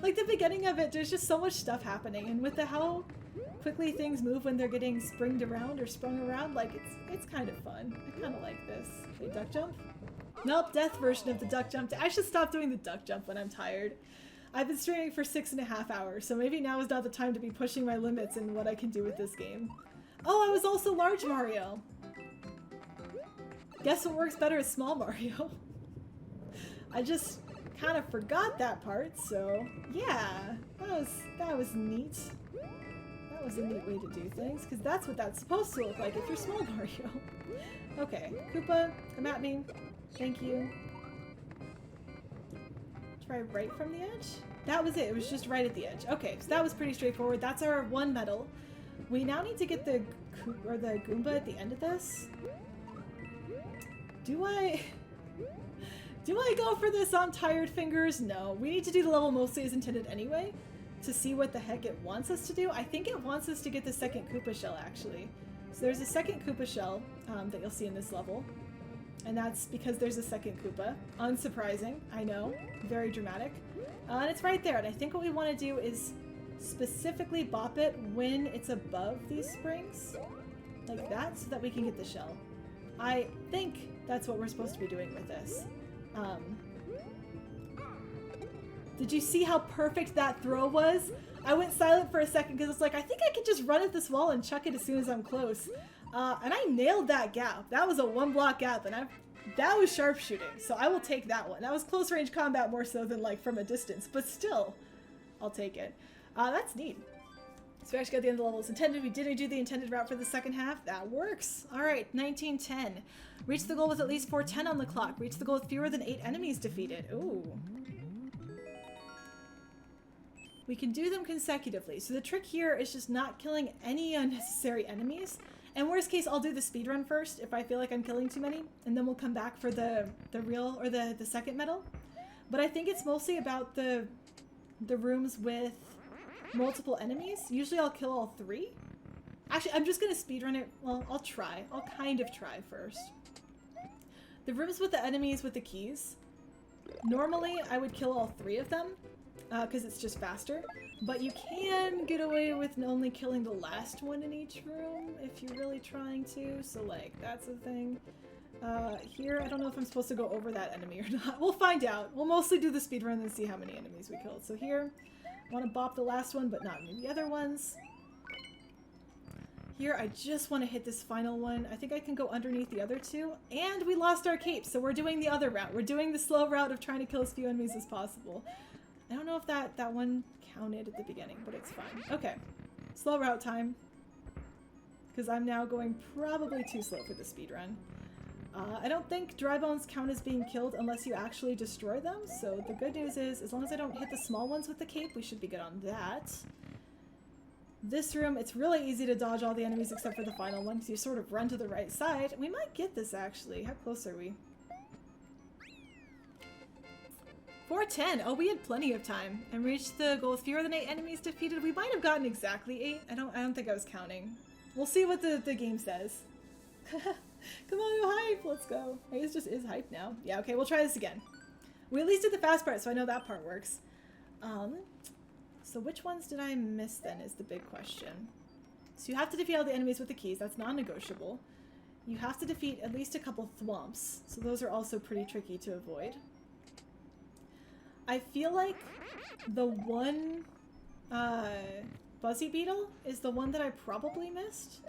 Like the beginning of it, there's just so much stuff happening, and with how quickly things move when they're getting springed around or sprung around, like it's kind of fun. I kind of like this. Okay, duck jump? Nope, death version of the duck jump. I should stop doing the duck jump when I'm tired. I've been streaming for 6.5 hours, so maybe now is not the time to be pushing my limits in what I can do with this game. Oh, I was also Large Mario! Guess what works better is Small Mario. I just kind of forgot that part, so yeah, that was neat. That was a neat way to do things, because that's what that's supposed to look like if you're Small Mario. Okay, Koopa, come at me. Thank you. Try right from the edge? That was it. It was just right at the edge. Okay, so that was pretty straightforward. That's our one medal. We now need to get the Goomba at the end of this. Do I go for this on tired fingers? No. We need to do the level mostly as intended anyway to see what the heck it wants us to do. I think it wants us to get the second Koopa shell, actually. So there's a second Koopa shell that you'll see in this level. And that's because there's a second Koopa. Unsurprising, I know. Very dramatic. And it's right there. And I think what we want to do is specifically bop it when it's above these springs. Like that, so that we can get the shell. I think that's what we're supposed to be doing with this. Did you see how perfect that throw was? I went silent for a second because it's like, I think I could just run at this wall and chuck it as soon as I'm close. And I nailed that gap. That was a 1-block gap, and that was sharpshooting, so I will take that one. That was close range combat more so than like from a distance, but still, I'll take it. That's neat. So we actually got the end of the level as intended. We didn't do the intended route for the second half. That works. All right, 1910. Reach the goal with at least 410 on the clock. Reach the goal with fewer than 8 enemies defeated. Ooh. We can do them consecutively. So the trick here is just not killing any unnecessary enemies. And worst case, I'll do the speedrun first if I feel like I'm killing too many, and then we'll come back for the real, or the second medal. But I think it's mostly about the rooms with multiple enemies. Usually I'll kill all 3. Actually, I'm just gonna speedrun it. Well, I'll try. I'll kind of try first. The rooms with the enemies with the keys. Normally, I would kill all 3 of them, because it's just faster. But you can get away with only killing the last one in each room if you're really trying to. So, like, that's the thing. Here, I don't know if I'm supposed to go over that enemy or not. We'll find out. We'll mostly do the speedrun and see how many enemies we killed. So here, I want to bop the last one, but not the other ones. Here, I just want to hit this final one. I think I can go underneath the other two. And we lost our cape, so we're doing the other route. We're doing the slow route of trying to kill as few enemies as possible. I don't know if that one counted at the beginning, but it's fine. Okay. Slow route time. Because I'm now going probably too slow for the speedrun. I don't think dry bones count as being killed unless you actually destroy them. So the good news is, as long as I don't hit the small ones with the cape, we should be good on that. This room, it's really easy to dodge all the enemies except for the final one, because you sort of run to the right side. We might get this, actually. How close are we? 4:10. Oh, we had plenty of time. And reached the goal with fewer than 8 enemies defeated. We might have gotten exactly 8. I don't think I was counting. We'll see what the game says. Come on, go hype. Let's go. I guess it just is hype now. Yeah, okay, we'll try this again. We at least did the fast part, so I know that part works. So which ones did I miss then is the big question. So you have to defeat all the enemies with the keys. That's non-negotiable. You have to defeat at least a couple thwomps. So those are also pretty tricky to avoid. I feel like the one Buzzy Beetle is the one that I probably missed.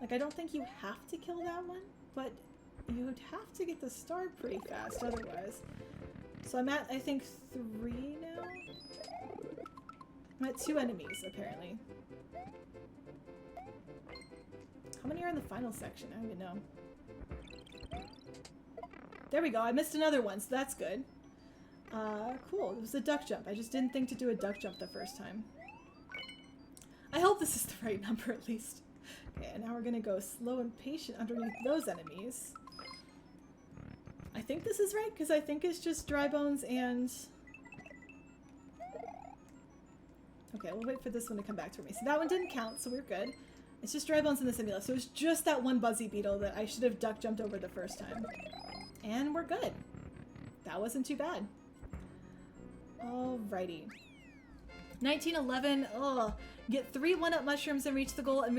Like, I don't think you have to kill that one, but you'd have to get the star pretty fast otherwise. So I'm at, I think, 3 now? I'm at 2 enemies, apparently. How many are in the final section? I don't even know. There we go, I missed another one, so that's good. Cool, it was a duck jump. I just didn't think to do a duck jump the first time. I hope this is the right number, at least. Okay, and now we're gonna go slow and patient underneath those enemies. I think this is right, because I think it's just dry bones and... Okay, we'll wait for this one to come back to me. So that one didn't count, so we're good. It's just dry bones in the simula, so it's just that one Buzzy Beetle that I should have duck jumped over the first time. And we're good. That wasn't too bad. Alrighty. 1911, ugh. Get 3 1-up mushrooms and reach the goal with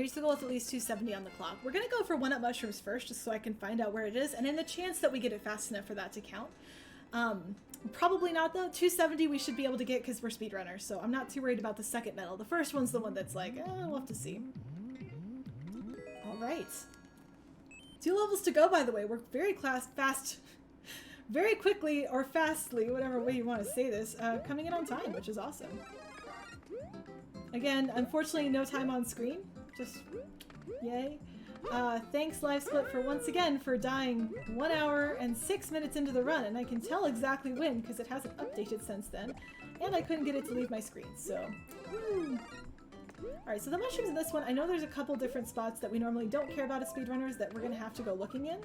at least 270 on the clock. We're gonna go for 1-up mushrooms first, just so I can find out where it is, and in the chance that we get it fast enough for that to count. Probably not though. 270 we should be able to get because we're speedrunners, so I'm not too worried about the second medal. The first one's the one that's like, we'll have to see. Alright. 2 levels to go, by the way. We're very very quickly, or fastly, whatever way you want to say this, coming in on time, which is awesome. Again, unfortunately no time on screen. Just, yay. Thanks LiveSplit for once again for dying 1 hour and 6 minutes into the run, and I can tell exactly when because it hasn't updated since then, and I couldn't get it to leave my screen, so Alright, so the mushrooms in this one, I know there's a couple different spots that we normally don't care about as speedrunners that we're gonna have to go looking in,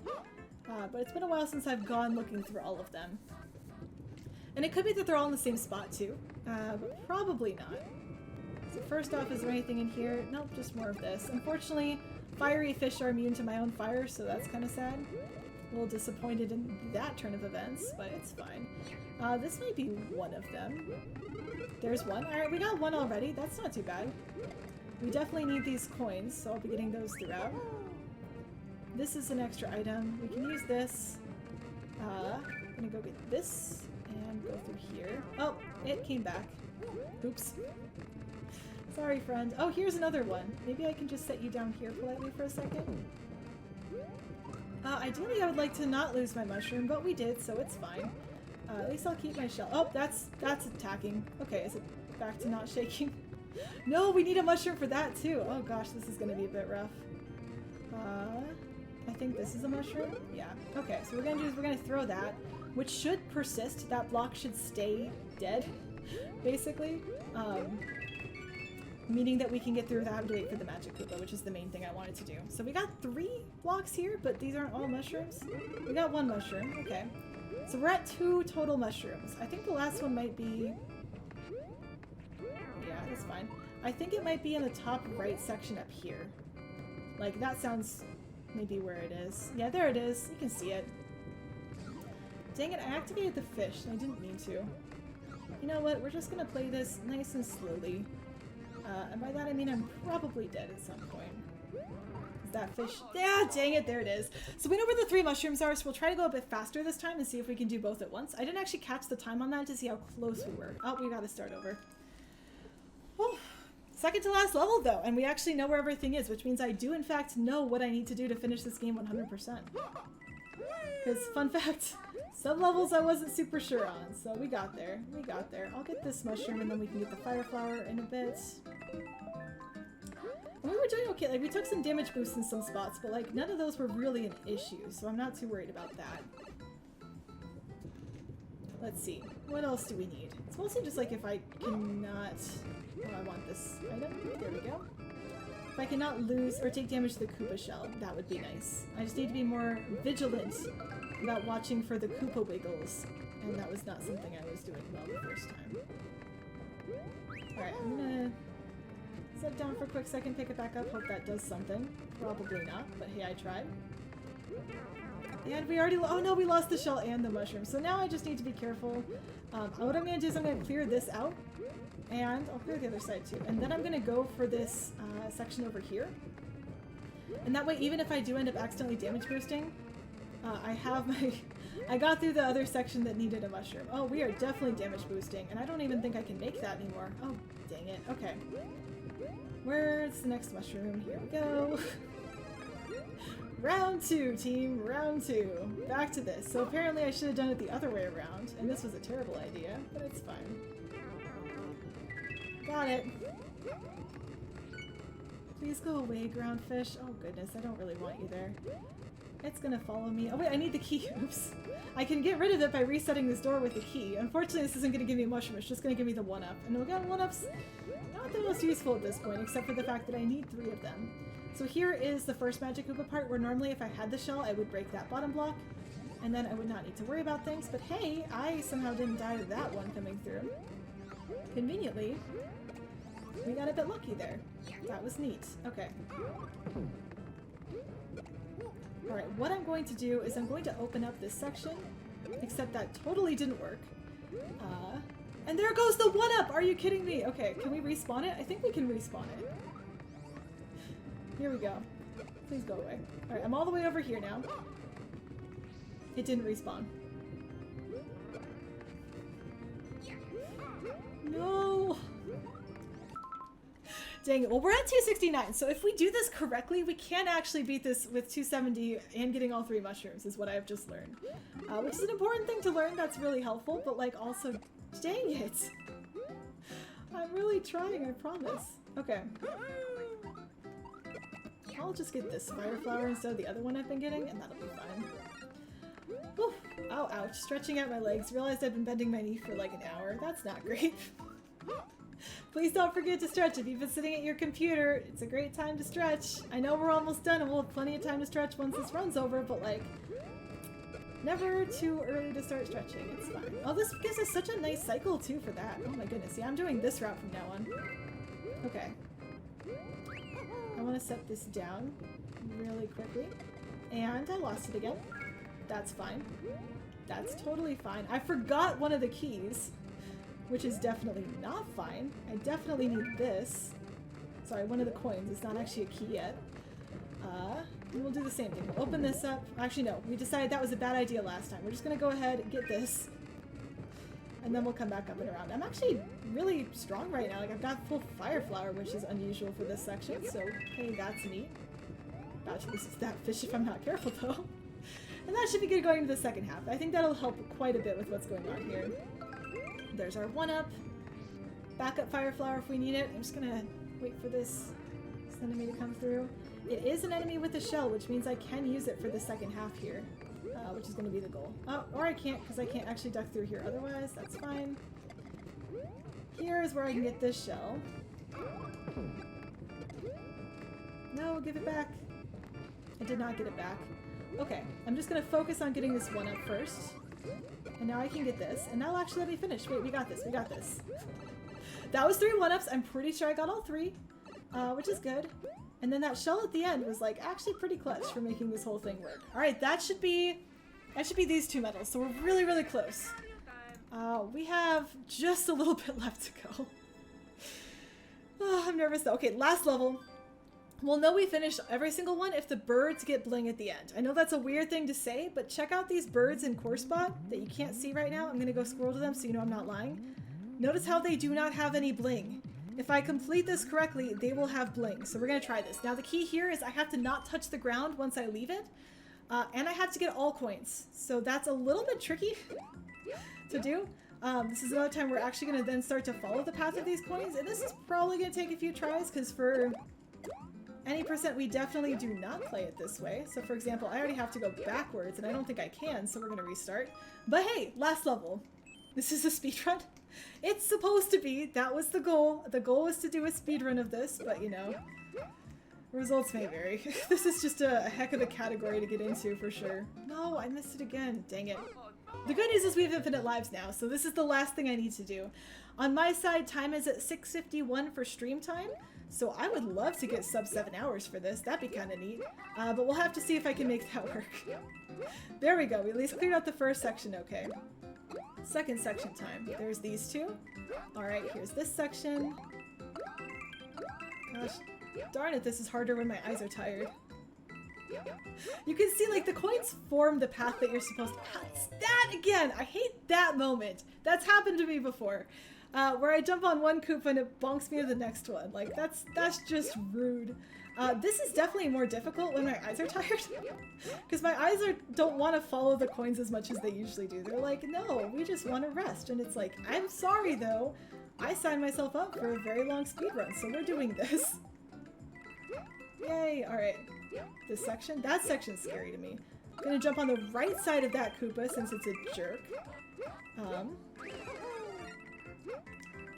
but it's been a while since I've gone looking through all of them. And it could be that they're all in the same spot too, but probably not. So first off, is there anything in here? Nope, just more of this. Unfortunately, fiery fish are immune to my own fire, so that's kind of sad. A little disappointed in that turn of events, but it's fine. This might be one of them. There's one. Alright, we got one already. That's not too bad. We definitely need these coins, so I'll be getting those throughout. This is an extra item. We can use this. I'm gonna go get this and go through here. Oh, it came back. Oops. Sorry, friend. Oh, here's another one. Maybe I can just set you down here politely for a second. Ideally, I would like to not lose my mushroom, but we did, so it's fine. At least I'll keep my shell. Oh, that's attacking. Okay, is it back to not shaking? No, we need a mushroom for that, too. Oh gosh, this is gonna be a bit rough. I think this is a mushroom? Yeah. Okay, so what we're gonna do is we're gonna throw that, which should persist. That block should stay dead, basically. Meaning that we can get through without having to wait for the magic Koopa, which is the main thing I wanted to do. So we got 3 blocks here, but these aren't all mushrooms. We got 1 mushroom, okay. So we're at 2 total mushrooms. I think the last one might be... Yeah, that's fine. I think it might be in the top right section up here. Like, that sounds maybe where it is. Yeah, there it is. You can see it. Dang it, I activated the fish, and I didn't mean to. You know what? We're just gonna play this nice and slowly. And by that I mean I'm probably dead at some point. Is that fish? Yeah, dang it, there it is. So we know where the 3 mushrooms are, so we'll try to go a bit faster this time and see if we can do both at once. I didn't actually catch the time on that to see how close we were. Oh, we gotta start over. Oh, Second to last level though, and we actually know where everything is, which means I do in fact know what I need to do to finish this game 100%. Because, fun fact, some levels I wasn't super sure on, so we got there. We got there. I'll get this mushroom and then we can get the fire flower in a bit. And we were doing okay, like we took some damage boosts in some spots, but like none of those were really an issue, so I'm not too worried about that. Let's see, what else do we need? It's mostly just like if I cannot... Oh, I want this item. There we go. If I cannot lose or take damage to the Koopa shell, that would be nice. I just need to be more vigilant about watching for the Koopa wiggles, and that was not something I was doing well the first time. Alright, I'm gonna set down for a quick second, pick it back up, hope that does something. Probably not, but hey, I tried. And we already oh no, we lost the shell and the mushroom, so now I just need to be careful. What I'm gonna do is I'm gonna clear this out, and I'll clear the other side too, and then I'm gonna go for this section over here. And that way, even if I do end up accidentally damage boosting, I have my... I got through the other section that needed a mushroom. Oh, we are definitely damage boosting, and I don't even think I can make that anymore. Oh, dang it. Okay. Where's the next mushroom? Here we go. Round 2, team. Round 2. Back to this. So apparently I should have done it the other way around, and this was a terrible idea, but it's fine. Got it. Please go away, groundfish. Oh goodness, I don't really want you there. It's gonna follow me. Oh wait, I need the key. Oops. I can get rid of it by resetting this door with the key. Unfortunately, this isn't gonna give me a mushroom. It's just gonna give me the 1-up. And again, 1-ups not the most useful at this point, except for the fact that I need 3 of them. So here is the first Magic Koopa part, where normally if I had the shell, I would break that bottom block, and then I would not need to worry about things. But hey, I somehow didn't die to that one coming through. Conveniently, we got a bit lucky there. That was neat. Okay. Alright, what I'm going to do is I'm going to open up this section, except that totally didn't work. And there goes the 1-up! Are you kidding me? Okay, can we respawn it? I think we can respawn it. Here we go. Please go away. Alright, I'm all the way over here now. It didn't respawn. No! Dang it. Well, we're at 269, so if we do this correctly, we can actually beat this with 270 and getting all 3 mushrooms, is what I've just learned. Which is an important thing to learn, that's really helpful, but like also, dang it! I'm really trying, I promise. Okay. I'll just get this fire flower instead of the other one I've been getting, and that'll be fine. Whew. Oh, ouch. Stretching out my legs. Realized I've been bending my knee for like an hour. That's not great. Please don't forget to stretch. If you've been sitting at your computer, it's a great time to stretch. I know we're almost done and we'll have plenty of time to stretch once this run's over, but like, never too early to start stretching. It's fine. Oh, this gives us such a nice cycle too for that. Oh my goodness. Yeah, I'm doing this route from now on. Okay. I want to set this down really quickly. And I lost it again. That's fine. That's totally fine. I forgot one of the keys, which is definitely not fine. I definitely need this. Sorry, one of the coins. It's not actually a key yet. And we'll do the same thing. We'll open this up. Actually, no. We decided that was a bad idea last time. We're just going to go ahead and get this. And then we'll come back up and around. I'm actually really strong right now. Like, I've got full fire flower, which is unusual for this section. So, hey, that's neat. About to lose that fish if I'm not careful, though. And that should be good going into the second half. I think that'll help quite a bit with what's going on here. There's our 1-up. Backup fire flower if we need it. I'm just gonna wait for this enemy to come through. It is an enemy with a shell, which means I can use it for the second half here, which is gonna be the goal. Oh, or I can't, because I can't actually duck through here otherwise. That's fine. Here is where I can get this shell. No, give it back. I did not get it back. Okay, I'm just gonna focus on getting this 1-up first. And now I can get this, and that'll actually let me finish. Wait, we got this, we got this. That was 3 1-ups. I'm pretty sure I got all 3, which is good. And then that shell at the end was like actually pretty clutch for making this whole thing work. All right, that should be these 2 medals. So we're really, really close. We have just a little bit left to go. Oh, I'm nervous though. Okay, last level. We'll know we finished every single one if the birds get bling at the end. I know that's a weird thing to say, but check out these birds in Core Spot that you can't see right now. I'm gonna go scroll to them so you know I'm not lying. Notice how they do not have any bling. If I complete this correctly, they will have bling. So we're gonna try this. Now the key here is I have to not touch the ground once I leave it. And I have to get all coins. So that's a little bit tricky to do. This is another time we're actually gonna then start to follow the path of these coins. And this is probably gonna take a few tries because for any percent we definitely do not play it this way. So for example, I already have to go backwards and I don't think I can, so we're gonna restart. But hey, last level. This is a speedrun. It's supposed to be. That was the goal. The goal was to do a speedrun of this, but you know, results may vary. This is just a heck of a category to get into for sure. No, I missed it again. Dang it. The good news is we have infinite lives now, so this is the last thing I need to do. On my side, time is at 6:51 for stream time, so I would love to get sub 7 hours for this. That'd be kind of neat. But we'll have to see if I can make that work. There we go. We at least cleared out the first section okay. Second section time. There's these two. Alright, here's this section. Gosh, darn it, this is harder when my eyes are tired. You can see, like, the coins form the path that you're supposed to... That's that again! I hate that moment. That's happened to me before. Where I jump on one Koopa and it bonks me to the next one. Like, that's just rude. This is definitely more difficult when my eyes are tired. Because my eyes don't want to follow the coins as much as they usually do. They're like, no, we just want to rest. And it's like, I'm sorry though. I signed myself up for a very long speedrun, so we're doing this. Yay, alright. This section? That section's scary to me. I'm gonna jump on the right side of that Koopa since it's a jerk.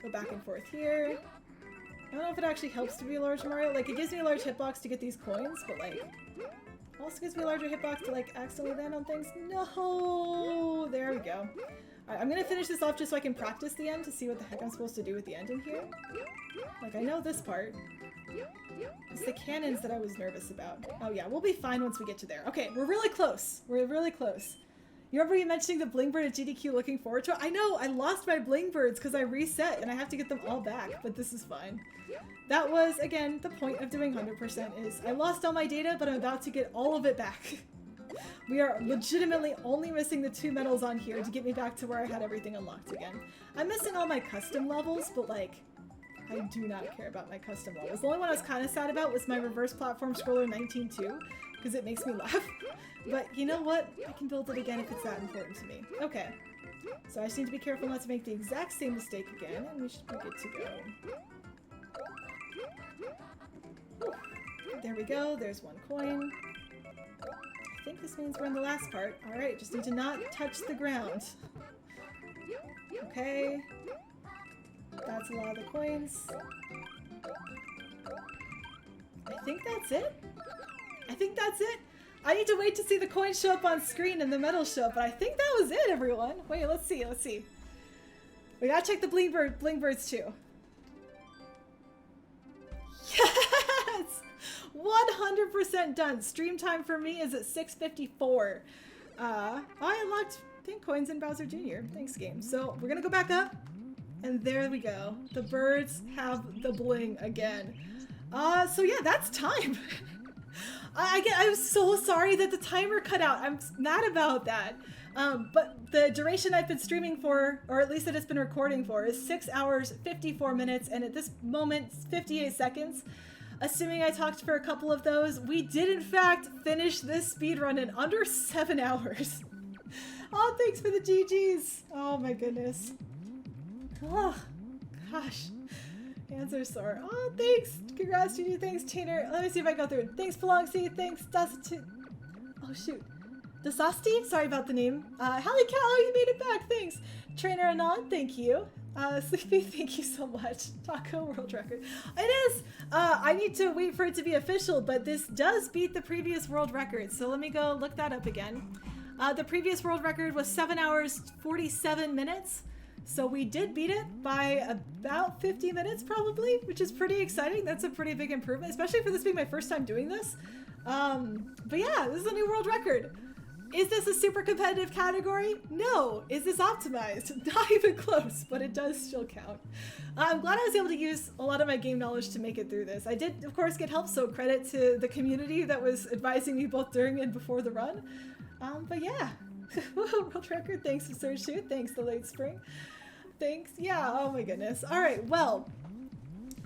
Go back and forth here. I don't know if it actually helps to be a large Mario. Like, it gives me a large hitbox to get these coins, but like, it also gives me a larger hitbox to like accidentally land on things. No! There we go. Alright, I'm gonna finish this off just so I can practice the end to see what the heck I'm supposed to do with the end in here. Like, I know this part. It's the cannons that I was nervous about. Oh yeah, we'll be fine once we get to there. Okay, we're really close. We're really close. You remember you mentioning the bling bird at GDQ, looking forward to it? I know, I lost my bling birds because I reset and I have to get them all back, but this is fine. That was, again, the point of doing 100% is I lost all my data, but I'm about to get all of it back. We are legitimately only missing the 2 medals on here to get me back to where I had everything unlocked again. I'm missing all my custom levels, but like, I do not care about my custom levels. The only one I was kind of sad about was my reverse platform scroller 19.2, because it makes me laugh. But you know what? I can build it again if it's that important to me. Okay. So I just need to be careful not to make the exact same mistake again, and we should be good to go. There we go. There's 1 coin. I think this means we're in the last part. Alright, just need to not touch the ground. Okay. That's a lot of the coins. I think that's it. I think that's it. I need to wait to see the coins show up on screen and the medals show up, but I think that was it, everyone. Wait, let's see, let's see. We gotta check the bling birds too. Yes! 100% done. Stream time for me is at 6:54. I unlocked pink coins in Bowser Jr. Thanks, game. So we're gonna go back up, and there we go. The birds have the bling again. So yeah, that's time. I'm so sorry that the timer cut out. I'm mad about that. But the duration I've been streaming for, or at least that it's been recording for, is 6 hours, 54 minutes, and at this moment, 58 seconds. Assuming I talked for a couple of those, we did in fact finish this speedrun in under 7 hours. Oh, thanks for the GGs. Oh my goodness. Oh, gosh. Hands are sore. Oh, thanks. Congrats, GG. Thanks, Tainer. Let me see if I go through it. Thanks, Palongsy. Thanks, Dasati. Oh, shoot. Dasasti? Sorry about the name. Hallie Cow, you made it back. Thanks. Trainer Anon, thank you. Sleepy, thank you so much. Taco World Record. It is! I need to wait for it to be official, but this does beat the previous world record. So let me go look that up again. The previous world record was 7 hours, 47 minutes. So we did beat it by about 50 minutes probably, which is pretty exciting. That's a pretty big improvement, especially for this being my first time doing this. But yeah, this is a new world record. Is this a super competitive category? No. Is this optimized? Not even close, but it does still count. I'm glad I was able to use a lot of my game knowledge to make it through this. I did, of course, get help, so credit to the community that was advising me both during and before the run. But yeah. World record, thanks to Surge Shoot, thanks to Late Spring. Thanks. Yeah, oh my goodness. All right, well,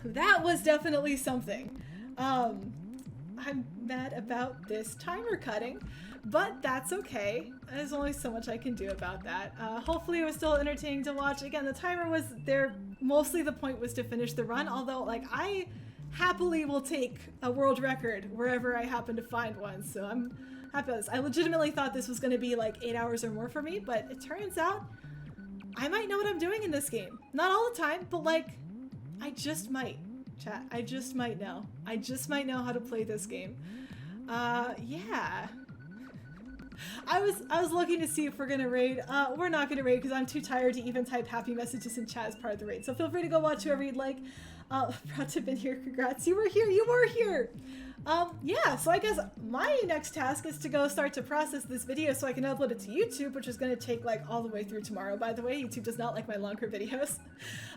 that was definitely something. I'm mad about this timer cutting, but that's okay. There's only so much I can do about that. Hopefully it was still entertaining to watch. Again, the timer was there, mostly the point was to finish the run, although like I happily will take a world record wherever I happen to find one, so I'm happy with this. I legitimately thought this was going to be like 8 hours or more for me, but it turns out I might know what I'm doing in this game. Not all the time, but like, I just might. Chat, I just might know. I just might know how to play this game. Yeah. I was looking to see if we're gonna raid. We're not gonna raid because I'm too tired to even type happy messages in chat as part of the raid. So feel free to go watch whoever you'd like. Proud to have been here. Congrats. You were here. You were here. Yeah, so I guess my next task is to go start to process this video so I can upload it to YouTube, which is going to take like all the way through tomorrow, by the way. YouTube does not like my longer videos.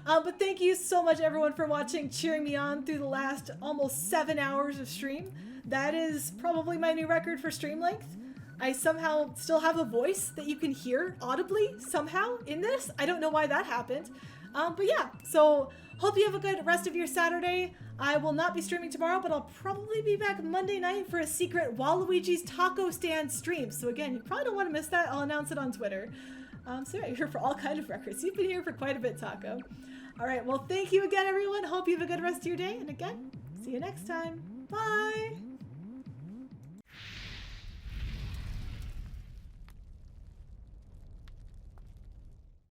But thank you so much everyone for watching, cheering me on through the last almost 7 hours of stream. That is probably my new record for stream length. I somehow still have a voice that you can hear audibly somehow in this. I don't know why that happened. But yeah, so hope you have a good rest of your Saturday. I will not be streaming tomorrow, but I'll probably be back Monday night for a secret Waluigi's taco stand stream. So again, you probably don't want to miss that. I'll announce it on Twitter. So yeah, you're here for all kinds of records. You've been here for quite a bit, Taco. All right, well, thank you again, everyone. Hope you have a good rest of your day. And again, see you next time. Bye.